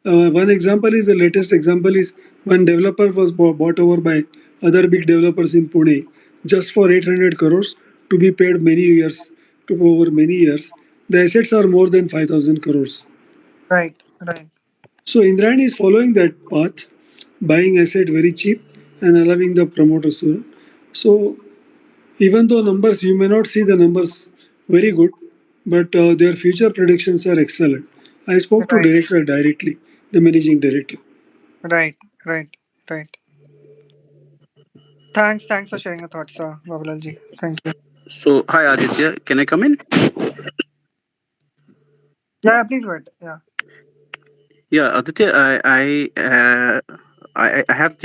One example is the latest example is one developer was bought over by other big developers in Pune just for 800 crores to be paid many years to over many years. The assets are more than 5,000 crores. right, right. So Indrani is following that path, buying asset very cheap and allowing the promoters to run. So even though numbers, you may not see the numbers very good, but their future predictions are excellent. I spoke to Right, director directly, the managing director. right, right, right. Thanks for sharing your thoughts, Babulalji. Thank you. So, hi Aditya, can I come in? Yeah, please go ahead. Yeah. Yeah, Aditya, I have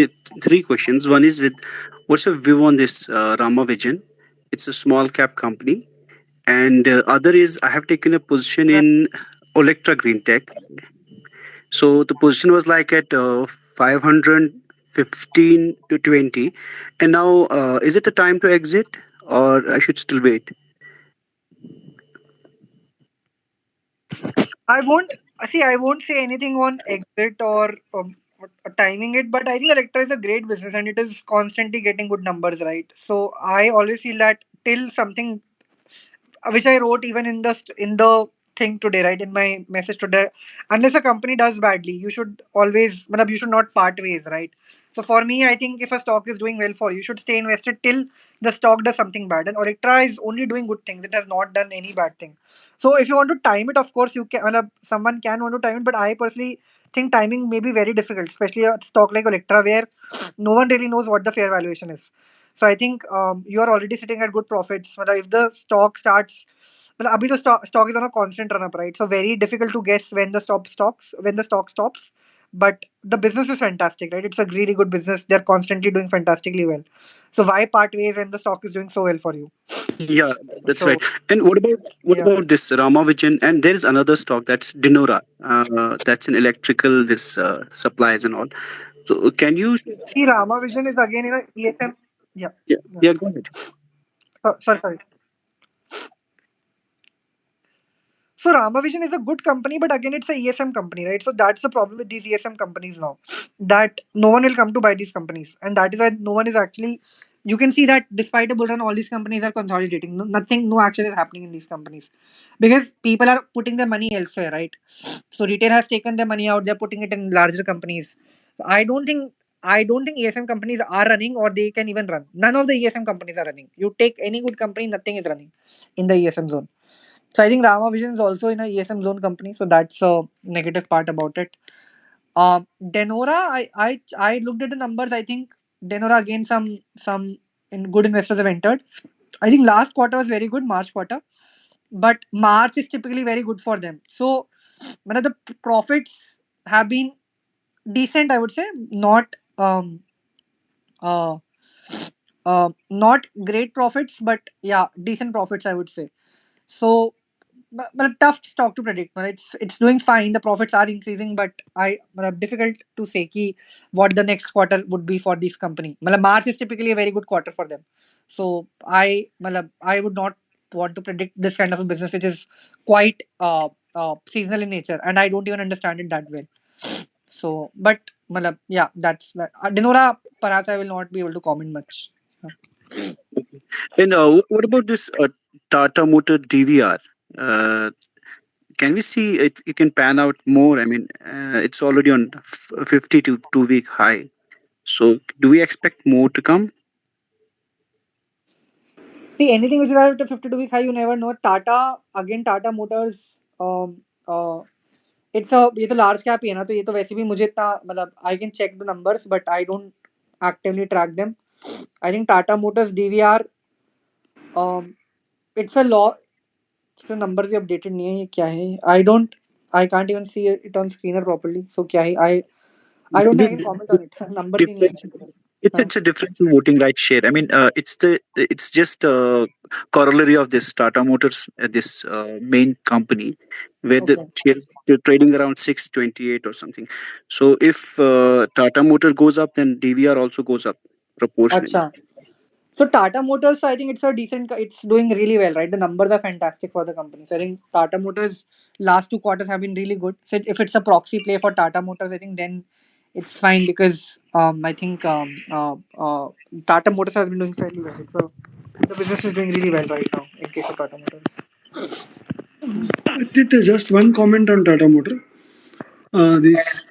three questions. One is with what's your view on this Rama Vision? It's a small cap company, and other is I have taken a position Right. in Electra Green Tech. So the position was like at 515 to 20, and now is it the time to exit, or I should still wait? I won't see. I won't say anything on exit or timing it, but I think Electra is a great business and it is constantly getting good numbers, right? So I always feel that till something which I wrote even in the thing today, right? In my message today, unless a company does badly, you should always, matlab, you should not part ways, right? So for me, I think if a stock is doing well for you, you should stay invested till the stock does something bad. And Electra is only doing good things; it has not done any bad thing. So if you want to time it, of course you can. Matlab, someone can want to time it, but I personally think timing may be very difficult, especially a stock like Electra where no one really knows what the fair valuation is. So I think you are already sitting at good profits. Matlab, if the stock starts, well, abhi the stock is on a constant run up, right? So very difficult to guess when the stock stops. But the business is fantastic, right? It's a really good business. They're constantly doing fantastically well. So why part ways when the stock is doing so well for you? Yeah, that's right. So And what yeah, about this Rama Vision? And there is another stock that's Dinora. That's an electrical this supplies and all. So can you? see, Rama Vision is again in a ESM. Yeah, Yeah, yeah. yeah, go ahead. Sorry. So Ramavision is a good company, but again, it's a ESM company, right? So that's the problem with these ESM companies now, that no one will come to buy these companies, and that is why no one is actually. You can see that despite a bull run, all these companies are consolidating. No action is happening in these companies because people are putting their money elsewhere, right? So retail has taken their money out; they're putting it in larger companies. I don't think. I don't think ESM companies are running or they can even run. None of the ESM companies are running. You take any good company, nothing is running in the ESM zone. So I think Rama Vision is also in a ESM zone company, so that's a negative part about it. Denora, I looked at the numbers. I think Denora again some good investors have entered. I think last quarter was very good, March quarter, but March is typically very good for them. So one of the profits have been decent, I would say, uh, not great profits, but yeah, decent profits, I would say. So but a tough stock to predict. But it's doing fine. The profits are increasing, but difficult to say ki what the next quarter would be for this company. March is typically a very good quarter for them. So I would not want to predict this kind of a business which is quite seasonal in nature, and I don't even understand it that well. So, but yeah, that's that. Denora, perhaps I will not be able to comment much. And what about this Tata Motor DVR? Uh, can we see it can pan out more? I mean, it's already on 50 to 2 week high. So do we expect more to come? See, anything which is at a 52-week high, you never know. Tata Motors, it's a ये तो large cap ही है ना, तो ये तो वैसे भी मुझे इतना मतलब I can check the numbers, but I don't actively track them. I think Tata Motors DVR, um, it's a law. So numbers he updated नहीं है, ये क्या है? I can't even see it on screener properly. So क्या है? I don't think I can comment on it. Numbers ही नहीं Different. है. हाँ. It's a differential voting right share. I mean, it's just a corollary of this Tata Motors, this main company, where the Okay. share they're trading around 628 or something. So if Tata Motor goes up, then DVR also goes up proportionally. अच्छा. So Tata Motors, I think it's a decent. It's doing really well, right? The numbers are fantastic for the company. So I think Tata Motors last 2 quarters have been really good. So if it's a proxy play for Tata Motors, I think then it's fine because I think Tata Motors has been doing fairly well. So the business is doing really well right now in case of Tata Motors. Aditya, just one comment on Tata Motor. This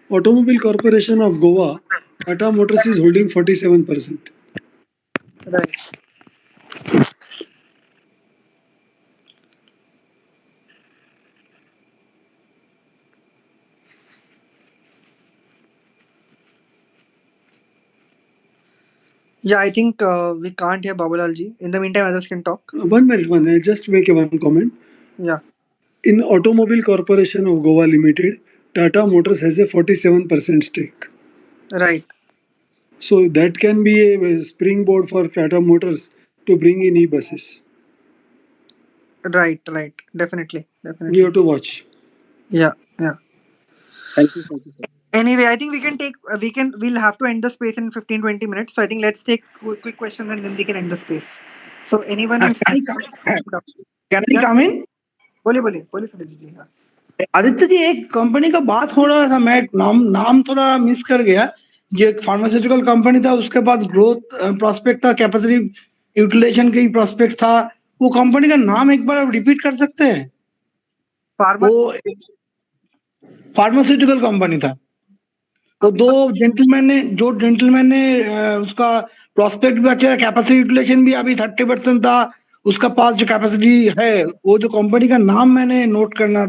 Automobile Corporation of Goa, Tata Motors is holding 47%. Right. Yeah, I think we can't hear Babalal ji. In the meantime, others can talk. 1 minute, I'll just make one comment. Yeah. In Automobile Corporation of Goa Limited, Tata Motors has a 47% stake. Right. So that can be a springboard for Tata Motors to bring in e-buses. Right. Right. Definitely. We Definitely. have to watch. Yeah. Yeah. Thank you. Thank you, sir. Anyway, I think we'll have to end the space in 15-20 minutes. So I think let's take quick questions and then we can end the space. So anyone who's Can I yeah, come in? बोलिए सुरेश जी हाँ. आदित्य जी एक company का बात हो रहा था, मैं नाम थोड़ा मिस कर गया. ये एक फार्मास्यूटिकल कंपनी था, उसके बाद ग्रोथ प्रोस्पेक्ट था, कैपेसिटी यूटिलाइजेशन की प्रोस्पेक्ट था. वो कंपनी का नाम एक बार रिपीट कर सकते हैं? वो फार्मास्यूटिकल कंपनी था. तो जो जेंटलमैन ने उसका प्रोस्पेक्ट भी अच्छा है, कैपेसिटी यूटिलाइजेशन भी अभी 30% था. उसका पास जो कैपेसिटी है, वो जो कंपनी का नाम मैंने नोट करना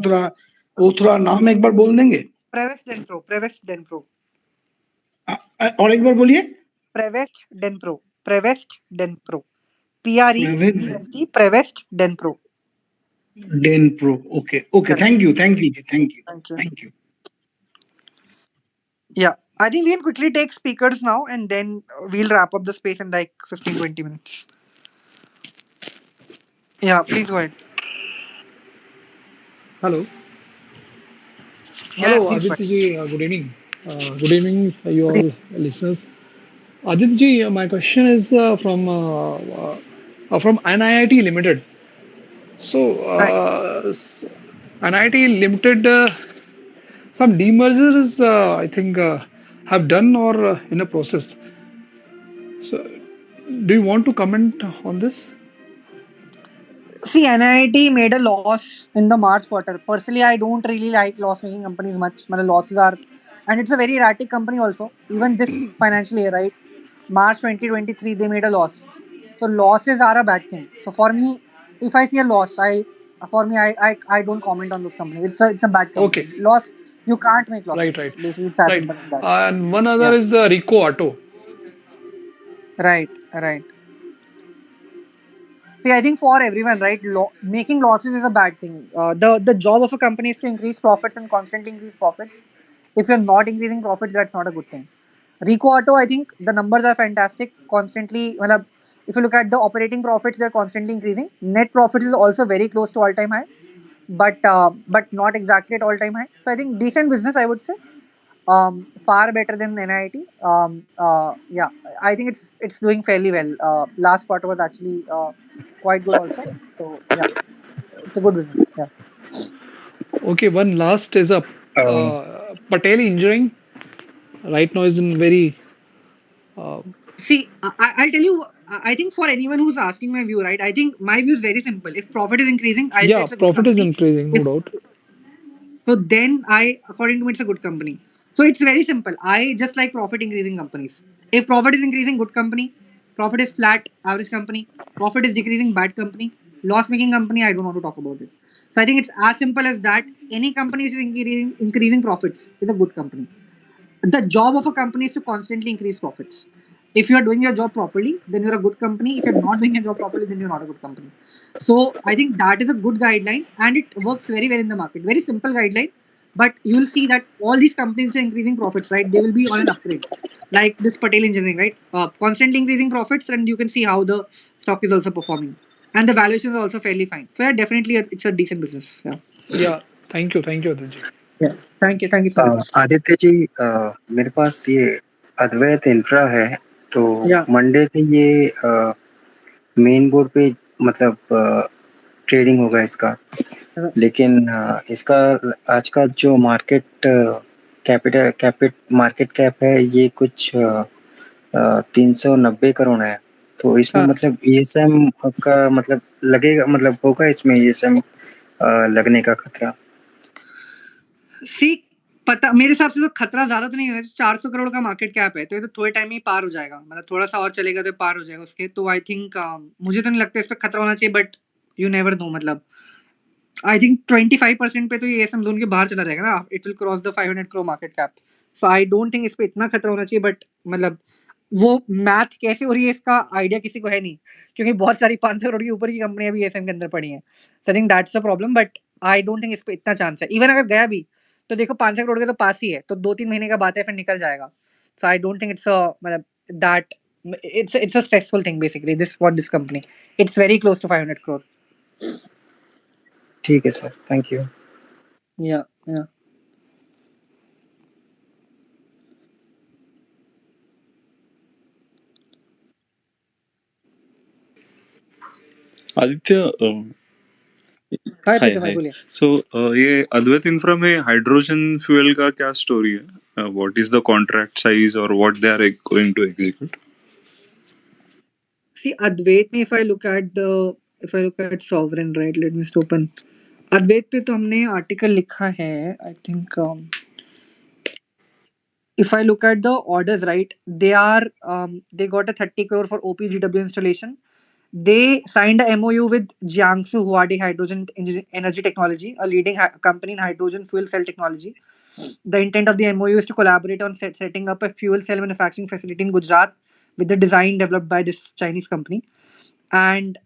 वो थोड़ा नाम एक बार बोल देंगे? Prevest Denpro. और एक बार बोलिए. Prevest Denpro. PREVEST Prevest Denpro. Denpro. Okay. Correct. Thank you. Thank you. Yeah, I think we can quickly take speakers now and then we'll wrap up the space in like 15-20 minutes. Yeah, please go ahead. Hello. Yeah, Hello, please go Aditya ji. Good evening. Good evening, you ahead. all listeners. Aditya ji, my question is from NIIT Limited. So, NIIT Limited, some demergers, I think, have done or in a process. So, do you want to comment on this? See, NIT made a loss in the March quarter. Personally, I don't really like loss-making companies much. My losses are, and it's a very erratic company also. Even this financial year, right? March 2023, they made a loss. So losses are a bad thing. So for me, if I see a loss, I don't comment on those companies. It's a bad company. Okay. Loss, you can't make losses. Right. Basically, it's as Right. simple as that. And one other Yeah. is Rico Auto. Right. See, I think for everyone, right, making losses is a bad thing. The job of a company is to increase profits and constantly increase profits. If you're not increasing profits, that's not a good thing. Rico Auto, I think the numbers are fantastic. Constantly, well, if you look at the operating profits, they're constantly increasing. Net profits is also very close to all-time high, but not exactly at all-time high. So I think decent business, I would say. Far better than NIT. Yeah, I think it's doing fairly well. Last quarter was actually quite good also. So yeah, it's a good business. Yeah. Okay, one last is a Patel Engineering. Right now is in very. See, I'll tell you. I think for anyone who's asking my view, right? I think my view is very simple. If profit is increasing, I'll say Yeah, it's a good profit is company. increasing, no If doubt. So then according to me, it's a good company. So it's very simple. I just like profit increasing companies. If profit is increasing, good company. Profit is flat, average company. Profit is decreasing, bad company. Loss making company, I don't want to talk about it. So I think it's as simple as that. Any company which is increasing profits is a good company. The job of a company is to constantly increase profits. If you are doing your job properly, then you're a good company. If you're not doing your job properly, then you're not a good company. So I think that is a good guideline and it works very well in the market. Very simple guideline, but you'll see that all these companies are increasing profits, right? They will be on an upgrade. Like this Patel Engineering, right? Constantly increasing profits, and you can see how the stock is also performing. And the valuations are also fairly fine. So yeah, definitely it's a decent business. Yeah. Yeah, thank you, Aditya. Yeah. Thank you so much. Aditya ji, मेरे पास ये Advait infra है, तो Monday से ये main board पे मतलब trading होगा इसका, लेकिन इसका आज का जो मार्केट कैप है ये कुछ 390 करोड़ है. तो इसमें मतलब ईएसएम का मतलब लगेगा, मतलब होगा इसमें ईएसएम लगने का खतरा? See, पता मेरे हिसाब से तो खतरा ज्यादा तो नहीं है, 400 करोड़ का मार्केट कैप है, तो ये तो थोड़े टाइम ही पार हो जाएगा, मतलब थोड़ा सा और चलेगा तो पार हो जाएगा उसके, तो आई थिंक मुझे तो नहीं लगता इस पे खतरा होना चाहिए, बट यू नेवर नो, मतलब आई थिंक 25% पे तो ये एसएम जोन के बाहर चला जाएगा ना, it will cross the 500 crore market cap, so I don't think इस पे इतना खतरा होना चाहिए, बट मतलब वो मैथ कैसे हो रही है इसका आइडिया किसी को है नहीं, क्योंकि बहुत सारी 500 करोड़ के ऊपर की कंपनियां भी एसएम के अंदर पड़ी हैं, so I think that's the problem, but I don't think इस पे इतना चांस है, इवन अगर गया भी तो देखो 500 करोड़ के तो पास ही है, तो 2-3 महीने का बात है, फिर निकल जाएगा, so I don't think it's a मतलब that it's a stressful thing basically this company, it's very close to 500 crore. ठीक है sir, thank you. Yeah. Aditya, hi hi Pritam भाई, हाय। बोलिए। सो ये अद्वैत इंफ्रा में हाइड्रोजन फ्यूल का क्या स्टोरी है? What is the contract size और what they are going to execute? See, Advait में if I look at Sovereign, right? Let me just open. Advait पे तो हमने आर्टिकल लिखा है, I think if I look at the orders, right, they got a 30 crore for OPGW installation. They signed a MOU with Jiangsu Huadi Hydrogen Energy Technology, a leading company in hydrogen fuel cell technology. The intent of the MOU is to collaborate on setting up a fuel cell manufacturing facility in Gujarat with the design developed by this Chinese company. And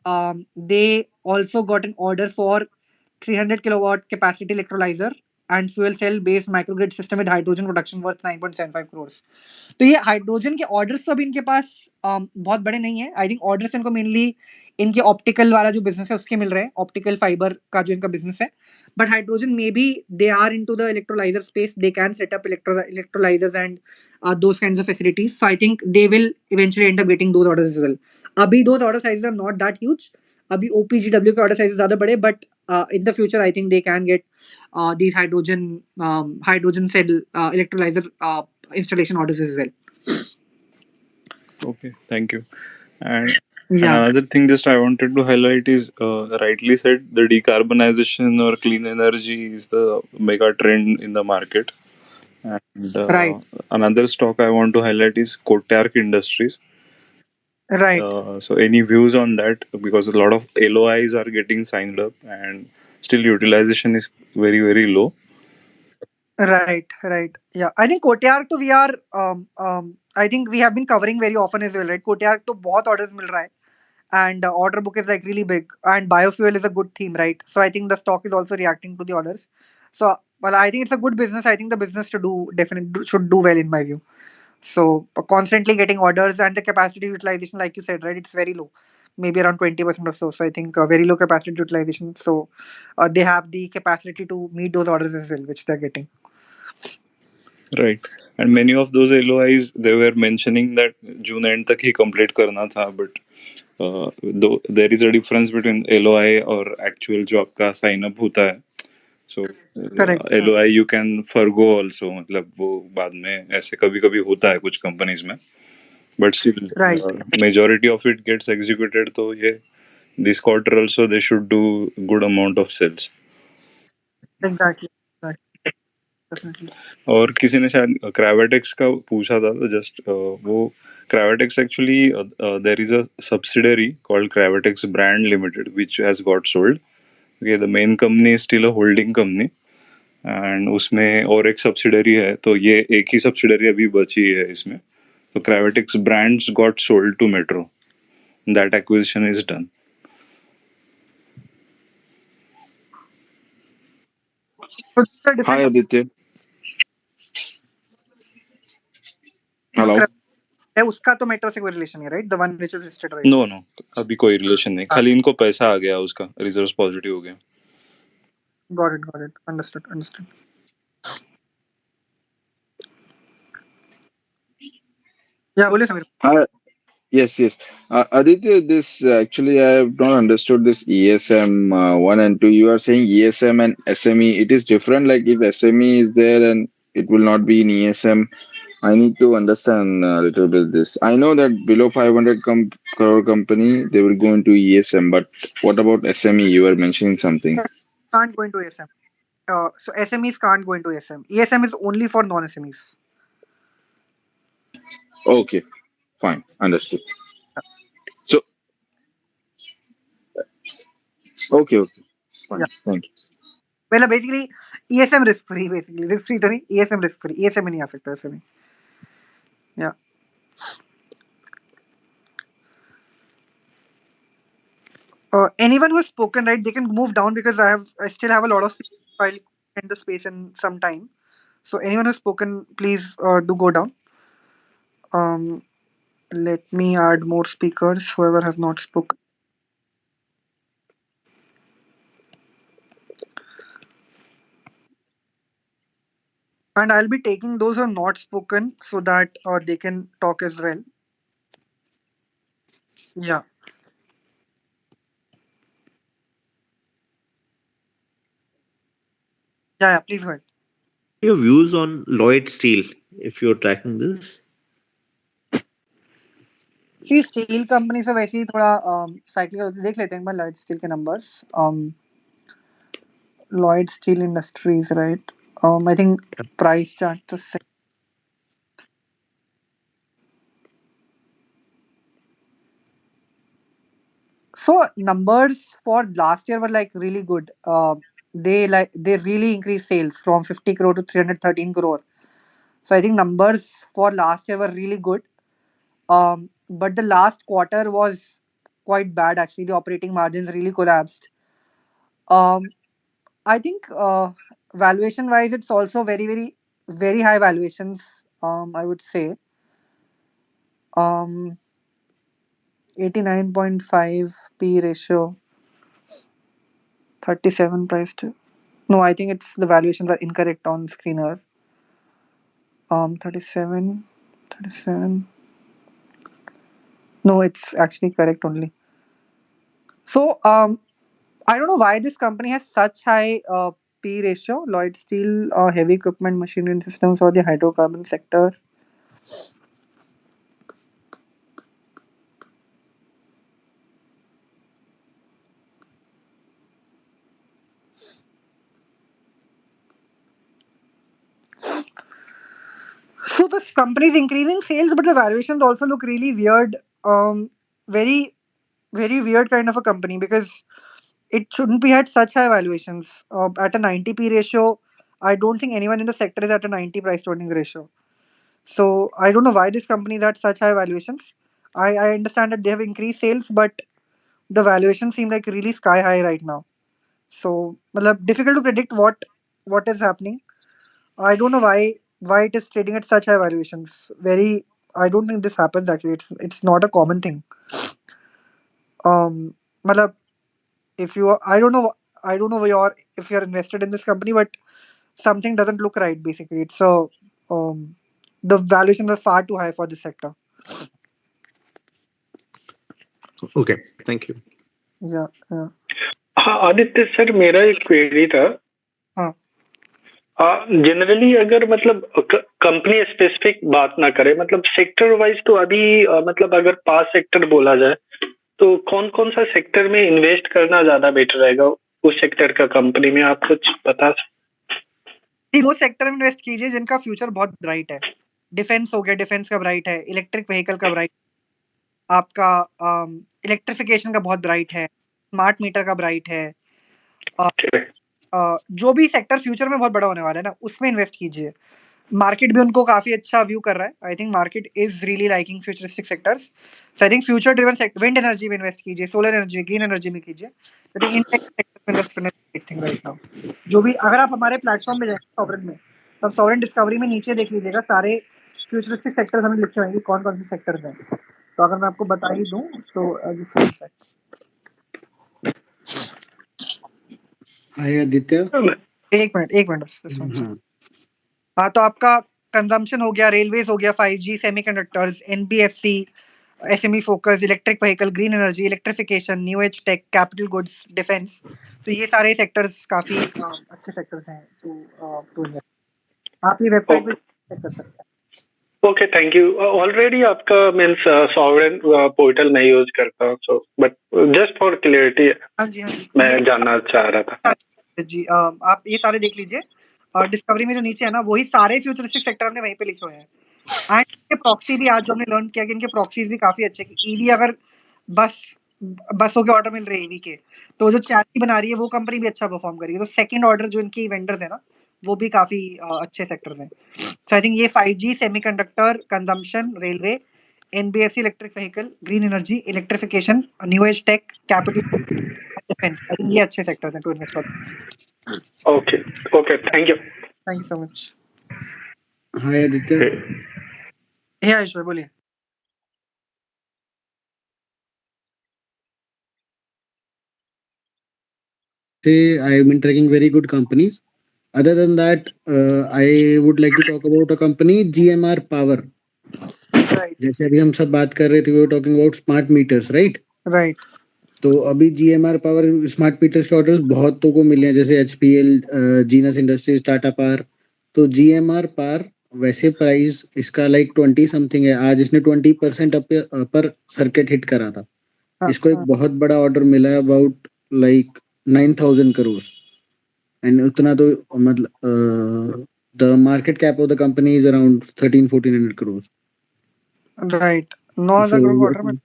they also got an order for 300 kilowatt capacity electrolyzer and fuel cell based microgrid system with hydrogen production worth 9.75 crores. तो ये hydrogen के orders तो अभी इनके पास बहुत बड़े नहीं है, आई थिंक ऑर्डर्स इनको मेनली इनके ऑप्टिकल वाला जो बिजनेस है उसके मिल रहे हैं, ऑप्टिकल फाइबर का जो इनका बिजनेस है, but hydrogen maybe they are into the electrolyser space, they can set up electrolyzers and those kinds of facilities, so I think they will eventually end up getting those orders as well. अभी those order sizes are not that huge, अभी OPGW के order sizes ज्यादा बड़े, but in the future I think they can get these hydrogen cell electrolyzer installation orders as well. Okay, thank you. And another thing just I wanted to highlight is, rightly said, the decarbonization or clean energy is the mega trend in the market. And Right. another stock I want to highlight is Kotark Industries. Right. So any views on that? Because a lot of LOIs are getting signed up and still utilization is very, very low. Right. Yeah, I think Kotark to we are I think we have been covering very often as well, right? Kotark to बहुत orders मिल रहा है, and order book is like really big, and biofuel is a good theme, right? So I think the stock is also reacting to the orders. So well, I think it's a good business. I think the business to do definitely should do well in my view. So constantly getting orders and the capacity utilization, like you said, right, it's very low, maybe around 20% or so. So I think very low capacity utilization. So they have the capacity to meet those orders as well, which they're getting. Right. And many of those LOIs, they were mentioning that June end तक ही complete करना था, but though there is a difference between LOI और actual job का sign up होता है. So LOI you can forgo also, मतलब वो बाद में ऐसे कभी कभी होता है कुछ companies में, but still majority of it gets executed. तो ये this quarter also they should do good amount of sales. Exactly. Definitely. और किसी ने शायद क्रावेटेक्स का पूछा था, तो जस्ट वो Cravatex actually there is a subsidiary called Cravatex brand limited which has got sold. Okay, the main company is still a holding company and उसमें और एक सब्सिडरी है, तो ये एक ही सब्सिडरी अभी बची है इसमें. तो Cravatex brands got sold to Metro, that acquisition is done. Hi Aditya. Hello. है उसका तो मेट्रो से कोई रिलेशन है, right? The one which is listed right. No अभी कोई रिलेशन नहीं, खाली इनको पैसा आ गया, उसका रिजर्व्स पॉजिटिव हो गया. Got it. Understood. Yeah, बोलिए Sameer. Hi. Yes. Aditya, this actually I have not understood this ESM 1 and 2. You are saying ESM and SME. It is different. Like if SME is there and it will not be in ESM. I need to understand a little bit this. I know that below 500 crore company they will go into ESM, but what about SME? You were mentioning something. Can't go into ASM. So SMEs can't go into ESM. ESM is only for non-SMEs. Okay, fine, understood. So okay, fine, Yeah. thank you. Well, basically, ESM risk free. Basically, risk free तो नहीं, ESM risk free. ESM में नहीं आ सकता SME. Yeah. Anyone who's spoken, right, they can move down because I still have a lot of file in the space in some time. So anyone who's spoken, please do go down. Let me add more speakers. Whoever has not spoken, and I'll be taking those who have not spoken so that they can talk as well. Yeah, yeah. Please go ahead. Your views on Lloyd Steel, if you're tracking this? See, steel company से वैसे ही थोड़ा cyclical देख लेते हैं एक बार Lloyd Steel के numbers. Lloyd Steel Industries, right? I think price chart to say. So numbers for last year were like really good. They really increased sales from 50 crore to 313 crore. So I think numbers for last year were really good. But the last quarter was quite bad actually. The operating margins really collapsed. Um, I think valuation wise, it's also very high valuations. I would say 89.5 P ratio, 37 price to. No, I think it's the valuations are incorrect on screener. 37, 37. No, it's actually correct only. So I don't know why this company has such high P ratio. Lloyd Steel, heavy equipment, machinery and systems, or the hydrocarbon sector. So this company is increasing sales, but the valuations also look really weird. Very, very weird kind of a company because it shouldn't be at such high valuations. At a 90p ratio, I don't think anyone in the sector is at a 90 price to earning ratio. So I don't know why this company is at such high valuations. I understand that they have increased sales, but the valuations seem like really sky high right now. So मतलब difficult to predict what is happening. I don't know why it is trading at such high valuations. Very, I don't think this happens actually. It's not a common thing. मतलब if you are, I don't know your if you're invested in this company, but something doesn't look right basically. It's so the valuations are far too high for this sector. Okay, thank you. Yeah, yeah. हाँ Aditya sir मेरा एक query था हाँ generally अगर मतलब company specific बात ना करे मतलब सेक्टर वाइज तो अभी मतलब अगर 5 सेक्टर बोला जाए तो कौन कौन सा सेक्टर में इन्वेस्ट करना ज्यादा बेटर रहेगा उस सेक्टर का कंपनी में आप कुछ बता सकते वो सेक्टर में इन्वेस्ट कीजिए जिनका फ्यूचर बहुत ब्राइट है डिफेंस हो गया डिफेंस का ब्राइट है इलेक्ट्रिक व्हीकल का ब्राइट आपका इलेक्ट्रिफिकेशन का बहुत ब्राइट है स्मार्ट मीटर का ब्राइट है जो भी सेक्टर फ्यूचर में बहुत बड़ा होने वाला है ना उसमें इन्वेस्ट कीजिए मार्केट भी उनको काफी अच्छा व्यू कर रहा है I think market is really liking futuristic sectors so I think future driven wind energy में इन्वेस्ट कीजिए सोलर एनर्जी में ग्रीन एनर्जी में कीजिए आई थिंक इन सेक्टर्स में इन्वेस्ट करना राइट थिंग राइट नाउ जो भी अगर आप हमारे प्लेटफॉर्म में जाएंगे सॉवरेन में तो आप सॉवरेन डिस्कवरी में नीचे देख लीजिएगा सारे फ्यूचरिस्टिक सेक्टर्स हमें लिखे होंगे कौन कौन से सेक्टर्स हैं तो अगर मैं आपको बता ही दूं तो आदित्य एक मिनट हाँ तो आपका कंजम्पशन हो गया रेलवेज हो गया 5G semiconductors NBFC SME focus electric vehicle green energy electrification new age tech capital goods defence तो ये सारे सेक्टर्स काफी अच्छे सेक्टर्स हैं तो आप ये वेबसाइट पे चेक कर सकते हैं ओके थैंक यू ऑलरेडी आपका मींस सॉवरेन पोर्टल मैं यूज करता हूँ so but just for clarity हाँ जी मैं जानना चाह रहा था जी आप ये सारे देख लीजिए, डिस्कवरी में जो नीचे है ना वही सारे फ्यूचरिस्टिक सेक्टर हमने वहीं पे लिखे हुए हैं। एंड इनके प्रॉक्सी भी आज जो हमने लर्न किया कि इनके प्रॉक्सीज भी काफी अच्छे, कि ईवी अगर बस बसों के ऑर्डर मिल रहे हैं ईवी के, तो जो चैसी बना रही है वो कंपनी भी अच्छा परफॉर्म करेगी। तो सेकंड ऑर्डर जो इनकी वेंडर्स है ना वो भी काफी अच्छे सेक्टर्स हैं। सो आई थिंक ये 5G, semiconductor, consumption, railway, NBFC, electric vehicle, green energy, electrification, new age tech, capital, defence, I think ये अच्छे सेक्टर्स हैं to invest on. Okay. Okay. Thank you. Thank you so much. Hi Aditya. Hey Ayushman बोलिए। Say I have been tracking very good companies. Other than that, I would like to talk about a company GMR Power. Right जैसे अभी हम सब बात कर रहे थे, we were talking about smart meters, right? Right. तो अभी GMR पावर स्मार्ट मीटर्स के ऑर्डर्स बहुतों को मिले हैं, जैसे HPL, genus industries, Tata power. तो GMR पावर वैसे प्राइस इसका लाइक 20 समथिंग है, आज इसने 20% अपर सर्किट हिट करा था। इसको एक बहुत बड़ा ऑर्डर मिला है, अबाउट लाइक 9,000 करोड़। एंड उतना तो मतलब the market cap of the company is around 1300-1400 crore. Right, 9,000 crore का ऑर्डर मिला।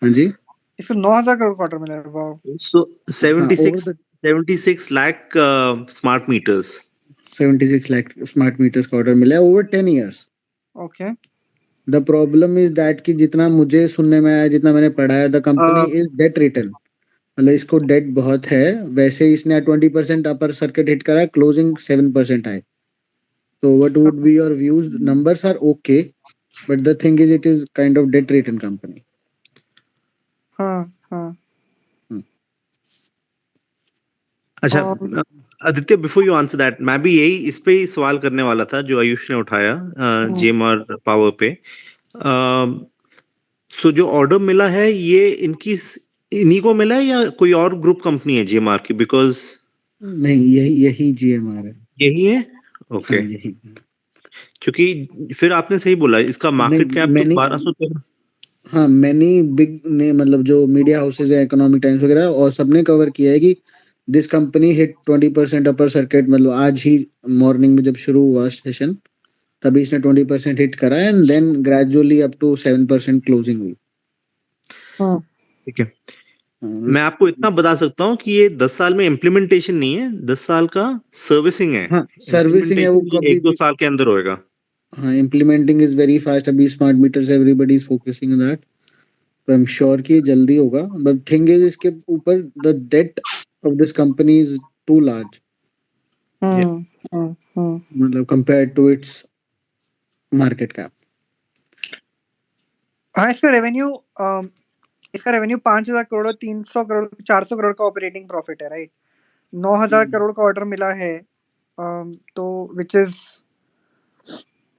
हाँ जी, इसको 9,000 करोड़ का ऑर्डर मिला है। वाओ। So हाँ, over 76, the 76 lakh smart meters. 76 lakh smart meters का ऑर्डर मिला है over 10 years. Okay. The problem is that कि जितना मुझे सुनने में आया, जितना मैंने पढ़ा है, the company is debt ridden, मतलब इसको डेट बहुत है। वैसे इसने 20% अपर सर्किट हिट करा, क्लोजिंग 7% आए। तो what would be your views? Numbers are okay, but the thing is it is kind of debt ridden company. हाँ हाँ। अच्छा Aditya, before you answer that, मैं भी यही इस पे ही सवाल करने वाला था जो आयुष ने उठाया जेएमआर पावर पे। सो जो ऑर्डर मिला है ये इन्हीं को मिला है या कोई और ग्रुप कंपनी है जेएमआर की? बिकॉज नहीं, यही जीएमआर है। यही है। ओके। हाँ, यही। क्योंकि फिर आपने सही बोला, इसका मार्केट नहीं, कैप तो मैंने 1200। हाँ, मैंने बिग ने मतलब जो मीडिया हाउसेज है, इकोनॉमिक टाइम्स वगैरह, और सबने कवर किया है कि this company hit 20% upper circuit. मतलब आज ही मॉर्निंग में जब शुरू हुआ सेशन, तभी इसने 20% हिट करा, and then gradually up to 7% closing हुई। ठीक है, मैं आपको इतना बता सकता हूँ कि ये 10 साल में इम्प्लीमेंटेशन नहीं है, 10 साल का सर्विसिंग है। हाँ, सर्विसिंग है वो इम्प्लीमेंटेशन कभी 1-2 भी। साल के अंदर होएगा। हाँ, इम्प्लीमेंटिंग इज वेरी फास्ट। अभी smart meters everybody is focusing on that, तो आई एम श्योर कि जल्दी होगा। बट थिंग इज इसके ऊपर the debt of this company is too large, मतलब compare to its market cap. हाँ, इसका रेवेन्यू 5,000 करोड़, 300 करोड़, 400 करोड़ का ऑपरेटिंग प्रॉफिट है, राइट। 9,000 करोड़ का ऑर्डर मिला है, तो विच इज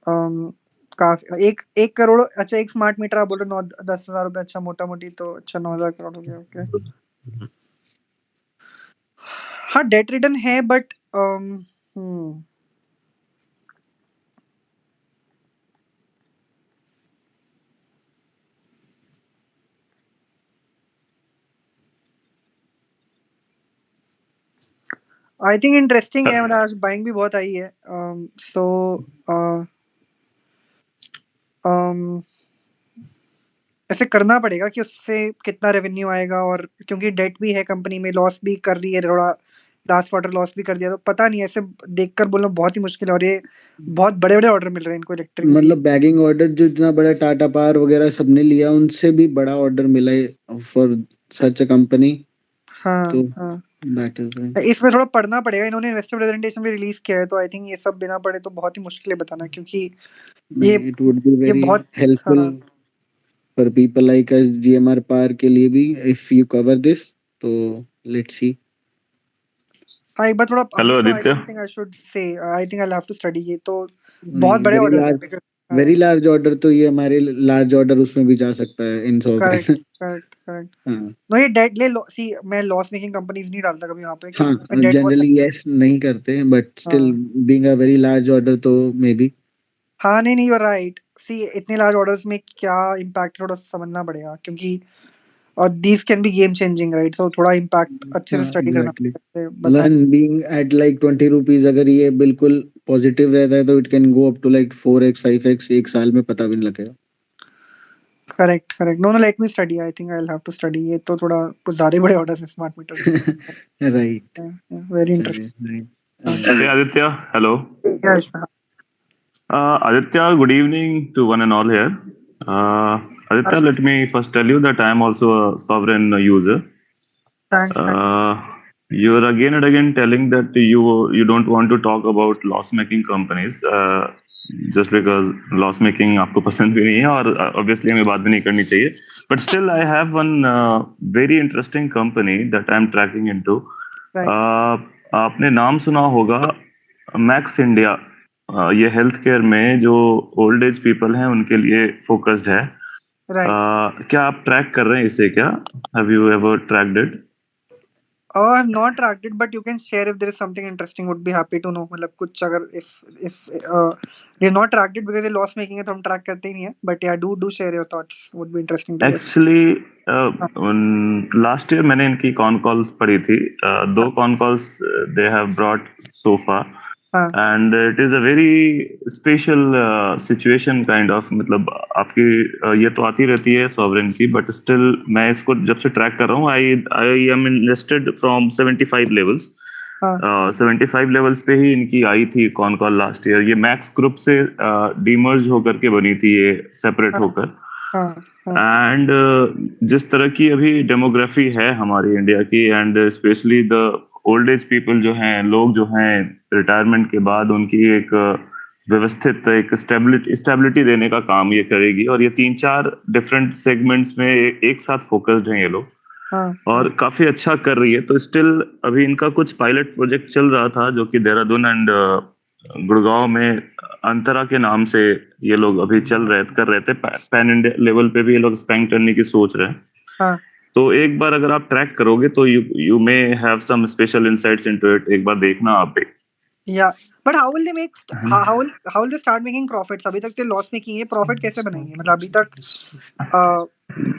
काफी। एक करोड़। अच्छा, एक स्मार्ट मीटर आप बोल रहे हो 9-10 हजार रुपए। अच्छा, मोटा मोटी तो अच्छा 9,000 करोड़ हो गया। ओके। हाँ, डेट रिटर्न है, बट आई थिंक इंटरेस्टिंग है। मतलब आज बाइंग भी बहुत आई है, सो ऐसे करना पड़ेगा कि उससे कितना रेवेन्यू आएगा, और क्योंकि डेट भी है कंपनी में, लॉस भी कर रही है थोड़ा, लास्ट क्वार्टर लॉस भी कर दिया, तो पता नहीं, ऐसे देखकर बोलना बहुत ही मुश्किल है। और ये बहुत बड़े बड़े ऑर्डर मिल रहे हैं इनको इलेक्ट्रिक। मतलब बैगिंग ऑर्डर जो इतना बड़ा टाटा पावर वगैरह सबने लिया, उनसे भी बड़ा ऑर्डर मिला है फॉर सच अ कंपनी। हाँ तो हाँ, दैट इज इसमें थोड़ा पढ़ना पड़ेगा। इन्होंने इन्वेस्टर प्रेजेंटेशन भी रिलीज किया है, तो आई थिंक ये सब बिना पढ़े तो बहुत ही मुश्किल है बताना, क्योंकि ये इट वुड बी ये वेरी बहुत। हेल्पफुल हाँ, for people like us, GMR power के लिए भी, इफ यू कवर दिस। तो लेट्स सी। हाँ, एक बार थोड़ा अभी हेलो तो I Aditya. Don't think I should say, I think I have to study. ये तो बहुत नहीं, बड़े वेरी ऑर्डर है, large, because very large order तो ये हमारे लार्ज ऑर्डर उसमें भी जा सकता है इन 100 का। Correct correct correct. हाँ नो, ये डेट ले लो। सी, मैं लॉस मेकिंग कंपनीज नहीं डालता कभी यहाँ पे, हाँ, क्योंकि इसमें डेट बहुत जनरली यस नहीं करते, बट स्टिल हाँ being a very large order तो मे बी। हाँ। नहीं नहीं, यू आर राइट। सी, इतने लार्ज ऑर्डर्स में क्या इम्पैक्ट थोड़ा समझना पड़ेगा, क्योंकि और these can be game changing, right? So थोड़ा impact अच्छे से study करना एग्जैक्टली पड़ता है, बताएं। And being at like 20 rupees, अगर ये बिल्कुल पॉजिटिव रहता है तो it can go up to like 4x 5x एक साल में, पता भी नहीं लगेगा. Correct, correct. No, no, let me study. I think I'll have to study. ये तो थोड़ा कुछ ज़्यादा ही बड़े orders है smart meters के. Right. Very interesting. Hey Aditya, hello. Yeah, sure. Aditya, good evening to one and all here. Aditya, let me first tell you that I am also a sovereign user. Thanks. You are again and again telling that you don't want to talk about loss-making companies just because loss-making आपको पसंद भी नहीं है और obviously हमें बात भी नहीं करनी चाहिए. But still, I have one very interesting company that I am tracking into. आपने नाम सुना होगा मैक्स इंडिया. ये हेल्थ केयर में जो ओल्ड एज पीपल हैं उनके लिए फोकस्ड है. क्या आप ट्रैक कर रहे हैं इसे क्या? Have you ever tracked it? Oh, I have not tracked it, but you can share if there is something interesting. Would be happy to know. मतलब कुछ अगर if we have not tracked it because ये loss making है तो हम track करते ही नहीं है. But yeah, do share your thoughts. Would be interesting to hear. Actually, last year मैंने इनकी कॉन कॉल्स पढ़ी थी. 2 con calls they have brought so far. And it is a very special situation kind of. मतलब आपकी ये तो आती रहती है sovereign की, but still मैं इसको जब से ट्रैक कर रहा हूँ I am invested from 75 levels. 75 levels पे ही इनकी आई थी कॉन कॉल लास्ट ईयर. ये मैक्स ग्रुप से डीमर्ज होकर के बनी थी ये सेपरेट होकर. एंड जिस तरह की अभी डेमोग्राफी है हमारी इंडिया की and specially the old age people जो हैं, लोग जो हैं रिटायरमेंट के बाद उनकी एक व्यवस्थित एक स्टेबिलिटी देने का काम ये करेगी. और ये 3-4 डिफरेंट सेगमेंट्स में एक साथ फोकस्ड हैं ये लोग और काफी अच्छा कर रही है. तो स्टिल अभी इनका कुछ पायलट प्रोजेक्ट चल रहा था जो कि देहरादून एंड गुड़गांव में अंतरा के नाम से ये लोग अभी कर रहे थे. पैन इंडिया लेवल पे भी ये लोग एक्सपैंड करने की सोच रहे हैं. तो एक बार अगर आप ट्रैक करोगे तो you may have some special insights into it. एक बार देखना आप भी. Yeah, but how will they make? How will they start making profits? अभी तक तो लॉस में की है, प्रॉफिट कैसे बनाएंगे? मतलब अभी तक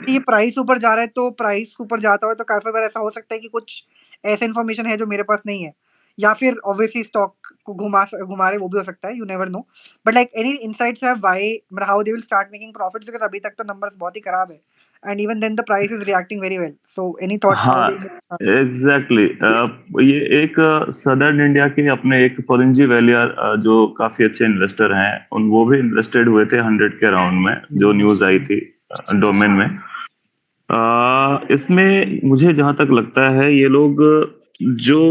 ये प्राइस ऊपर जा रहा है तो प्राइस ऊपर जाता है तो काफी बार ऐसा हो सकता है कि कुछ ऐसा इन्फॉर्मेशन है जो मेरे पास नहीं है, या फिर ऑब्वियसली स्टॉक को घुमा रहे वो भी हो सकता है. You never know. But like any insights have why मतलब how they will start making profits, because अभी तक तो नंबर्स बहुत ही खराब है and even then the price is reacting very well. So any thoughts how they exactly. ये एक सदर्न इंडिया के अपने एक पुरंजी वेलियर जो काफी अच्छे इन्वेस्टर हैं वो भी इन्वेस्टेड हुए थे 100 के राउंड में जो न्यूज आई थी डोमेन में. इसमें मुझे जहां तक लगता है ये लोग जो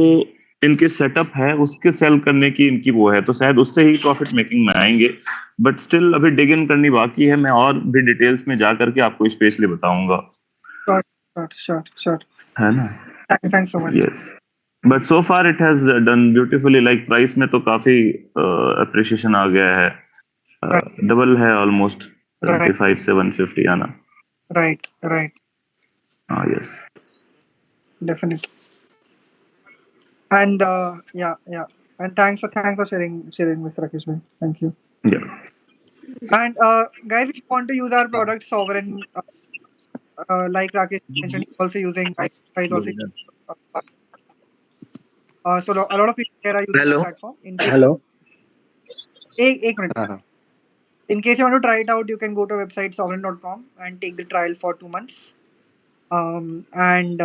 इनके सेटअप है उसके सेल करने की इनकी वो है तो शायद उससे ही प्रॉफिट मेकिंग में आएंगे. बट स्टिल अभी डिग इन करनी बाकी है. मैं और भी डिटेल्स में जा करके आपको स्पेशली बताऊंगा. Sure. है ना? Thanks so much. Yes. But so far it has done beautifully. Like price में तो काफी अप्रिशिएशन आ गया है. डबल है ऑलमोस्ट 75 750 आना. Right. Yes. Definitely. And yeah. And thanks for sharing this, Rakesh bhai. Thank you. Yeah. And guys, if you want to use our product Sovereign, like Rakesh mentioned, he's also using. He's also using, so a lot of people here are using the platform. Hello. एक minute. In case you want to try it out, you can go to our website sovereign.com and take the trial for 2 months. And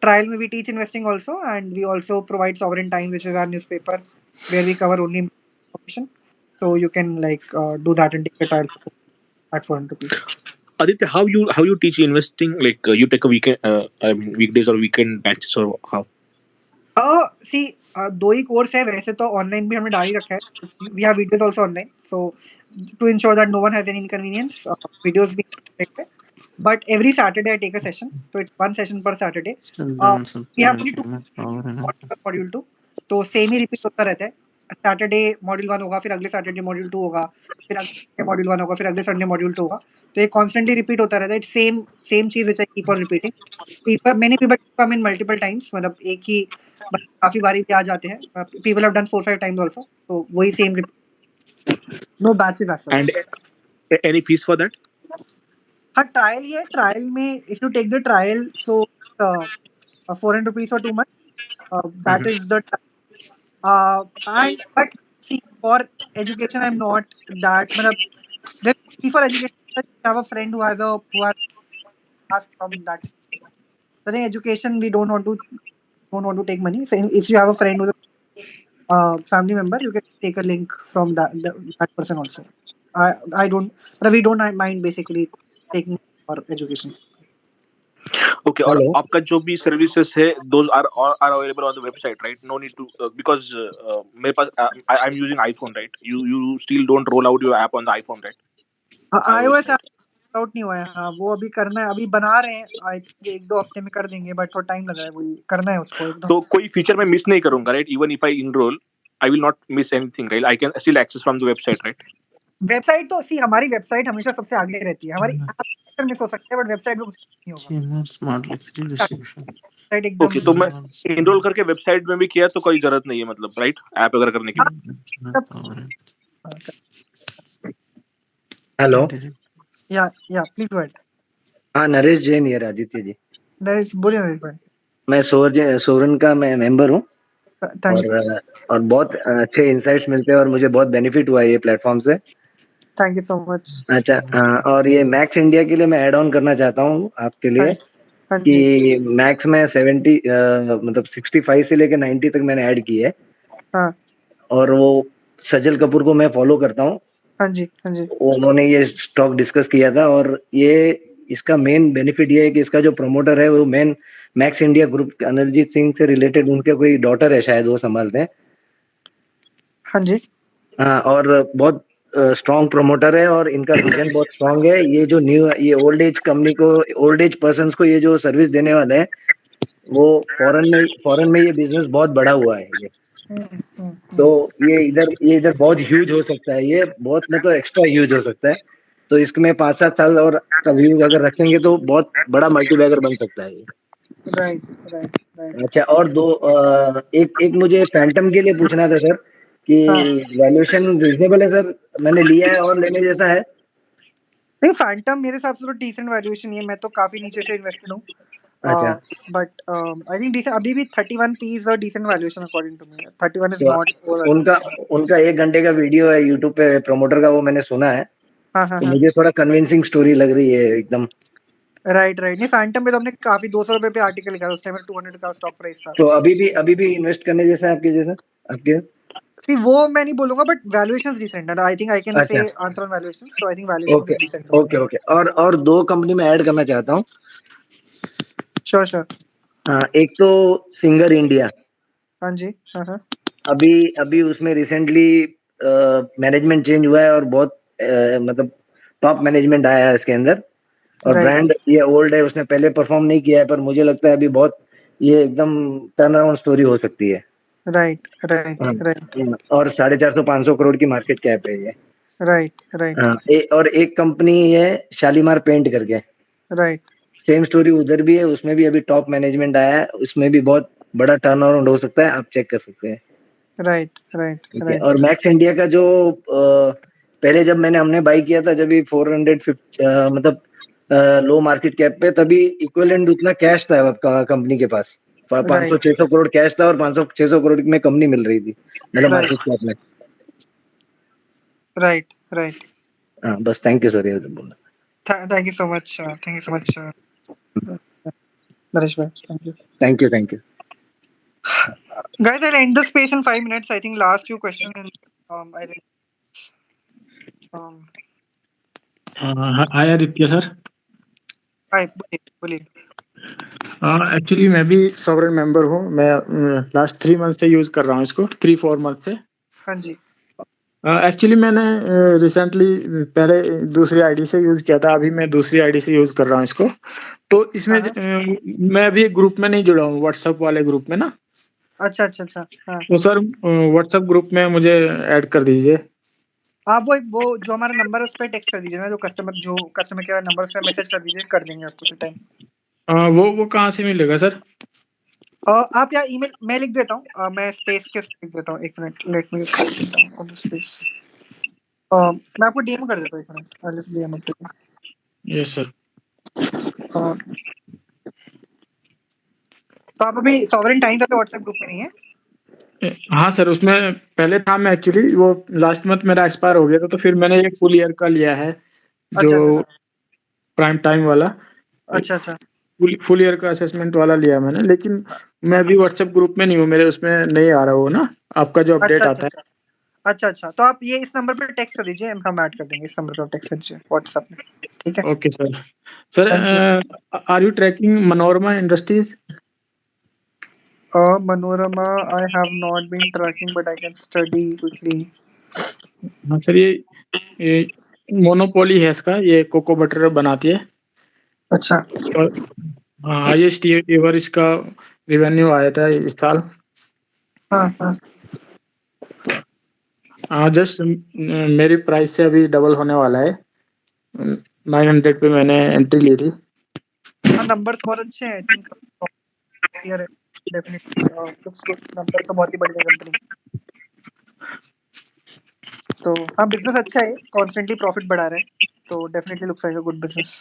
trial में we teach investing also, and we also provide Sovereign Times, which is our newspaper, where we cover only information. So you can like do that and take the trial at 400 rupees. Aditya, how you teach investing? Like you take a weekend, weekdays or weekend batches or how? See, 2 he course है. वैसे तो online भी हमने डाल ही रखा है. We have videos also online. So to ensure that no one has any inconvenience, videos भी है. But every Saturday I take a session, so it's 1 session per Saturday. We have only 2 module 2, तो same ही repeat होता रहता है. Saturday module 1 होगा, फिर अगले Saturday module 2 होगा, फिर अगले मॉड्यूल 1 होगा, फिर अगले संडे मॉड्यूल 2 होगा. तो ये कॉन्स्टेंटली रिपीट होता रहता है. इट्स सेम चीज which I keep on repeating. Many people come in multiple times, मतलब एक ही काफी बारी भी आ जाते हैं. People have done 4-5 times also. तो वही same repeat. No batches as such. And any fees for that? हाँ ट्रायल ही है. ट्रायल में if you take the trial, so 400 rupees for 2 months. That is the and but see, for education I'm not that. There's fee for education. I have a friend who has asked from that. So in education we don't want to take money. So if you have a friend who's a family member, you can take a link from that person also. I don't, but we don't mind basically taking for education. Okay, और आपका जो भी services है, those are available on the website, right? No need to because मेरे पास I'm using iPhone, right? You still don't roll out your app on the iPhone, right? iOS out नहीं हुआ है. हाँ वो अभी करना है, अभी बना रहे हैं. आई थिंक 1-2 हफ्ते में कर देंगे, बट थोड़ा टाइम लग रहा है. वही करना है उसको एकदम. तो कोई फीचर मैं मिस नहीं करूंगा, right? Even if I enroll, I will not miss anything, right? I can still access from the website, right? Website तो सी हमारी वेबसाइट हमेशा सबसे आगे रहती है. हमारी एप्लीकेशन मिस हो सकता है, बट वेबसाइट में कुछ नहीं होगा. Smart electricity distribution. वेबसाइट एकदम. ओके, तो मैं एनरोल करके वेबसाइट में भी किया तो कोई जरूरत नहीं है, मतलब राइट? ऐप अगर करने की हेलो. या प्लीज गो अहेड. हाँ नरेश जैन यार, आदित्य जी. नरेश बोलिए. नरेश भाई, मैं सोरन का मैं मेंबर हूँ और बहुत अच्छे इंसाइट्स मिलते हैं और मुझे बहुत बेनिफिट हुआ है ये प्लेटफॉर्म से. Thank you so much. अच्छा, और ये मैक्स इंडिया के लिए मैं ऐड ऑन करना चाहता हूँ आपके लिए कि मैक्स में 70 मतलब 65 से लेकर 90 तक मैंने ऐड की है. हाँ. और वो सजल कपूर को मैं फॉलो करता हूँ. हाँ जी, हाँ जी. उन्होंने ये स्टॉक डिस्कस किया था और ये इसका मेन बेनिफिट ये है कि इसका जो प्रमोटर है वो main Max India group Analjit Singh से रिलेटेड उनके कोई डॉटर है शायद, वो संभालते हैं. हाँ जी. हाँ, और बहुत स्ट्रॉन्ग प्रमोटर है और इनका विजन बहुत स्ट्रॉन्ग है. ये जो ये ओल्ड एज कंपनी को, ओल्ड एज पर्सन्स को ये जो सर्विस देने वाले हैं, वो फॉरेन में ये बिजनेस बहुत बड़ा हुआ है ये. तो ये इधर बहुत ह्यूज हो सकता है. ये बहुत मतलब एक्स्ट्रा ह्यूज हो सकता है. तो इसमें 5-7 साल और का व्यू अगर रखेंगे तो बहुत बड़ा मल्टीबैगर बन सकता है ये. राइट. अच्छा, और एक मुझे फैंटम के लिए पूछना था सर कि वैल्यूएशन रीजनेबल है सर? मैंने लिया है और लेने जैसा है? नहीं, फैंटम मेरे हिसाब से तो डिसेंट वैल्यूएशन है. मैं तो काफी नीचे से इन्वेस्टेड हूँ. अच्छा. But I think decent. अभी भी 31p is a decent valuation according to me. 31 is not. उनका 1 घंटे का वीडियो है यूट्यूब पे प्रमोटर का, वो मैंने सुना है. तो मुझे थोड़ा कन्विंसिंग स्टोरी लग रही है एकदम. राइट. नहीं, फैंटम पे तो हमने काफी 200 रुपए पे आर्टिकल लिखा था. उस टाइम में 200 का स्टॉक प्राइस था. तो अभी भी इन्वेस्ट करने जैसा है आपके? सी वो मैं नहीं बोलूंगा, बट वैल्यूएशंस डिसेंट है. I think I can say answer on valuations. तो I think valuation decent. Okay. और 2 कंपनी में ऐड करना चाहता हूँ. श्योर. एक तो सिंगर इंडिया. हाँ जी. हाँ. अभी उसमें रिसेंटली मैनेजमेंट चेंज हुआ है और बहुत मतलब टॉप मैनेजमेंट आया है इसके अंदर. और ब्रांड ये ओल्ड है, उसने पहले परफॉर्म नहीं किया है, पर मुझे लगता है अभी बहुत ये एकदम टर्न अराउंड स्टोरी हो सकती है. राइट. और 450-500 करोड़ की मार्केट कैप है ये. राइट. और एक कंपनी है शालीमार पेंट करके. राइट. सेम स्टोरी उधर भी है, उसमें भी अभी टॉप मैनेजमेंट आया है, उसमें भी बहुत बड़ा टर्न अराउंड हो सकता है. आप चेक कर सकते हैं. राइट. और मैक्स इंडिया का जो पहले जब हमने बाई किया था, जब भी 450 मतलब लो मार्केट कैप पे, तभी इक्विवेलेंट उतना कैश था कंपनी के पास. 500-600 करोड़ कैश था और 500-600 करोड़ में कंपनी मिल रही थी, मतलब मार्केट कैप में. राइट. हाँ, बस थैंक यू सर, ये बोलना. Thank you so much. Naresh भाई, thank you. Guys, I'll end the space in 5 minutes. I think last few questions and hi Aditya sir. Hi, बोलिए. एक्चुअली मैं भी सॉवरेन मेंबर हूँ. मैं लास्ट 3 मंथ से यूज कर रहा हूँ इसको, 3-4 मंथ से. हाँ जी. एक्चुअली मैंने रिसेंटली पहले दूसरी आईडी से यूज किया था, अभी मैं दूसरी आईडी से यूज कर रहा हूँ इसको. तो इसमें मैं अभी ग्रुप में नहीं जुड़ा हूँ, व्हाट्सएप वाले ग्रुप में ना. अच्छा. हाँ. तो सर व्हाट्सएप ग्रुप में मुझे ऐड कर दीजिए. आप वो जो हमारा नंबर है उस पर टेक्स्ट कर दीजिए ना, जो कस्टमर केयर नंबर उस पर मैसेज कर दीजिए, कर देंगे आपको उसी टाइम. वो कहाँ से मिलेगा सर? आप या ईमेल मैं लिख देता हूँ. मैं स्पेस के लिख देता हूँ. 1 minute, let me on the space. मैं आपको डीएम कर देता हूँ. 1 minute, I will DM it. Yes sir. हाँ, तो आप अभी सॉवरेन टाइम्स पे व्हाट्सएप ग्रुप में नहीं है? हाँ सर, उसमें पहले था मैं एक्चुअली, वो लास्ट मंथ मेरा एक्सपायर हो गया था, तो फिर मैंने एक फुल ईयर का लिया है, जो अच्छा अच्छा प्राइम टाइम वाला। अच्छा अच्छा फुल ईयर का असेसमेंट वाला लिया मैंने, लेकिन मैं अभी व्हाट्सएप ग्रुप में नहीं हूँ, मेरे उसमें नहीं आ रहा वो ना, आपका जो अच्छा अपडेट अच्छा आता है। अच्छा अच्छा अच्छा, तो आप ये इस नंबर पे टेक्स्ट कर दीजिए, हम ऐड कर देंगे, इस नंबर पे टेक्स्ट कर दीजिए व्हाट्सएप में, ठीक है? Okay sir. Sir, thank you. Are you tracking Manorama industries? Manorama, I have not been tracking but I can study quickly. हाँ सर, ये मोनोपोली है इसका, ये कोको बटर बनाती है, अच्छा और हाईएस्ट एवर इसका रेवेन्यू आया था इस साल। हाँ हाँ हाँ, जस्ट मेरी प्राइस से अभी डबल होने वाला है। 900 पे मैंने एंट्री ली थी। हाँ, नंबर्स बहुत अच्छे हैं, आई थिंक क्लियर है, डेफिनेटली लुक्स गुड, नंबर तो बहुत ही बढ़िया कंपनी। तो हाँ, बिजनेस अच्छा है, कॉन्स्टेंटली प्रॉफिट बढ़ा रहा है, तो definitely looks like a good business.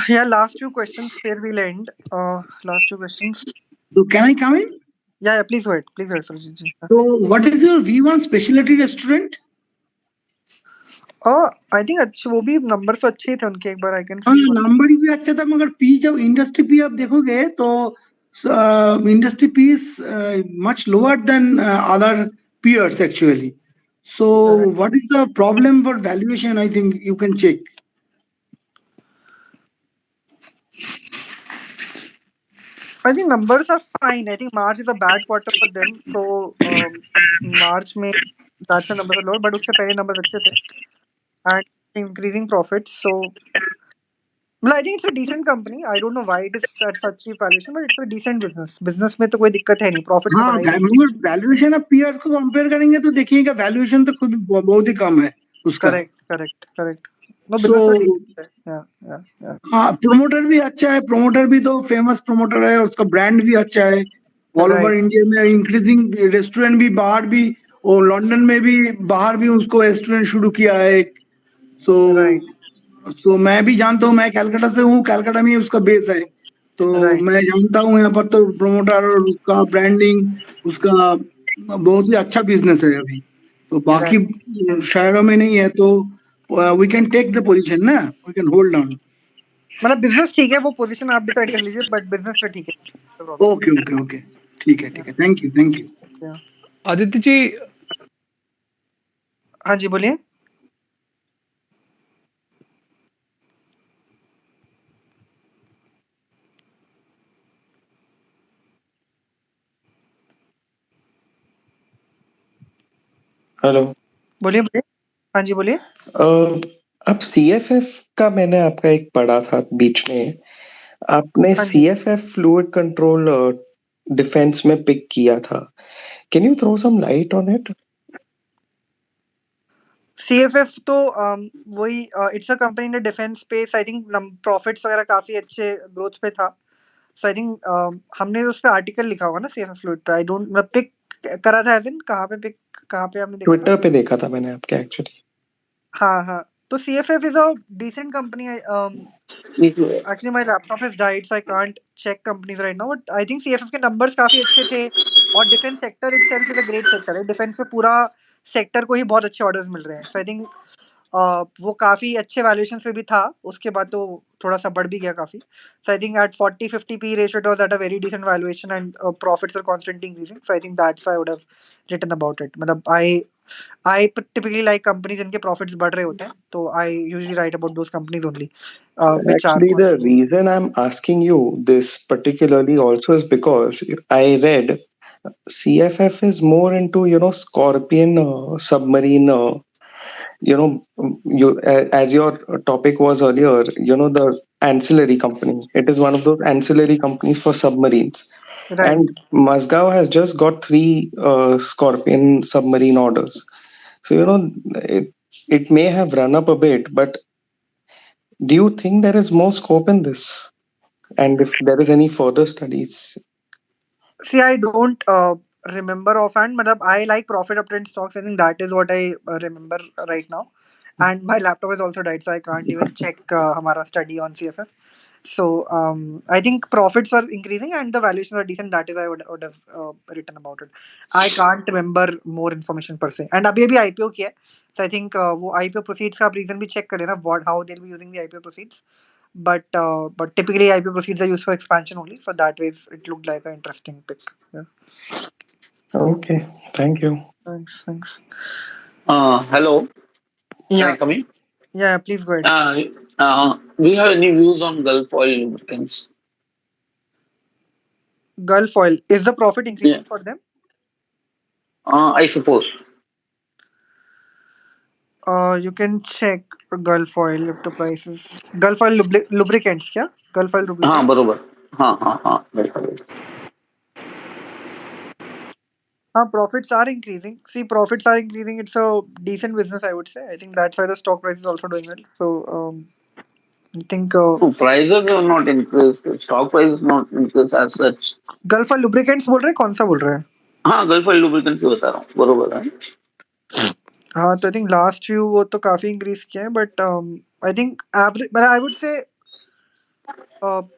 Yeah, last two questions, where we'll end. Last two questions. So can I come in? Yeah, please wait, Surajit ji. So what is your view on specialty restaurant? I think अच्छे, वो भी number तो अच्छे ही थे उनके, एक बार I can हाँ, सी। Number भी अच्छा था, मगर पी जब इंडस्ट्री पी आप देखोगे तो industry P is much lower than other peers actually. So what is the problem for valuation? I think you can check. I think numbers are fine. I think March is a bad quarter for them. So March में that's the numbers are lower, but उससे पहले numbers अच्छे थे and increasing profits. So well, I think it's a decent company. I don't know why it is at such cheap valuation, but it's a decent business. Business में तो कोई दिक्कत है नहीं, profits तो हाँ, बढ़ा ही रहे। मगर वैल्यूएशन अब पीआर को कंपेयर करेंगे तो देखिएगा वैल्यूएशन तो खुद बहुत ही कम है उसका। करेक्ट। No, सो business तो ठीक है। Yeah. हाँ, प्रमोटर भी अच्छा है, प्रमोटर भी तो फेमस प्रमोटर है, उसका ब्रांड भी अच्छा है ऑल ओवर Right. इंडिया में, इंक्रीजिंग रेस्टोरेंट भी बाहर भी, और लंदन में भी बाहर भी उसको रेस्टोरेंट शुरू किया है एक। सो Right. सो मैं भी जानता हूँ, मैं कलकत्ता से हूँ, कलकत्ता में ही उसका बेस है, तो Right. मैं जानता हूँ यहाँ पर तो प्रमोटर और उसका ब्रांडिंग, उसका बहुत ही अच्छा बिजनेस है अभी। तो बाकी Right. शहरों में नहीं है, तो we can take the position ना, वी कैन होल्ड ऑन। मतलब बिजनेस ठीक है, वो पोजीशन आप डिसाइड कर लीजिए, बट बिजनेस तो ठीक है। ओके ओके ओके, ठीक है, थैंक यू। आदित्य जी, हाँ जी, बोलिए। हेलो। बोलिए। हाँ जी, बोलिए। अब सीएफएफ का मैंने आपका एक पढ़ा था बीच में, आपने हाँ जी, सीएफएफ फ्लूइड कंट्रोल डिफेंस में पिक किया था। Can you throw some light on it? CFF तो वही, it's a company in the defence space. I think profits वगैरह काफी अच्छे ग्रोथ पे था। सो आई थिंक हमने उस पे आर्टिकल लिखा होगा ना सीएफएफ फ्लूइड पे। आई डोंट, मैं पिक करा था, आई थिंक कहाँ पे आपने देखा था? ट्विटर पे देखा था मैंने आपके एक्चुअली। हाँ, तो CFF is a decent company. Actually, my laptop has died, so I can't check companies right now. But I think CFF के numbers काफी अच्छे थे, और defence sector itself is a great sector है। डिफेंस में पूरा सेक्टर को ही बहुत अच्छे ऑर्डर्स मिल रहे हैं। सो आई थिंक वो काफी अच्छे वैल्यूएशन पे भी था, उसके बाद तो थोड़ा सा बढ़ भी गया काफी। So I think at 40-50 P ratio it was at a very decent valuation, and profits are constantly increasing. So I think that's why I would have written about it. मतलब I typically like companies जिनके profits बढ़ रहे होते हैं, तो I usually write about those companies only, which are Actually, the constantly. reason I'm asking you this particularly also is because I read CFF is more into, Scorpion submarine, as your topic was earlier, the ancillary company. It is one of those ancillary companies for submarines. Right. And Musgao has just got 3 Scorpion submarine orders. So, it may have run up a bit, but do you think there is more scope in this? And if there is any further studies? See, I don't remember offhand. Matlab, I like profit uptrend stocks. I think that is what I remember right now. And my laptop has also died, so I can't even check hamara study on CFF. So I think profits were increasing and the valuations were decent. That is why I would have written about it. I can't remember more information per se. And अभी IPO किया है. So I think वो IPO proceeds का reason भी check करें ना, what how they'll be using the IPO proceeds. But typically IPO proceeds are used for expansion only. So that way it looked like an interesting pick. Yeah. Okay, thank you. Thanks. Hello. Can Yeah. I come in? Yeah, please go ahead. Do you have any views on Gulf oil lubricants? Gulf oil, is the profit increasing for them? I suppose. You can check Gulf oil if the price is Gulf oil lubricants. Yeah, Gulf oil हाँ lubricants. बरोबर हाँ बिल्कुल Profits are increasing. See, profits are increasing. It's a decent business, I would say. I think that's why the stock price is also doing well. So, I think No, prices are not increased. The stock price is not increased as such. Gulf oil lubricants बोल रहे हैं, कौन सा बोल रहे हैं? हाँ gulf oil lubricants ही बता रहा हूँ बरोबर है हाँ, तो I think last few वो तो काफी increase किए हैं, but I think average, but I would say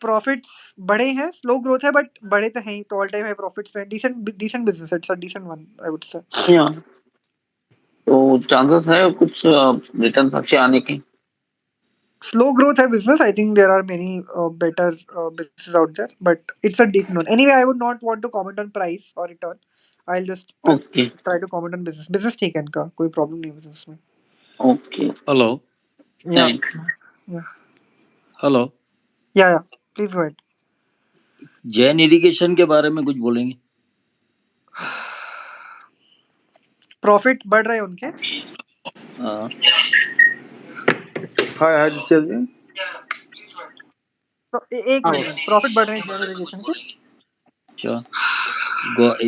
profits बड़े हैं, slow growth है, but बड़े तो हैं ही, तो all time high profits में decent business. It's a decent one, I would say. Yeah. तो चांसेस है कुछ रिटर्न्स अच्छे आने के Slow growth है business. I think there are many better businesses out there, but it's a decent one. Anyway, I would not want to comment on price or return. I'll just okay try to comment on business. Business ठीक है इनका, कोई problem नहीं है business में. Okay hello Yeah. Thanks Yeah. Hello Yeah. Please go ahead. Jain irrigation के बारे में कुछ बोलेंगे? Profit बढ़ रहे हैं उनके. हाँ हाय आदित्य जी तो एक मिनट, प्रॉफिट बढ़ रहे हैं जैन इरिगेशन के. अच्छा,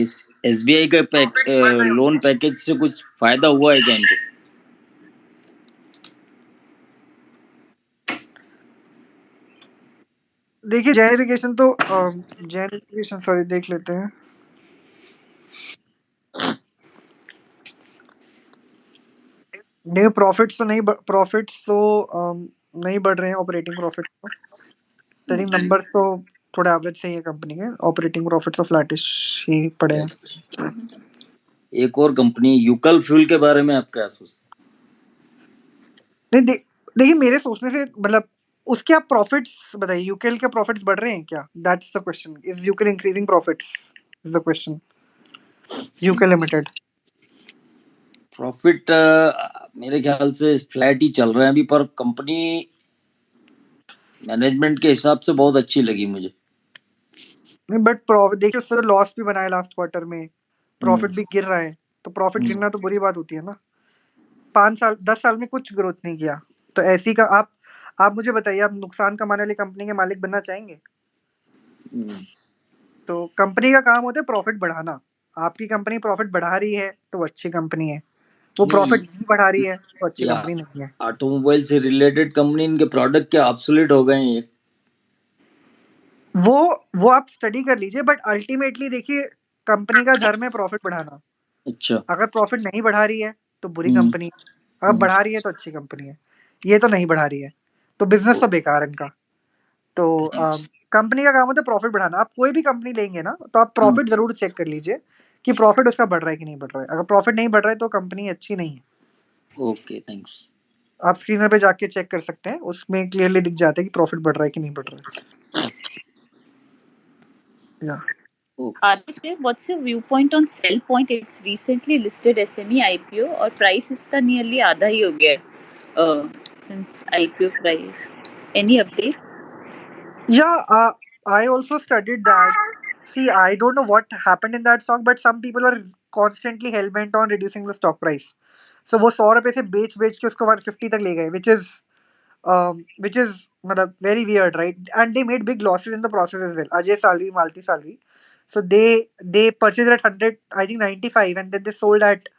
इस एसबीआई का लोन पैकेज से कुछ फायदा हुआ है क्या इनको? देखिए जैन इरिगेशन सॉरी देख लेते हैं. नहीं, प्रॉफिट्स तो नहीं बढ़ रहे हैं. ऑपरेटिंग प्रॉफिट तो आई थिंक नंबर्स तो थोड़े एवरेज से ही है कंपनी के. ऑपरेटिंग प्रॉफिट तो फ्लैटिश ही पड़े हैं. एक और कंपनी यूकल फ्यूल के बारे में आप क्या सोचते नहीं देखिए मेरे सोचने से मतलब उसके आप प्रॉफिट्स बताइए. यूकेल के प्रॉफिट्स बढ़ रहे हैं क्या? That's the question. Is UCAL increasing profits is the question. UCAL limited profit मेरे ख्याल से फ्लैट ही चल रहे हैं अभी, पर कंपनी मैनेजमेंट के हिसाब से बहुत अच्छी लगी मुझे. नहीं, बट देखिए उससे लॉस भी बनाया लास्ट क्वार्टर में. प्रॉफिट भी गिर रहा है, तो प्रॉफिट गिरना तो बुरी बात होती है ना. 10 साल में कुछ ग्रोथ नहीं किया, तो ऐसी का आप मुझे बताइए, आप नुकसान कमाने वाली कंपनी के मालिक बनना चाहेंगे? तो कंपनी का काम होता है प्रॉफिट बढ़ाना. आपकी कंपनी प्रॉफिट बढ़ा रही है तो वो अच्छी कंपनी है. वो प्रॉफिट नहीं बढ़ा रही है तो अच्छी या कंपनी नहीं है. ऑटोमोबाइल से रिलेटेड कंपनी, इनके प्रोडक्ट क्या ऑब्सोलीट हो गए हैं? वो आप स्टडी कर लीजिए, बट अल्टीमेटली देखिए कंपनी का धर्म है प्रॉफिट बढ़ाना. अच्छा, अगर प्रॉफिट नहीं बढ़ा रही है तो बुरी कंपनी है, अगर बढ़ा रही है तो अच्छी कंपनी है. ये तो नहीं बढ़ा रही है तो बिजनेस तो बेकार है इनका. तो कंपनी का काम होता है प्रॉफिट बढ़ाना. आप कोई भी कंपनी लेंगे ना, तो आप प्रॉफिट जरूर चेक कर लीजिए कि प्रॉफिट उसका बढ़ रहा है कि नहीं बढ़ रहा है. अगर प्रॉफिट नहीं बढ़ रहा है तो कंपनी अच्छी नहीं है. Okay thanks. आप स्क्रीनर पे जाके चेक कर सकते हैं, उसमें क्लियरली दिख जाता है कि प्रॉफिट बढ़ रहा है कि नहीं बढ़ रहा है. या Aditya, what's your viewpoint on Sell Point? It's recently listed SME IPO और price इसका nearly आधा ही हो गया है since IPO price. Any updates? Yeah, I also studied that. See, I don't know what happened in that stock, but some people were constantly hell bent on reducing the stock price. So वो 100 रुपए से बेच के उसको 150 तक ले गए, which is मतलब very weird, right? And they made big losses in the process as well. Ajay Salvi, Malti Salvi. So they purchased at 100, I think 95, and then they sold at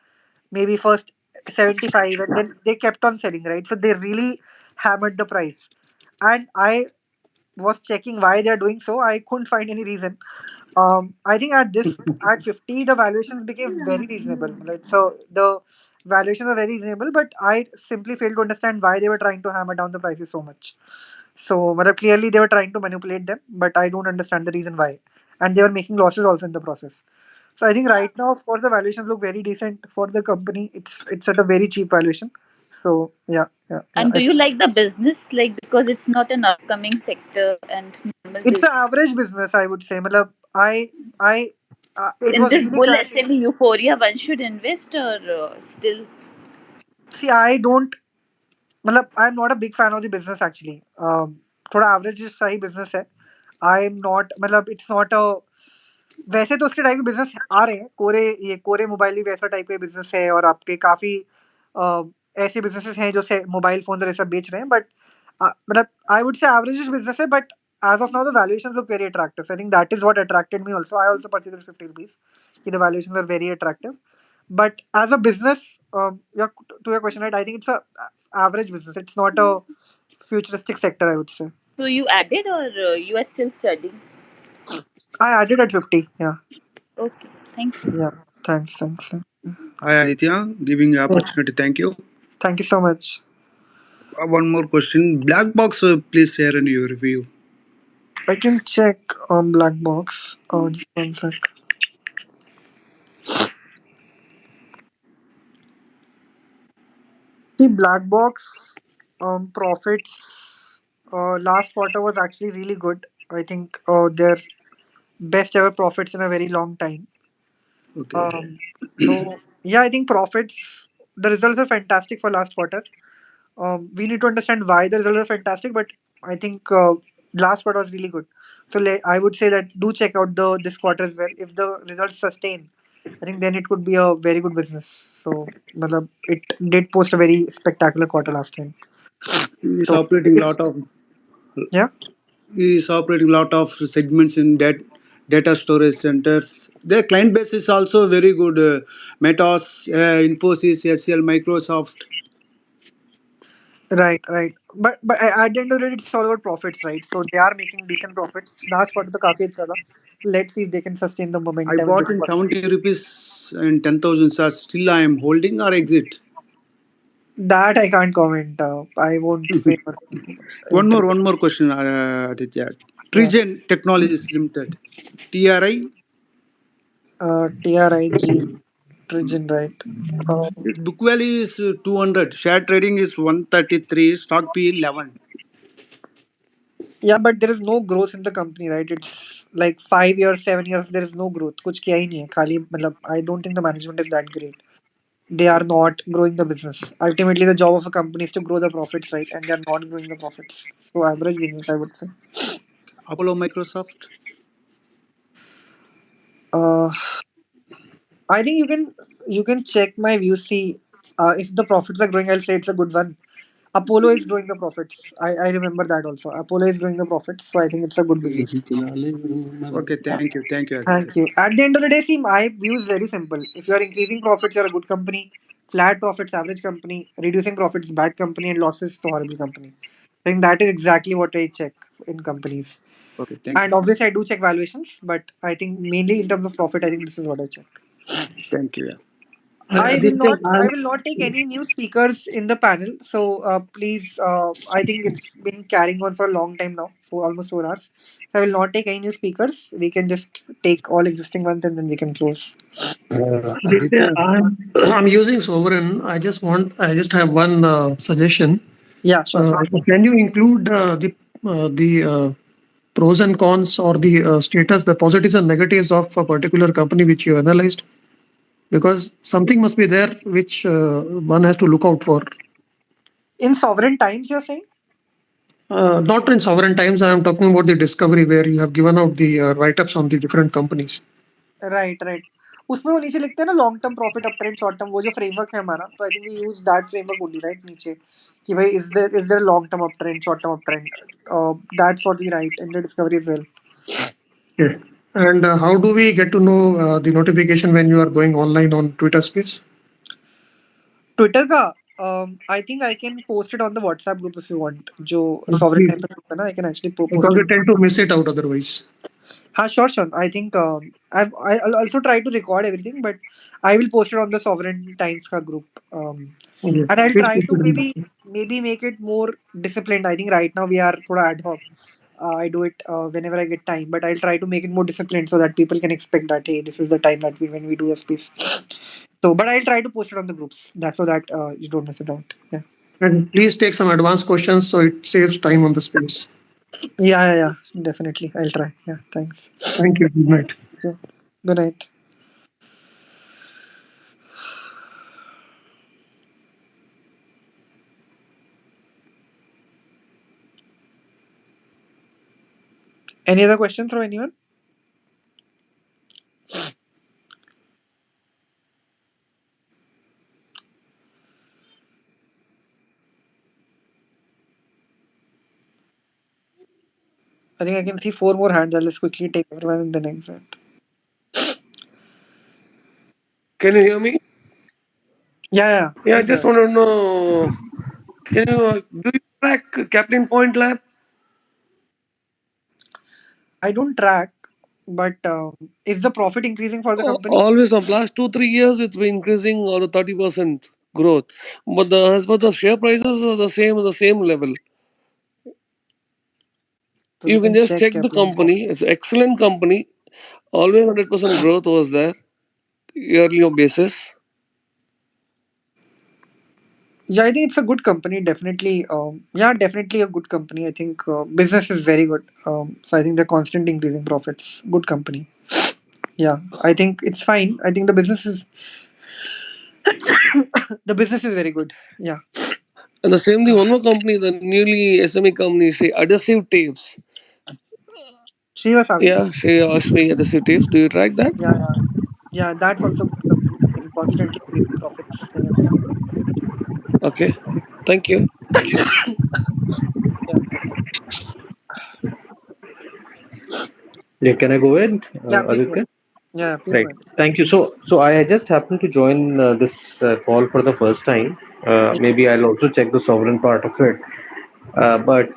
maybe first 75, and then they kept on selling, right? So they really hammered the price. And I was checking why they are doing so. I couldn't find any reason. I think at 50 the valuations became very reasonable. Like, so the valuations are very reasonable, but I simply failed to understand why they were trying to hammer down the prices so much. So, clearly they were trying to manipulate them, but I don't understand the reason why. And they were making losses also in the process. So I think right now, of course, the valuations look very decent for the company. It's at a very cheap valuation. So yeah. And do you like the business, like, because it's not an upcoming sector and normal It's business? an average business, I would say. Matlab, I it In was this really bull crashing. SME euphoria, one should invest or still? See, I don't. I'm not a big fan of the business actually. थोड़ा average सही business है. I'm not. It's not a. वैसे तो उसके type के business आ रहे हैं कोरे मोबाइल भी वैसा टाइप के बिजनेस है और आपके काफी ऐसे बिजनेसेस हैं जो से मोबाइल फोन और ये सब बेच रहे हैं but I would say average business है but as of now the valuations look very attractive. So I think that is what attracted me also. I also purchased it 50 rupees. The valuations are very attractive. But as a business, to your question, right, I think it's a average business. It's not a futuristic sector, I would say. So you added or you are still studying? I added at 50. Yeah. Okay, thank you. Yeah. Thanks. Hi Aditya, giving the opportunity. Thank you. Thank you so much. One more question. Black box, please share in your review. I can check on Black Box. Just one sec. See, Black Box profits last quarter was actually really good. I think their best ever profits in a very long time. Okay. So yeah, I think profits. The results are fantastic for last quarter. We need to understand why the results are fantastic, but I think last quarter was really good. So I would say that do check out the this quarter as well. If the results sustain, I think then it could be a very good business. So it did post a very spectacular quarter last time. He is So operating lot of yeah. he is operating lot of segments in data storage centers. Their client base is also very good. Metas, Infosys, SL, Microsoft. Right. But at the end of the day, it's all about profits, right? So they are making decent profits. Last quarter तो काफी अच्छा था. Let's see if they can sustain the I momentum in bought this in quarter. 70 rupees and 10,000. So still I am holding or exit. That I can't comment. I won't say. One more question, Aditya. Yeah. Trigen Technologies Limited, TRI. TRIG, Trigen, right? Its book value is 200. Share trading is 133. Stock P 11. Yeah, but there is no growth in the company, right? It's like 5 years, 7 years. There is no growth. कुछ किया ही नहीं है. खाली I don't think the management is that great. They are not growing the business. Ultimately, the job of a company is to grow the profits, right? And they are not growing the profits. So average business, I would say. Apollo Microsoft. Uh, I think you can check my view. See, if the profits are growing, I'll say it's a good one. Apollo is growing the profits. I remember that also. Apollo is growing the profits, so I think it's a good business. Okay, thank you. Thank you, Aditya. Thank you. At the end of the day, see, my view is very simple. If you are increasing profits, you're a good company. Flat profits, average company. Reducing profits, bad company. And losses, to horrible company. I think that is exactly what I check in companies. Okay, thank And you. obviously, I do check valuations, but I think mainly in terms of profit, I think this is what I check. Thank you. Yeah. I will Aditya, not. I will not take any new speakers in the panel. So please, I think it's been carrying on for a long time now, for almost 4 hours. So I will not take any new speakers. We can just take all existing ones and then we can close. Aditya, I'm using Sovereign. I just have one suggestion. Yeah, sure. Can you include the pros and cons or the status, the positives and negatives of a particular company which you analyzed? Because something must be there which one has to look out for. In sovereign times, you're saying? Not in Sovereign Times. I am talking about the discovery where you have given out the write-ups on the different companies. Right. उसमें वो नीचे लिखते हैं ना long term profit up trend short term वो जो framework है हमारा तो I think we use that framework only right नीचे कि भाई is there long term up trend short term up trend that's what we write in the discovery as well Yeah. And how do we get to know the notification when you are going online on Twitter Space? Twitter का I think I can post it on the WhatsApp group if you want जो sovereign time पे group है ना I can actually post Because we it tend to miss it out otherwise. Sure, sure. I think I'll also try to record everything, but I will post it on the Sovereign Times ka group. Yes, And I'll please try put to it in the- maybe make it more disciplined. I think right now we are thoda ad hoc. I do it whenever I get time, but I'll try to make it more disciplined so that people can expect that hey, this is the time that when we do a space. So, but I'll try to post it on the groups. That's so that you don't miss it out. Yeah. And please take some advanced questions so it saves time on the space. Yeah. Definitely, I'll try. Yeah. Thanks. Thank you. Good night. So, good night. Any other questions from anyone? I think I can see four more hands. I'll just quickly take everyone in the next set. Can you hear me? Yeah. Yeah, I Please go just ahead. want to know. Can you do you track Kaplan Point Lab? I don't track, but is the profit increasing for the company? Always of last 2 3 years, it's been increasing or 30% growth, but the share prices are the same level. So we You can can just check check the Kaplan Point. company. It's an excellent company. Always 100% growth was there yearly basis. Yeah, I think it's a good company. Definitely, definitely a good company. I think business is very good. So I think they're constantly increasing profits. Good company. Yeah, I think it's fine. I think the business is the business is very good. Yeah. And the same thing, one more company, the newly SME company, say adhesive tapes. Srivasavi. Yeah, say Ashmi adhesive tapes. Do you track that? Yeah. That's also a good company. I think constantly increasing profits. Yeah. Okay, thank you. Yeah. Yeah, can I go ahead, Yeah. Please go Aditya? ahead. Yeah. Please go Right. ahead. Thank you. So I just happened to join this call for the first time. Maybe I'll also check the sovereign part of it. But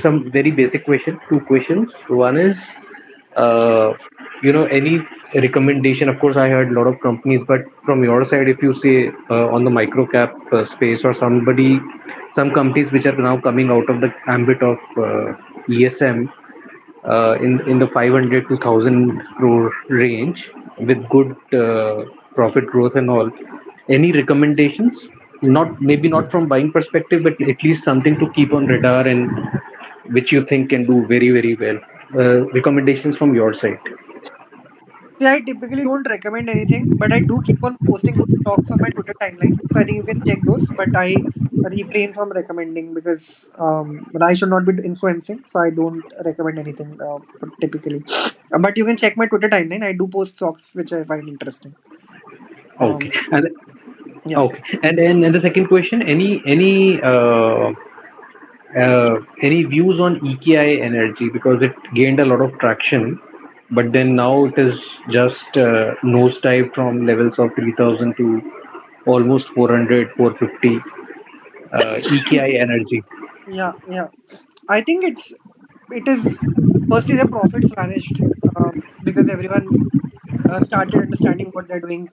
some very basic question. Two questions. One is, uh, any recommendation? Of course, I heard a lot of companies, but from your side, if you say on the microcap space or some companies which are now coming out of the ambit of ESM in the 500 to 1,000 crore range with good profit growth and all. Any recommendations? Not maybe not from buying perspective, but at least something to keep on radar and which you think can do very very well. Recommendations from your side. See, I typically don't recommend anything, but I do keep on posting good stocks on my Twitter timeline. So I think you can check those, but I refrain from recommending because but I should not be influencing, so I don't recommend anything typically. But you can check my Twitter timeline. I do post stocks which I find interesting. Okay. Um, And yeah. okay. And the second question, any views on EKI energy because it gained a lot of traction, but then now it is just nosedive from levels of 3,000 to almost 400, 450. EKI energy. Yeah. I think it is firstly the profits vanished because everyone started understanding what they're doing,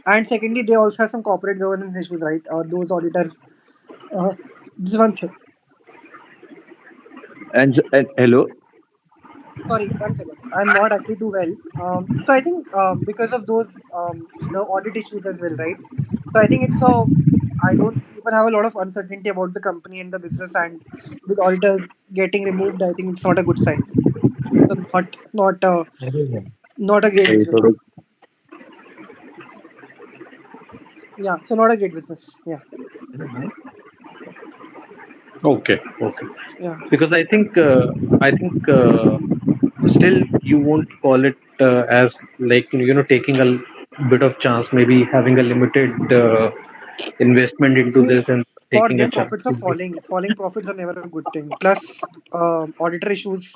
and secondly they also have some corporate governance issues, right? Those auditor. Uh, just one second. And hello. Sorry, one second. I'm not actually too well. So I think because of those the audit issues as well, right? So I think it's a I don't people have a lot of uncertainty about the company and the business, and with auditors getting removed, I think it's not a good sign. So not a great business. Yeah, so not a great business. Yeah, Okay, okay. yeah. Because I think still you won't call it as like taking a bit of chance, maybe having a limited investment into See, this and for taking a them chance. profits are falling. Falling profits are never a good thing. Plus, auditor issues.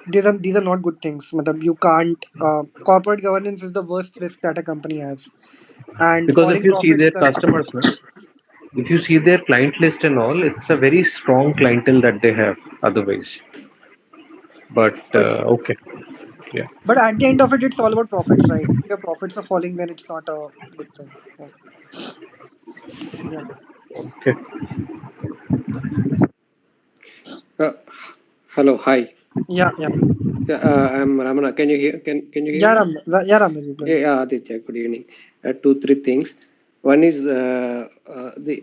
These are not good things. Matlab, you can't. Corporate governance is the worst risk that a company has, and Because if falling you see profits. their customers, no? If you see their client list and all, it's a very strong clientele that they have otherwise. But But okay, yeah. but at the end of it, it's all about profits, right? If your profits are falling, then it's not a good thing. Yeah. Yeah. Okay. Uh, Hello, hi. Yeah. Yeah. Yeah, I'm Ramana. Can you hear? Can you hear Yeah, me? Ramji, Yeah, yeah, Aditya. Good evening. Two, three things. One is the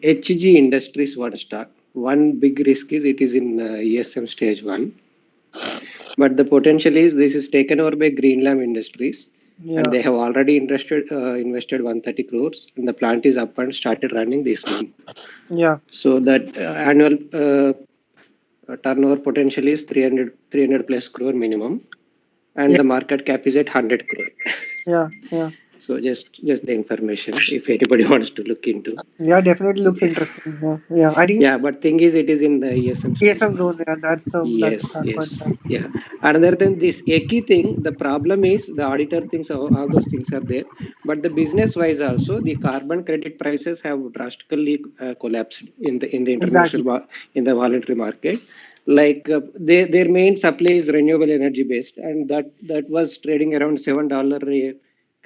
HG Industries one stock. One big risk is it is in ESM stage one, but the potential is this is taken over by Greenlam Industries, and Yeah. they have already invested 130 crores, and the plant is up and started running this month. Yeah. So that annual turnover potential is 300 plus crore minimum, and Yeah. the market cap is at 100 crore. Yeah. Yeah. So just the information if anybody wants to look into. Yeah. Definitely looks interesting. Yeah. Yeah. I think Yeah, but thing is, it is in the ESM stage ESM one. zone. Yeah. That's a Yes, sad point. yes, yeah. Other than this EKI thing, the problem is the auditor thinks all those things are there, but the business wise also the carbon credit prices have drastically collapsed in the international Exactly. in the voluntary market. Like their main supply is renewable energy based, and that was trading around $7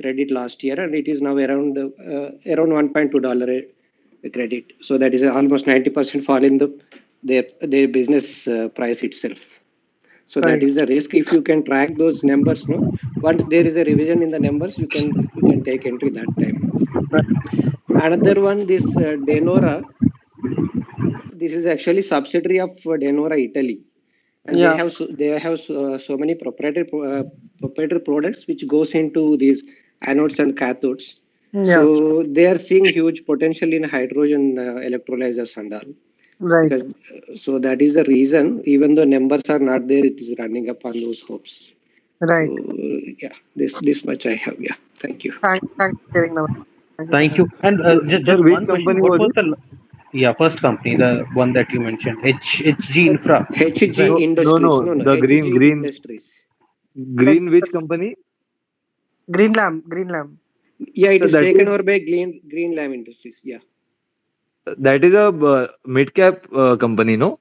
credit last year, and it is now around $1.2 credit. So that is almost 90% fall in their business price itself. So that Right. is the risk. If you can track those numbers, no, once there is a revision in the numbers, you can take entry that time. Right. Another one, this Denora, this is actually subsidiary of Denora Italy, and Yeah. so many proprietary products which goes into these anodes and cathodes. Yeah. So they are seeing huge potential in hydrogen electrolyzers and all. Right. Because so that is the reason, even though numbers are not there, it is running up on those hopes. So Right. yeah, this much I have. Yeah, thank you. Thanks for sharing now. Thank you so Thank much. you. And Sir, just which one question. company What was was it? the yeah first company, the one that you mentioned, HG Infra? Is HG that No, no, Industries, no. no, The green, HG green, Industries. green. Which company? Green Lamb. Green Lamb. Yeah, it So is that taken is over by Green Lam Industries. Yeah, a mid cap company, no?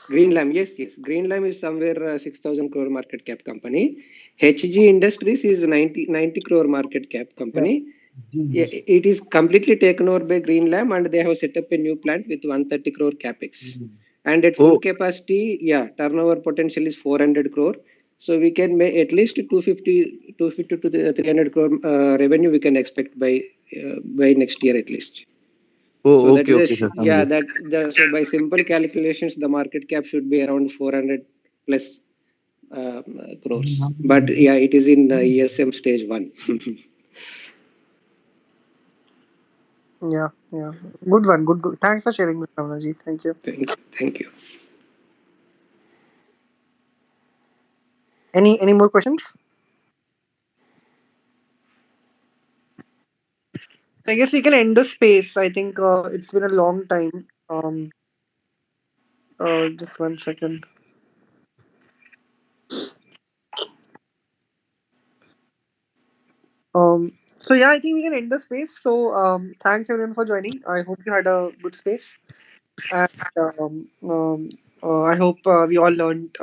Green Lam. Yes, yes. Green Lam is somewhere 6,000 crore market cap company. HG Industries is 90 crore market cap Yeah. company. Yeah, it is completely taken over by Green Lam, and they have set up a new plant with 130 crore capex. And at full Oh, capacity, yeah, turnover potential is 400 crore. So we can make at least 250 to 300 crore revenue we can expect by next year at least. So oh, that okay, is okay, sir. yeah, Samjhe. so by simple calculations, the market cap should be around 400 plus crores. But yeah, it is in ESM stage one. Yeah. Yeah. Good one. Good. Good. Thanks for sharing this, Ramji. Thank you. Thank you. Any more questions? I guess we can end the space. I think it's been a long time. Just 1 second. So yeah, I think we can end the space. So thanks everyone for joining. I hope you had a good space, and I hope we all learned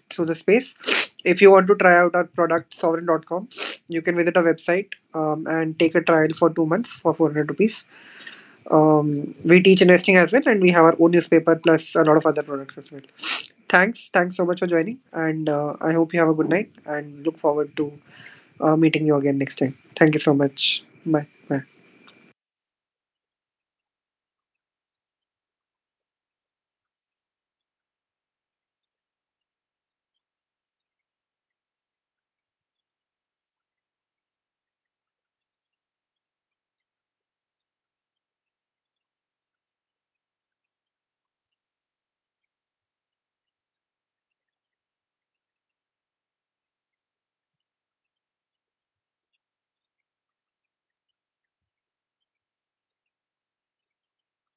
through the space. If you want to try out our product sovereign.com, you can visit our website and take a trial for 2 months for 400 rupees. We teach investing as well, and we have our own newspaper plus a lot of other products as well. Thanks so much for joining, and I hope you have a good night and look forward to meeting you again next time. Thank you so much. Bye.